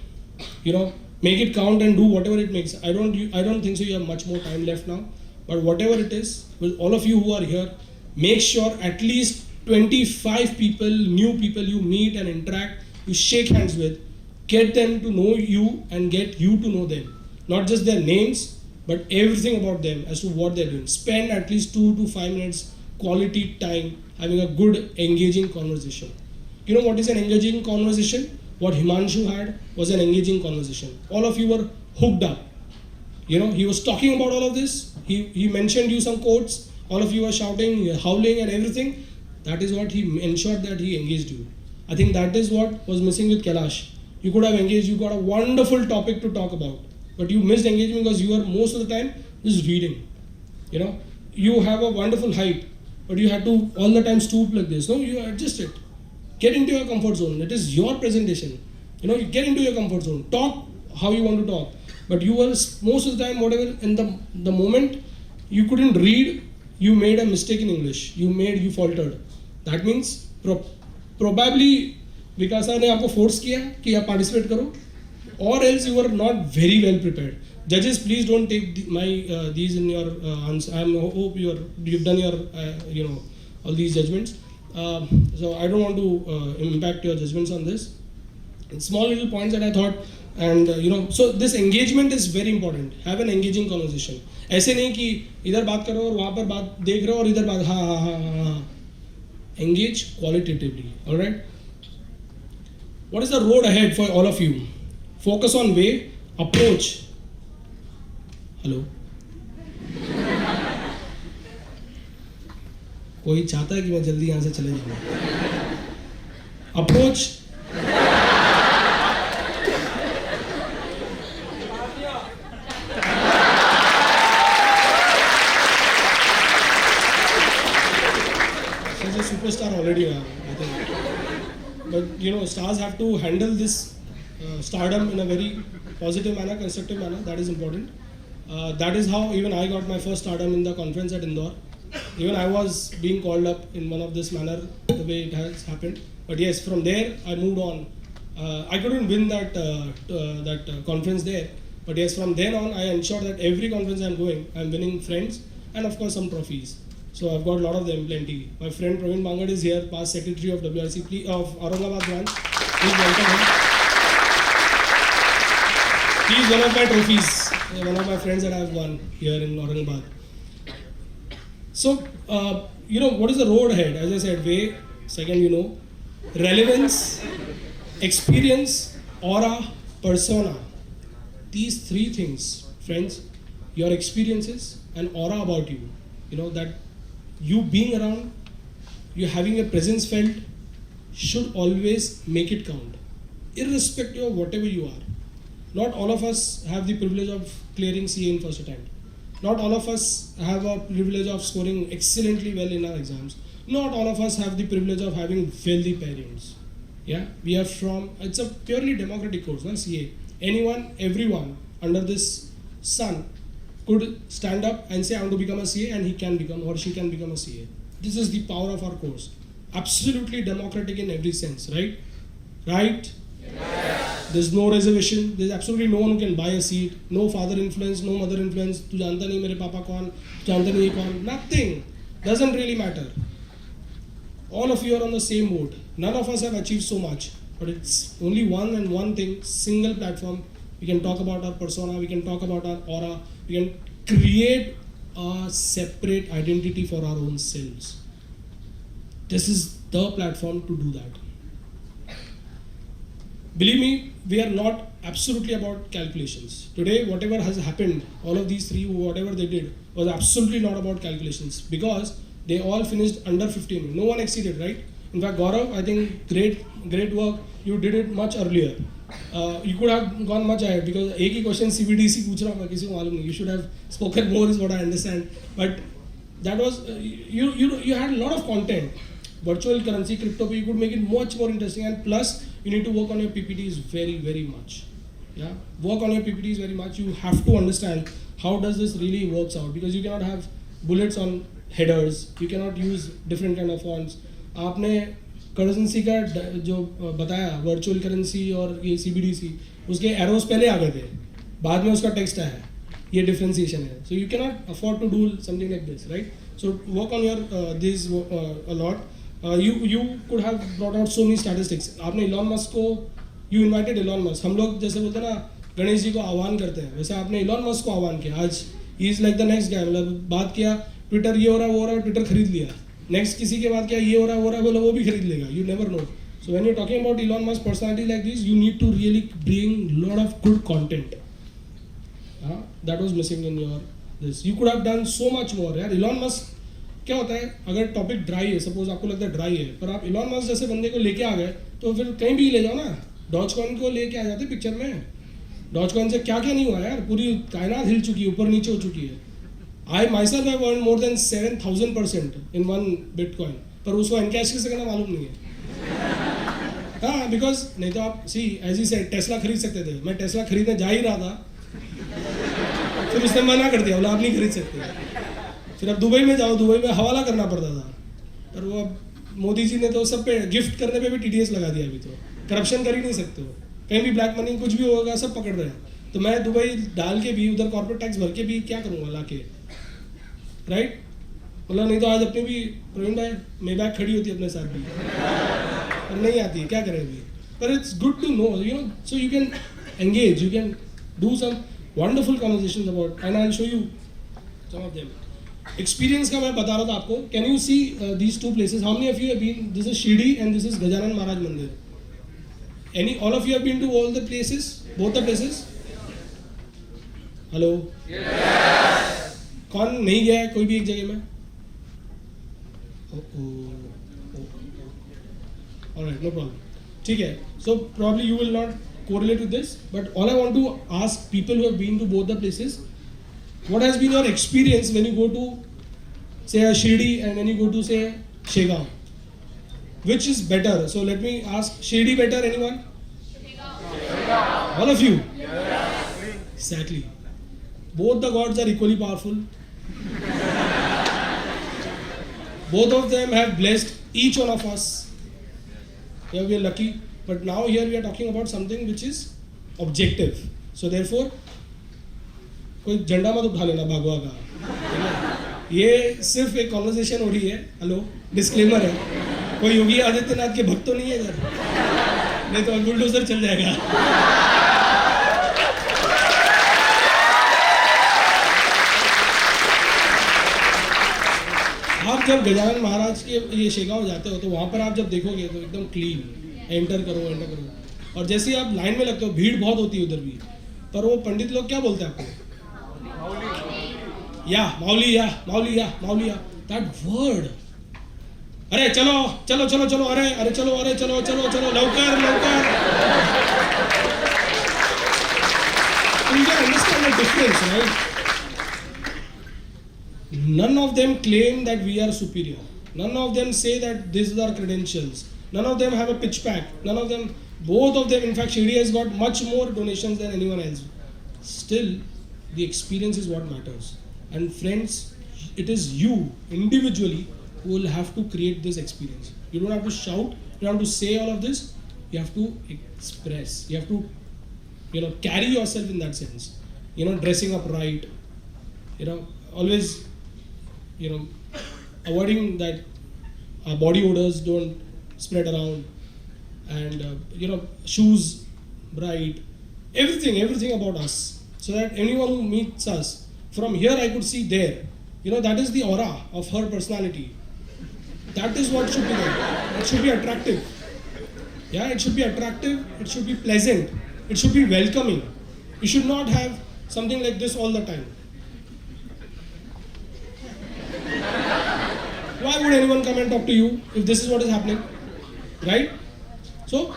Make it count and do whatever it makes. I don't think so you have much more time left now, but whatever it is, with all of you who are here, make sure at least 25 people, new people you meet and interact, you shake hands with, get them to know you and get you to know them. Not just their names, but everything about them as to what they're doing. Spend at least 2 to 5 minutes quality time, having a good engaging conversation. You know what is an engaging conversation? What Himanshu had was an engaging conversation. All of you were hooked up. You know, he was talking about all of this. He mentioned you some quotes. All of you were shouting, howling and everything. That is what he ensured that he engaged you. I think that is what was missing with Kailash. You could have engaged, you got a wonderful topic to talk about. But you missed engagement because you were most of the time just reading. You know, you have a wonderful height, but you had to all the time stoop like this. No, you adjust it. Get into your comfort zone. It is your presentation. You know, you get into your comfort zone. Talk how you want to talk. But you were most of the time, whatever, in the moment you couldn't read, you made a mistake in English. You faltered. That means probably Vikasa ने आपको force किया कि आप participate करो, or else you were not very well prepared. Judges, please don't take these in your answer. I hope you've done your all these judgments. So I don't want to impact your judgments on this. Small little points that I thought, and so this engagement is very important. Have an engaging conversation. ऐसे नहीं कि इधर बात करो और वहाँ पर बात देख रहे हो और इधर बात हाँ. Engage qualitatively. All right. What is the road ahead for all of you? Focus on way, approach. Hello. कोई चाहता है कि मैं जल्दी यहाँ से चले जाऊँ? Approach. She's a superstar already now, I think. But stars have to handle this stardom in a very positive manner, constructive manner. That is important. That is how even I got my first stardom in the conference at Indore. Even I was being called up in one of this manner, the way it has happened. But yes, from there I moved on. I couldn't win that conference there. But yes, from then on I ensure that every conference I'm going, I'm winning friends and of course some trophies. So I've got a lot of them, plenty. My friend Praveen Bangad is here, past secretary of WRC of Aurangabad branch. Please welcome him. He is one of my trophies, one of my friends that I've won here in Aurangabad. So, what is the road ahead? As I said, way, second, relevance, experience, aura, persona. These three things, friends, your experiences and aura about you, that you being around, you having a presence felt, should always make it count, irrespective of whatever you are. Not all of us have the privilege of clearing CA in first attempt. Not all of us have a privilege of scoring excellently well in our exams. Not all of us have the privilege of having wealthy parents. Yeah, we are it's a purely democratic course, not CA. Anyone, everyone under this sun could stand up and say, I want to become a CA, and he can become or she can become a CA. This is the power of our course. Absolutely democratic in every sense, right? Right? Yes. There's no reservation. There's absolutely no one who can buy a seat. No father influence, no mother influence. Tu janta nahi mere papa kaun, tu janta nahi kaun. Nothing. Doesn't really matter. All of you are on the same boat. None of us have achieved so much. But it's only one thing, single platform. We can talk about our persona, we can talk about our aura, we can create a separate identity for our own selves. This is the platform to do that. Believe me, we are not absolutely about calculations. Today, whatever has happened, all of these three, whatever they did, was absolutely not about calculations because they all finished under 15. No one exceeded, right? In fact, Gaurav, I think great work. You did it much earlier. You could have gone much ahead because एक ही question CBDC पूछ रहा हूँ किसी को मालूम नहीं. You should have spoken more, is what I understand. But that was you had a lot of content. Virtual currency, crypto, you could make it much more interesting. And plus, you need to work on your PPTs very much. Yeah, work on your PPTs very much. You have to understand how does this really works out because you cannot have bullets on headers. You cannot use different kind of fonts. आपने currency का जो बताया virtual currency और ये CBDC उसके arrows पहले आ गए थे बाद में उसका टेक्स्ट आया ये डिफरेंशिएशन है so you cannot afford to do something like this right so work on your this a lot you could have brought out so many statistics. आपने इलॉन मस्क को you invited इलॉन मस्क. हम लोग जैसे बोलते हैं ना गणेश जी को आह्वान करते हैं वैसे आपने इलॉन मस्क को आह्वान किया. आज he is like the next guy. मतलब बात किया ट्विटर ये हो रहा है वो हो रहा है ट्विटर खरीद लिया नेक्स्ट किसी के बाद क्या ये हो रहा है वो रहा है बोला वो भी खरीद लेगा. You never know. So when you're talking about Elon Musk personality like this, you need to really bring lot of good content. That was missing in your this. You could have done so much more. यार Elon Musk क्या होता है, अगर topic dry है, suppose आपको लगता है dry है, पर आप Elon Musk जैसे बंदे को लेके आ गए तो फिर कहीं भी ले जाओ ना. डॉजकॉइन को लेके आ जाते पिक्चर में. डॉजकॉइन से क्या क्या नहीं हुआ यार, पूरी कायनात हिल चुकी है, ऊपर नीचे हो चुकी है. I myself have earned more than 7,000% in one Bitcoin, पर उसको एनकैश कैसे करना मालूम नहीं है. हाँ, बिकॉज नहीं तो आप सी एज ही सेड टेस्ला खरीद सकते थे. मैं टेस्ला खरीदने जा ही रहा था, फिर उसने मना कर दिया, बोला आप नहीं खरीद सकते. फिर अब दुबई में जाओ, दुबई में हवाला करना पड़ता था, पर वो अब मोदी जी ने तो सब पे गिफ्ट करने पे भी TDS लगा दिया. अभी तो करप्शन कर ही नहीं सकते हो, कहीं भी ब्लैक मनी कुछ भी होगा सब पकड़ रहे हैं. तो मैं दुबई डाल के भी, उधर कॉर्पोरेट टैक्स भर के भी क्या करूँगा ला के, राइट. मतलब नहीं तो आज अपनी भी प्रवीण भाई मेबैक खड़ी होती है अपने साथ भी, पर नहीं आती है, क्या करें अभी. पर it's good to know, you know, so you can engage, you can do some wonderful conversations about, and I will show you some of them. Experience का मैं बता रहा था आपको. Can you see these two places? How many of you have been? This is Shirdi and this is Gajanan Maharaj mandir. Any all of you have been to all the places, both the places? Hello, कौन नहीं गया है कोई भी एक जगह में? Alright, no problem. ठीक है. So probably you will not correlate with this, but all I want to ask people who have been to both the places, what has been your experience when you go to say a Shirdi and when you go to say Shegaon? Which is better? So let me ask, Shirdi better, anyone? All of you? Exactly. Both the gods are equally powerful. Both of them have blessed each one of us. Yeah, we are lucky. But now here we are talking about something which is objective. So therefore, कोई झंडा मत उठा लेना भागवा का. ये सिर्फ एक कॉन्वर्सेशन हो रही है. हेलो, डिस्क्लेमर है. कोई योगी आदित्यनाथ के भक्त तो नहीं है इधर, नहीं तो बुलडोजर चल जाएगा. आप जब गजानन महाराज के ये शेगांव जाते हो तो वहाँ पर आप जब देखोगे तो एकदम क्लीन, एंटर करो. और जैसे ही आप लाइन में लगते हो, भीड़ बहुत होती है उधर भी, पर वो पंडित लोग क्या बोलते हैं आपको? Mauli, that word. अरे चलो, अरे चलो, लवकर. You can understand the difference, right? None of them claim that we are superior. None of them say that these are credentials. None of them have a pitch pack. Both of them, in fact, Shirdi has got much more donations than anyone else. Still, the experience is what matters. And friends, it is you individually who will have to create this experience. You don't have to shout. You don't have to say all of this. You have to express. You have to, carry yourself in that sense. Dressing up right. Always, avoiding that our body odors don't spread around, and shoes bright, everything about us, so that anyone who meets us from here, I could see there, that is the aura of her personality. That is what should be there. It should be attractive. Yeah, it should be attractive. It should be pleasant. It should be welcoming. You should not have something like this all the time. Why would anyone come and talk to you if this is what is happening, right? So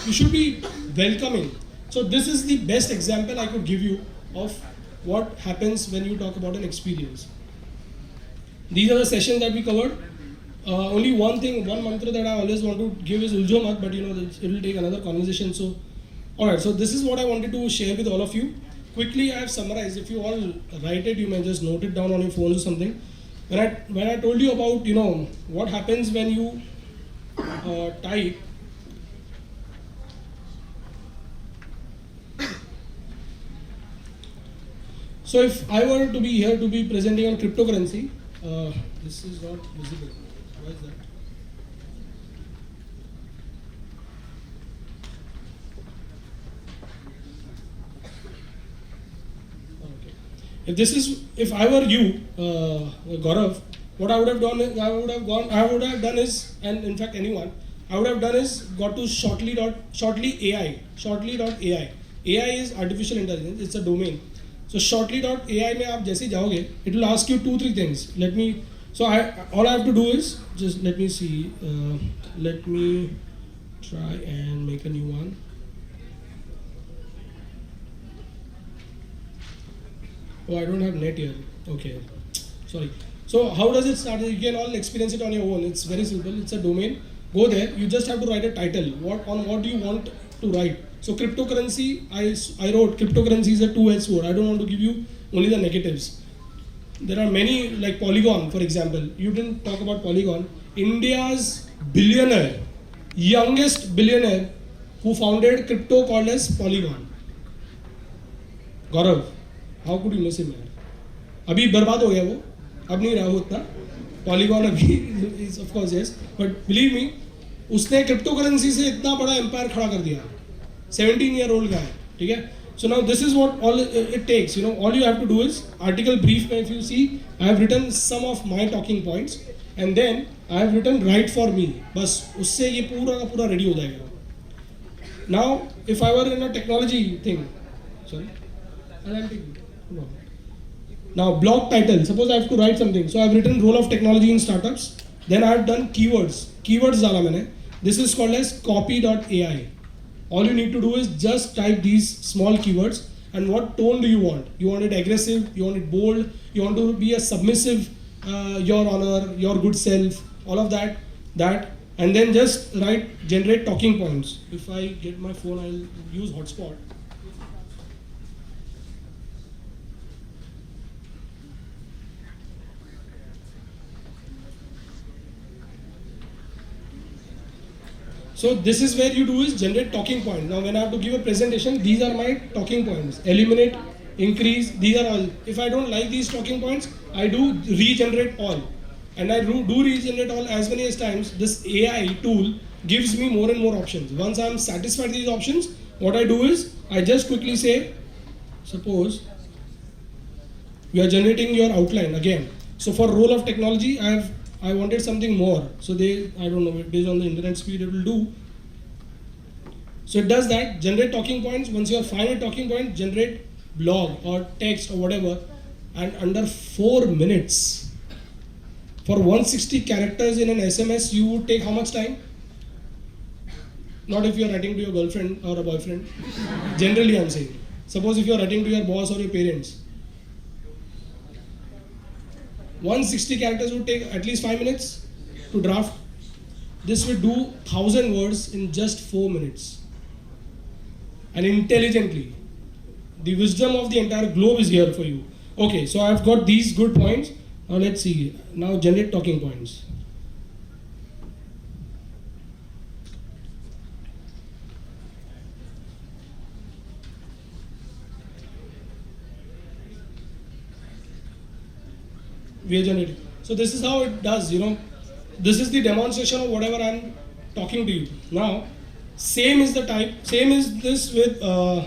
you should be welcoming. So this is the best example I could give you of what happens when you talk about an experience. These are the sessions that we covered. Only one mantra that I always want to give is Uljo Mat, but it will take another conversation. So, alright, so this is what I wanted to share with all of you. Quickly, I have summarized. If you all write it, you may just note it down on your phones or something. When I told you about, what happens when you type, so if I were to be here to be presenting on cryptocurrency, this is not visible. Why is that? If I were you, Gaurav, What I would have done is, I would have done is, and in fact anyone, I would have done is got to shortly AI. AI is artificial intelligence. It's a domain. So shortly.ai में आप जैसे जाओगे, it will ask you 2-3 things. All I have to do is just let me see. Let me try and make a new one. Oh, I don't have net here. Okay, sorry. So how does it start? You can all experience it on your own. It's very simple. It's a domain. Go there. You just have to write a title. What do you want to write? So cryptocurrency, I wrote cryptocurrency is a two-edged sword. I don't want to give you only the negatives. There are many, like Polygon, for example. You didn't talk about Polygon. India's billionaire, youngest billionaire who founded crypto called as Polygon. Gaurav, how could you miss him? अभी बर्बाद हो गया वो, अब नहीं रहा वो उतना. Polygon अभी is of course yes, but believe me, उसने cryptocurrency से इतना बड़ा empire खड़ा कर दिया. 17-year-old guy, ठीक है? So now this is what all it takes. All you have to do is article brief. If you see, I have written some of my talking points, and then I have written write for me. बस उससे ये पूरा का पूरा ready हो जाएगा. Now, if I were in a technology thing, sorry, no. Now blog title. Suppose I have to write something. So I have written role of technology in startups. Then I have done keywords. Keywords डाला मैंने. This is called as copy.ai. All you need to do is just type these small keywords and what tone do you want? You want it aggressive, you want it bold, you want to be a submissive, your honor, your good self, all of that, and then just generate talking points. If I get my phone, I'll use hotspot. So this is where you do is generate talking points. Now when I have to give a presentation, these are my talking points. Eliminate, increase, these are all. If I don't like these talking points, I do regenerate all. And I do regenerate all as many as times. This AI tool gives me more and more options. Once I am satisfied with these options, what I do is, I just quickly say, suppose, we are generating your outline again. So for role of technology, I wanted something more. So I don't know, based on the internet speed, it will do. So it does that, generate talking points. Once you are fine with talking points, generate blog or text or whatever. And under 4 minutes, for 160 characters in an SMS, you would take how much time? Not if you are writing to your girlfriend or a boyfriend. Generally, I'm saying. Suppose if you are writing to your boss or your parents. 160 characters would take at least 5 minutes to draft. This would do 1,000 words in just 4 minutes. And intelligently. The wisdom of the entire globe is here for you. Okay, so I've got these good points. Now let's see. Now generate talking points. We are generating. So this is how it does, This is the demonstration of whatever I'm talking to you. Now, same is this with, how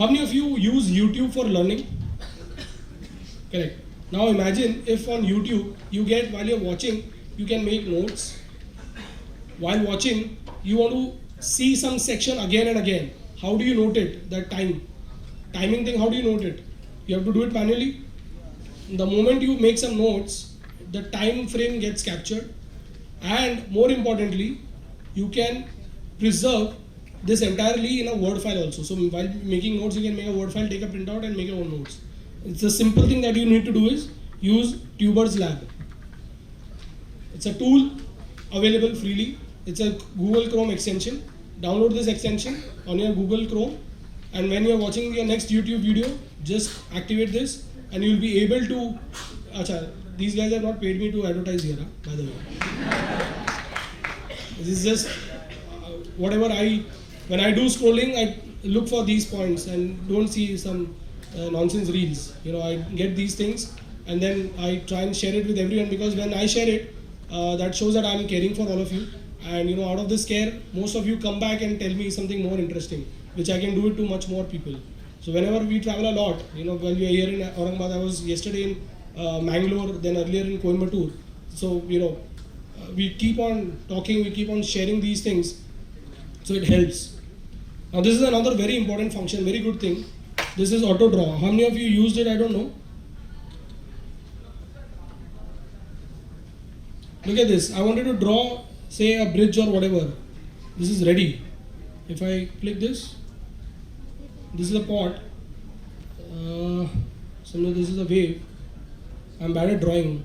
many of you use YouTube for learning? Correct. Now imagine if on YouTube, while you're watching, you can make notes. While watching, you want to see some section again and again. How do you note it? That timing thing, how do you note it? You have to do it manually. The moment you make some notes, the time frame gets captured, and more importantly, you can preserve this entirely in a Word file also. So while making notes, you can make a Word file, take a printout and make your own notes. It's a simple thing that you need to do is use Tuber's Lab. It's a tool available freely. It's a Google Chrome extension. Download this extension on your Google Chrome, and when you are watching your next YouTube video, just activate this. And you will be able to. These guys have not paid me to advertise here, by the way. This is just whatever when I do scrolling, I look for these points and don't see some nonsense reels. I get these things and then I try and share it with everyone, because when I share it, that shows that I'm caring for all of you. And out of this care, most of you come back and tell me something more interesting, which I can do it to much more people. So whenever we travel a lot, while we are here in Aurangabad, I was yesterday in Mangalore, then earlier in Coimbatore. So, we keep on talking, we keep on sharing these things, so it helps. Now this is another very important function, very good thing. This is auto draw. How many of you used it? I don't know. Look at this. I wanted to draw, say, a bridge or whatever. This is ready. If I click this, this is a pot. Suppose this is a wave. I'm bad at drawing.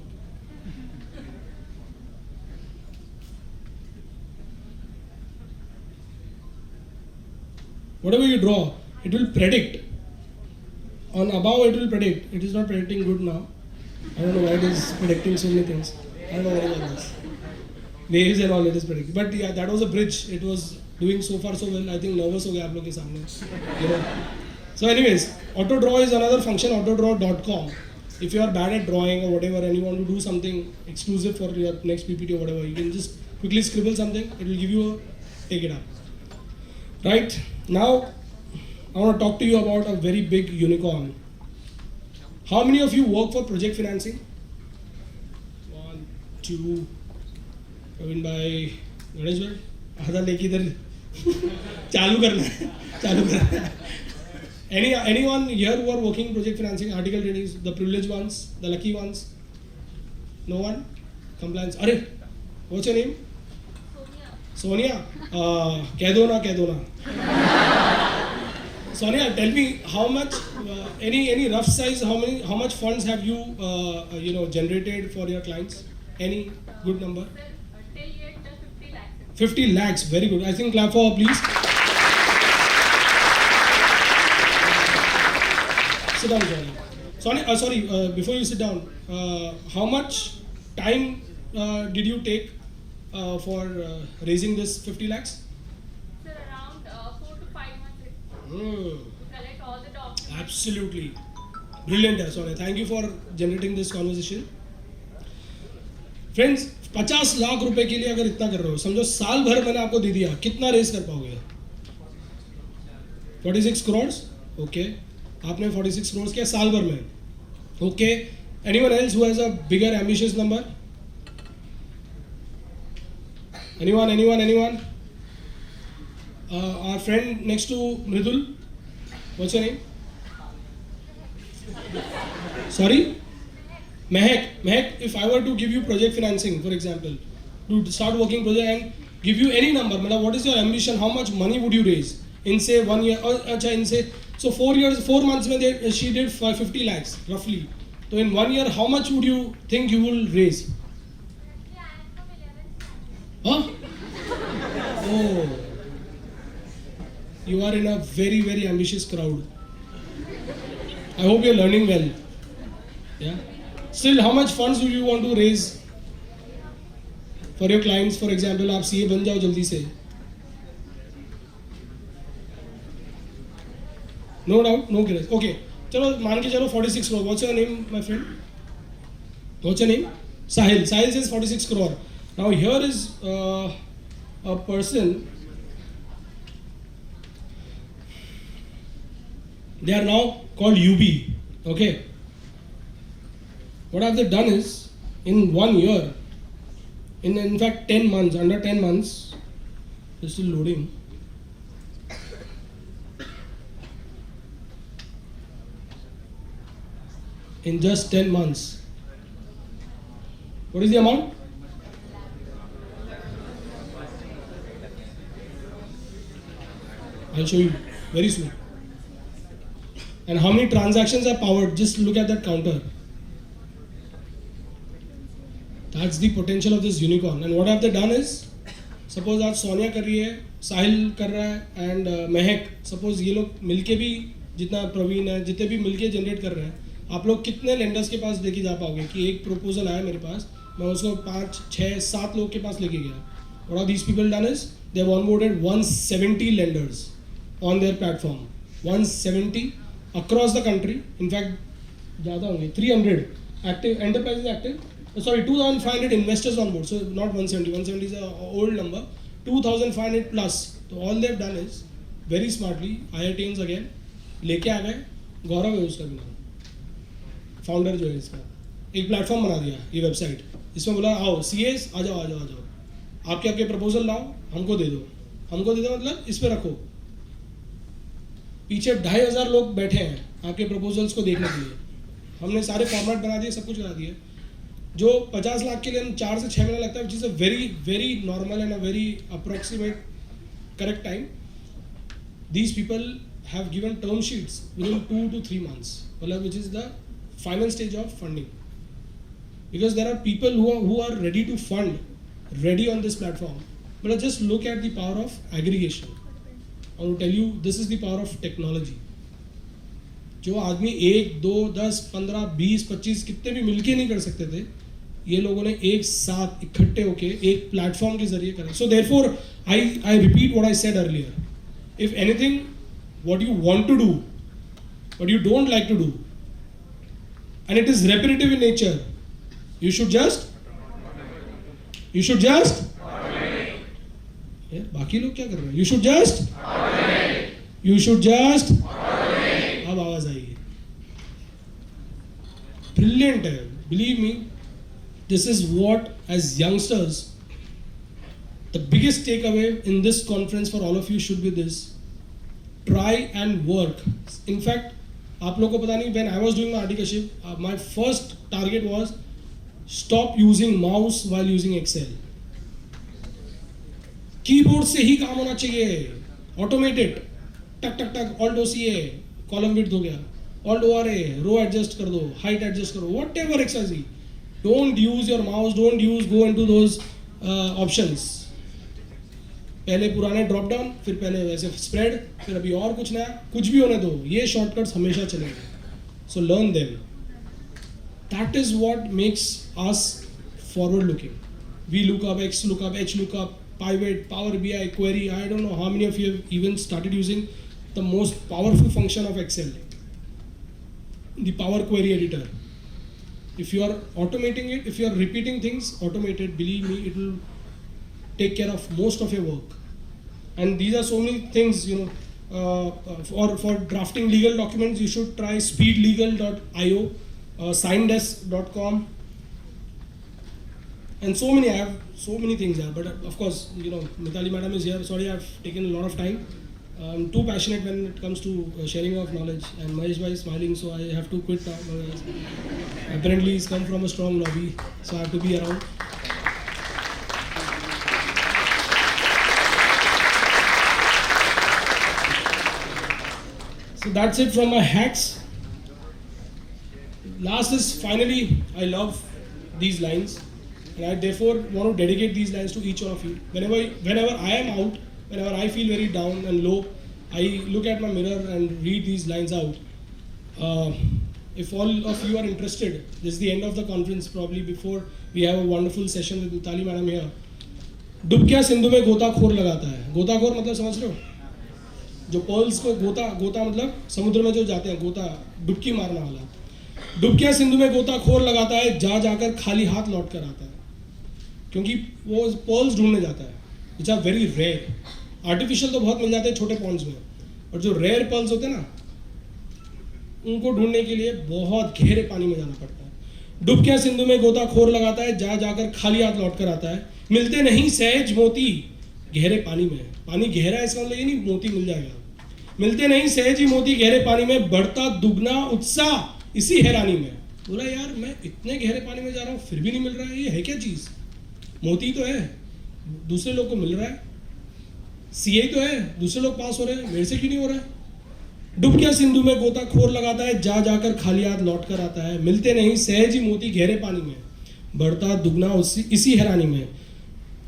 Whatever you draw, it will predict. On above, it will predict. It is not predicting good now. I don't know why it is predicting so many things. I don't know what about this. Waves and all, it is predicting. But yeah, that was a bridge. It was doing so far so well. I think nervous ho gaya aap log ke samne. So anyways, auto draw is another function, autodraw.com. If you are bad at drawing or whatever and you want to do something exclusive for your next PPT or whatever, you can just quickly scribble something. It will give you take it up. Right? Now, I want to talk to you about a very big unicorn. How many of you work for project financing? 1, 2, Praveen bhai, Ganesh bhai, आधा लेके इधर चालू करना. Anyone here who are working in project financing, article tradings, the privileged ones, the lucky ones? No one? Compliance. Arey, what's your name? Sonia. कह दो ना. Sonia, tell me how much, any rough size, how much funds have you, generated for your clients? Any good number? Till yet, 50 lakhs. 50 lakhs, very good. I think clap for her, please. Sit down, Sonia. Sorry, before you sit down, how much time did you take for raising this 50 lakhs? Sir, around 4 to 5 months to collect all the documents. Absolutely. Brilliant, Sonia. Thank you for generating this conversation. Friends, 50 lakh रुपए के लिए अगर इतना कर रहे हो, समझो साल भर मैंने आपको दे दिया, कितना रेस कर पाओगे? 46 crores? Okay. आपने 46 crores किया साल भर में. Okay. Anyone else who has a bigger ambitious number? Anyone? Our friend next to Mridul, what's your name? Sorry? Mehak, if I were to give you project financing, for example, to start working project and give you any number, what is your ambition? How much money would you raise? In say 1 year, so 4 months, she did 50 lakhs, roughly. So in 1 year, how much would you think you will raise? Huh? Oh, you are in a very, very ambitious crowd. I hope you're learning well. Yeah. Still, how much funds do you want to raise for your clients? For example, आप CA बन जाओ जल्दी से. No doubt, no craze. Okay. चलो मान के चलो 46 crore. What's your name, my friend? What's your name? Sahil. Sahil says 46 crore. Now here is a person. They are now called UB. Okay. What have they done is, in 1 year, in fact 10 months, under 10 months, it's still loading. In just 10 months. What is the amount? I'll show you very soon. And how many transactions are powered? Just look at that counter. That's the potential of this unicorn. And what have they done is, suppose आज सोनिया कर रही है, साहिल कर रहा है, and Mahak, suppose ये लोग मिलके भी जितना प्रवीण है, जितने भी मिलके जनरेट कर रहे हैं, आप लोग कितने लेंडर्स के पास लेके जा पाओगे कि एक प्रपोजल आया मेरे पास, मैं उसको 5, 6, 7 लोग के पास लेके गया. What have these people done is, they have onboarded 170 lenders on their platform. 170 across the country. In fact, ज़्यादा होंगे, 300 active enterprises active. Sorry, 2,500 investors on board. So not 170. 170 is an old number. 2,500 plus. So all they've done is very smartly. IITians again लेके आ गए. गौरव है उसका भी नाम. Founder जो है इसका. एक प्लेटफॉर्म बना दिया, ये वेबसाइट, इसमें बोला आओ सीएस आ जाओ आ जाओ आ जाओ, आपके आपके प्रपोजल लाओ, हमको दे दो मतलब इस पे रखो। पीछे 2500 लोग बैठे हैं आपके प्रपोजल्स को देखने के लिए। हमने सारे फॉर्मेट बना दिए, सब कुछ बना दिए। जो 50 लाख के लिए हम 4 से 6 महीना लगता है, which is a very very normal and a very approximate correct time. These people have given term sheets within 2 to 3 months, which is the final stage of funding. Because there are people who are ready to fund, ready on this platform. But just look at the power of aggregation. I will tell you, this is the power of technology. जो आदमी 1, 2, 10, 15, 20, 25 कितने भी मिलके नहीं कर सकते थे, ये लोगों ने एक साथ इकट्ठे होके एक प्लेटफॉर्म के जरिए करा. So therefore, I repeat what I said earlier. If anything, what you want to do, what you don't like to do, and it is repetitive in nature, you should just बाकी लोग क्या कर रहे हैं? You should just अब आवाज आई है. Brilliant है, believe me. This is what, as youngsters, the biggest takeaway in this conference for all of you should be this: try and work. In fact, आप लोगों को पता नहीं, when I was doing my articleship, my first target was stop using mouse while using Excel. Keyboard से ही काम होना चाहिए, automated, टक टक टक, ऑल्ट OCA, कॉलम विड्थ हो गया, ऑल्ट ORA, रो एडजस्ट कर दो, हाइट एडजस्ट करो, whatever exercise. Don't use your mouse, don't go into those options. पहले पुराने ड्रॉप डाउन, फिर पहले वैसे स्प्रेड, फिर अभी और कुछ नया, कुछ भी होने दो, ये शॉर्टकट्स हमेशा चलेंगे. So learn them. That is what makes us forward looking. We look up, X look up, H look up, Pivot, Power BI, Query. I don't know how many of you have even started using the most powerful function of Excel, the Power Query Editor. If you are automating it, if you are repeating things automated, believe me, it will take care of most of your work. And these are so many things, you know. For drafting legal documents, you should try speedlegal.io, signdesk.com, and so many. I have so many things there, but of course, you know, Mitali madam is here. Sorry, I've taken a lot of time. I'm too passionate when it comes to sharing of knowledge, and Mahesh bhai is smiling, so I have to quit now. Apparently, he's come from a strong lobby, so I have to be around. So that's it from my hacks. Last is, finally, I love these lines, and I therefore want to dedicate these lines to each one of you. Whenever I am out, whenever I feel very down and low, I look at my mirror and read these lines out. If all of you are interested, this is the end of the conference probably, before we have a wonderful session with Mitali madam here. Dubkiya Sindhu में गोताखोर लगाता है. गोताखोर मतलब समझ रहे हो? जो पर्ल्स को गोता मतलब समुद्र में जो जाते हैं, गोता डुबकी मारने वाला. डुबकिया सिंधु में गोताखोर लगाता है, जाकर खाली हाथ लौट कर आता है, क्योंकि वो पर्ल्स ढूंढने जाता है, which are very rare. Artificial तो बहुत मिल जाते हैं छोटे पॉन्ड्स में, और जो रेयर पर्ल्स होते हैं ना, उनको ढूंढने के लिए बहुत गहरे पानी में जाना पड़ता है. डुबकिया सिंधु में गोताखोर लगाता है, जाकर खाली हाथ लौट कर आता है. मिलते नहीं सहज मोती गहरे पानी में. पानी गहरा है इसका मतलब ये नहीं मोती मिल जाएगा. मिलते नहीं सहज ही मोती गहरे पानी में, बढ़ता दुगना उत्साह इसी हैरानी में. बोला यार मैं इतने गहरे पानी में जा रहा हूँ फिर भी नहीं मिल रहा है, ये है क्या चीज़? मोती तो है, दूसरे लोग को मिल रहा है. CA तो है, दूसरे लोग पास हो रहे हैं, मेरे से क्यों नहीं हो रहा है? डुबकिया सिंधु में गोताखोर लगाता है, जाकर खाली हाथ लौट कर आता है. मिलते नहीं सहज ही मोती गहरे पानी में, बढ़ता दुगना इसी हैरानी में.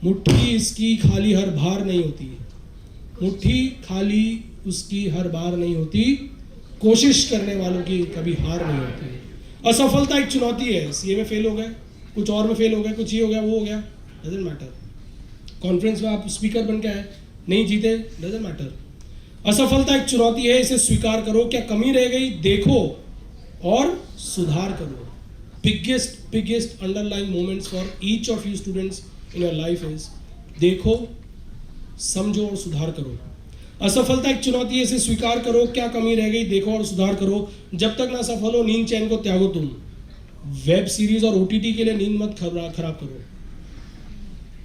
मुट्ठी इसकी खाली हर बार नहीं होती, मुट्ठी खाली उसकी हर बार नहीं होती, कोशिश करने वालों की कभी हार नहीं होती. असफलता एक चुनौती है. CA में फेल हो गए, कुछ और में फेल हो गए, कुछ ये हो गया वो हो गया, डजंट मैटर. कॉन्फ्रेंस में आप स्पीकर बन के आए, नहीं जीते, डजंट मैटर. असफलता एक चुनौती है, इसे स्वीकार करो. क्या कमी रह गई देखो और सुधार करो. Biggest underline moments for each of you students in your life is देखो, समझो और सुधार करो. असफलता एक चुनौती है, इसे स्वीकार करो. क्या कमी रह गई देखो और सुधार करो. जब तक ना सफल हो नींद चैन को त्यागो तुम. वेब सीरीज और OTT के लिए नींद मत खराब करो।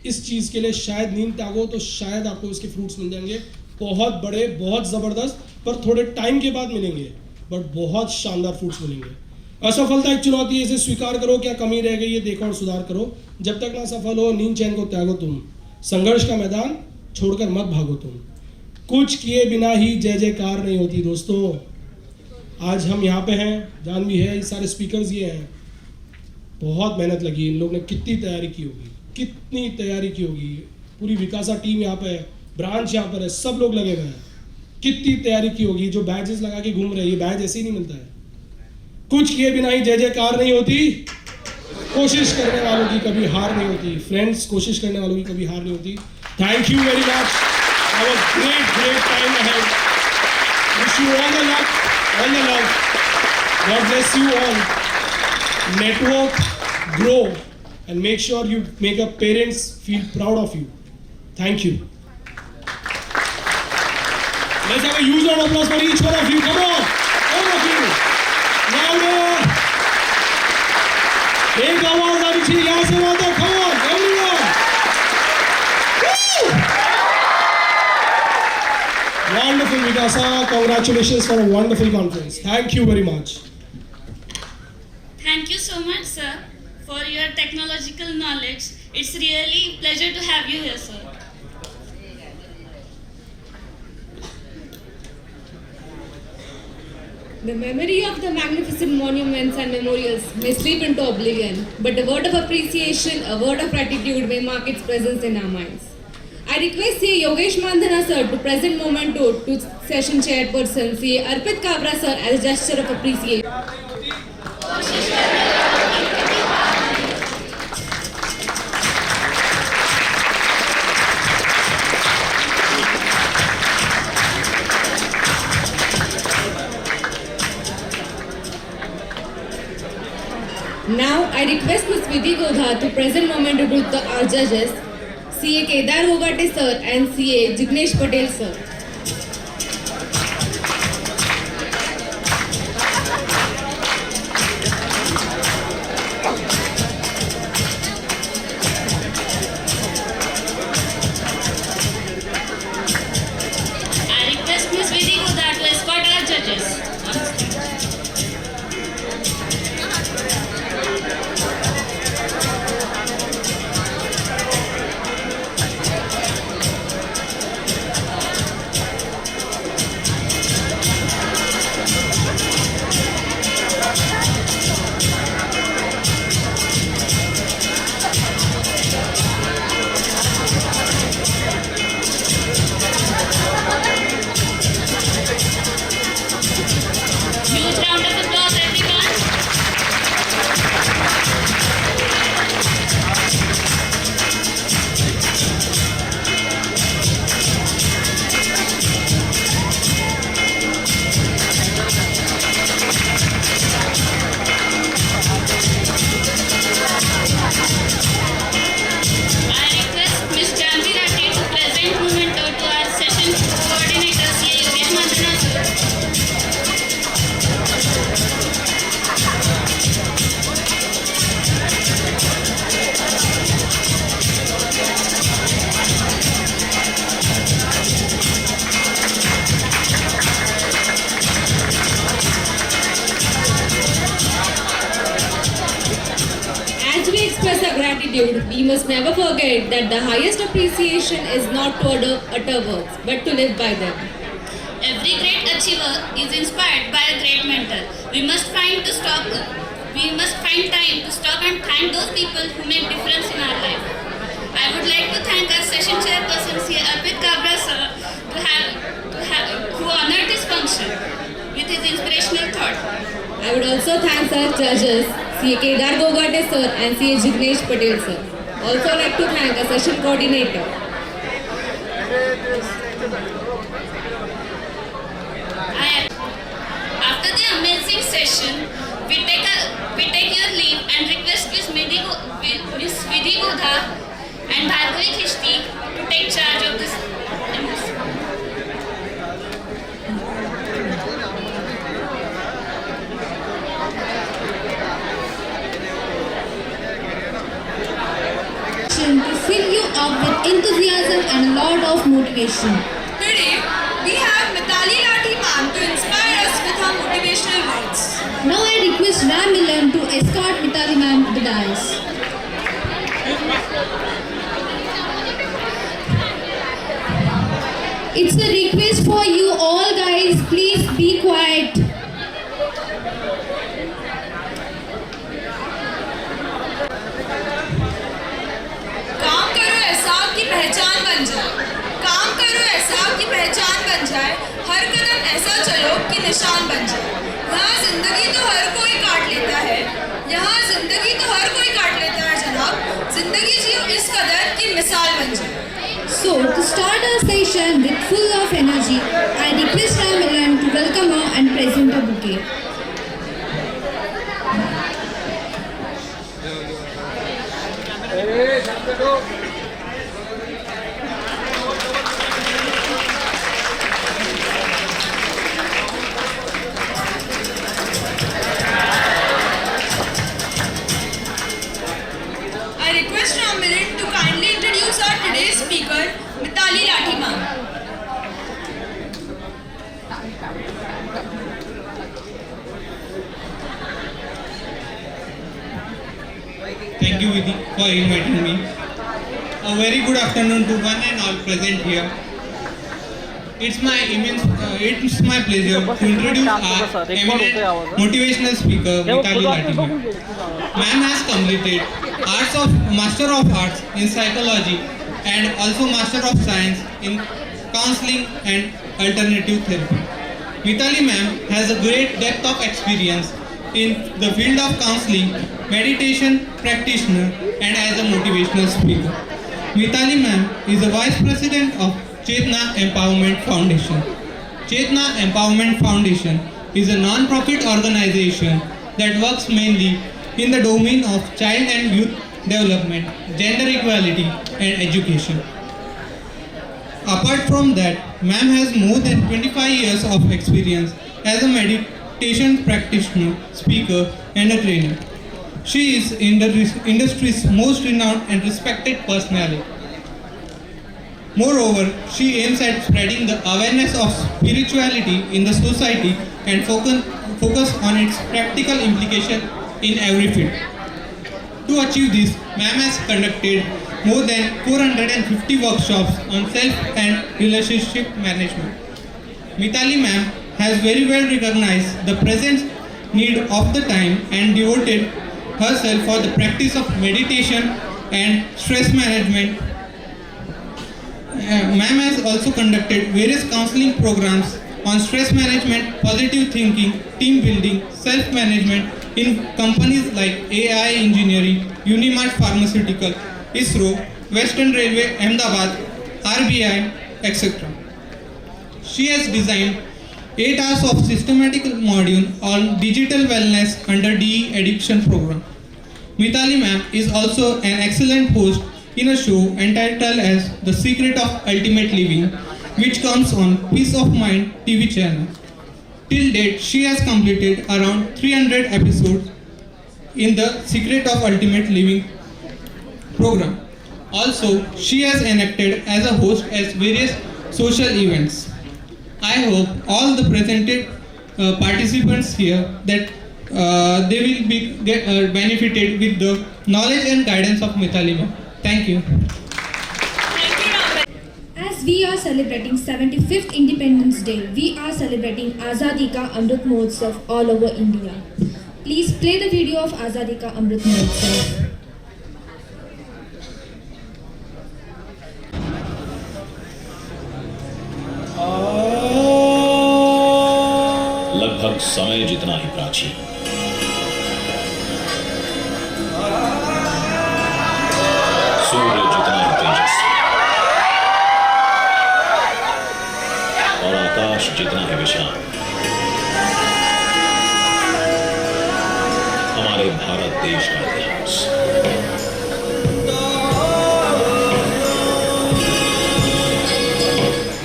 इस चीज के लिए शायद नींद त्यागो तो शायद आपको इसके फ्रूट्स मिल जाएंगे, बहुत बड़े, बहुत जबरदस्त, पर थोड़े टाइम के बाद मिलेंगे, बट बहुत शानदार फ्रूट्स मिलेंगे। असफलता एक चुनौती है, इसे स्वीकार करो, क्या कमी रह गई है देखो और सुधार करो। जब तक ना सफल हो नींद चैन को त्यागो तुम, संघर्ष का मैदान छोड़कर मत भागो तुम। कुछ किए बिना ही जय जयकार नहीं होती दोस्तों। आज हम यहाँ पे हैं, जानवी है, ये सारे स्पीकर्स ये हैं, बहुत मेहनत लगी, इन लोग ने कितनी तैयारी की होगी, कितनी तैयारी की होगी। पूरी विकासा टीम यहाँ पे है, ब्रांच यहाँ पर है, सब लोग लगे हुए हैं, कितनी तैयारी की होगी। जो बैजेस लगा के घूम रहे हैं, ये बैज ऐसे ही नहीं मिलता है। कुछ किए बिना ही जय जयकार नहीं होती, कोशिश करने वालों की कभी हार नहीं होती। फ्रेंड्स, कोशिश करने वालों की कभी हार नहीं होती। Thank you very much, have a great time ahead, wish you all the luck, all the love, God bless you all, network, grow, and make sure you make your parents feel proud of you. Thank you. Let's have a huge round of applause for each one of you. Come on, all of you. Louder. एक आवाज आनी चाहिए यहाँ से वहाँ तक. Come on, everyone. Woo! Wonderful, Vikasa. Congratulations for a wonderful conference. Thank you very much. Thank you so much, sir, for your technological knowledge. It's really a pleasure to have you here, sir. The memory of the magnificent monuments and memorials may slip into oblivion, but a word of appreciation, a word of gratitude may mark its presence in our minds. I request C. Yogesh Mandhana sir to present memento to session chairperson C. Arpit Kabra sir as a gesture of appreciation. Now I request Ms. Vidhi Godha to present memento to our judges, CA Kedar Hogate sir and CA Jignesh Patel sir. I request Ms. Vidhi Godha to escort our judges. Huge round of applause, everyone. I request Ms. Janvi Rathi to present memento to our session coordinator, CA Yogesh Mandhana sir. As we express our gratitude, we must never forget that the highest appreciation is not to utter words, but to live by them. Every great achiever is inspired by a great mentor. We must find time to stop and thank those people who make difference in our life. I would like to thank our session chairperson, C. Arpit Kabra sir, who honored this function with his inspirational thought. I would also thank our judges, CA Kedar Gogate sir and CA Jignesh Patel sir. Also like to thank our session coordinator. After the amazing session, we take your leave and request Ms. Vidhi Godha and Bhargavi Khishti to take charge of this. word of motivation. Today, we have Mitali Lathi ma'am to inspire us with her motivational words. Now I request Ram Milan to escort Mitali ma'am to the dais. It's a request for you all guys, please be quiet. काम करो ऐसा कि पहचान बन जाए। काम करो ऐसा कि पहचान बन जाए। हर कदम ऐसा चलो कि निशान बन जाए। यहाँ जिंदगी तो हर कोई काट लेता है। यहाँ जिंदगी तो हर कोई काट लेता है जनाब। जिंदगी जियो इस कदर कि मिसाल बन जाए। So, to start our session with full of energy, I request Ram Milan to welcome her and present a bouquet. I request Ram Milan to kindly introduce our today's speaker, Mitali Lathi ma'am. Thank you, Vidhi, for inviting me. A very good afternoon to one and all present here. It's my pleasure to introduce our eminent motivational speaker, Mitali Lathi ma'am. Ma'am has completed Master of Arts in Psychology and also Master of Science in Counseling and Alternative Therapy. Mitali ma'am has a great depth of experience in the field of counseling, meditation practitioner and as a motivational speaker. Mitali ma'am is the Vice President of Chetna Empowerment Foundation. Chetna Empowerment Foundation is a non-profit organization that works mainly in the domain of child and youth development, gender equality and education. Apart from that, ma'am has more than 25 years of experience as a meditation practitioner, speaker and a trainer. She is in the industry's most renowned and respected personality. Moreover, she aims at spreading the awareness of spirituality in the society and focus on its practical implication in every field. To achieve this, ma'am has conducted more than 450 workshops on self and relationship management. Mitali ma'am has very well recognized the present need of the time and devoted herself for the practice of meditation and stress management. Ma'am has also conducted various counseling programs on stress management, positive thinking, team building, self-management in companies like AI Engineering, Unimart Pharmaceutical, ISRO, Western Railway, Ahmedabad, RBI, etc. She has designed 8 hours of systematic module on digital wellness under DE Addiction program. Mitali ma'am is also an excellent host in a show entitled as The Secret of Ultimate Living, which comes on Peace of Mind TV channel. Till date, she has completed around 300 episodes in The Secret of Ultimate Living program. Also, she has enacted as a host at various social events. I hope all the presented participants here that they will be benefited with the knowledge and guidance of Mitali ma'am. Thank you. As we are celebrating 75th Independence Day, we are celebrating Azadi Ka Amrit Mahotsav all over India. Please play the video of Azadi Ka Amrit Mahotsav. लगभग समय जितना ही प्राचीन, सूर्य जितना ही तेजस्वी और आकाश जितना ही विशाल, हमारे भारत देश का इतिहास।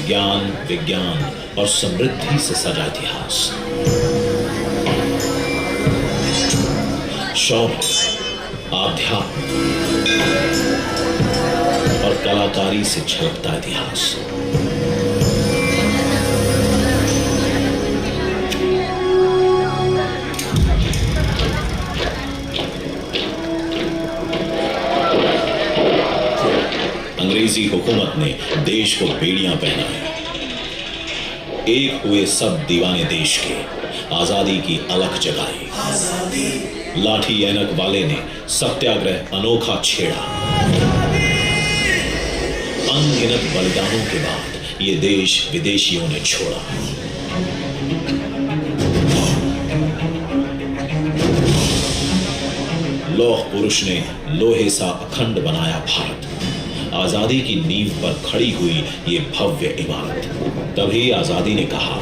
ज्ञान, विज्ञान और समृद्धि से सजा इतिहास, शौर्य, आध्यात्म और कला कलाकारी से झलकता इतिहास। अंग्रेजी हुकूमत ने देश को बेड़ियां पहनाई। एक हुए सब दीवाने देश के, आजादी की अलख जगाई। लाठी ऐनक वाले ने सत्याग्रह अनोखा छेड़ा। अनगिनत बलिदानों के बाद ये देश विदेशियों ने छोड़ा। लौह पुरुष ने लोहे सा अखंड बनाया भारत। आजादी की नींव पर खड़ी हुई ये भव्य इमारत। तभी आजादी ने कहा,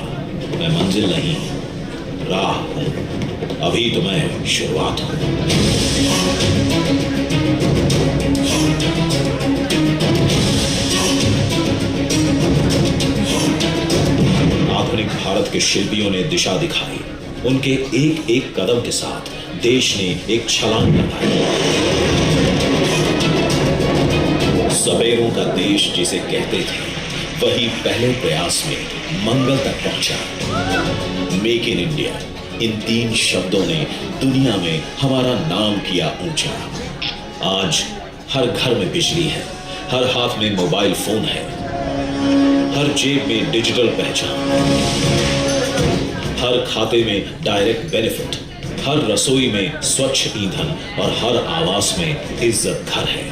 मैं मंजिल नहीं राह हूं, अभी तो मैं शुरुआत हूं। आधुनिक भारत के शिल्पियों ने दिशा दिखाई। उनके एक एक कदम के साथ देश ने एक छलांग लगाई। सपेरों का देश जिसे कहते थे, वही पहले प्रयास में मंगल तक पहुंचा। मेक इन इंडिया, इन 3 शब्दों ने दुनिया में हमारा नाम किया ऊंचा। आज हर घर में बिजली है, हर हाथ में मोबाइल फोन है, हर जेब में डिजिटल पहचान, हर खाते में डायरेक्ट बेनिफिट, हर रसोई में स्वच्छ ईंधन और हर आवास में इज्जत घर है।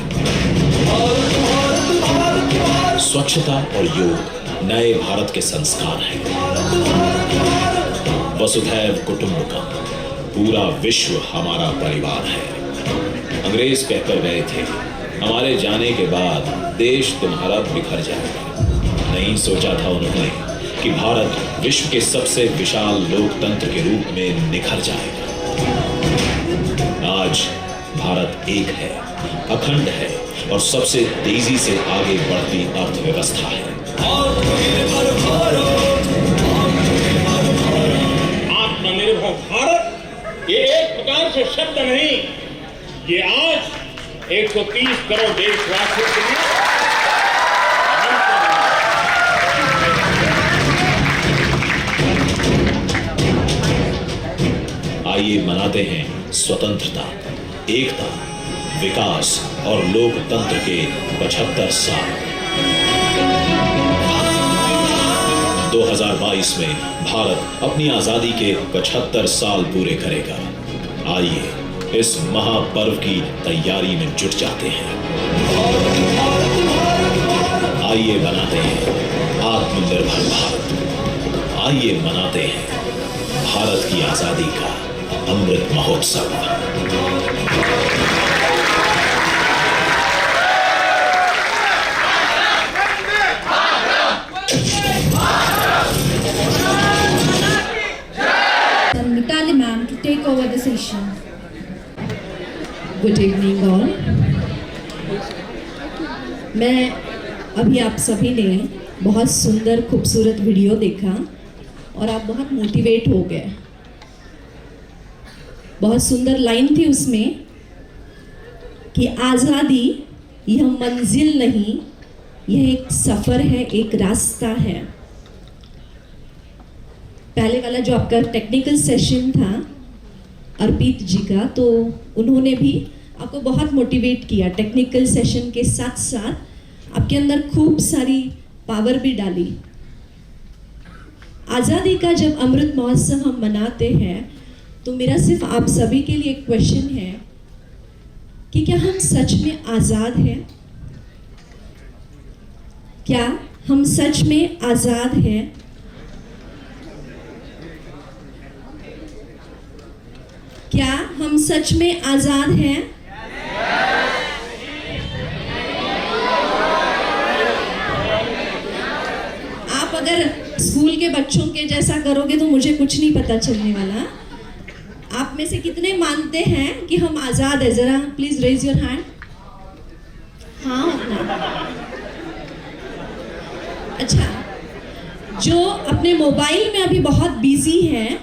स्वच्छता और योग नए भारत के संस्कार हैं। वसुधैव कुटुंबकम, पूरा विश्व हमारा परिवार है। अंग्रेज कहकर गए थे, हमारे जाने के बाद देश तुम्हारा बिखर जाएगा। नहीं सोचा था उन्होंने कि भारत विश्व के सबसे विशाल लोकतंत्र के रूप में निखर जाएगा। आज भारत एक है, अखंड है और सबसे तेजी से आगे बढ़ती अर्थव्यवस्था है। आत्मनिर्भर भारत ये एक प्रकार से शब्द नहीं, ये आज 130 करोड़ देशवासियों के लिए आइए मनाते हैं स्वतंत्रता, एकता, विकास और लोकतंत्र के 75 साल। 2022 में भारत अपनी आजादी के 75 साल पूरे करेगा। आइए इस महापर्व की तैयारी में जुट जाते हैं। आइए बनाते हैं आत्मनिर्भर भारत। आइए मनाते हैं भारत की आजादी का Amrit Mahotsav. Mitali ma'am to take over the session. Good evening all. मैं अभी आप सभी ने बहुत सुंदर खूबसूरत वीडियो देखा और आप बहुत मोटिवेट हो गए। बहुत सुंदर लाइन थी उसमें कि आज़ादी यह मंजिल नहीं, यह एक सफ़र है, एक रास्ता है। पहले वाला जो आपका टेक्निकल सेशन था अर्पित जी का, तो उन्होंने भी आपको बहुत मोटिवेट किया। टेक्निकल सेशन के साथ साथ आपके अंदर खूब सारी पावर भी डाली। आज़ादी का जब अमृत महोत्सव हम मनाते हैं तो मेरा सिर्फ आप सभी के लिए एक क्वेश्चन है कि क्या हम सच में आज़ाद हैं? क्या हम सच में आज़ाद हैं? क्या हम सच में आज़ाद हैं? आप अगर स्कूल के बच्चों के जैसा करोगे तो मुझे कुछ नहीं पता चलने वाला। आप में से कितने मानते हैं कि हम आज़ाद है? जरा प्लीज रेज योर हैंड। हाँ अच्छा, जो अपने मोबाइल में अभी बहुत बिजी हैं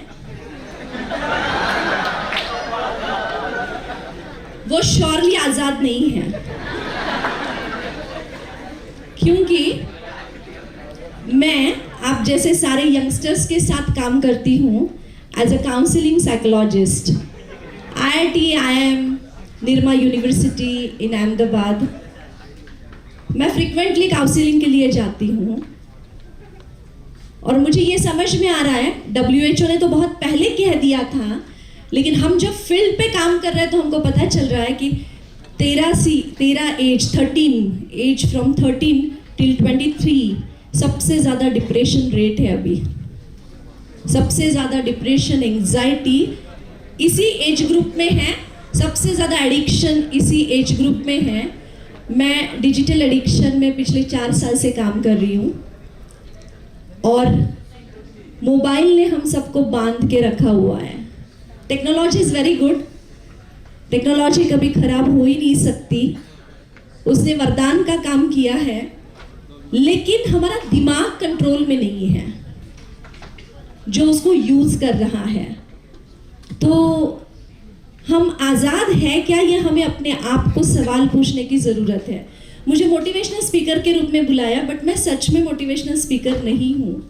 वो श्योरली आज़ाद नहीं है। क्योंकि मैं आप जैसे सारे यंगस्टर्स के साथ काम करती हूँ as a counselling psychologist. IIT IIM Nirma university in Ahmedabad मैं फ्रिक्वेंटली काउंसलिंग के लिए जाती हूँ और मुझे ये समझ में आ रहा है, WHO ने तो बहुत पहले कह दिया था, लेकिन हम जब फील्ड पे काम कर रहे हैं तो हमको पता चल रहा है कि 13 एज फ्रॉम 13 till 23 सबसे ज़्यादा डिप्रेशन रेट है अभी। सबसे ज़्यादा डिप्रेशन, एंजाइटी इसी एज ग्रुप में है, सबसे ज़्यादा एडिक्शन इसी एज ग्रुप में है। मैं डिजिटल एडिक्शन में पिछले 4 साल से काम कर रही हूँ और मोबाइल ने हम सबको बांध के रखा हुआ है। Technology is very good, technology कभी खराब हो ही नहीं सकती, उसने वरदान का काम किया है, लेकिन हमारा दिमाग कंट्रोल में नहीं है जो उसको यूज़ कर रहा है। तो हम आज़ाद हैं क्या, ये हमें अपने आप को सवाल पूछने की ज़रूरत है। मुझे मोटिवेशनल स्पीकर के रूप में बुलाया, बट मैं सच में मोटिवेशनल स्पीकर नहीं हूँ।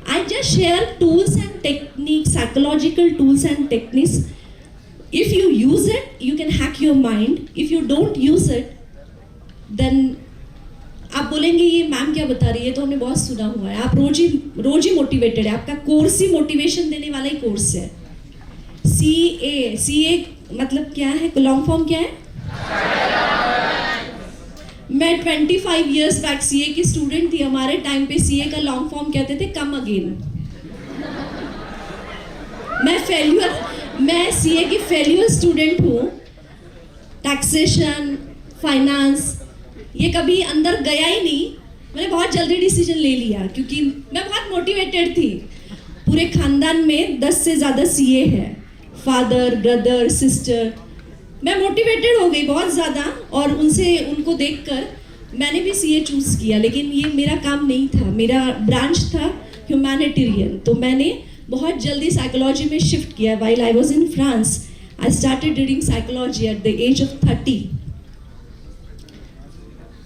I just share tools and techniques, psychological tools and techniques. If you use it you can hack your mind, if you don't use it then आप बोलेंगे ये मैम क्या बता रही है, तो हमने बहुत सुना हुआ है। आप रोज ही मोटिवेटेड है, आपका कोर्स ही मोटिवेशन देने वाला ही कोर्स है। CA मतलब क्या है, लॉन्ग फॉर्म क्या है? मैं 25 इयर्स बैक CA की स्टूडेंट थी। हमारे टाइम पे CA का लॉन्ग फॉर्म कहते थे कम अगेन। मैं CA की फेल्यूर स्टूडेंट हूँ। टैक्सेशन, फाइनेंस ये कभी अंदर गया ही नहीं। मैंने बहुत जल्दी डिसीजन ले लिया क्योंकि मैं बहुत मोटिवेटेड थी। पूरे खानदान में 10 से ज़्यादा CA है, फादर, ब्रदर, सिस्टर। मैं मोटिवेटेड हो गई बहुत ज़्यादा और उनको देखकर मैंने भी CA चूज़ किया, लेकिन ये मेरा काम नहीं था। मेरा ब्रांच था ह्यूमैनिटेरियन, तो मैंने बहुत जल्दी साइकोलॉजी में शिफ्ट किया। While I was in France I started reading psychology at the age of 30।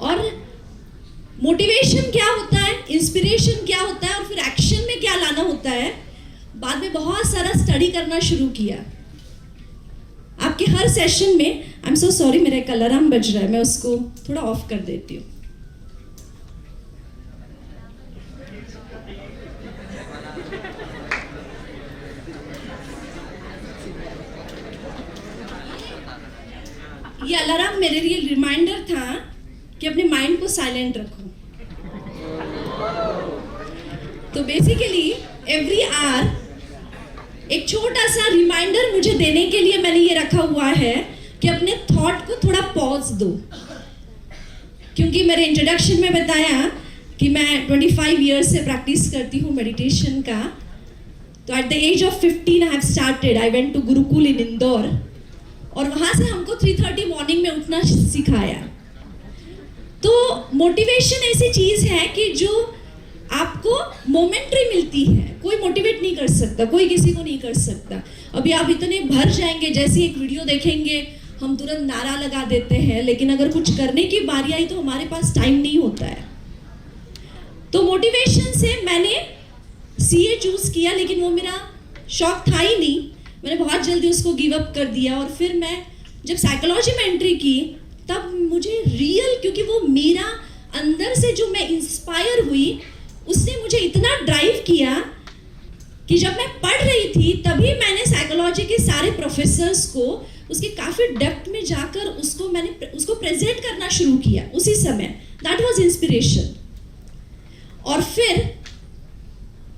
और मोटिवेशन क्या होता है, इंस्पिरेशन क्या होता है और फिर एक्शन में क्या लाना होता है, बाद में बहुत सारा स्टडी करना शुरू किया। आपके हर सेशन में, आई एम सो सॉरी मेरा एक अलार्म बज रहा है, मैं उसको थोड़ा ऑफ कर देती हूँ। ये अलार्म मेरे लिए रिमाइंडर था कि अपने माइंड को साइलेंट रखो। तो बेसिकली एवरी आवर एक छोटा सा रिमाइंडर मुझे देने के लिए मैंने ये रखा हुआ है कि अपने थॉट को थोड़ा पॉज दो। क्योंकि मेरे इंट्रोडक्शन में बताया कि मैं 25 इयर्स से प्रैक्टिस करती हूँ मेडिटेशन का। तो at the age of 15 I have started, I went to Gurukul in Indore और वहाँ से हमको 3:30 मॉर्निंग में उठना सिखाया। तो मोटिवेशन ऐसी चीज़ है कि जो आपको मोमेंट्री मिलती है, कोई मोटिवेट नहीं कर सकता, कोई किसी को नहीं कर सकता। अभी आप इतने भर जाएंगे, जैसे एक वीडियो देखेंगे हम तुरंत नारा लगा देते हैं, लेकिन अगर कुछ करने की बारी आई तो हमारे पास टाइम नहीं होता है। तो मोटिवेशन से मैंने CA चूज़ किया, लेकिन वो मेरा शौक था ही नहीं। मैंने बहुत जल्दी उसको गिव अप कर दिया और फिर मैं जब साइकोलॉजी में एंट्री की तब मुझे रियल, क्योंकि वो मेरा अंदर से जो मैं इंस्पायर हुई, उसने मुझे इतना ड्राइव किया कि जब मैं पढ़ रही थी तभी मैंने साइकोलॉजी के सारे प्रोफेसर्स को उसके काफ़ी डेप्थ में जाकर उसको प्रेजेंट करना शुरू किया उसी समय। That was inspiration. और फिर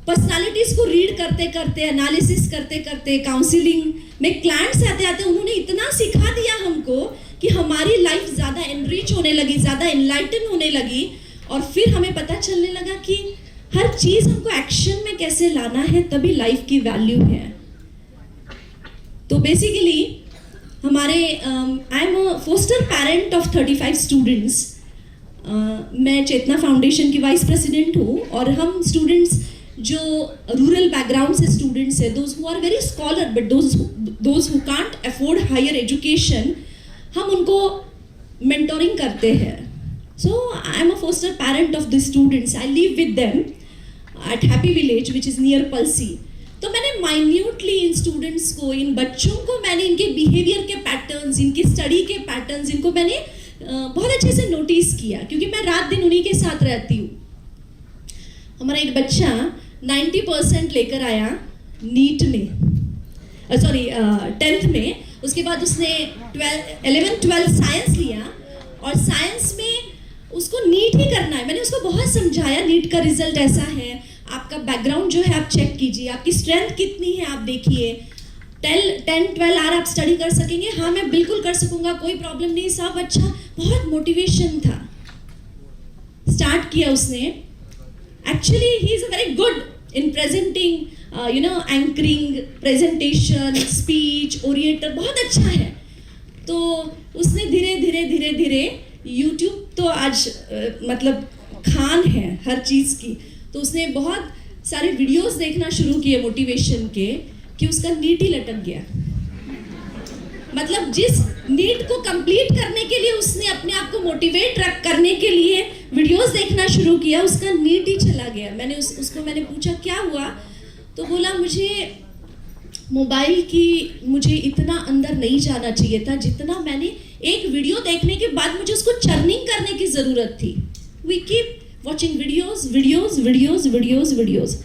पर्सनालिटीज़ को रीड करते करते, एनालिसिस करते करते, काउंसलिंग में क्लाइंट्स आते आते उन्होंने इतना सिखा दिया हमको कि हमारी लाइफ ज़्यादा एनरिच होने लगी, ज़्यादा एनलाइटन होने लगी। और फिर हमें पता चलने लगा कि हर चीज़ हमको एक्शन में कैसे लाना है, तभी लाइफ की वैल्यू है। तो बेसिकली हमारे I am a foster parent of 35 students. मैं चेतना फाउंडेशन की वाइस प्रेसिडेंट हूँ और हम स्टूडेंट्स जो रूरल बैकग्राउंड से स्टूडेंट्स हैं, those who are very scholar but those who can't afford higher education, हम उनको मेंटोरिंग करते हैं। So I am a foster parent of the students. I live with them at Happy Village, which is near Palsi. तो मैंने minutely इन students को, इन बच्चों को मैंने इनके बिहेवियर के पैटर्न्स, इनकी स्टडी के पैटर्न्स, इनको मैंने बहुत अच्छे से नोटिस किया, क्योंकि मैं रात दिन उन्हीं के साथ रहती हूँ. हमारा एक बच्चा 90% लेकर आया नीट में, सॉरी 10th में. उसके बाद उसने 11th-12th साइंस लिया, और साइंस में उसको नीट ही करना है. मैंने उसको बहुत समझाया, नीट का रिजल्ट ऐसा है, आपका बैकग्राउंड जो है आप चेक कीजिए, आपकी स्ट्रेंथ कितनी है आप देखिए, 10-12 आवर आप स्टडी कर सकेंगे. हाँ मैं बिल्कुल कर सकूंगा, कोई प्रॉब्लम नहीं. सब अच्छा, बहुत मोटिवेशन था. स्टार्ट किया उसने. Actually he is very good in presenting, anchoring, presentation, speech, orienter, बहुत अच्छा है. तो उसने धीरे धीरे धीरे धीरे यूट्यूब तो आज मतलब खान है हर चीज़ की, तो उसने बहुत सारे वीडियोस देखना शुरू किए मोटिवेशन के, कि उसका नीट ही लटक गया. मतलब जिस नीट को कंप्लीट करने के लिए उसने अपने आप को मोटिवेट करने के लिए वीडियोस देखना शुरू किया, उसका नीट ही चला गया. मैंने उसको मैंने पूछा क्या हुआ, तो बोला मुझे मोबाइल की मुझे इतना अंदर नहीं जाना चाहिए था जितना मैंने एक वीडियो देखने के बाद मुझे उसको चर्निंग करने की ज़रूरत थी. We keep watching videos videos videos videos videos.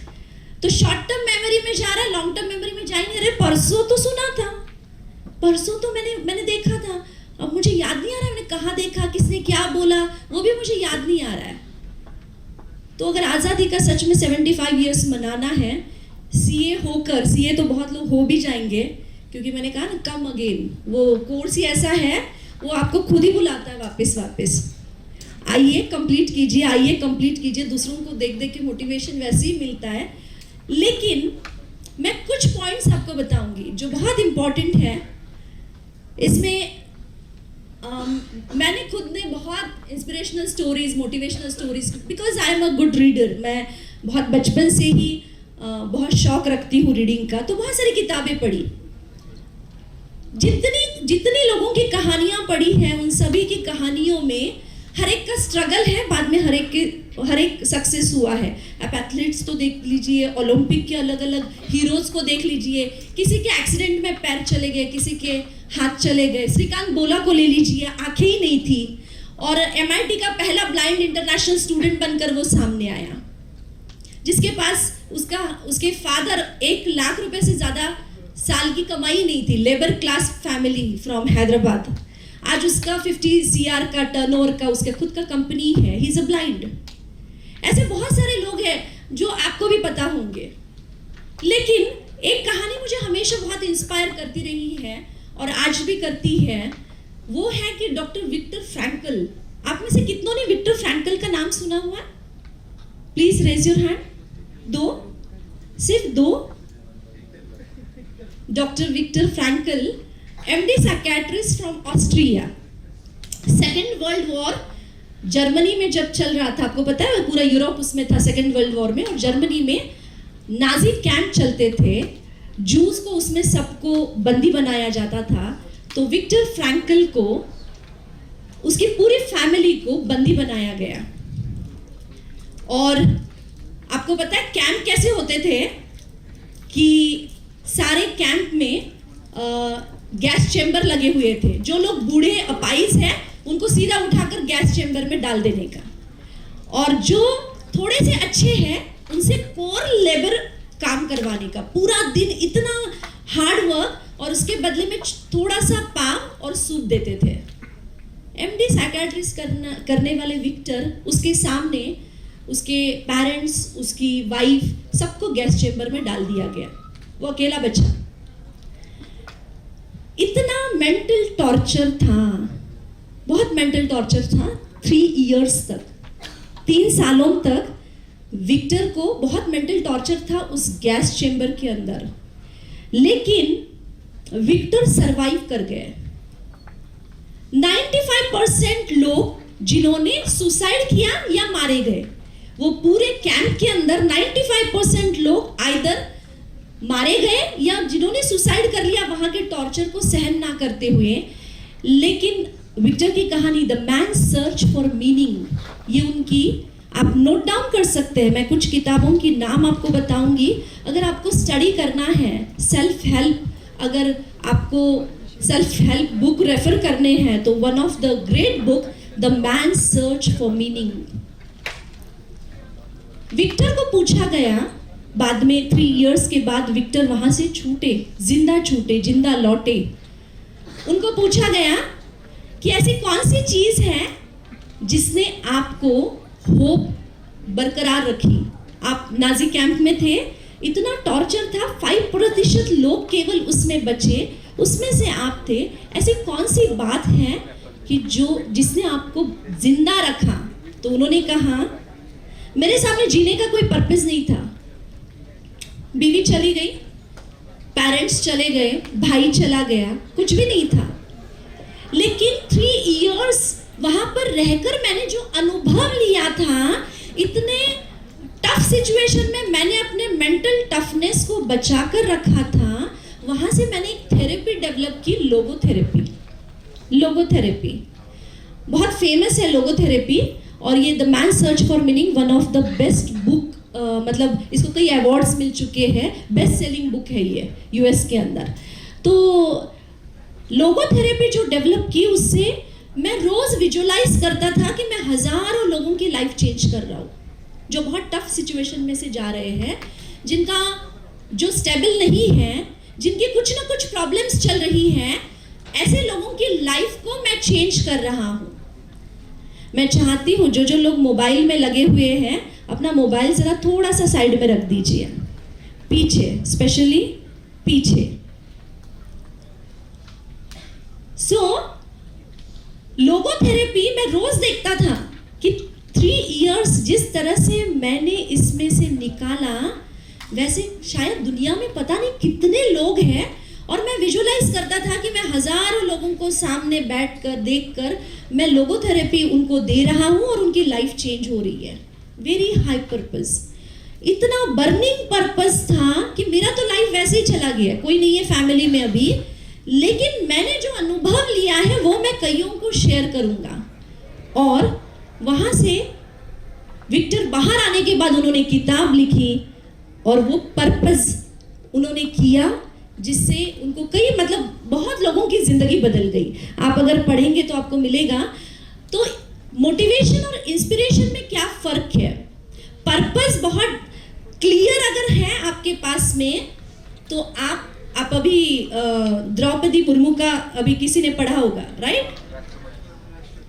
तो शॉर्ट टर्म मेमोरी में जा रहा है, लॉन्ग टर्म मेमोरी में जाएंगे. अरे परसों तो सुना था, परसों तो मैंने देखा था, अब मुझे याद नहीं आ रहा है मैंने कहाँ देखा, किसने क्या बोला, वो भी मुझे याद नहीं आ रहा है. तो अगर आज़ादी का सच में 75 ईयर्स मनाना है, सीए होकर, सीए तो बहुत लोग हो भी जाएंगे, क्योंकि मैंने कहा ना कम अगेन, वो कोर्स ही ऐसा है, वो आपको खुद ही बुलाता है वापस. आइए कंप्लीट कीजिए, आइए कंप्लीट कीजिए. दूसरों को देख देख के मोटिवेशन वैसे ही मिलता है. लेकिन मैं कुछ पॉइंट्स आपको बताऊंगी जो बहुत इम्पॉर्टेंट है. इसमें मैंने खुद ने बहुत inspirational stories, motivational stories, because I am a good reader. मैं बहुत बचपन से ही बहुत शौक रखती हूँ रीडिंग का, तो बहुत सारी किताबें पढ़ी. जितनी लोगों की कहानियाँ पढ़ी हैं, उन सभी की कहानियों में हर एक का स्ट्रगल है, बाद में हर एक सक्सेस हुआ है. आप एथलीट्स तो देख लीजिए, ओलंपिक के अलग अलग हीरोज को देख लीजिए, किसी के एक्सीडेंट में पैर चले गए, किसी के हाथ चले गए. श्रीकांत बोला को ले लीजिए, आंखें ही नहीं थी, और MIT का पहला ब्लाइंड इंटरनेशनल स्टूडेंट बनकर वो सामने आया, जिसके पास उसके फादर 1 लाख रुपए से ज़्यादा साल की कमाई नहीं थी. Labour class family from Hyderabad. आज उसका 50 CR का टर्नओवर का उसका खुद का कंपनी है. He is a blind. ऐसे बहुत सारे लोग हैं जो आपको भी पता होंगे. लेकिन एक कहानी मुझे हमेशा बहुत इंस्पायर करती रही है और आज भी करती है. वो है कि डॉक्टर विक्टर फ्रैंकल. आप में से कितनों ने विक्टर फ्रैंकल का नाम सुना हुआ? Please raise your hand. 2, सिर्फ 2. Doctor Victor Frankl, MD psychiatrist from Austria. Second world war Germany में जब चल रहा था, आपको पता है पूरा यूरोप उसमें था सेकेंड वर्ल्ड वॉर में, और जर्मनी में नाजी कैंप चलते थे. जूस को उसमें सबको बंदी बनाया जाता था. तो विक्टर फ्रैंकल को, उसकी पूरी फैमिली को बंदी बनाया गया. और आपको पता है कैंप कैसे होते थे कि सारे कैंप में गैस चेंबर लगे हुए थे. जो लोग बूढ़े अपाइज हैं उनको सीधा उठाकर गैस चेंबर में डाल देने का, और जो थोड़े से अच्छे हैं उनसे कोर लेबर काम करवाने का. पूरा दिन इतना हार्ड वर्क, और उसके बदले में थोड़ा सा पाव और सूप देते थे. MD साइकियाट्रिस्ट करने वाले विक्टर, उसके सामने उसके पेरेंट्स, उसकी वाइफ, सबको गैस चेंबर में डाल दिया गया. वो अकेला बचा. इतना मेंटल टॉर्चर था, बहुत मेंटल टॉर्चर था. 3 इयर्स तक, 3 सालों तक विक्टर को बहुत मेंटल टॉर्चर था उस गैस चेंबर के अंदर. लेकिन विक्टर सरवाइव कर गए. 95% लोग जिन्होंने सुसाइड किया या मारे गए, वो पूरे कैंप के अंदर 95% लोग आइदर मारे गए या जिन्होंने सुसाइड कर लिया वहां के टॉर्चर को सहन ना करते हुए. लेकिन विक्टर की कहानी the man search for meaning, ये उनकी आप नोट डाउन कर सकते हैं। मैं कुछ किताबों की नाम आपको बताऊंगी। अगर आपको स्टडी करना है, सेल्फ हेल्प, अगर आपको सेल्फ हेल्प बुक रेफर करने हैं तो one of the great book the man search for meaning. Victor को पूछा गया, बाद में 3 इयर्स के बाद विक्टर वहां से छूटे, जिंदा लौटे। उनको पूछा गया कि ऐसी कौन सी चीज है जिसने आपको होप बरकरार रखी। आप नाजी कैंप में थे, इतना टॉर्चर था, 5% लोग केवल उसमें बचे, उसमें से आप थे। ऐसी कौन सी बात है कि जिसने आपको जिंदा रखा? तो उन्होंने कहा, मेरे सामने जीने का कोई पर्पस नहीं था। बीवी चली गई, पेरेंट्स चले गए, भाई चला गया, कुछ भी नहीं था। लेकिन 3 इयर्स वहां पर रहकर मैंने जो अनुभव लिया था, इतने टफ सिचुएशन में मैंने अपने मेंटल टफनेस को बचा कर रखा था। वहां से मैंने एक थेरेपी डेवलप की, लोगोथेरेपी बहुत फेमस है लोगोथेरेपी। और ये the man search for meaning one of the best book, मतलब इसको कई अवार्ड्स मिल चुके हैं, बेस्ट सेलिंग बुक है ये यूएस के अंदर। तो लोगोथेरेपी जो डेवलप की, उससे मैं रोज विजुअलाइज करता था कि मैं हजारों लोगों की लाइफ चेंज कर रहा हूँ, जो बहुत टफ सिचुएशन में से जा रहे हैं, जिनका जो स्टेबल नहीं है, जिनकी कुछ ना कुछ प्रॉब्लम्स चल रही हैं, ऐसे लोगों की लाइफ को मैं चेंज कर रहा हूँ। मैं चाहती हूँ जो लोग मोबाइल में लगे हुए हैं, अपना मोबाइल जरा थोड़ा सा साइड में रख दीजिए, पीछे, स्पेशली पीछे। लोगोथेरेपी मैं रोज देखता था कि 3 इयर्स जिस तरह से मैंने इसमें से निकाला, वैसे शायद दुनिया में पता नहीं कितने लोग हैं। और मैं विजुअलाइज करता था कि मैं हजारों लोगों को सामने बैठकर देखकर मैं लोगोथेरेपी उनको दे रहा हूँ और उनकी लाइफ चेंज हो रही है। वेरी हाई पर्पस, इतना बर्निंग पर्पस था कि मेरा तो लाइफ वैसे ही चला गया, कोई नहीं है फैमिली में अभी, लेकिन मैंने जो अनुभव लिया है वो मैं कईयों को शेयर करूंगा। और वहां से विक्टर बाहर आने के बाद उन्होंने किताब लिखी और वो पर्पस उन्होंने किया, जिससे उनको कई, मतलब बहुत लोगों की जिंदगी बदल गई। आप अगर पढ़ेंगे तो आपको मिलेगा। तो मोटिवेशन और इंस्पिरेशन में क्या फर्क है? पर्पस बहुत क्लियर अगर है आपके पास में, तो आप अभी द्रौपदी मुर्मू का अभी किसी ने पढ़ा होगा, राइट?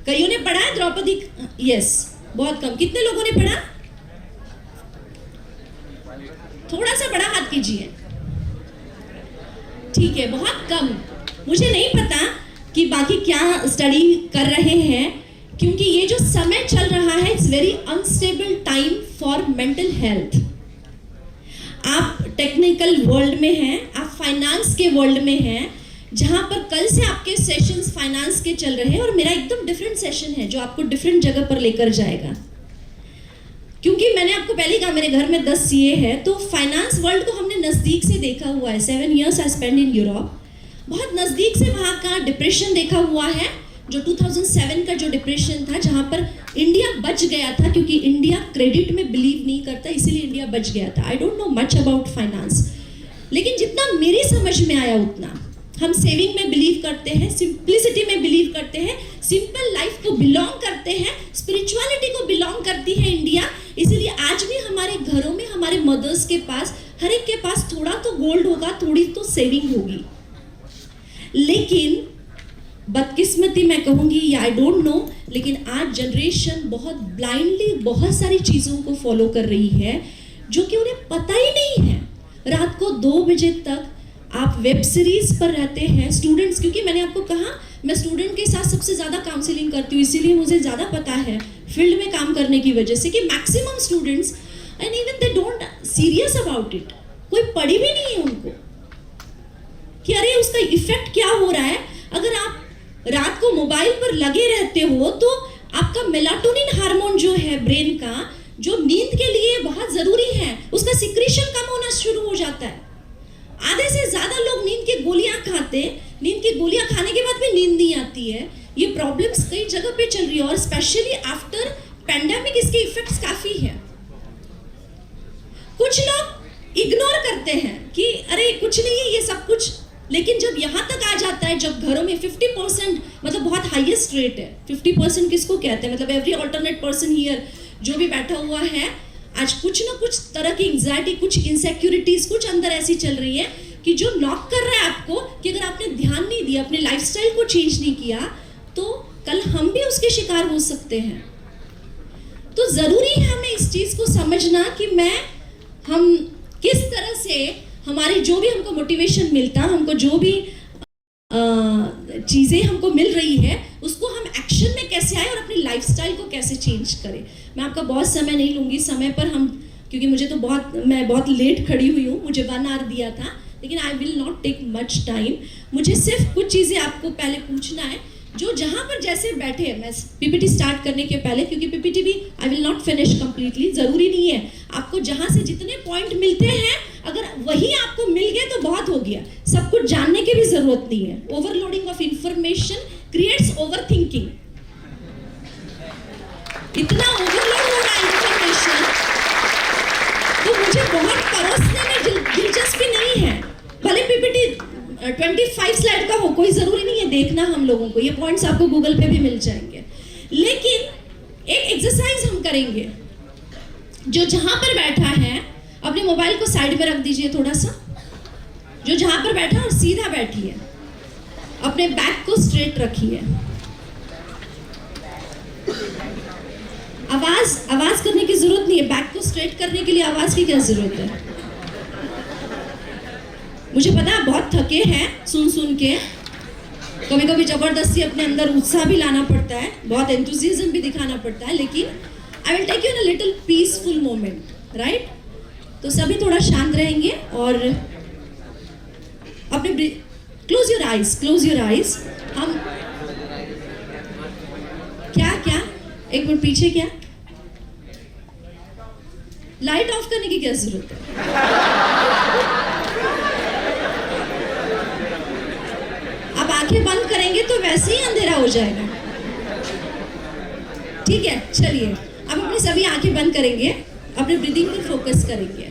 कईयों ने पढ़ा है द्रौपदी? यस, बहुत कम। कितने लोगों ने पढ़ा? थोड़ा सा बड़ा हाथ कीजिए। ठीक है, बहुत कम। मुझे नहीं पता कि बाकी क्या स्टडी कर रहे हैं, क्योंकि ये जो समय चल रहा है, it's very unstable time for mental health. आप टेक्निकल वर्ल्ड में हैं, आप फाइनेंस के वर्ल्ड में हैं, जहां पर कल से आपके सेशंस फाइनेंस के चल रहे हैं और मेरा एकदम डिफरेंट सेशन है जो आपको डिफरेंट जगह पर लेकर जाएगा। क्योंकि मैंने आपको पहले कहा मेरे घर में 10 सीए है, तो फाइनेंस वर्ल्ड को हमने नज़दीक से देखा हुआ है। 7 years I spend in Europe, बहुत नज़दीक से वहाँ का डिप्रेशन देखा हुआ है, जो 2007 का जो डिप्रेशन था, जहाँ पर इंडिया बच गया था, क्योंकि इंडिया क्रेडिट में बिलीव नहीं करता, इसीलिए इंडिया बच गया था। I don't know much about finance, लेकिन जितना मेरी समझ में आया उतना हम सेविंग में बिलीव करते हैं, सिंप्लिसिटी में बिलीव करते हैं, सिंपल लाइफ को बिलोंग करते हैं, स्पिरिचुअलिटी को बिलोंग करती है इंडिया। इसीलिए आज भी हमारे घरों में, हमारे मदर्स के पास, हर एक के पास थोड़ा तो गोल्ड होगा, थोड़ी तो सेविंग होगी। लेकिन बदकिस्मती मैं कहूँगी या आई डोंट नो, लेकिन आज जनरेशन बहुत ब्लाइंडली बहुत सारी चीज़ों को फॉलो कर रही है जो कि उन्हें पता ही नहीं है। रात को 2 बजे तक आप वेब सीरीज पर रहते हैं। स्टूडेंट्स, क्योंकि मैंने आपको कहा मैं स्टूडेंट के साथ सबसे ज़्यादा काउंसलिंग करती हूँ, इसीलिए मुझे ज़्यादा पता है फील्ड में काम करने की वजह से, कि maximum students and even they don't serious about it, कोई पढ़ी भी नहीं है उनको कि अरे उसका इफेक्ट क्या हो रहा है। अगर आप रात को मोबाइल पर लगे रहते हो तो आपका मेलाटोनिन हार्मोन जो है ब्रेन का, जो नींद के लिए बहुत ज़रूरी है, उसका सिक्रीशन कम होना शुरू हो जाता है। आधे से ज़्यादा लोग नींद की गोलियां खाते, नींद की गोलियां खाने के बाद भी नींद नहीं आती है। ये प्रॉब्लम्स कई जगह पे चल रही है और स्पेशली आफ्टर पैंडेमिक इसके इफेक्ट्स काफी है। कुछ लोग इग्नोर करते हैं कि अरे कुछ नहीं है ये सब कुछ, लेकिन जब यहाँ तक आ जाता है, जब घरों में 50% मतलब बहुत हाईएस्ट रेट है। 50% किसको कहते हैं, मतलब एवरी ऑल्टरनेट पर्सन हियर जो भी बैठा हुआ है आज कुछ ना कुछ तरह की एंजाइटी, कुछ इनसिक्योरिटीज कुछ अंदर ऐसी चल रही है कि जो नॉक कर रहा है आपको कि अगर आपने ध्यान नहीं दिया, अपने लाइफस्टाइल को चेंज नहीं किया तो कल हम भी उसके शिकार हो सकते हैं। तो जरूरी है हमें इस चीज को समझना कि हम किस तरह से हमारी जो भी हमको मोटिवेशन मिलता, हमको जो भी चीज़ें हमको मिल रही है उसको हम एक्शन में कैसे आए और अपनी लाइफस्टाइल को कैसे चेंज करें। मैं आपका बहुत समय नहीं लूँगी, समय पर हम, क्योंकि मैं बहुत लेट खड़ी हुई हूँ, मुझे 1 आवर दिया था, लेकिन I will not take much time. मुझे सिर्फ कुछ चीज़ें आपको पहले पूछना है, जो जहाँ पर जैसे बैठे हैं, मैं पीपीटी स्टार्ट करने के पहले, क्योंकि पीपीटी भी आई विल नॉट फिनिश कंप्लीटली, ज़रूरी नहीं है आपको जहाँ से जितने पॉइंट मिलते हैं अगर वही आपको मिल गए तो बहुत हो गया, सब कुछ जानने की भी जरूरत नहीं है। Overloading of information creates over thinking. इतना ओवरलोड हो रहा है इंफॉर्मेशन, तो मुझे बहुत परोसने में दिलचस्पी नहीं है। भले पीपीटी 25 स्लाइड का हो, कोई जरूरी नहीं है देखना हम लोगों को, ये पॉइंट्स आपको गूगल पे भी मिल जाएंगे। लेकिन एक एक्सरसाइज हम करेंगे, जो जहां पर बैठा है अपने मोबाइल को साइड में रख दीजिए थोड़ा सा, जो जहां पर बैठा और सीधा बैठिए, अपने बैक को स्ट्रेट रखिए। आवाज करने की जरूरत नहीं है, बैक को स्ट्रेट करने के लिए आवाज की क्या जरूरत है। मुझे पता है बहुत थके हैं सुन के, कभी कभी जबरदस्ती अपने अंदर उत्साह भी लाना पड़ता है, बहुत एंथुसियाज्म भी दिखाना पड़ता है, लेकिन I will take you in a little peaceful moment, right. तो सभी थोड़ा शांत रहेंगे और अपने क्लोज योर आइज। हम क्या एक मिनट पीछे, क्या लाइट ऑफ करने की क्या जरूरत है। आप आंखें बंद करेंगे तो वैसे ही अंधेरा हो जाएगा, ठीक है। चलिए अब अपनी सभी आंखें बंद करेंगे, अपने ब्रीदिंग पर फोकस करेंगे।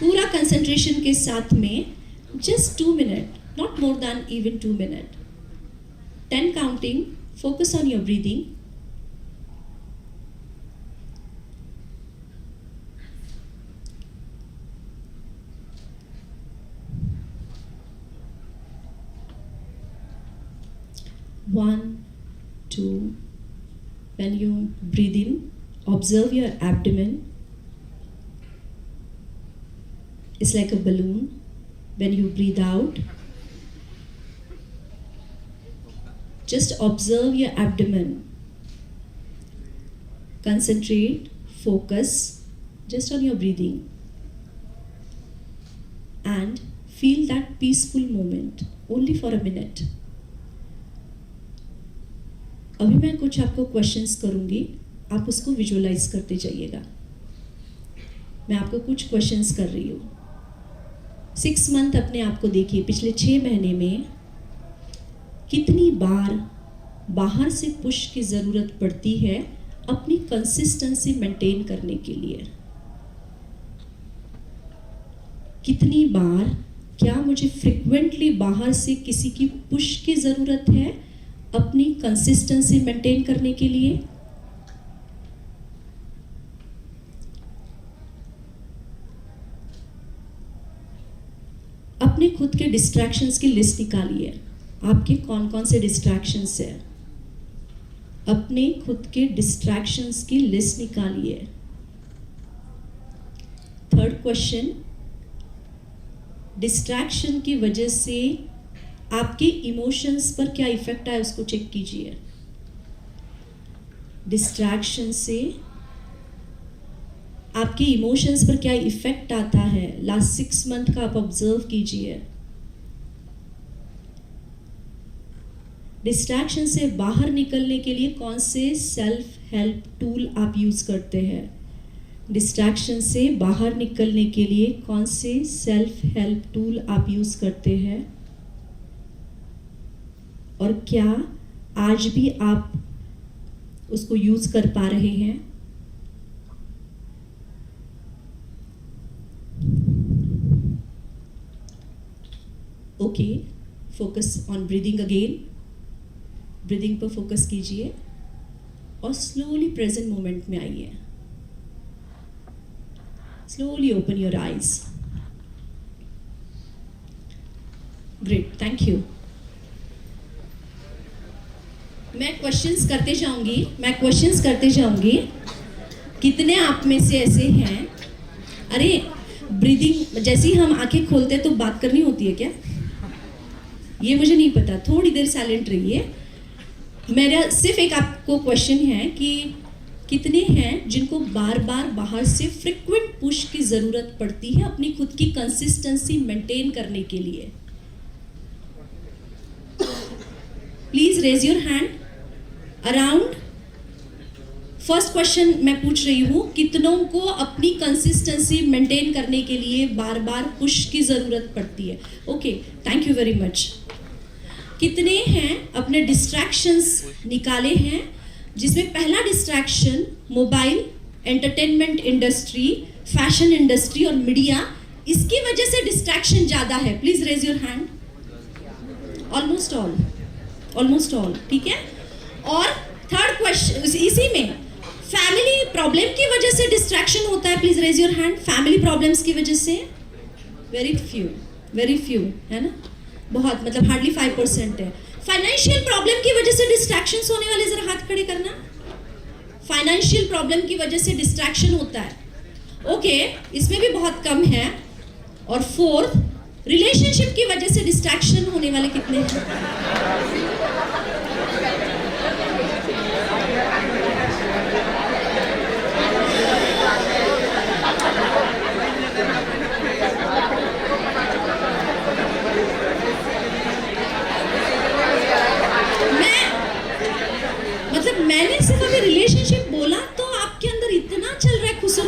पूरा कंसंट्रेशन के साथ में just 2 minute, not more than even 2 minute, 10 counting, focus on your breathing. One, 2. When you breathe in, observe your abdomen. It's like a balloon. When you breathe out, just observe your abdomen. Concentrate, focus just on your breathing. And feel that peaceful moment only for a minute. अभी मैं कुछ आपको questions करूंगी, आप उसको visualise करते जाइएगा। मैं आपको कुछ क्वेश्चंस कर रही हूँ। 6 मंथ अपने आप को देखिए, पिछले 6 महीने में कितनी बार बाहर से पुश की ज़रूरत पड़ती है अपनी कंसिस्टेंसी मेंटेन करने के लिए। कितनी बार क्या मुझे फ्रिक्वेंटली बाहर से किसी की पुश की ज़रूरत है अपनी कंसिस्टेंसी मेंटेन करने के लिए। अपने खुद के डिस्ट्रैक्शंस की लिस्ट निकालिए, आपके कौन कौन से डिस्ट्रैक्शंस है। अपने खुद के डिस्ट्रैक्शंस की लिस्ट निकालिए। 3rd क्वेश्चन, डिस्ट्रैक्शन की वजह से आपके इमोशंस पर क्या इफेक्ट आया उसको चेक कीजिए। डिस्ट्रैक्शन से आपके इमोशंस पर क्या इफेक्ट आता है, लास्ट 6 मंथ का आप ऑब्जर्व कीजिए। डिस्ट्रैक्शन से बाहर निकलने के लिए कौन से सेल्फ हेल्प टूल आप यूज करते हैं। डिस्ट्रैक्शन से बाहर निकलने के लिए कौन से सेल्फ हेल्प टूल आप यूज़ करते हैं और क्या आज भी आप उसको यूज़ कर पा रहे हैं? Okay, focus on breathing again. Breathing पर फोकस कीजिए और स्लोली प्रेजेंट मोमेंट में आइए। Slowly open your eyes. Great, thank you. मैं क्वेश्चंस करते जाऊंगी। कितने आप में से ऐसे हैं? अरे ब्रीदिंग जैसे ही हम आंखें खोलते हैं तो बात करनी होती है क्या? ये मुझे नहीं पता, थोड़ी देर साइलेंट रहिए। मेरा सिर्फ एक आपको क्वेश्चन है कि कितने हैं जिनको बार बार बाहर से फ्रिक्वेंट पुश की ज़रूरत पड़ती है अपनी खुद की कंसिस्टेंसी मेंटेन करने के लिए? Please raise your hand around. First question मैं पूछ रही हूँ, कितनों को अपनी कंसिस्टेंसी मेंटेन करने के लिए बार बार पुश की ज़रूरत पड़ती है? Okay, thank you very much. कितने हैं अपने डिस्ट्रैक्शंस निकाले हैं, जिसमें पहला distraction mobile, entertainment industry, fashion industry और मीडिया, इसकी वजह से डिस्ट्रैक्शन ज़्यादा है? Please raise your hand. Almost all, ठीक है। और थर्ड क्वेश्चन इसी में फैमिली प्रॉब्लम की वजह से डिस्ट्रैक्शन होता है? Please raise your hand. Family problems की वजह से वेरी फ्यू है ना, बहुत, मतलब हार्डली 5% है। फाइनेंशियल प्रॉब्लम की वजह से डिस्ट्रैक्शंस होने वाले जरा हाथ खड़े करना। फाइनेंशियल प्रॉब्लम की वजह से डिस्ट्रैक्शन होता है, ओके, इसमें भी बहुत कम है। और फोर्थ, रिलेशनशिप की वजह से डिस्ट्रैक्शन होने वाले कितने हैं? मैंने सिर्फ अभी रिलेशनशिप बोला तो आपके अंदर इतना चल रहा है खुसुर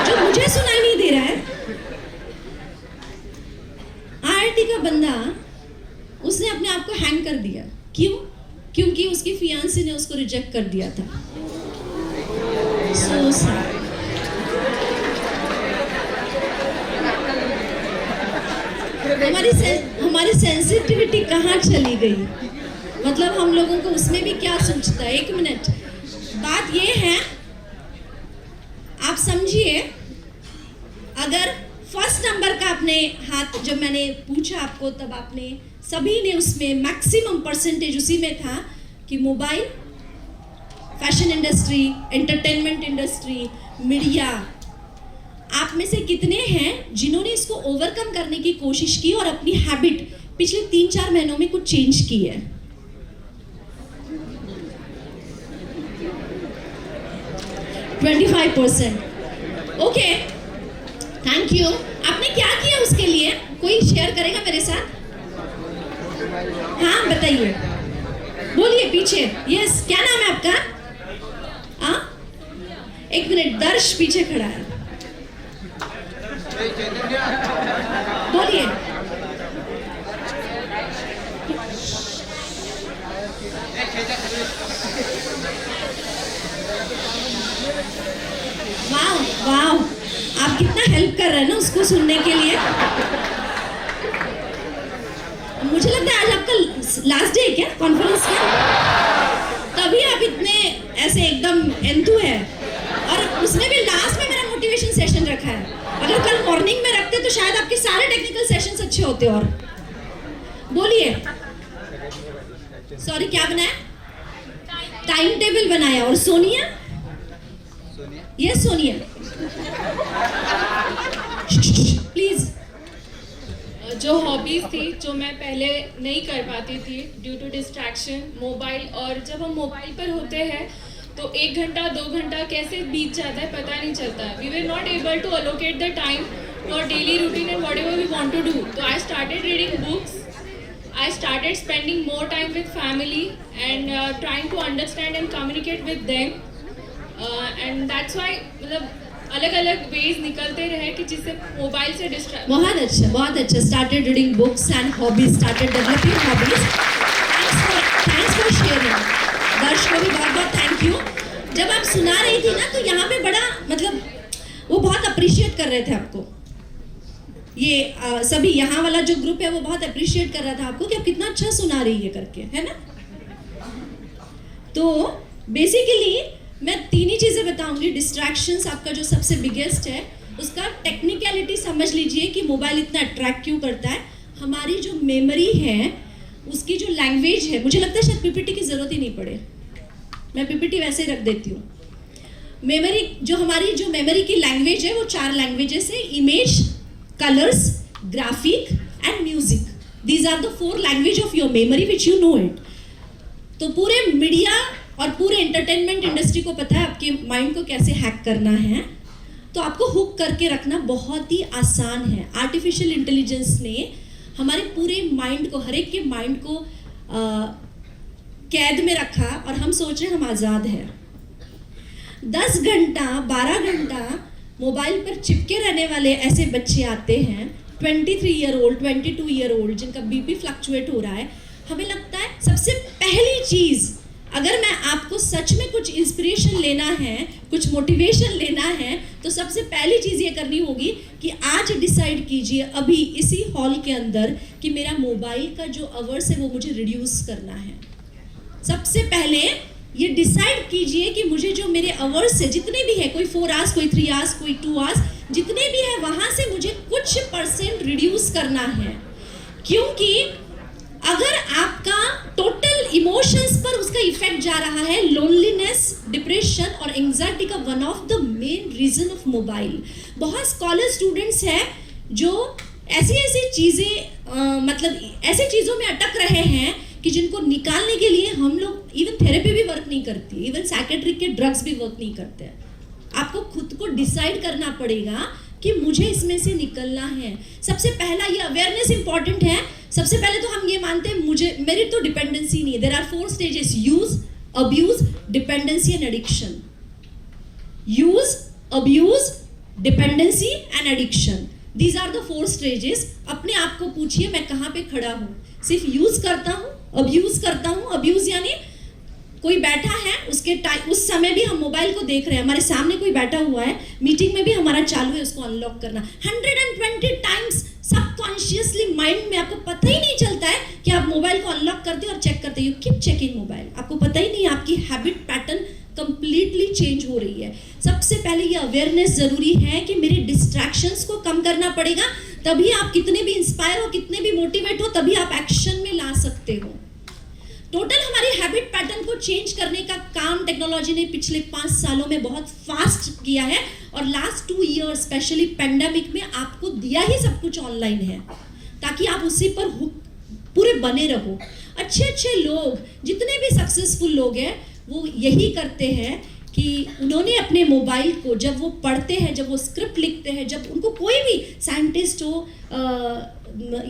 जो मुझे सुनाई नहीं दे रहा है। आईआईटी का बंदा, उसने अपने आप को हैंग कर दिया। क्यों? क्योंकि उसकी फियांसी ने उसको रिजेक्ट कर दिया था। So sad. हमारी सेंसिटिविटी कहाँ चली गई? मतलब हम लोगों को उसमें भी क्या सोचता है? एक मिनट, बात ये है, आप समझिए, अगर फर्स्ट नंबर का आपने हाथ, जब मैंने पूछा आपको तब आपने सभी ने उसमें मैक्सिमम परसेंटेज उसी में था कि mobile, fashion industry, entertainment industry, media. आप में से कितने हैं जिन्होंने इसको ओवरकम करने की कोशिश की और अपनी हैबिट पिछले 3-4 महीनों में कुछ चेंज की है? 25%। Okay, thank you. आपने क्या किया उसके लिए? कोई शेयर करेगा मेरे साथ? हाँ बताइए, बोलिए पीछे। यस, क्या नाम है आपका? हाँ, एक मिनट, दर्श पीछे खड़ा है, बोलिए। वाह वाह, आप कितना हेल्प कर रहे हैं ना उसको सुनने के लिए। मुझे लगता है आज आपका लास्ट डे है क्या कॉन्फ्रेंस का? तभी आप इतने ऐसे एकदम एंथू है। और उसने भी लास्ट में मेरा मोटिवेशन सेशन रखा है। अगर कल मॉर्निंग में रखते तो शायद आपके सारे टेक्निकल सेशंस अच्छे होते। और बोलिए, सॉरी, क्या बनाया? टाइम टेबल बनाया। और सोनिया? Yes Sonia, please. जो हॉबीज़ थी जो मैं पहले नहीं कर पाती थी ड्यू टू डिस्ट्रैक्शन, मोबाइल, और जब हम मोबाइल पर होते हैं तो 1 घंटा 2 घंटा कैसे बीत जाता है पता नहीं चलता। We were not able to allocate the time for daily routine and whatever we want to do. तो I started reading books, I started spending more time with family and trying to understand and communicate with them. And that's why मतलब अलग अलग veg निकलते रहे कि जिससे mobile से distract. बहुत अच्छा started reading books and hobbies, started developing hobbies. Thanks for sharing. दर्श को भी बहुत बहुत थैंक यू। जब आप सुना रही थी ना तो यहाँ पे बड़ा मतलब वो बहुत अप्रिशिएट कर रहे थे आपको, ये सभी यहाँ वाला जो ग्रुप है वो बहुत अप्रिशिएट कर रहा था आपको कि आप कितना अच्छा सुना रही है करके, है ना। तो बेसिकली मैं 3 ही चीज़ें बताऊंगी। डिस्ट्रैक्शंस आपका जो सबसे बिगेस्ट है, उसका टेक्निकलिटी समझ लीजिए कि मोबाइल इतना अट्रैक्ट क्यों करता है। हमारी जो मेमोरी है, उसकी जो लैंग्वेज है, मुझे लगता है शायद पीपीटी की ज़रूरत ही नहीं पड़े, मैं पीपीटी वैसे ही रख देती हूँ। मेमोरी जो हमारी जो मेमोरी की लैंग्वेज है वो 4 लैंग्वेजेस है, image, colours, graphic and music. These are the 4 language of your memory which you know it. तो पूरे मीडिया और पूरे एंटरटेनमेंट इंडस्ट्री को पता है आपके माइंड को कैसे हैक करना है, तो आपको हुक करके रखना बहुत ही आसान है। आर्टिफिशियल इंटेलिजेंस ने हमारे पूरे माइंड को, हर एक के माइंड को कैद में रखा और हम सोच रहे हैं हम आज़ाद हैं। 10 घंटा 12 घंटा मोबाइल पर चिपके रहने वाले ऐसे बच्चे आते हैं, 23 ईयर ओल्ड, 22 ईयर ओल्ड, जिनका बीपी फ्लक्चुएट हो रहा है। हमें लगता है सबसे पहली चीज़, अगर मैं आपको सच में कुछ इंस्पिरेशन लेना है, कुछ मोटिवेशन लेना है, तो सबसे पहली चीज़ ये करनी होगी कि आज डिसाइड कीजिए अभी इसी हॉल के अंदर कि मेरा मोबाइल का जो आवर्स है वो मुझे रिड्यूस करना है। सबसे पहले ये डिसाइड कीजिए कि मुझे जो मेरे आवर्स है, जितने भी है, कोई 4 आवर्स, कोई 3 आवर्स, कोई 2 आवर्स, जितने भी है वहाँ से मुझे कुछ % रिड्यूस करना है। क्योंकि अगर आपका टोटल इमोशंस पर उसका इफेक्ट जा रहा है, लोनलीनेस, डिप्रेशन और एंजाइटी का one of the main reason of mobile. बहुत स्कॉलर स्टूडेंट्स हैं जो ऐसी चीज़ें मतलब ऐसी चीज़ों में अटक रहे हैं कि जिनको निकालने के लिए हम लोग इवन थेरेपी भी वर्क नहीं करती, इवन साइकेट्रिक के ड्रग्स भी वर्क नहीं करते। आपको खुद को डिसाइड करना पड़ेगा कि मुझे इसमें से निकलना है। सबसे पहला ये अवेयरनेस इंपॉर्टेंट है। सबसे पहले तो हम ये मानते हैं मेरी तो डिपेंडेंसी नहीं है। There are 4 stages: use, abuse, dependency and addiction. Use, abuse, dependency and addiction, these are the 4 stages. अपने आप को पूछिए मैं कहाँ पे खड़ा हूँ। सिर्फ यूज करता हूँ, अब्यूज करता हूँ। अब्यूज यानी कोई बैठा है, उस समय भी हम मोबाइल को देख रहे हैं, हमारे सामने कोई बैठा हुआ है, मीटिंग में भी हमारा चालू है, उसको अनलॉक करना। 120 टाइम्स सबकॉन्शियसली माइंड में आपको पता ही नहीं चलता है कि आप मोबाइल को अनलॉक करते हो और चेक करते हो। यू कीप चेकिंग मोबाइल, आपको पता ही नहीं, आपकी हैबिट पैटर्न कंप्लीटली चेंज हो रही है। सबसे पहले ये अवेयरनेस जरूरी है कि मेरे डिस्ट्रैक्शंस को कम करना पड़ेगा, तभी आप कितने भी इंस्पायर हो, कितने भी मोटिवेट हो, तभी आप एक्शन में ला सकते हो। टोटल हमारी हैबिट पैटर्न को चेंज करने का काम टेक्नोलॉजी ने पिछले 5 सालों में बहुत फास्ट किया है, और लास्ट 2 ईयर स्पेशली पेंडेमिक में आपको दिया ही सब कुछ ऑनलाइन है, ताकि आप उसी पर पूरे बने रहो। अच्छे लोग, जितने भी सक्सेसफुल लोग हैं, वो यही करते हैं कि उन्होंने अपने मोबाइल को, जब वो पढ़ते हैं, जब वो स्क्रिप्ट लिखते हैं, जब उनको कोई भी साइंटिस्ट हो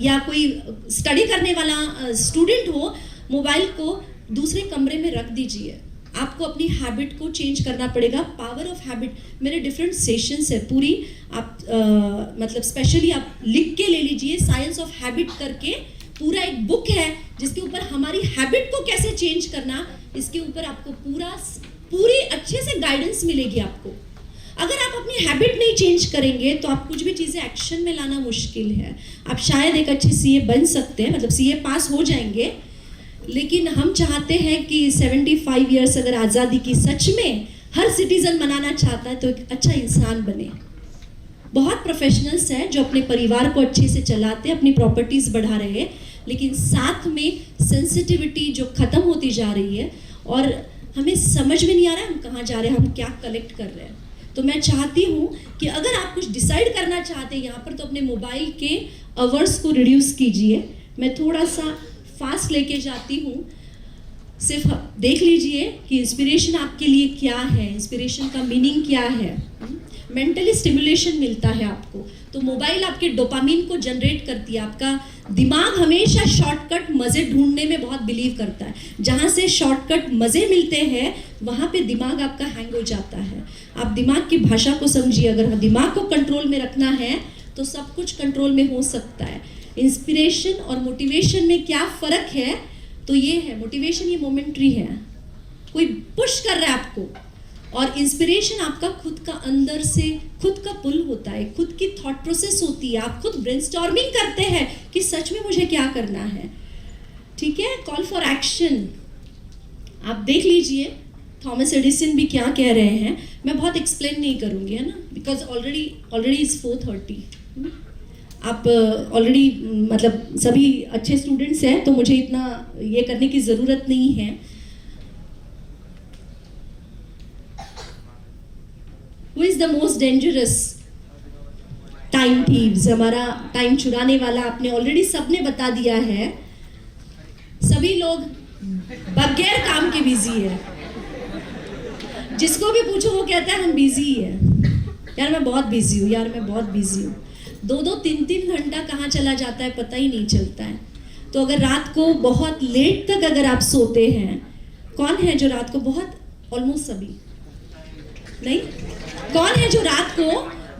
या कोई स्टडी करने वाला स्टूडेंट हो, मोबाइल को दूसरे कमरे में रख दीजिए। आपको अपनी हैबिट को चेंज करना पड़ेगा। पावर ऑफ हैबिट, मेरे डिफरेंट सेशंस है पूरी, आप मतलब स्पेशली आप लिख के ले लीजिए। साइंस ऑफ हैबिट करके पूरा एक बुक है जिसके ऊपर हमारी हैबिट को कैसे चेंज करना, इसके ऊपर आपको पूरी अच्छे से गाइडेंस मिलेगी आपको। अगर आप अपनी हैबिट नहीं चेंज करेंगे तो आप कुछ भी चीज़ें एक्शन में लाना मुश्किल है। आप शायद एक अच्छे सीए बन सकते हैं, मतलब सीए पास हो जाएंगे, लेकिन हम चाहते हैं कि 75 ईयर्स अगर आज़ादी की सच में हर सिटीजन मनाना चाहता है तो एक अच्छा इंसान बने। बहुत प्रोफेशनल्स हैं जो अपने परिवार को अच्छे से चलाते हैं, अपनी प्रॉपर्टीज़ बढ़ा रहे हैं, लेकिन साथ में सेंसिटिविटी जो ख़त्म होती जा रही है और हमें समझ में नहीं आ रहा है हम कहाँ जा रहे हैं, हम क्या कलेक्ट कर रहे हैं। तो मैं चाहती हूँ कि अगर आप कुछ डिसाइड करना चाहते हैं यहाँ पर, तो अपने मोबाइल के आवर्स को रिड्यूस कीजिए। मैं थोड़ा सा फास्ट लेके जाती हूँ, सिर्फ देख लीजिए कि इंस्पिरेशन आपके लिए क्या है, इंस्पिरेशन का मीनिंग क्या है। मेंटली स्टिमुलेशन मिलता है आपको। तो मोबाइल आपके डोपामिन को जनरेट करती है। आपका दिमाग हमेशा शॉर्टकट मज़े ढूंढने में बहुत बिलीव करता है। जहाँ से शॉर्टकट मज़े मिलते हैं वहाँ पे दिमाग आपका हैंग हो जाता है। आप दिमाग की भाषा को समझिए। अगर दिमाग को कंट्रोल में रखना है तो सब कुछ कंट्रोल में हो सकता है। इंस्पिरेशन और मोटिवेशन में क्या फ़र्क है? तो ये है, मोटिवेशन ये मोमेंट्री है, कोई पुश कर रहा है आपको, और इंस्पिरेशन आपका खुद का अंदर से खुद का पुल होता है, खुद की थॉट प्रोसेस होती है। आप खुद ब्रेनस्टॉर्मिंग करते हैं कि सच में मुझे क्या करना है। ठीक है, कॉल फॉर एक्शन। आप देख लीजिए थॉमस एडिसन भी क्या कह रहे हैं। मैं बहुत एक्सप्लेन नहीं करूँगी, है ना, बिकॉज ऑलरेडी इज़ 4:30। आप ऑलरेडी मतलब सभी अच्छे स्टूडेंट्स हैं, तो मुझे इतना ये करने की ज़रूरत नहीं है। Who is the most dangerous? Time thieves, हमारा टाइम चुराने वाला आपने ऑलरेडी सबने बता दिया है। सभी लोग बगैर काम के बिजी है। जिसको भी पूछो वो कहता है हम बिजी है। यार मैं बहुत बिजी हूँ, यार मैं बहुत बिजी हूँ। 2-2, 3-3 घंटा कहाँ चला जाता है पता ही नहीं चलता है। तो अगर रात को बहुत लेट तक अगर आप सोते हैं, कौन है जो रात को बहुत, ऑलमोस्ट सभी नहीं, कौन है जो रात को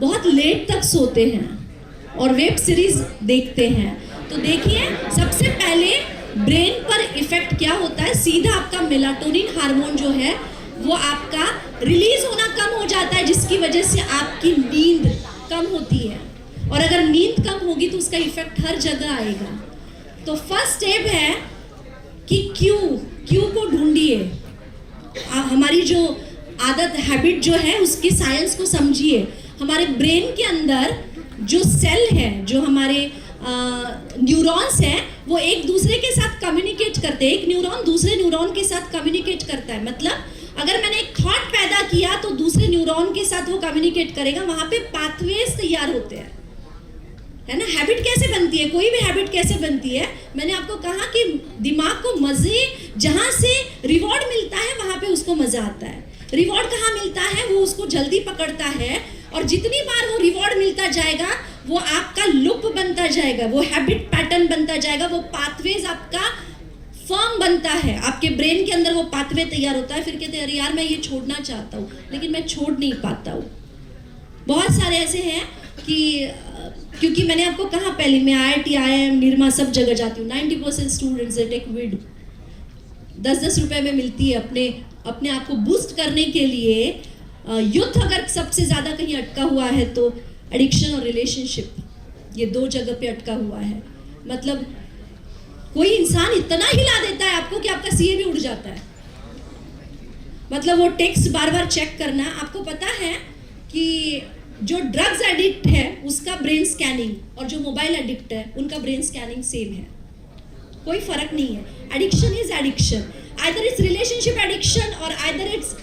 बहुत लेट तक सोते हैं और वेब सीरीज देखते हैं? तो देखिए, सबसे पहले ब्रेन पर इफेक्ट क्या होता है? सीधा आपका मेलाटोनिन हार्मोन जो है वो आपका रिलीज होना कम हो जाता है, जिसकी वजह से आपकी नींद कम होती है। और अगर नींद कम होगी तो उसका इफेक्ट हर जगह आएगा। तो फर्स्ट स्टेप है कि क्यों को ढूंढिए। हमारी जो आदत, हैबिट जो है, उसके साइंस को समझिए। हमारे ब्रेन के अंदर जो सेल है, जो हमारे न्यूरॉन्स हैं, वो एक दूसरे के साथ कम्युनिकेट करते हैं। एक न्यूरॉन दूसरे न्यूरॉन के साथ कम्युनिकेट करता है। मतलब अगर मैंने एक थॉट पैदा किया तो दूसरे न्यूरॉन के साथ वो कम्युनिकेट करेगा। वहाँ पे पाथवेज तैयार होते हैं, है ना। हैबिट कैसे बनती है? कोई भी हैबिट कैसे बनती है? मैंने आपको कहा कि दिमाग को मज़े, जहाँ से रिवॉर्ड मिलता है वहाँ पे उसको मज़ा आता है। रिवॉर्ड कहाँ मिलता है? वो उसको जल्दी पकड़ता है, और जितनी बार वो रिवॉर्ड मिलता जाएगा वो आपका लूप बनता जाएगा, वो हैबिट पैटर्न बनता जाएगा, वो पाथवेज आपका फर्म बनता है। आपके ब्रेन के अंदर वो पाथवे तैयार होता है। फिर कहते हैं अरे यार मैं ये छोड़ना चाहता हूँ लेकिन मैं छोड़ नहीं पाता हूँ। बहुत सारे ऐसे हैं कि क्योंकि मैंने आपको कहा पहले, मैं IIT, IIM, निर्मा सब जगह जाती हूँ। 90% स्टूडेंट्स टेक विड 10-10 रुपए में मिलती है अपने आप को बूस्ट करने के लिए। यूथ अगर सबसे ज़्यादा कहीं अटका हुआ है तो एडिक्शन और रिलेशनशिप, ये 2 जगह पे अटका हुआ है। मतलब कोई इंसान इतना हिला देता है आपको कि आपका CA भी उड़ जाता है। मतलब वो टेक्स्ट बार बार चेक करना। आपको पता है कि जो ड्रग्स एडिक्ट है उसका ब्रेन स्कैनिंग और जो मोबाइल एडिक्ट है उनका ब्रेन स्कैनिंग सेम है, कोई फर्क नहीं है। Addiction is addiction, either it's relationship addiction और either it's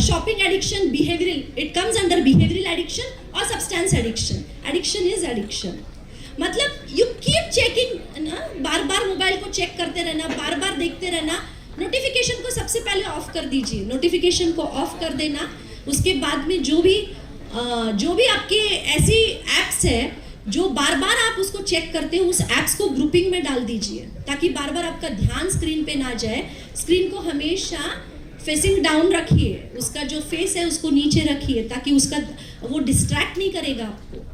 shopping addiction, behavioural, it comes under behavioural addiction और substance addiction. Addiction is addiction. मतलब यू कीप चेकिंग ना, बार बार मोबाइल को चेक करते रहना, बार बार देखते रहना। नोटिफिकेशन को सबसे पहले ऑफ कर दीजिए, नोटिफिकेशन को ऑफ कर देना। उसके बाद में जो भी आपके ऐसी एप्स है जो बार बार आप उसको चेक करते हो, उस एप्स को ग्रुपिंग में डाल दीजिए ताकि बार बार आपका ध्यान स्क्रीन पे ना जाए। स्क्रीन को हमेशा फेसिंग डाउन रखिए, उसका जो फेस है उसको नीचे रखिए ताकि वो डिस्ट्रैक्ट नहीं करेगा आपको।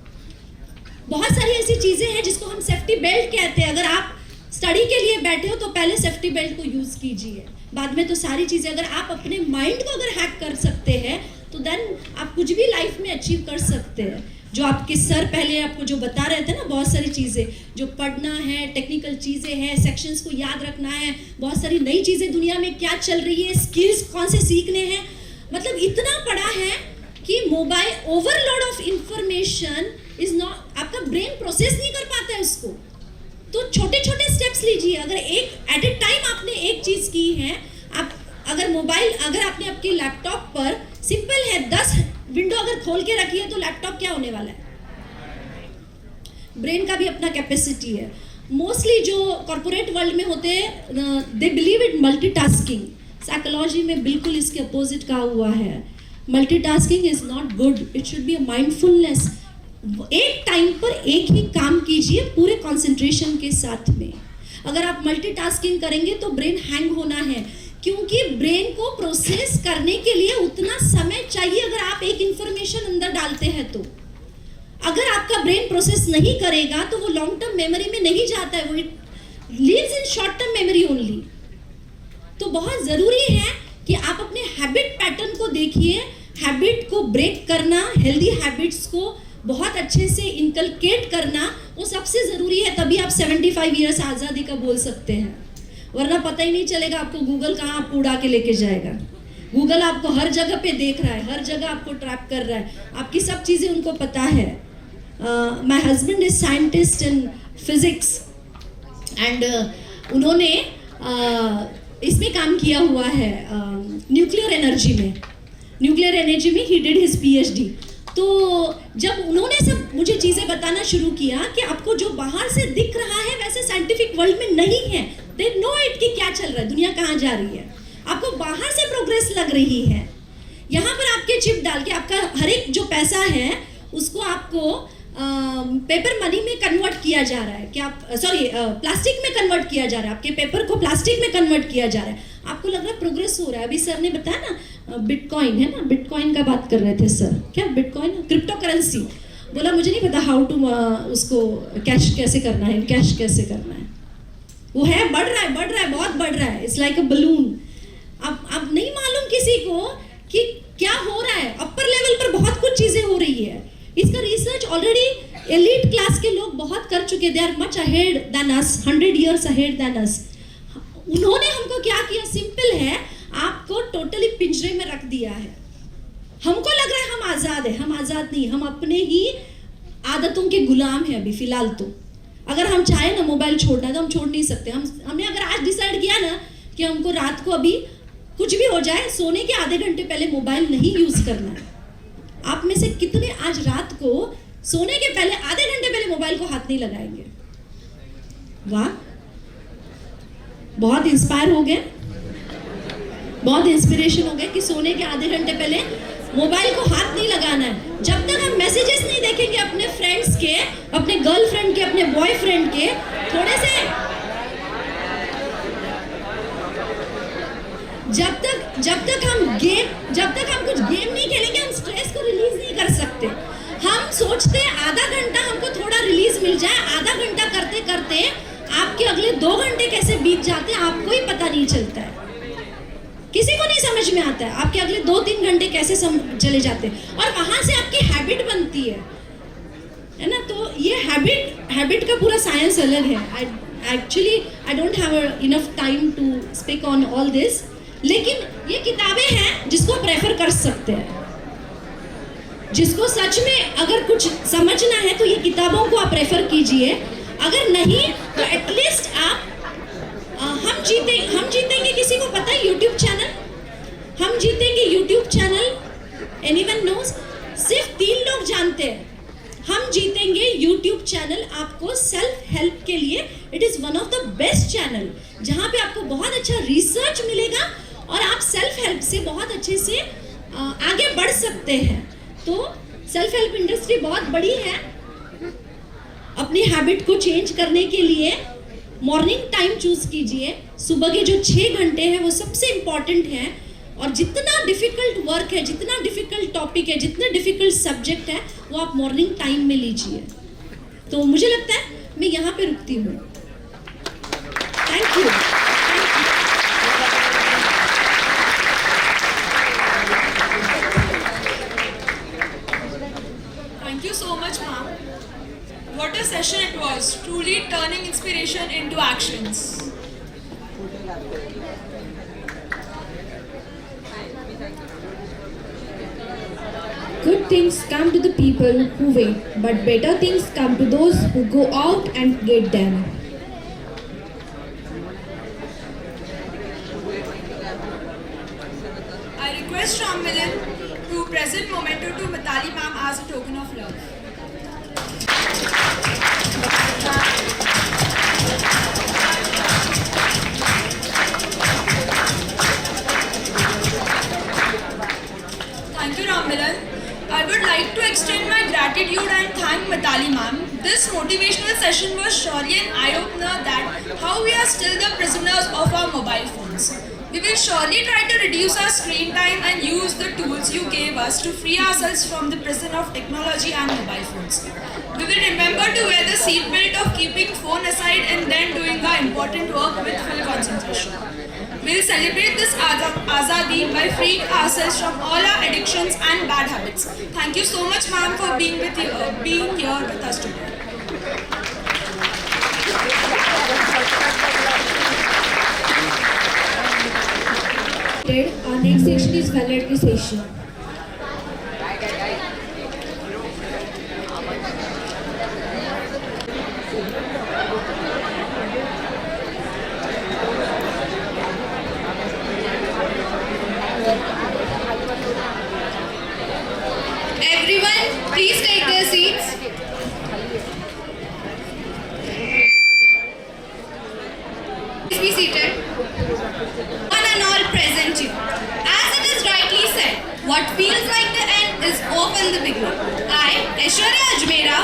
बहुत सारी ऐसी चीज़ें हैं जिसको हम सेफ्टी बेल्ट कहते हैं। अगर आप स्टडी के लिए बैठे हो तो पहले सेफ्टी बेल्ट को यूज़ कीजिए, बाद में तो सारी चीज़ें। अगर आप अपने माइंड को अगर हैक कर सकते हैं तो देन आप कुछ भी लाइफ में अचीव कर सकते हैं। जो आपके सर पहले आपको जो बता रहे थे ना, बहुत सारी चीज़ें जो पढ़ना है, टेक्निकल चीज़ें हैं, सेक्शंस को याद रखना है, बहुत सारी नई चीज़ें दुनिया में क्या चल रही है, स्किल्स कौन से सीखने हैं, मतलब इतना पड़ा है कि mobile overload of information is not, आपका ब्रेन प्रोसेस नहीं कर पाता है उसको। तो छोटे छोटे स्टेप्स लीजिए। अगर एक एट ए टाइम आपने एक चीज़ की है, आप अगर मोबाइल, अगर आपने आपके लैपटॉप पर सिंपल है 10 विंडो अगर खोल के रखी है तो लैपटॉप क्या होने वाला है? ब्रेन का भी अपना कैपेसिटी है। मोस्टली जो कॉर्पोरेट वर्ल्ड में होते हैं they believe in multitasking. Psychology में बिल्कुल इसके अपोजिट कहा हुआ है। Multitasking is not good, it should be a mindfulness. एक टाइम पर एक ही काम कीजिए पूरे कंसंट्रेशन के साथ में। अगर आप मल्टीटास्किंग करेंगे तो ब्रेन हैंग होना है, क्योंकि ब्रेन को प्रोसेस करने के लिए उतना समय चाहिए अगर आप एक इंफॉर्मेशन अंदर डालते हैं तो। अगर आपका ब्रेन प्रोसेस नहीं करेगा तो वो लॉन्ग टर्म मेमोरी में नहीं जाता है, वो lives in short term memory only. तो बहुत जरूरी है कि आप अपने हैबिट पैटर्न को देखिए, हैबिट को ब्रेक करना, हेल्दी हैबिट्स को बहुत अच्छे से इनकलकेट करना, वो सबसे ज़रूरी है। तभी आप 75 ईयर्स आज़ादी का बोल सकते हैं, वरना पता ही नहीं चलेगा आपको गूगल कहाँ आपको उड़ा के लेके जाएगा। गूगल आपको हर जगह पे देख रहा है, हर जगह आपको ट्रैप कर रहा है, आपकी सब चीज़ें उनको पता है। My husband is scientist in physics and उन्होंने इसमें काम किया हुआ है, न्यूक्लियर एनर्जी में ही डिड हिज PhD। तो जब उन्होंने सब मुझे चीज़ें बताना शुरू किया कि आपको जो बाहर से दिख रहा है वैसे साइंटिफिक वर्ल्ड में नहीं है, दे नो इट कि क्या चल रहा है, दुनिया कहाँ जा रही है, आपको बाहर से प्रोग्रेस लग रही है। यहाँ पर आपके चिप डाल के आपका हर एक जो पैसा है उसको आपको पेपर मनी में कन्वर्ट किया जा रहा है, कि आप प्लास्टिक में कन्वर्ट किया जा रहा है, आपके पेपर को प्लास्टिक में कन्वर्ट किया जा रहा है, आपको लग रहा है प्रोग्रेस हो रहा है। अभी सर ने बताया ना बिटकॉइन है ना, बिटकॉइन का बात कर रहे थे सर, क्या बिटकॉइन क्रिप्टो करेंसी, बोला मुझे नहीं पता हाउ टू उसको कैश कैसे करना है, कैश कैसे करना है, वो है बढ़ रहा है बहुत बढ़ रहा है, इट्स लाइक अ बलून। अब नहीं मालूम किसी को कि क्या हो रहा है, अपर लेवल पर बहुत कुछ चीजें हो रही है। इसका रिसर्च ऑलरेडी एलीट क्लास के लोग बहुत कर चुके, they are much ahead than us, 100 years ahead than us। उन्होंने हमको क्या किया, सिंपल है, आपको टोटली पिंजरे में रख दिया है। हमको लग रहा है हम आजाद है, हम आजाद नहीं, हम अपने ही आदतों के गुलाम हैं अभी फिलहाल। तो अगर हम चाहे ना मोबाइल छोड़ना तो हम छोड़ नहीं सकते। हमने अगर आज डिसाइड किया ना कि हमको रात को अभी कुछ भी हो जाए सोने के आधे घंटे पहले मोबाइल नहीं यूज करना है। आप में से कितने आज रात को सोने के पहले आधे घंटे पहले मोबाइल को हाथ नहीं लगाएंगे? वाह, बहुत इंस्पायर हो गए, बहुत इंस्पिरेशन हो गए कि सोने के आधे घंटे पहले मोबाइल को हाथ नहीं लगाना है। जब तक हम मैसेजेस नहीं देखेंगे अपने फ्रेंड्स के, अपने गर्लफ्रेंड के, अपने बॉयफ्रेंड के, थोड़े से जब तक हम कुछ गेम नहीं खेलेंगे हम स्ट्रेस को रिलीज नहीं कर सकते। हम सोचते हैं आधा घंटा हमको थोड़ा रिलीज मिल जाए, आधा घंटा करते करते आपके अगले 2 घंटे कैसे बीत जाते हैं आपको ही पता नहीं चलता है, किसी को नहीं समझ में आता है आपके अगले 2-3 घंटे कैसे चले जाते हैं। और वहां से आपकी हैबिट बनती है ना। तो ये हैबिट का पूरा साइंस अलग है। Actually I don't have enough time to speak on all this, लेकिन ये किताबें हैं जिसको आप रेफर कर सकते हैं। जिसको सच में अगर कुछ समझना है तो ये किताबों को आप रेफर कीजिए, अगर नहीं तो एटलीस्ट आप हम जीतेंगे किसी को पता है यूट्यूब चैनल, हम जीतेंगे यूट्यूब चैनल, एनीवन नोज? सिर्फ 3 लोग जानते हैं हम जीतेंगे यूट्यूब चैनल। आपको सेल्फ हेल्प के लिए it is one of the best channel, जहां पे आपको बहुत अच्छा रिसर्च मिलेगा और आप सेल्फ हेल्प से बहुत अच्छे से आगे बढ़ सकते हैं। तो सेल्फ हेल्प इंडस्ट्री बहुत बड़ी है। अपनी हैबिट को चेंज करने के लिए मॉर्निंग टाइम चूज कीजिए। सुबह के जो 6 घंटे हैं वो सबसे इम्पॉर्टेंट है, और जितना डिफिकल्ट वर्क है, जितना डिफिकल्ट टॉपिक है, जितना डिफिकल्ट सब्जेक्ट है वो आप मॉर्निंग टाइम में लीजिए। तो मुझे लगता है मैं यहाँ पे रुकती हूँ। Thank you. Thank you so much, ma'am. What a session it was, truly turning inspiration into actions. Good things come to the people who wait, but better things come to those who go out and get them. I request Ram Milan to present memento to Mitali ma'am as a token of love. Thank you I would like to extend my gratitude and thank Mitali ma'am. This motivational session was surely an eye-opener that how we are still the prisoners of our mobile phones. We will surely try to reduce our screen time and use the tools you gave us to free ourselves from the prison of technology and mobile phones. We will remember to wear the seat belt of keeping phone aside and then doing our important work with full concentration. We will celebrate this Azadi by freeing ourselves from all our addictions and bad habits. Thank you so much, ma'am, for being here with us today. Our next section is valedictory session. Everyone, please take their seats. Please be seated. One and all present you. As it is rightly said, what feels like the end is often the beginning. I, Aishwarya Ajmera,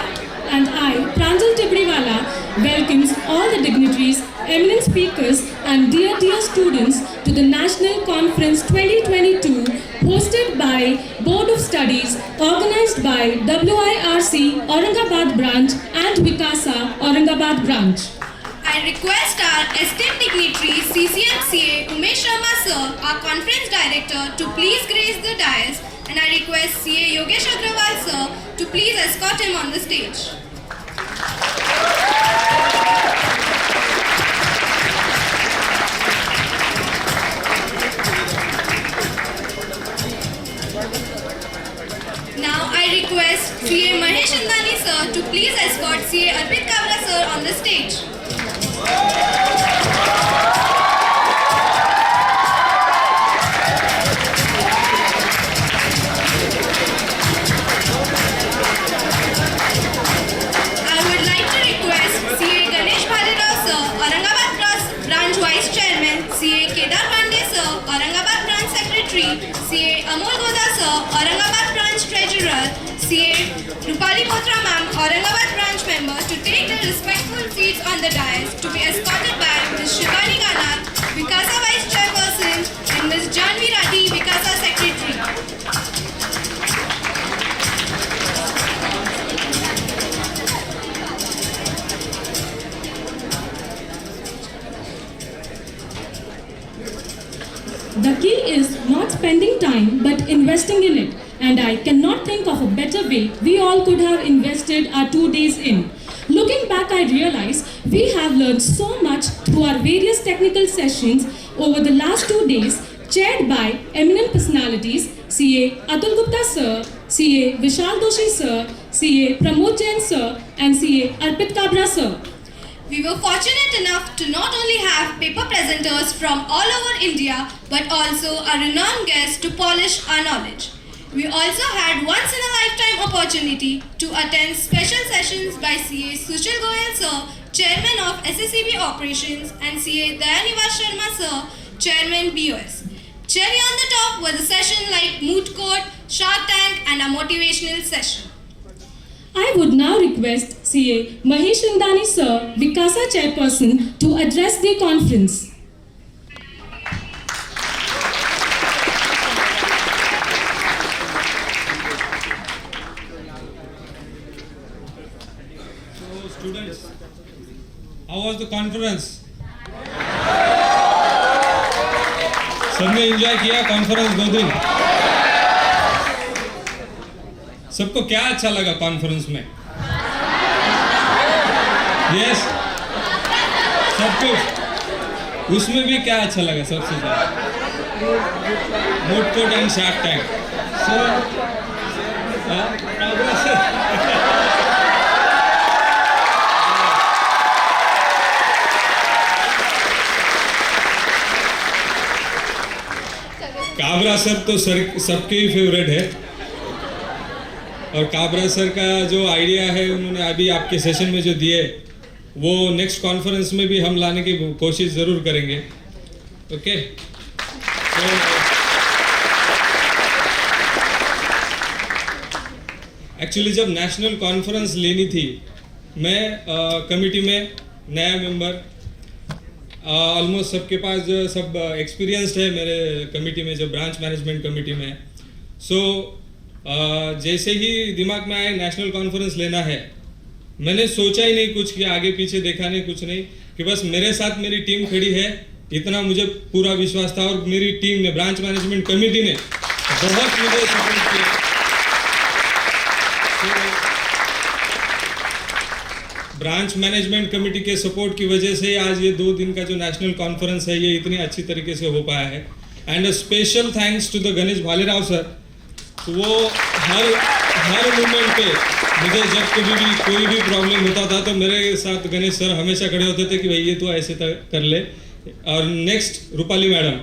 and I, Pranjal Tibriwala, welcomes all the dignitaries, eminent speakers and dear students to the National Conference 2022 hosted by Board of Studies, organized by WIRC Aurangabad branch and Vikasa Aurangabad branch. I request our esteemed dignitaries CCMCA Umesh Sharma sir, our conference director, to please grace the dais, and I request CA Yogesh Agrawal sir to please escort him on the stage. Now I request CA Mahesh Indani sir to please escort CA Arpit Kabra sir on the stage. CA Amol Goda sir, Aurangabad branch treasurer, CA Rupali Botra ma'am, Aurangabad branch member, to take their respectful seats on the dais, to be escorted by Ms. Shivani Ganar, Vikasa vice chairperson, and Ms. Janvi Radhi, Vikasa secretary. The key is not spending time but investing in it, and I cannot think of a better way we all could have invested our 2 days in. Looking back, I realize we have learned so much through our various technical sessions over the last 2 days, chaired by eminent personalities CA Atul Gupta sir, CA Vishal Doshi sir, CA Pramod Jain sir, and CA Arpit Kabra sir. We were fortunate enough to not only have paper presenters from all over India, but also a renowned guest to polish our knowledge. We also had once-in-a-lifetime opportunity to attend special sessions by CA Sushil Goyal sir, Chairman of SSCB Operations, and CA Dayanivas Sharma sir, Chairman BOS. Cherry on the top was a session like Moot Court, Shark Tank, and a motivational session. I would now request CA Mahesh Indani sir, Vikasa chairperson, to address the conference. So students, how was the conference? सबने enjoy किया conference 2 दिन? सबको क्या अच्छा लगा conference में? Yes, सब कुछ। उसमें भी क्या अच्छा लगा सबसे ज़्यादा? Moot court and shark tank. Kabra sir तो सबके ही फेवरेट है, और काबरा सर का जो आइडिया है उन्होंने अभी आपके सेशन में जो दिए, वो नेक्स्ट कॉन्फ्रेंस में भी हम लाने की कोशिश ज़रूर करेंगे। ओके, एक्चुअली जब नेशनल कॉन्फ्रेंस लेनी थी, मैं कमिटी में नया मेंबर, ऑलमोस्ट सबके पास जो सब एक्सपीरियंस्ड है मेरे कमिटी में, जो ब्रांच मैनेजमेंट कमिटी में। सो जैसे ही दिमाग में आया नेशनल कॉन्फ्रेंस लेना है, मैंने सोचा ही नहीं कुछ, कि आगे पीछे देखा नहीं, कुछ नहीं, कि बस मेरे साथ मेरी टीम खड़ी है, इतना मुझे पूरा विश्वास था। और मेरी टीम ने, ब्रांच मैनेजमेंट कमेटी ने बहुत मुझे सपोर्ट किया। ब्रांच मैनेजमेंट कमेटी के सपोर्ट की वजह से आज ये 2 दिन का जो नेशनल कॉन्फ्रेंस है, ये इतनी अच्छी तरीके से हो पाया है। And a special thanks to the Ganesh Bhalerao sir. वो हर मोमेंट पे मुझे जब कभी भी कोई भी प्रॉब्लम होता था, तो मेरे साथ गणेश सर हमेशा खड़े होते थे कि भाई ये तो ऐसे कर ले। और next Rupali madam,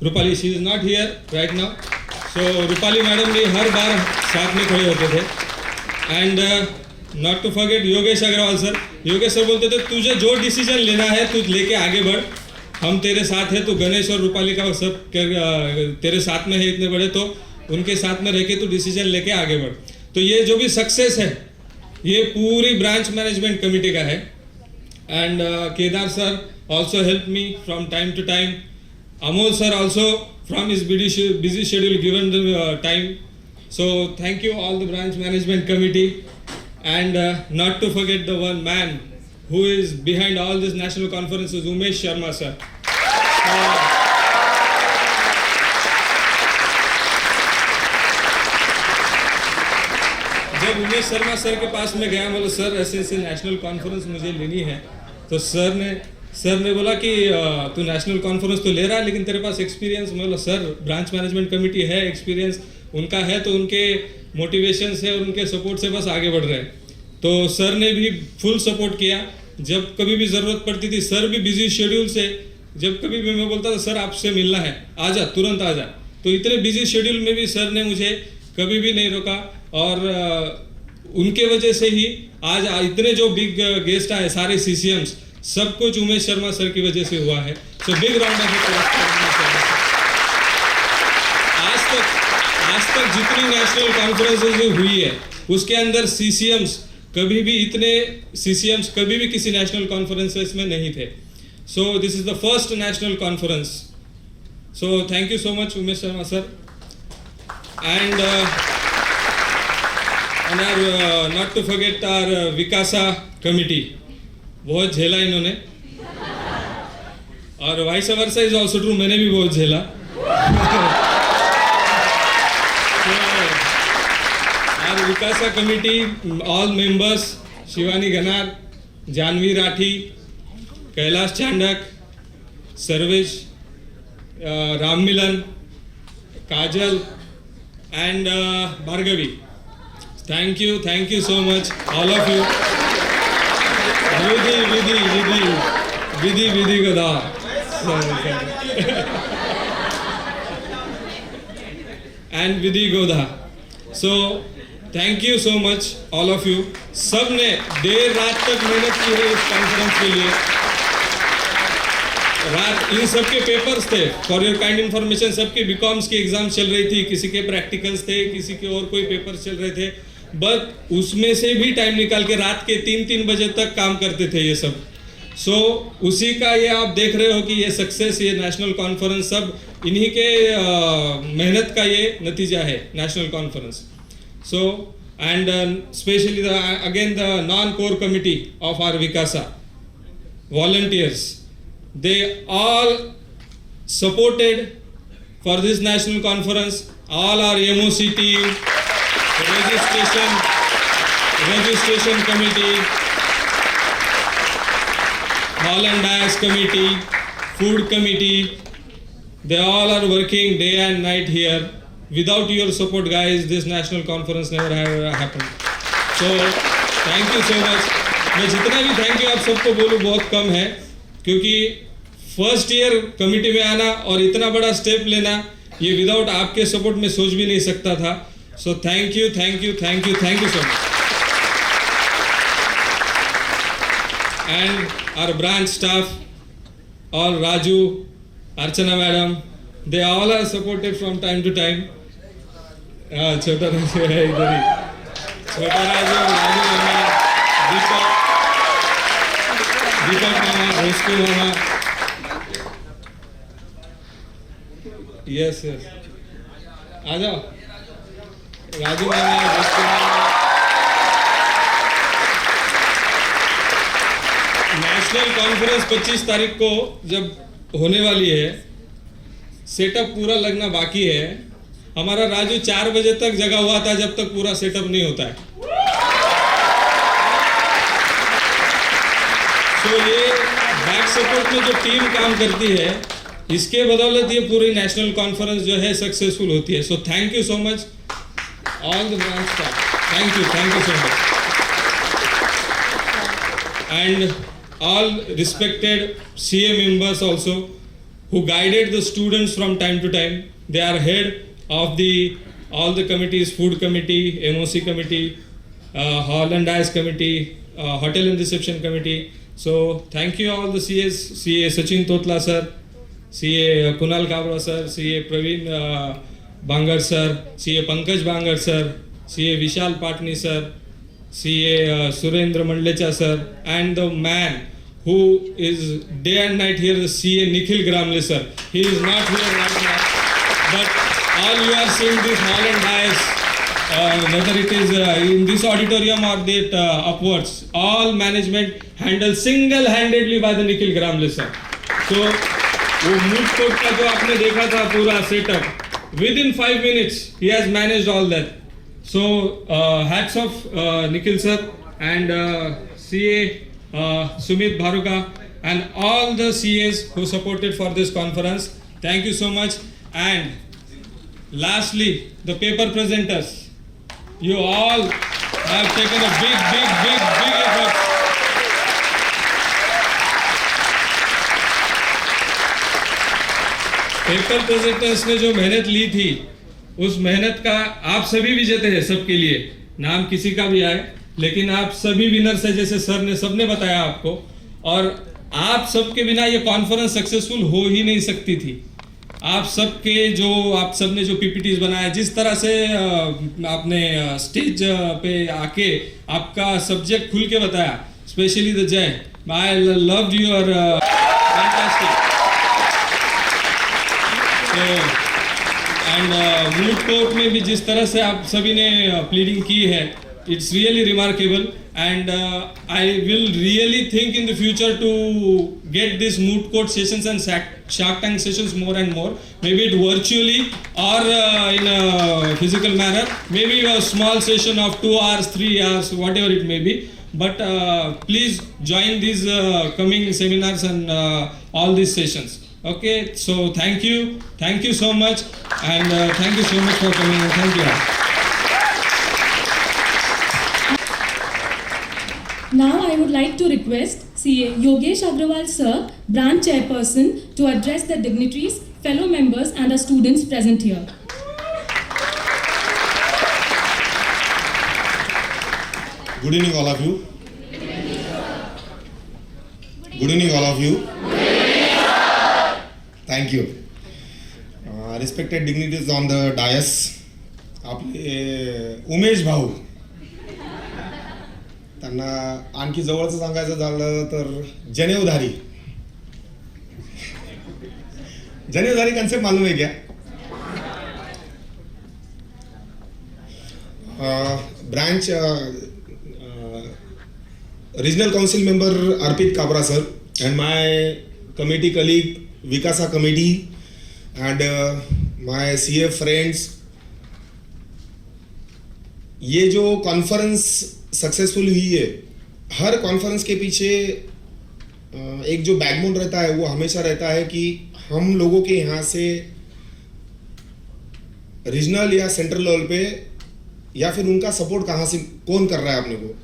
Rupali, she is not here right now, so Rupali madam भी हर बार साथ में खड़े होते थे। And not to forget Yogesh Agrawal sir. Yogesh sir बोलते थे तुझे जो डिसीजन लेना है तू लेके आगे बढ़, हम तेरे साथ है। तो गणेश और रूपाली का सब तेरे साथ में है इतने बड़े, तो उनके साथ में रह के तू डिसीजन लेके आगे बढ़। तो ये जो भी सक्सेस है, ये पूरी ब्रांच मैनेजमेंट कमेटी का है। And Kedar sir also help me from time to time. Amol sir also from his busy schedule given the time. So thank you all the branch management committee. And not to forget the one man who is behind all this national conferences, Umesh Sharma sir. जब Umesh Sharma sir के पास में गया, बोला sir ऐसे ऐसे national conference मुझे लेनी है, तो सर ने बोला कि तू नेशनल कॉन्फ्रेंस तो ले रहा है, लेकिन तेरे पास एक्सपीरियंस। मैं बोला सर ब्रांच मैनेजमेंट कमेटी है, एक्सपीरियंस उनका है, तो उनके मोटिवेशन से और उनके सपोर्ट से बस आगे बढ़ रहे हैं। तो सर ने भी फुल सपोर्ट किया। जब कभी भी ज़रूरत पड़ती थी, सर भी बिजी शेड्यूल से, जब कभी भी मैं बोलता था सर आपसे मिलना है, आजा, तुरंत आजा, तो इतने बिजी शेड्यूल में भी सर ने मुझे कभी भी नहीं रोका। और उनके वजह से ही आज इतने जो बिग गेस्ट आए, सारे CCMs, सब कुछ उमेश शर्मा सर की वजह से हुआ है। So big round of applause. आज तक जितनी नेशनल कॉन्फ्रेंसेज हुई है, उसके अंदर CCMs कभी भी किसी नेशनल कॉन्फ्रेंसेस में नहीं थे। So this is the first national conference. So thank you so much Umesh Sharma sir. And not to forget our Vikasa committee, बहुत झेला इन्होंने, और vice versa is also true, मैंने भी बहुत झेला। और Vikasa committee all members, Shivani Ganar, Janvi Rathi, Kailash Chandak, Sarvesh, Ram Milan, Kajal and Bhargavi, thank you so much all of you. Vidhi Gada and Vidhi Godha. So thank you so much all of you. सब ने देर रात तक मेहनत की है इस कॉन्फ्रेंस के लिए। रात इन सबके पेपर्स थे, फॉर योर काइंड इन्फॉर्मेशन, सबके बीकॉम्स की एग्जाम चल रही थी, किसी के प्रैक्टिकल्स थे, किसी के और कोई पेपर्स चल रहे थे, बट उसमें से भी टाइम निकाल के रात के 3-3 बजे तक काम करते थे ये सब। सो उसी का ये आप देख रहे हो कि ये सक्सेस, ये नेशनल कॉन्फ्रेंस सब इन्हीं के मेहनत का ये नतीजा है, national conference. So and specially again the non-core committee of our Vikasa volunteers, they all supported for this national conference. All our MOC team, registration committee, hall and dais committee, food committee, they all are working day and night here. Without your support guys, this national conference never have happened. So thank you so much. मैं जितना भी thank you आप सबको बोलूँ बहुत कम है, क्योंकि first year committee में आना और इतना बड़ा स्टेप लेना, ये विदाउट आपके सपोर्ट में सोच भी नहीं सकता था। So thank you so much. And our branch staff, all Raju, Archana madam, they all are supported from time to time. छोटा राजू है इधर ही, छोटा राजू मामा, दीपक मामा, भोसको मामा, यस यस, आ जाओ राजू मामा, भोसको मामा। नेशनल कॉन्फ्रेंस 25 तारीख को जब होने वाली है, सेटअप पूरा लगना बाकी है। हमारा राजू 4 बजे तक जगा हुआ था जब तक पूरा सेटअप नहीं होता है। तो ये बैक सपोर्ट में जो टीम काम करती है, इसके बदौलत ये पूरी नेशनल कॉन्फ्रेंस जो है सक्सेसफुल होती है। सो thank you so much all the branch staff, thank you so much, and all respected CA members also who guided the students from time to time. They are head of all the committees, food committee, MOC committee, hall and dice committee, hotel and reception committee. So thank you all the CAs, CA Sachin Totla sir, CA Kunal Kabra sir, CA Praveen Bangar sir, CA Pankaj Bangar sir, CA Vishal Patni sir, CA Surendra Mandlecha sir, and the man who is day and night here, the CA Nikhil Gramle sir. He is not here right now, but all you are seeing this hall and dice, whether it is in this auditorium or that upwards, all management handled single-handedly by the Nikhil Gramle sir. So वो moot court का जो आपने देखा था पूरा setup, within 5 minutes he has managed all that. So hats off Nikhil sir and CA Sumit Bharuka and all the CAs who supported for this conference. Thank you so much. And lastly, the paper presenters. You all have taken a big effort. Paper presenters ने जो मेहनत ली थी, उस मेहनत का आप सभी विजेते हैं। सबके लिए नाम किसी का भी आए, लेकिन आप सभी विनर्स है, जैसे सर ने सबने बताया आपको, और आप सबके बिना ये कॉन्फ्रेंस सक्सेसफुल हो ही नहीं सकती थी। आप सबने जो पीपीटीज बनाया, जिस तरह से आपने स्टेज पे आके आपका सब्जेक्ट खुल के बताया, स्पेशली द जय, I loved your fantastic. And moot court में भी जिस तरह से आप सभी ने प्लीडिंग की है, it's really remarkable, and I will really think in the future to get these moot court sessions and Shark Tank sessions more and more, maybe it virtually or in a physical manner, maybe a small session of 2 hours, 3 hours, whatever it may be, but please join these coming seminars and all these sessions. Okay, so thank you so much, and thank you so much for coming, and thank you all. Now I would like to request CA Yogesh Agrawal sir, branch chairperson, to address the dignitaries, fellow members and the students present here. Good evening all of you. Good evening all of you. Thank you. Respected dignitaries on the dais, आपले उमेश भाऊ, त्यांना आणखी जवळचं सांगायचं झालं तर जनेवधारी concept मालूम है क्या? Branch regional council member Arpit Kabra sir and my committee colleague Vikasa committee and my CA friends, ये जो कॉन्फ्रेंस सक्सेसफुल हुई है, हर कॉन्फ्रेंस के पीछे एक जो बैकबोन रहता है वो हमेशा रहता है कि हम लोगों के यहाँ से रीजनल या सेंट्रल लेवल पे या फिर उनका सपोर्ट कहाँ से कौन कर रहा है अपने को।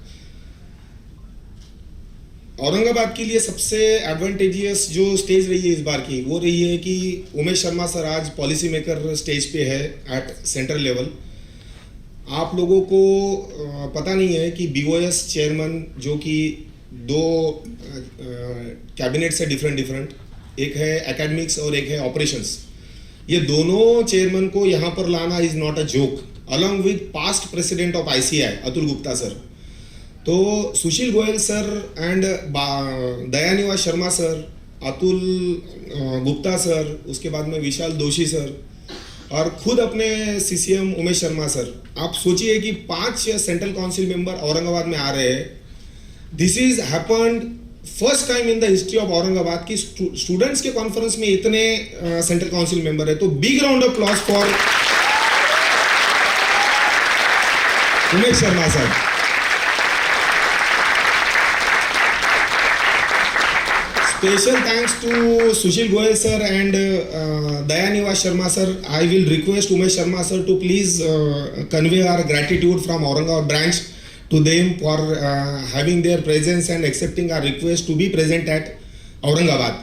औरंगाबाद के लिए सबसे एडवांटेजियस जो स्टेज रही है इस बार की, वो रही है कि उमेश शर्मा सर आज पॉलिसी मेकर स्टेज पे है एट सेंट्रल लेवल। आप लोगों को पता नहीं है कि BOS चेयरमैन जो कि 2 कैबिनेट से डिफरेंट, एक है एकेडमिक्स और एक है ऑपरेशंस, ये दोनों चेयरमैन को यहाँ पर लाना is not a joke. along with past president of ICI Atul Gupta sir. तो Sushil Goyal sir and Dayanivas Sharma sir, Atul Gupta sir, उसके बाद में विशाल दोषी सर और खुद अपने CCM उमेश शर्मा सर, आप सोचिए कि 5 सेंट्रल काउंसिल मेंबर औरंगाबाद में आ रहे हैं. This is happened first time in the history of Aurangabad की स्टूडेंट्स के कॉन्फ्रेंस में इतने सेंट्रल काउंसिल मेंबर है. तो big round of applause for Umesh Sharma sir. Special thanks to Sushil Goyal sir and Dayanivas Sharma sir. I will request Umesh Sharma sir to please convey our gratitude from Aurangabad branch to them for having their presence and accepting our request to be present at Aurangabad.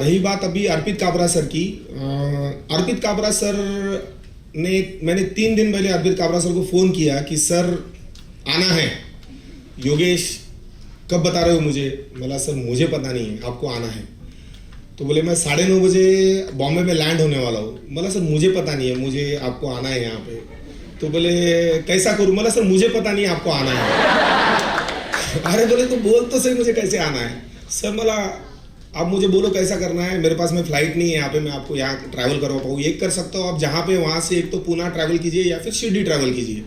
रही बात अभी अर्पित Kabra sir की. अर्पित Kabra sir ने, मैंने 3 दिन पहले अर्पित Kabra sir को phone किया कि सर आना है. योगेश कब बता रहे हो मुझे? बोला सर मुझे पता नहीं है, आपको आना है. तो बोले मैं 9:30 बजे बॉम्बे में लैंड होने वाला हूँ. बोला सर मुझे पता नहीं है, मुझे आपको आना है यहाँ पे. तो बोले कैसा करूँ? बोला सर मुझे पता नहीं है, आपको आना है. अरे बोले तो बोल तो सही मुझे कैसे आना है. सर बोला आप मुझे बोलो कैसा करना है, मेरे पास में फ्लाइट नहीं है यहाँ पे, मैं आपको यहाँ ट्रैवल करवा पाऊँ. एक कर सकता हूँ आप जहाँ पे, वहाँ से एक तो पूना ट्रैवल कीजिए या फिर शिरडी ट्रैवल कीजिए.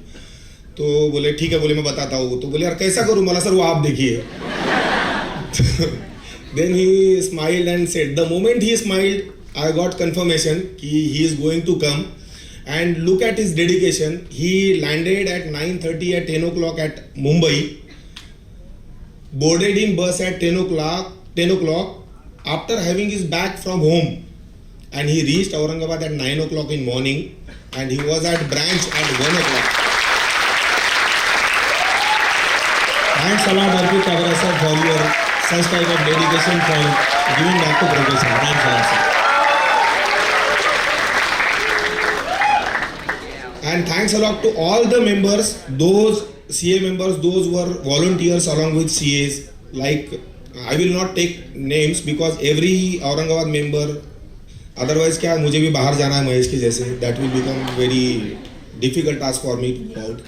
तो बोले ठीक है, बोले मैं बताता हूँ. तो बोले यार कैसा करूँ? बोला सर वो आप देखिए. Then he smiled and said, the moment he smiled, I got confirmation कि he is going to come. And look at his dedication. He landed at 9:30 at 10 o'clock at Mumbai. Boarded in bus at 10 o'clock after having his bag from home. And he reached Aurangabad at 9 o'clock in morning. And he was at branch at 1 o'clock. Thanks a lot, Arpit Kabra sir, for your such type of dedication for giving back to profession. Thanks a lot, sir. And thanks a lot to all the members, those CA members, those who were volunteers along with CAs. Like, I will not take names because every Aurangabad member, otherwise क्या मुझे भी बाहर जाना है महेश के जैसे, that will become very difficult task for me to go out.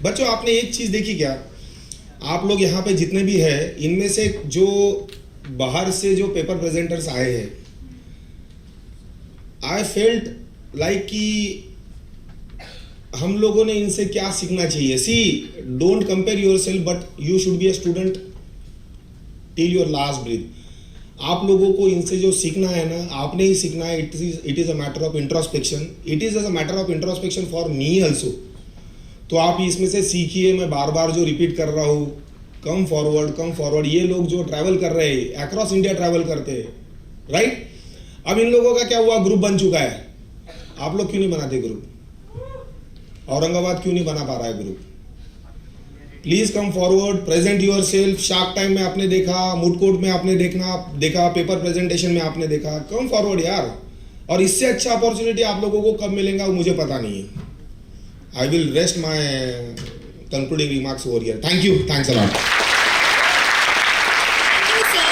बच्चों आपने एक चीज़ देखी क्या? आप लोग यहाँ पे जितने भी हैं, इनमें से जो बाहर से जो पेपर प्रेजेंटर्स आए हैं, आई फेल्ट लाइक कि हम लोगों ने इनसे क्या सीखना चाहिए. See don't compare yourself but you should be a student till your last breath. आप लोगों को इनसे जो सीखना है ना, आपने ही सीखना है. It is a matter of introspection. It is a matter of introspection for me also. तो आप इसमें से सीखिए. मैं बार बार जो रिपीट कर रहा हूँ, कम फॉरवर्ड. ये लोग जो ट्रैवल कर रहे हैं, अक्रॉस इंडिया ट्रैवल करते हैं, राइट. अब इन लोगों का क्या हुआ, ग्रुप बन चुका है. आप लोग क्यों नहीं बनाते ग्रुप? औरंगाबाद क्यों नहीं बना पा रहा है group? Please come forward, present your self. Shark time में आपने देखा, मूड कोर्ट में आपने देखा, पेपर प्रेजेंटेशन में आपने देखा. कम फॉरवर्ड यार. और इससे अच्छा अपॉर्चुनिटी आप लोगों को कब मिलेगा वो मुझे पता नहीं है. I will rest my concluding remarks over here. Thank you. Thanks a lot. Thank you, sir.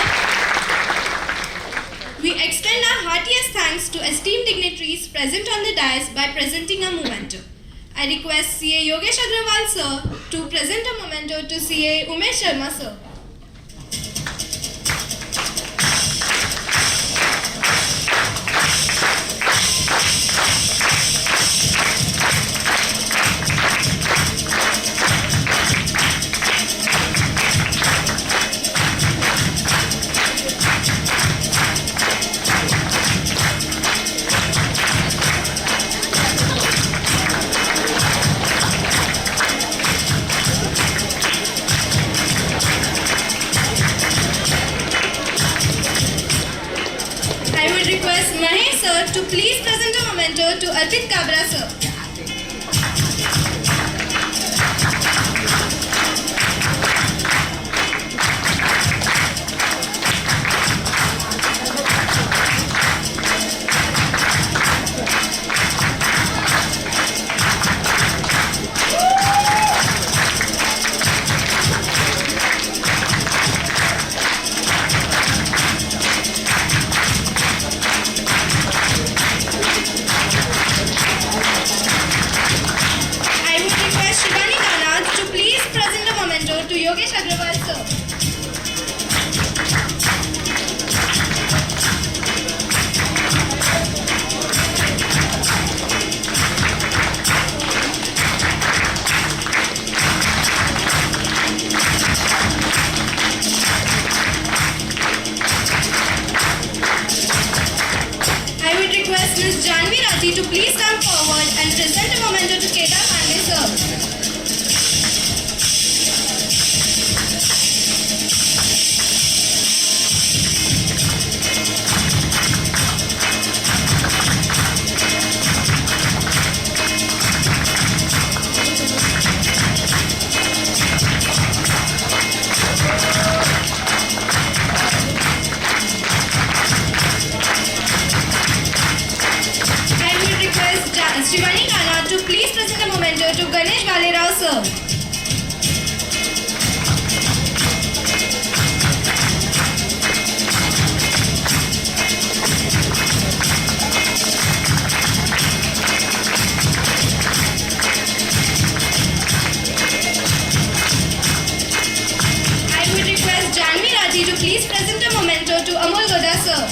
We extend our heartiest thanks to esteemed dignitaries present on the dais by presenting a memento. I request CA Yogesh Agrawal sir to present a memento to CA Umesh Sharma sir. To please present a memento to Arpit Kabra sir. Yogesh Agrawal sir. I would request Ms. Janvi Rathi to please come forward and present a memento to Kedar Pandey sir. I would request Shivani Khanna to please present a memento to Ganesh Valerao sir. I would request Janvi Rathi to please present a memento to Amol Goda sir.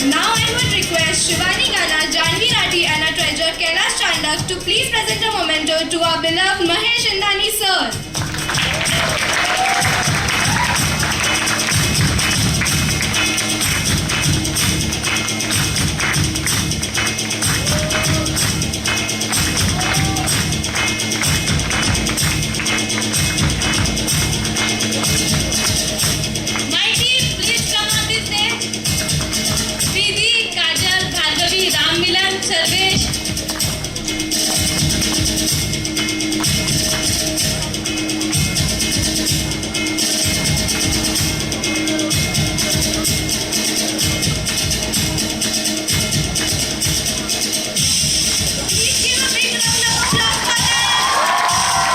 Now I would request Shivani Khanna, Janvi Rathi and our treasurer Kailash Chandak to please present a memento to our beloved Mahesh Indani sir. My team, please come on this stage. Didi, Kajal, Bhargavi, Ram Milan, Sarvesh. Please give a big round of applause for them.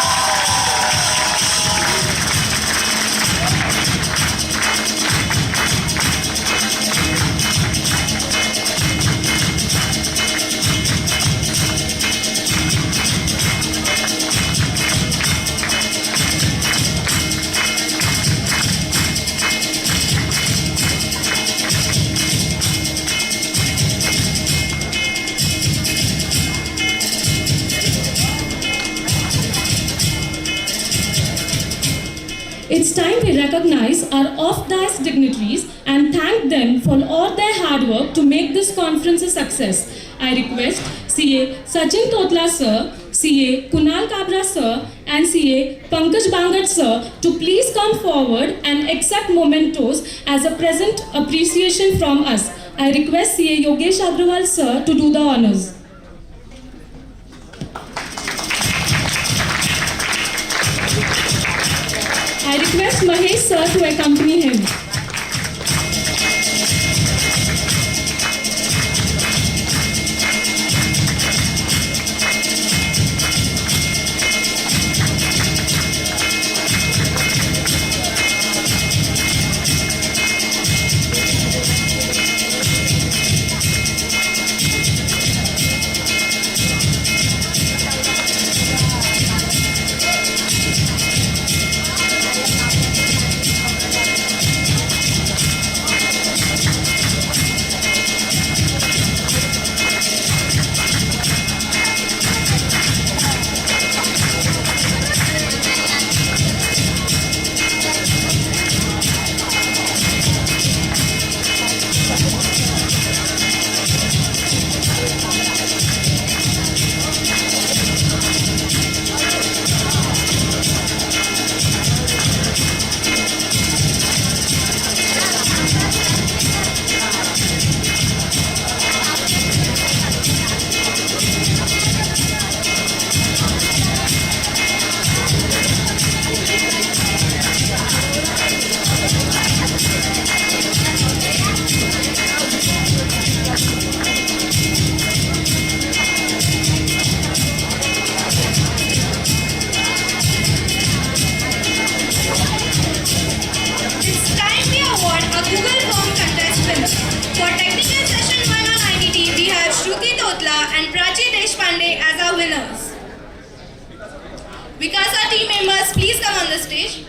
It's time we recognize our off-dais dignitaries and thank them for all their hard work to make this conference a success. I request CA Sachin Totla sir, CA Kunal Kabra sir and CA Pankaj Bangat sir to please come forward and accept mementos as a present appreciation from us. I request CA Yogesh Agrawal sir to do the honors. I request Mahesh sir to accompany him. It's time we award a Google Home contest winner. For technical session 1 on IDT, we have Shruti Totla and Prachi Deshpande as our winners. Vikasa team members, please come on the stage.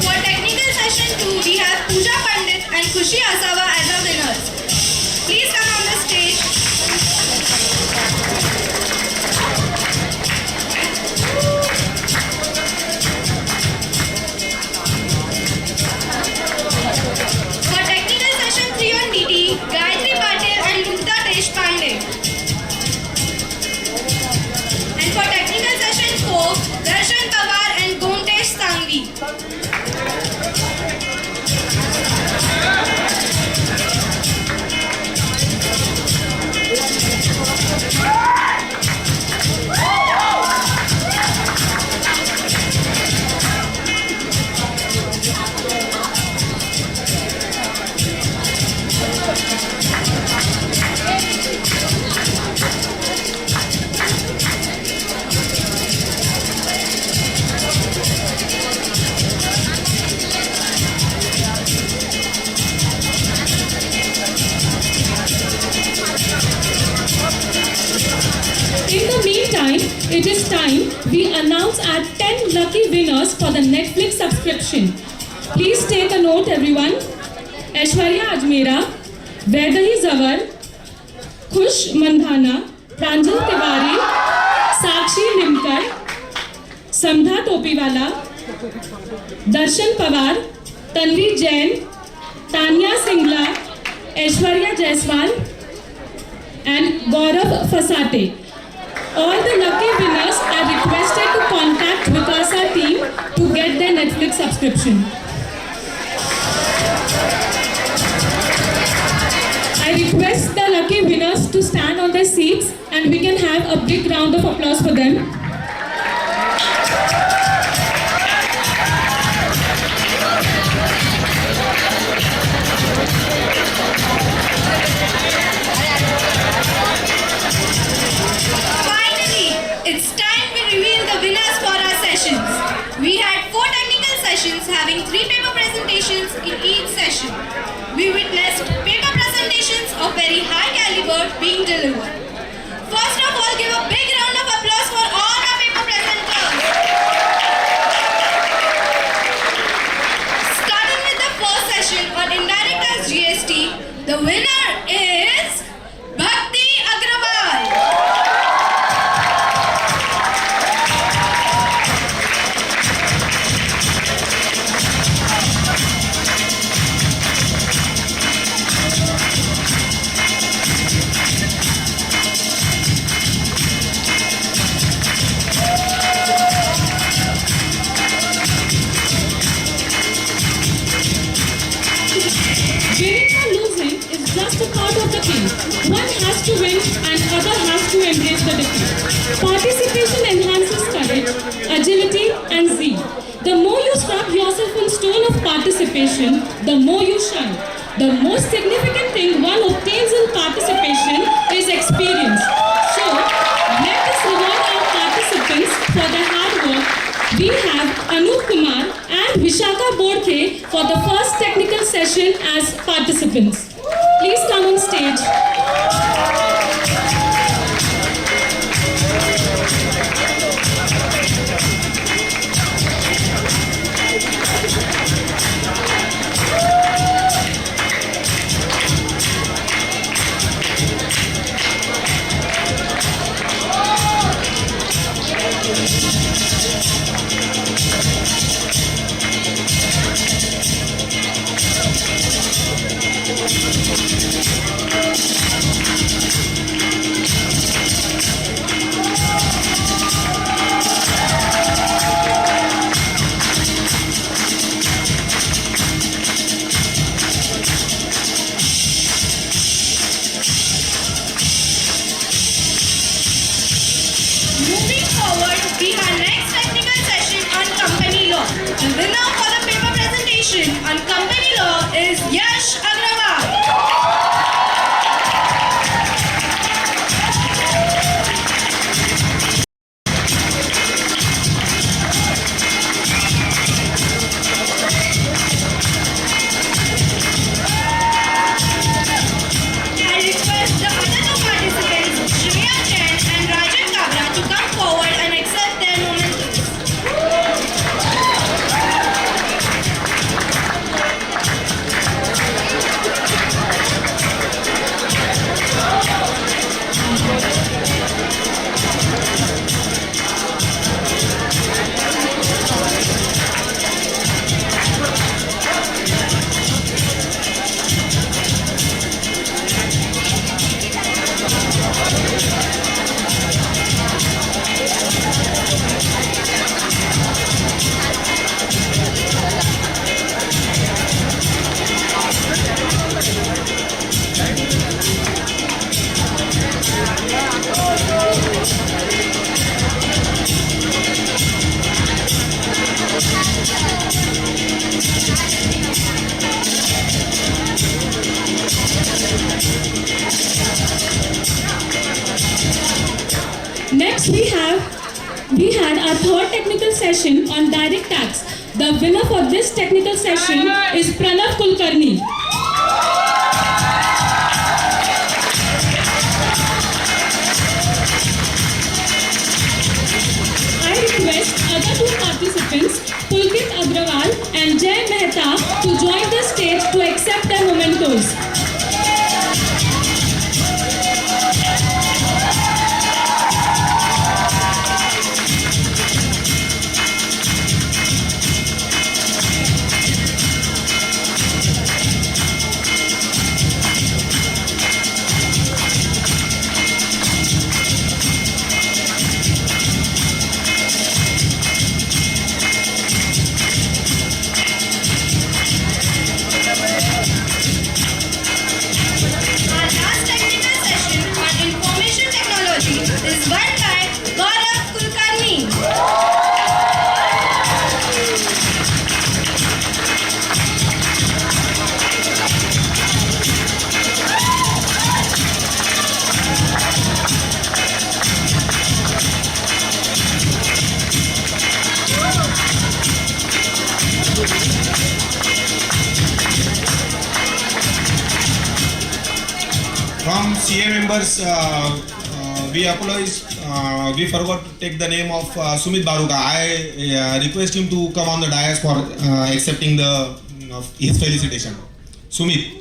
For technical session 2, we have Pooja Pandit and Khushi Asawa as our winners. Please come on the stage. For technical session 3 on DT, Gayatri Patel and Lumta Deshpande. And for technical session 4, Darshan Pawar and Gomtesh Sangvi. In the meantime, it is time we announce our 10 lucky winners for the Netflix subscription. Please take a note, everyone. Aishwarya Ajmera, Vaidahi Zawar, Khush Mandhana, Pranjal Tiwari, Sakshi Limkar, Samdha Topiwala, Darshan Pawar, Tanvi Jain, Tanya Singla, Aishwarya Jaiswal, and Gaurav Fasate. All the lucky winners are requested to contact Vikasa team to get their Netflix subscription. I request the lucky winners to stand on their seats and we can have a big round of applause for them. It's time we reveal the winners for our sessions. We had 4 technical sessions having 3 paper presentations in each session. We witnessed paper presentations of very high caliber being delivered. First of all, give a big round of applause for all our paper presenters. Starting with the first session on indirect tax GST, the winner is Bhakti Agrawal. Winning or losing is just a part of the game. One has to win and other has to embrace the defeat. Participation enhances courage, agility and zeal. The more you strap yourself on stone of participation, the more you shine. The most significant thing one obtains in participation is experience. So, let us reward our participants for their hard work. We have Anup Kumar and Vishaka Bodke for the first technical session as participants. Please come on stage. Moving forward, we have next technical session on company law. The winner for the paper presentation on company law is Yash Agrawal. I request the other two participants, Shreya Jain and Rajan Kabra, to come forward and accept their mementos. Next we had our third technical session on direct tax. The winner for this technical session is Pranav Kulkarni. I request other two participants, Pulkit Agrawal and Jay Mehta, to join the stage to accept their mementos. From CA members, we apologize. We forgot to take the name of Sumit Baruka. I request him to come on the dais for accepting his felicitation. Sumit.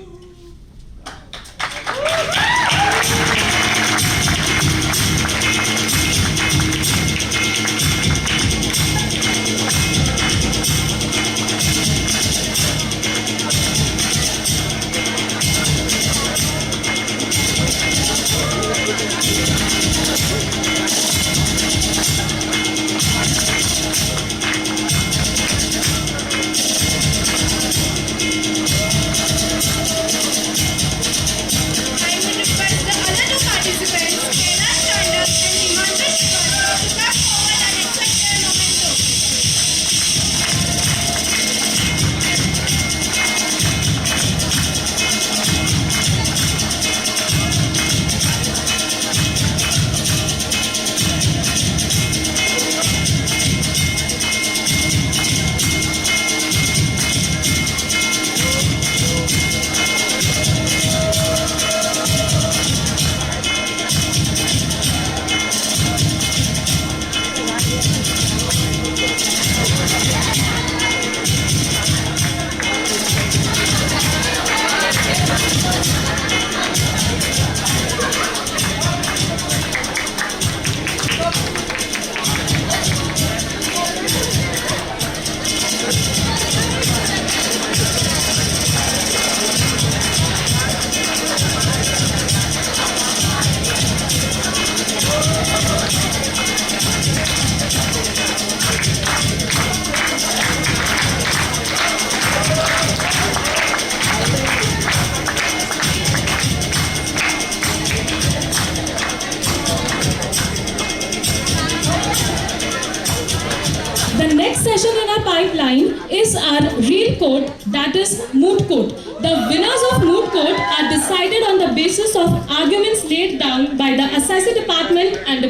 next session in our pipeline is our real court, that is moot court. The winners of moot court are decided on the basis of arguments laid down by the assessor department and the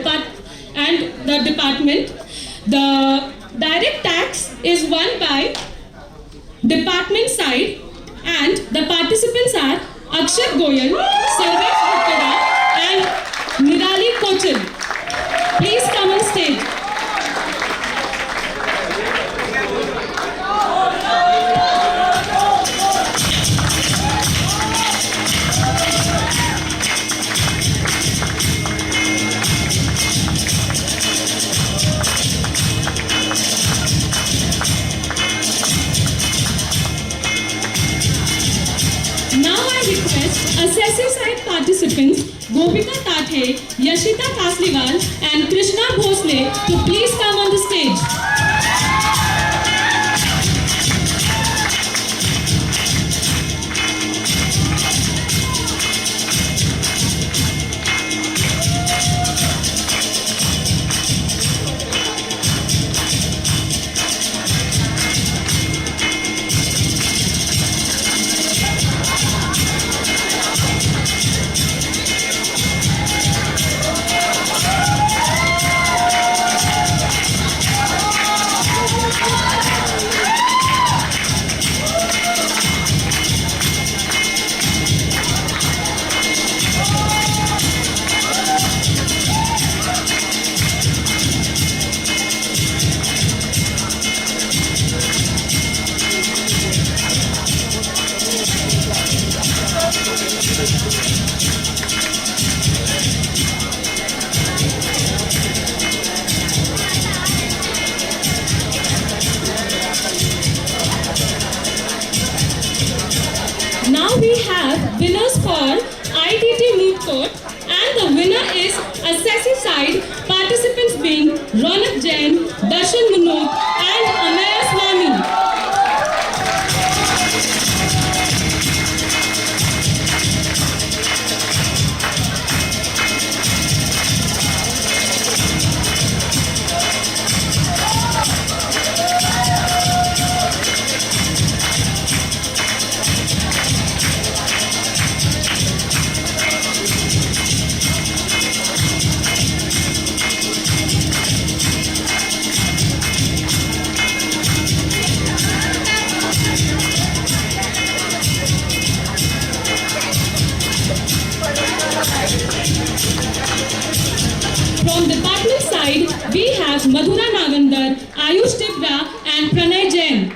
department. The direct tax is won by department side, and the participants are Akshat Goyal, Sarvesh Bhattada and Nirali Kochil. Please come on stage. Assessing side participants Gopika Tathe, Yashita Kasliwal and Krishna Bhosle to please come on the stage. Now we have winners for ITT Moot Court, and the winner is assessing side participants being Ronak Jain, Darshan Munot and Amaya Swami. From department side, we have Madhura Nagandar, Ayush Tibra and Pranay Jain.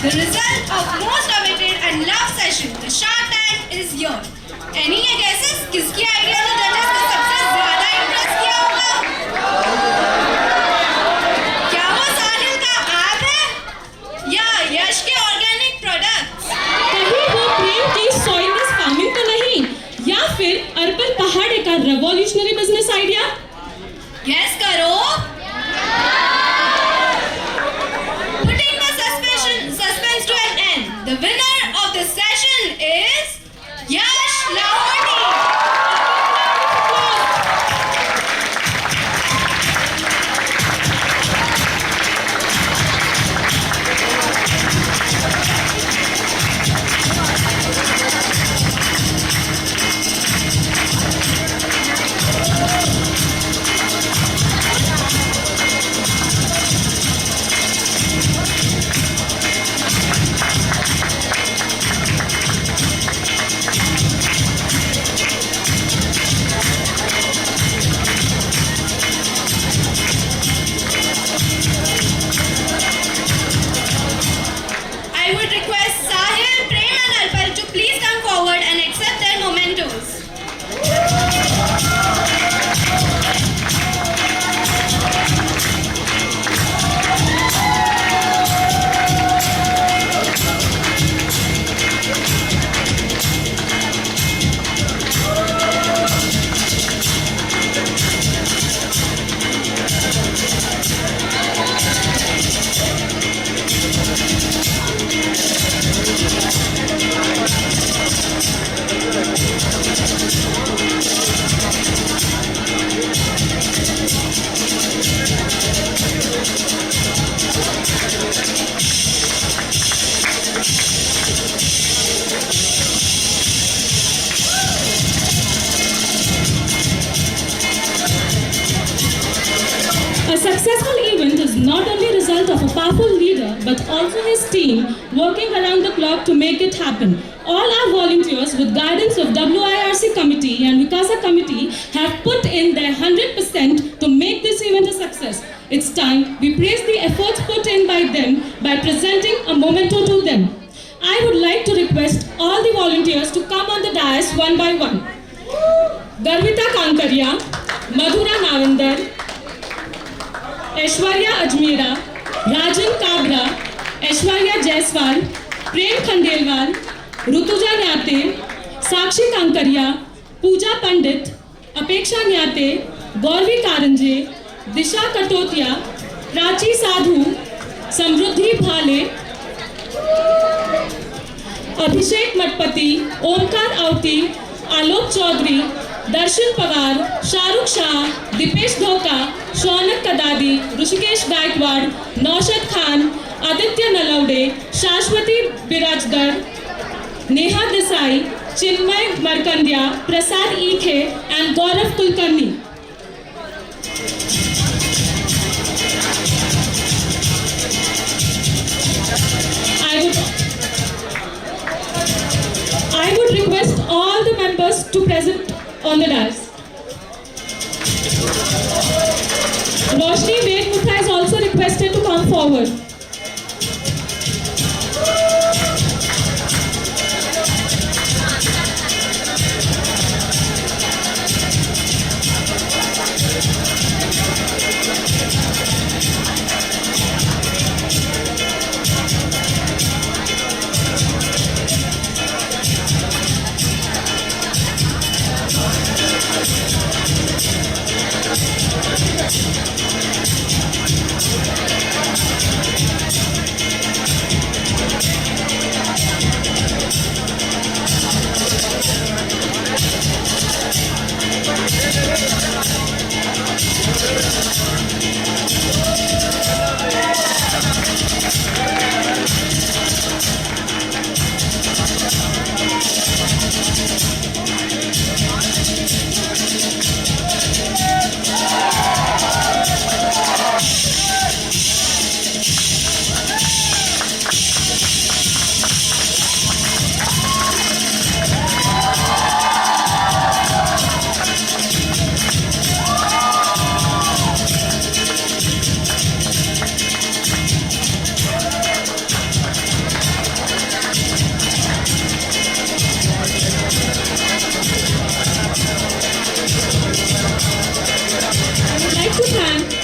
The result of most awaited and loved session, the Shark Tank, is here. Any guesses? किसकी idea ने जजेस को सबसे ज्यादा Impress किया होगा? क्या वो साहिल का ऐप है? या यश के ऑर्गेनिक प्रोडक्ट्स? कहीं वो प्रेम की सॉइललेस फार्मिंग तो नहीं, या फिर अर्बन पहाड़ का रेवोल्यूशनरी बिजनेस आइडिया? गेस करो. The winner of the session is team working around the clock to make it happen. All our volunteers, with guidance of WIRC committee and Vikasa committee, have put in their 100% to make this event a success. It's time we praise the efforts put in by them by presenting a memento to them. I would like to request all the volunteers to come on the dais one by one. Garvita Kankaria, Madhura Navandar, Aishwarya Ajmera, Rajan Kabra, Aishwarya Jaiswal, Prem Khandelwal, Rutuja Nyate, Sakshi Kankaria, Pooja Pandit, Apeksha Nyate, Gauravi Karanje, Disha Katotia, Prachi Sadhu, Samruddhi Bhale, Abhishek Matpati, Omkar Auti, Alok Chaudhary, Darshan Pawar, Shahrukh Shah, Dipesh Dhoka, Shaunak Kadadi, Rushikesh Gaikwad, Naushad Khan, Aditya Nalaude, Shashwati Birajdar, Neha Desai, Chinmay Markandia, Prasad Ikhe and Gaurav Kulkarni. I would request all the members to present on the dais. Roshni Vedmukha is also requested to come forward.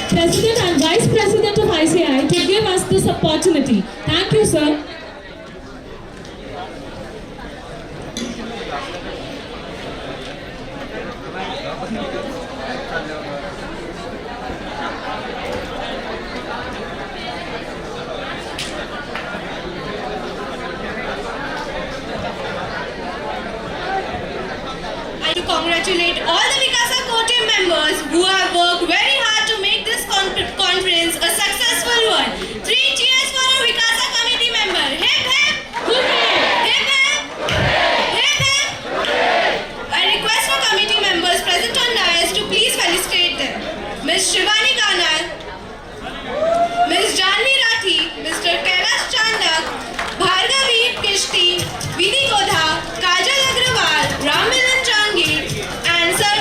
President and Vice President of ICI to give us this opportunity. Thank you, sir. I to congratulate all the Vikasa core team members who have worked very hard to make this conference a successful one. 3 cheers for our Vikasa committee member. Hip hip! Hooray! Hip hip! Hip hip! I request for committee members present on dais to please felicitate them. Ms. Shivani Ganal, Ms. Janvi Rathi, Mr. Kailash Chandak, Bhargavi Kishti, Vidhi Kodha, Kajal Agrawal, Ram Milan Jangir, and Sir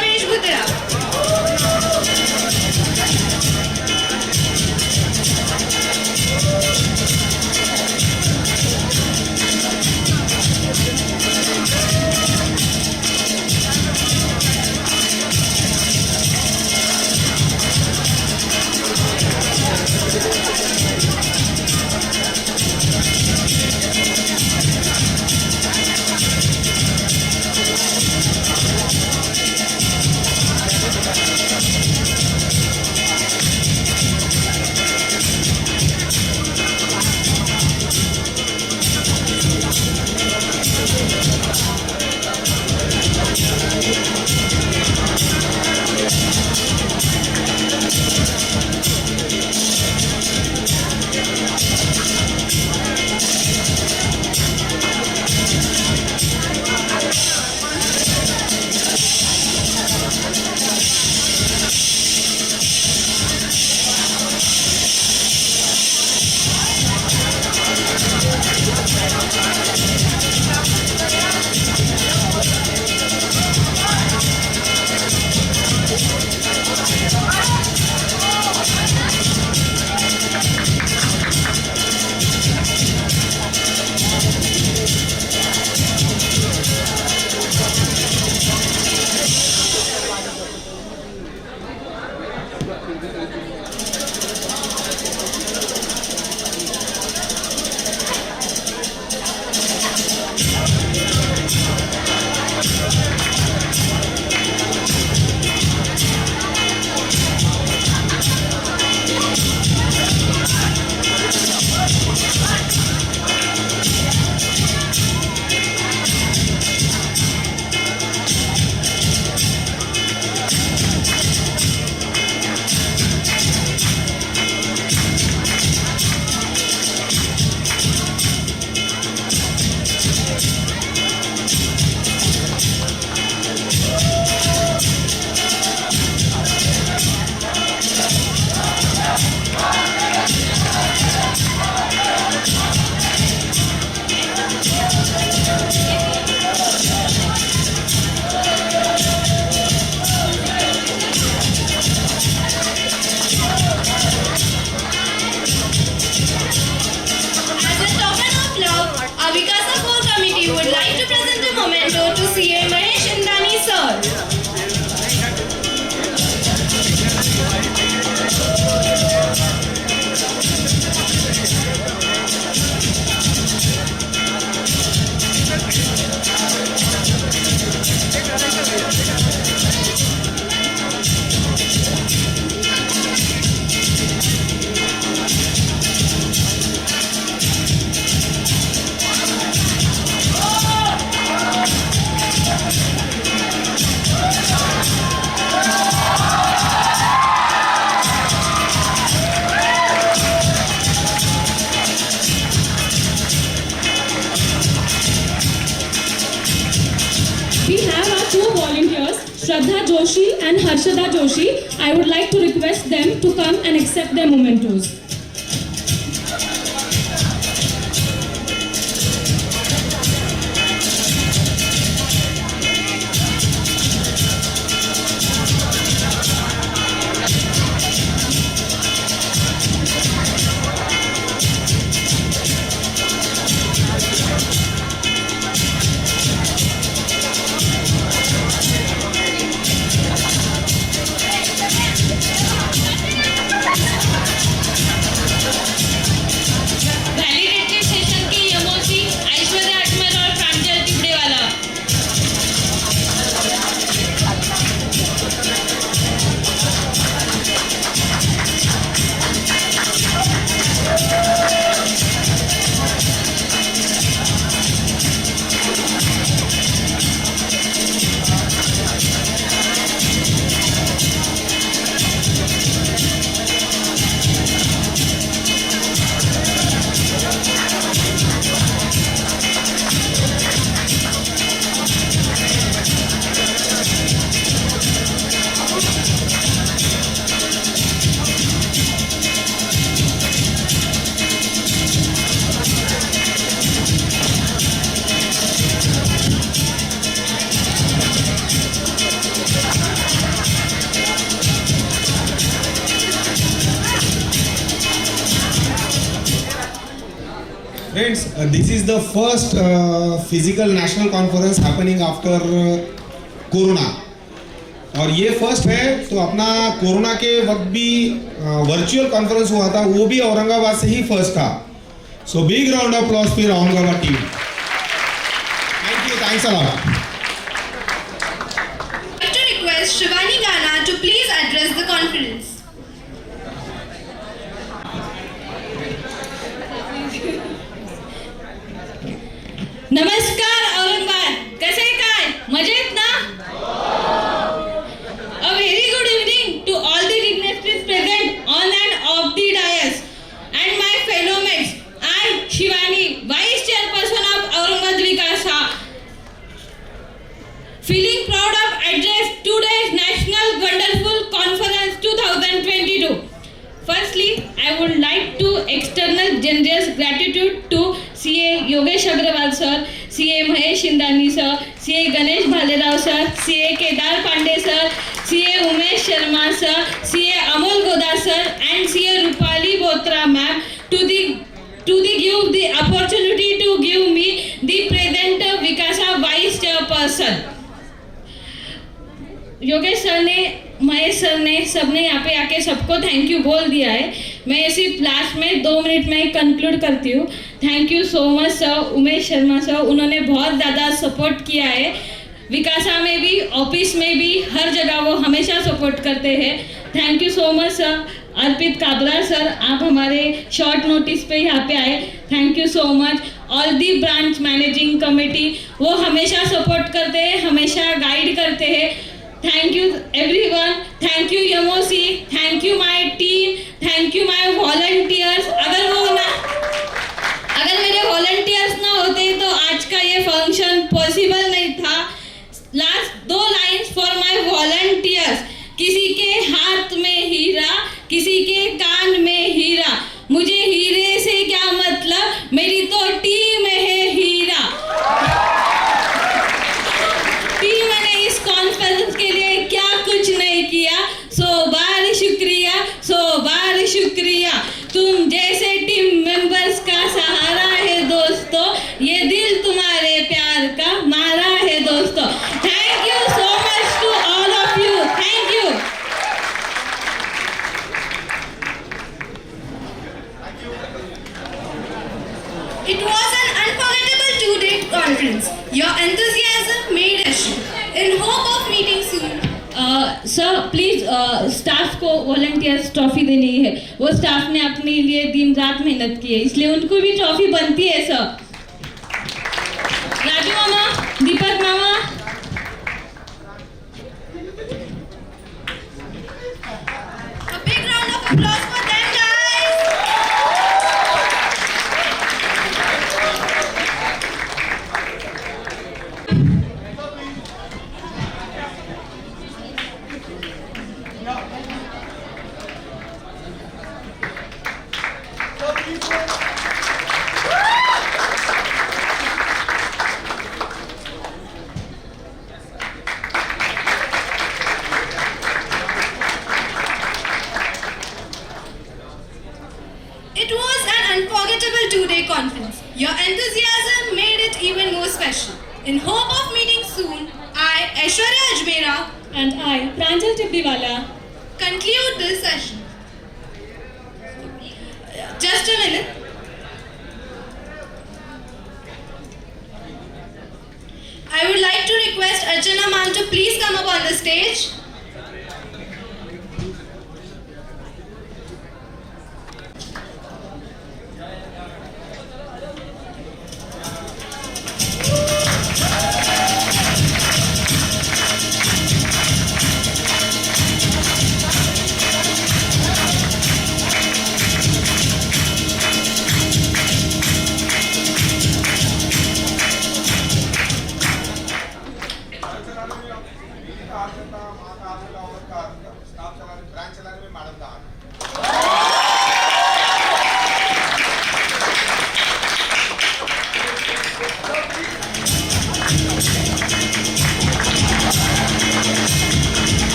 Shraddha Joshi and Harshada Joshi. I would like to request them to come and accept their mementos. Friends, this is the first physical national conference happening after corona और ये first है तो अपना corona के वक्त भी virtual conference हुआ था वो भी औरंगाबाद से ही फर्स्ट था so big round of applause for Aurangabad team thank you thanks a lot To request Shivani Gana to please address the conference. नमस्कार औरंगाबाद कसे काय मजेत ना A very good evening to all the dignitaries present on and off the dais and my fellow mates. I Shivani, Vice Chairperson of Aurangabad Vikasa, feeling proud of address today's National Wonderful Conference 2022. Firstly, I would like to external generous gratitude to CA Yogesh Agrawal sir, CA Mahesh Shindani sir, CA Ganesh Bhalerao sir, CA Kedar Pandey sir, CA Umesh Sharma sir, CA Amol Goda sir and CA Rupali Botra ma'am to give the opportunity to give me the present Vikasa Vice Chairperson. Yogesh sir ने Mahesh sir ने सबने यहाँ पे आके सबको thank you बोल दिया है मैं सिर्फ लास्ट में 2 मिनट में कंक्लूड करती हूँ thank you so much sir Umesh Sharma sir उन्होंने बहुत ज़्यादा सपोर्ट किया है विकासा में भी ऑफिस में भी हर जगह वो हमेशा सपोर्ट करते हैं thank you so much sir Arpit Kabra sir आप हमारे शॉर्ट नोटिस पे यहाँ पे आए thank you so much all the branch managing committee वो हमेशा सपोर्ट करते हैं हमेशा गाइड करते हैं Thank you everyone. Thank you Yamosi. Thank you my team. Thank you my volunteers. अगर मेरे volunteers ना होते तो आज का ये फंक्शन पॉसिबल नहीं था. Last 2 lines for my volunteers. किसी के हाथ में हीरा, किसी के कान में हीरा. मुझे हीरे से क्या मतलब? मेरी तो टीम है हीरा. टीम ने इस कॉन्फ्रेंस के लिए क्या कुछ नहीं किया 100 बार शुक्रिया तुम जैसे टीम मेंबर्स का सहारा है दोस्तों ये दिल तुम्हारे प्यार का मारा है दोस्तों thank you so much to all of you thank you It was an unforgettable 2-day conference. Your enthusiasm made us in hope of meeting soon. Sir please staff को वॉलंटियर्स ट्रॉफी देनी है वो स्टाफ ने अपने लिए दिन रात मेहनत की है इसलिए उनको भी ट्रॉफी बनती है sir Raju mama Deepak mama A big round of applause for them guys. session. In hope of meeting soon, I, Aishwarya Ajmera, and I, Pranjal Tibriwala, conclude this session. Just a minute. I would like to request Archana ma'am to please come up on the stage.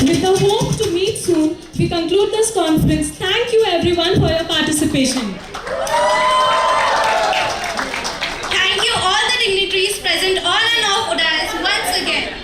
With the hope to meet soon, we conclude this conference. Thank you everyone for your participation. Thank you all the dignitaries present on and off dais once again.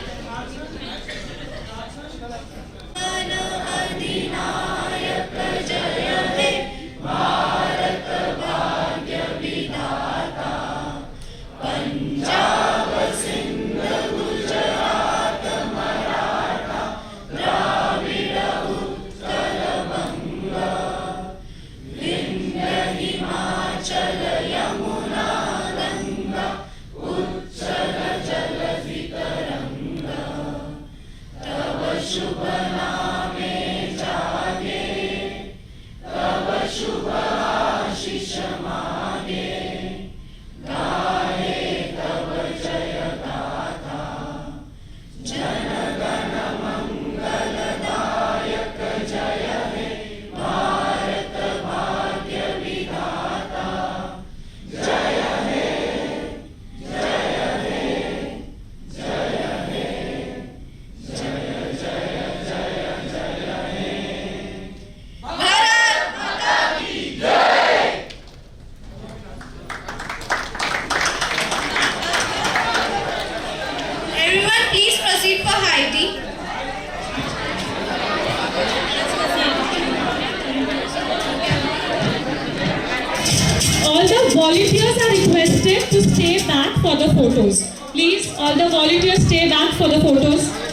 Everyone, please proceed for high tea. All the volunteers are requested to stay back for the photos. Please, all the volunteers stay back for the photos.